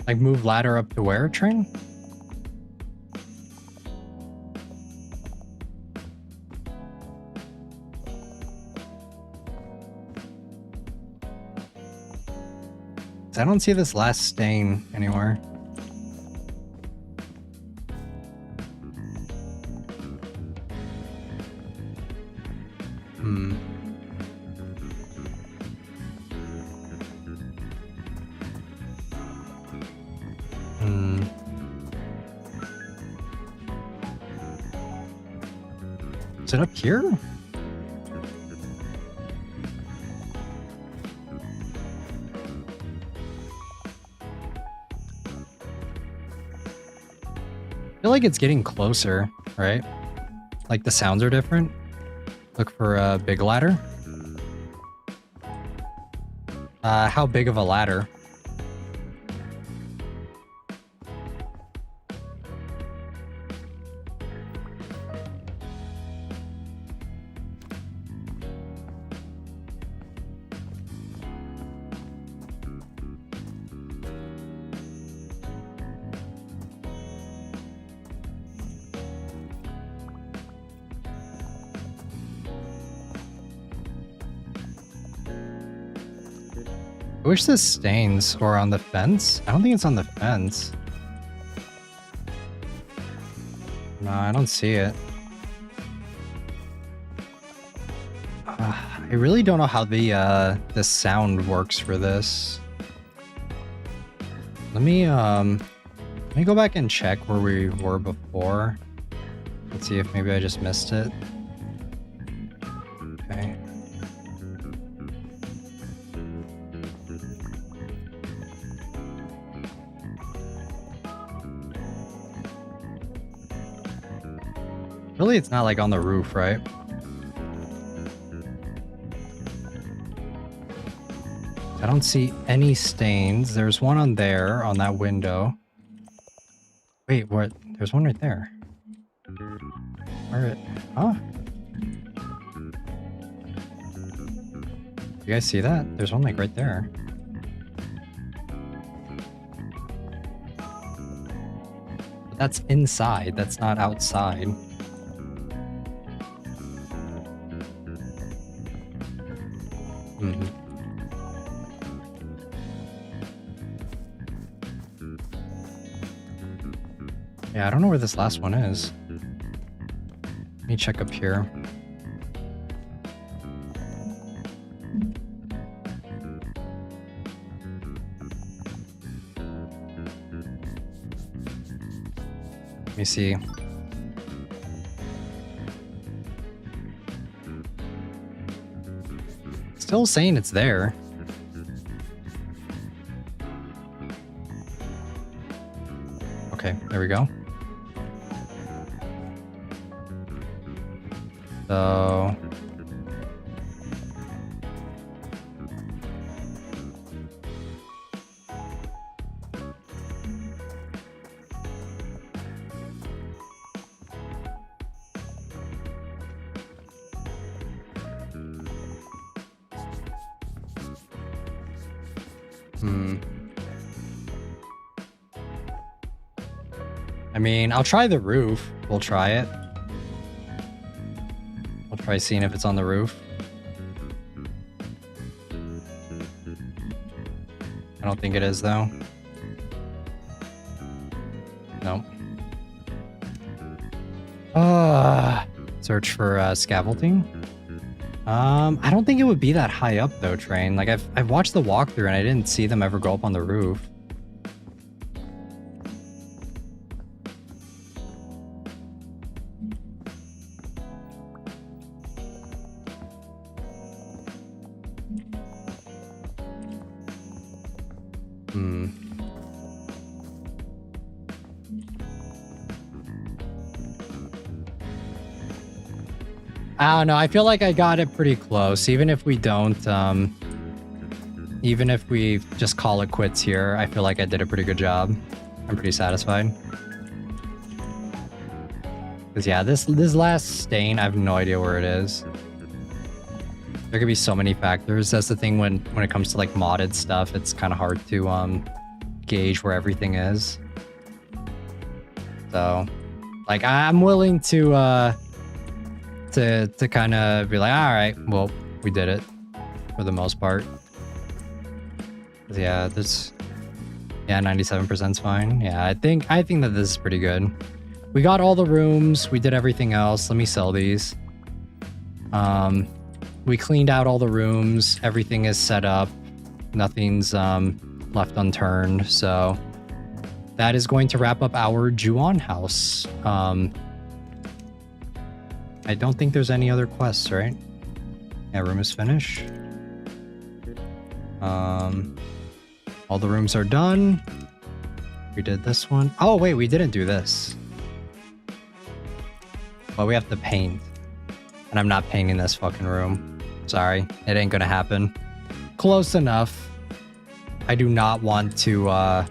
like move ladder up to where, train? I don't see this last stain anywhere. Is it up here? I feel like it's getting closer, right? Like the sounds are different. Look for a big ladder. How big of a ladder? I wish this stains or on the fence. I don't think it's on the fence. No, I don't see it. I really don't know how the sound works for this. Let me go back and check where we were before. Let's see if maybe I just missed it. Okay. Really, it's not like on the roof, right? I don't see any stains. There's one on there, on that window. Wait, what? There's one right there. Where? Huh? You guys see that? There's one like right there. But that's inside. That's not outside. Yeah, I don't know where this last one is. Let me check up here. Let me see. Still saying it's there. Okay, there we go. So I mean, I'll try the roof. We'll try it. I'll try seeing if it's on the roof. I don't think it is, though. Nope. Search for scaffolding. I don't think it would be that high up though, Train. Like I've watched the walkthrough and I didn't see them ever go up on the roof. I don't know. I feel like I got it pretty close. Even if we don't, even if we just call it quits here, I feel like I did a pretty good job. I'm pretty satisfied. Because yeah, this last stain, I have no idea where it is. There could be so many factors. That's the thing when it comes to like modded stuff, it's kind of hard to gauge where everything is. So, like, I'm willing to kind of be like, all right, well, we did it for the most part. Yeah, this, yeah, 97% is fine. Yeah, I think that this is pretty good. We got all the rooms. We did everything else. Let me sell these. We cleaned out all the rooms. Everything is set up. Nothing's left unturned. So that is going to wrap up our Juon House. I don't think there's any other quests, right? Yeah, room is finished. All the rooms are done. We did this one. Oh, wait, we didn't do this. Well, we have to paint. And I'm not painting this fucking room. Sorry, it ain't gonna happen. Close enough. I do not want to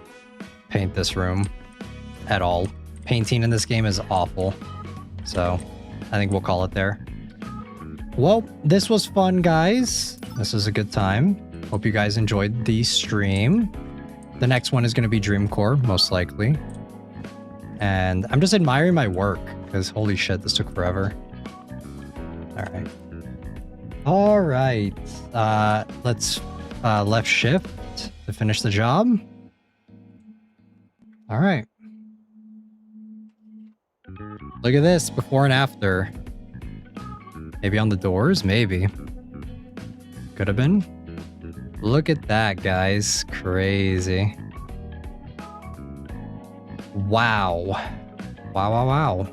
paint this room at all. Painting in this game is awful. So I think we'll call it there. Well, this was fun, guys. This was a good time. Hope you guys enjoyed the stream. The next one is going to be Dreamcore, most likely. And I'm just admiring my work, because holy shit, this took forever. Alright. Alright. Let's left shift to finish the job. Alright. Look at this, before and after. Maybe on the doors? Maybe. Could have been. Look at that, guys. Crazy. Wow. Wow, wow, wow.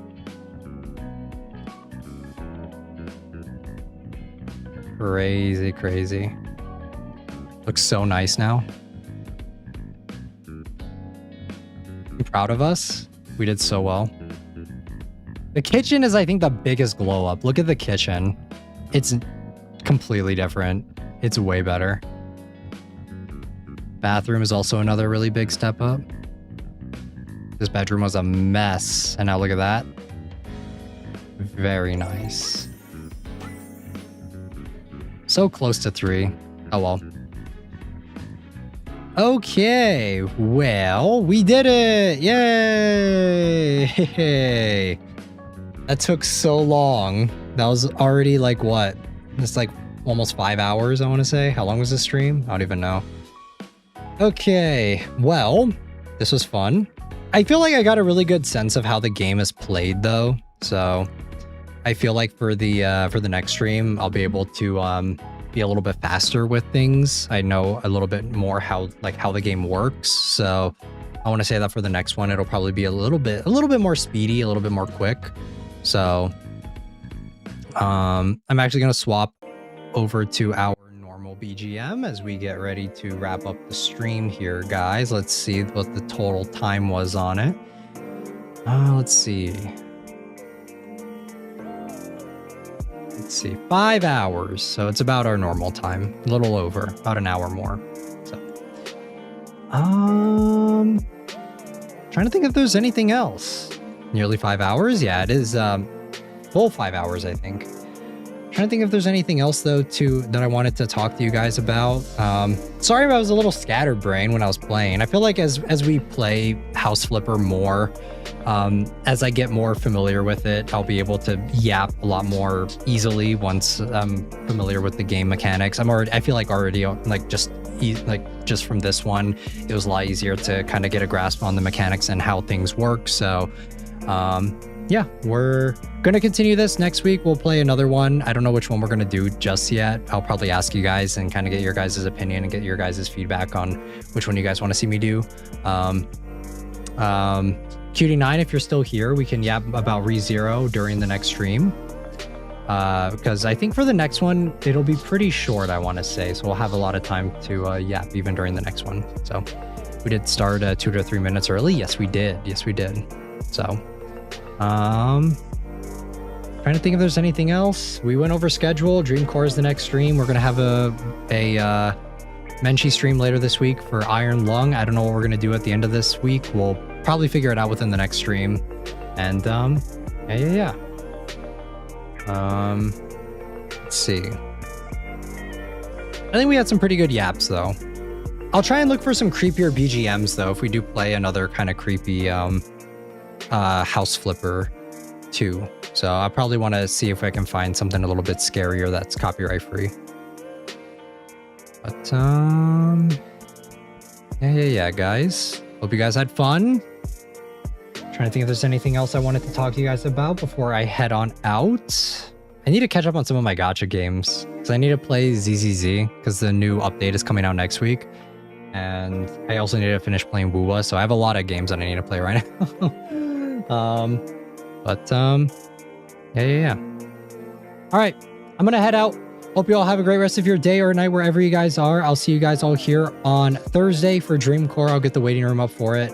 Crazy, crazy. Looks so nice now. I'm proud of us. We did so well. The kitchen is, I think, the biggest glow up. Look at the kitchen. It's completely different. It's way better. Bathroom is also another really big step up. This bedroom was a mess, and now look at that. Very nice. So close to 3. Oh well. Okay, well, we did it! Yay! That took so long. That was already like what? It's like almost 5 hours, I want to say. How long was this stream? I don't even know. Okay, well, this was fun. I feel like I got a really good sense of how the game is played, though. So I feel like for the next stream, I'll be able to be a little bit faster with things. I know a little bit more how the game works. So I want to say that for the next one, it'll probably be a little bit more speedy, a little bit more quick. So I'm actually going to swap over to our normal BGM as we get ready to wrap up the stream here, guys. Let's see what the total time was on it. Let's see. Let's see, 5 hours. So it's about our normal time, a little over, about an hour more. So, trying to think if there's anything else. Nearly 5 hours. Yeah, it is full 5 hours, I think. Trying to think if there's anything else though that I wanted to talk to you guys about. Sorry if I was a little scatterbrained when I was playing. I feel like as we play House Flipper more, as I get more familiar with it, I'll be able to yap a lot more easily once I'm familiar with the game mechanics. I feel like already just from this one, it was a lot easier to kind of get a grasp on the mechanics and how things work. So yeah, we're going to continue this. Next week, we'll play another one. I don't know which one we're going to do just yet. I'll probably ask you guys and kind of get your guys' opinion and get your guys' feedback on which one you guys want to see me do. Cutie9, if you're still here, we can yap about ReZero during the next stream. Because I think for the next one, it'll be pretty short, I want to say. So we'll have a lot of time to yap even during the next one. So we did start 2 to 3 minutes early. Yes, we did. Yes, we did. So, trying to think if there's anything else. We went over schedule. Dream Core is the next stream. We're going to have a Menchie stream later this week for Iron Lung. I don't know what we're going to do at the end of this week. We'll probably figure it out within the next stream. And, yeah. Let's see. I think we had some pretty good yaps though. I'll try and look for some creepier BGMs though if we do play another kind of creepy house flipper too. So I probably want to see if I can find something a little bit scarier that's copyright free. But yeah guys. Hope you guys had fun. Trying to think if there's anything else I wanted to talk to you guys about before I head on out. I need to catch up on some of my gacha games because I need to play ZZZ because the new update is coming out next week. And I also need to finish playing Wuwa, so I have a lot of games that I need to play right now. Yeah. All right, I'm gonna head out. Hope you all have a great rest of your day or night wherever you guys are. I'll see you guys all here on Thursday for Dream Core. I'll get the waiting room up for it,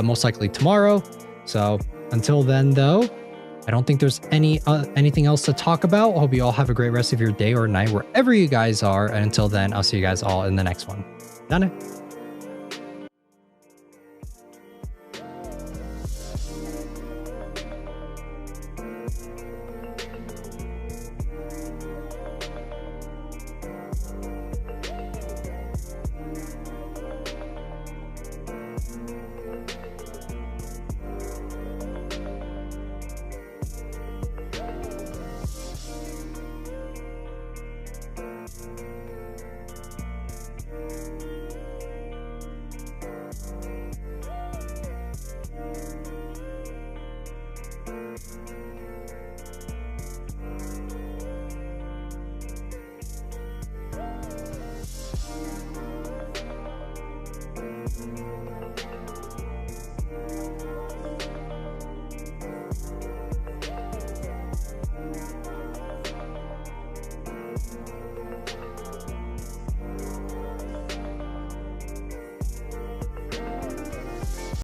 most likely tomorrow. So until then, though, I don't think there's anything else to talk about. I hope you all have a great rest of your day or night wherever you guys are. And until then, I'll see you guys all in the next one. Done.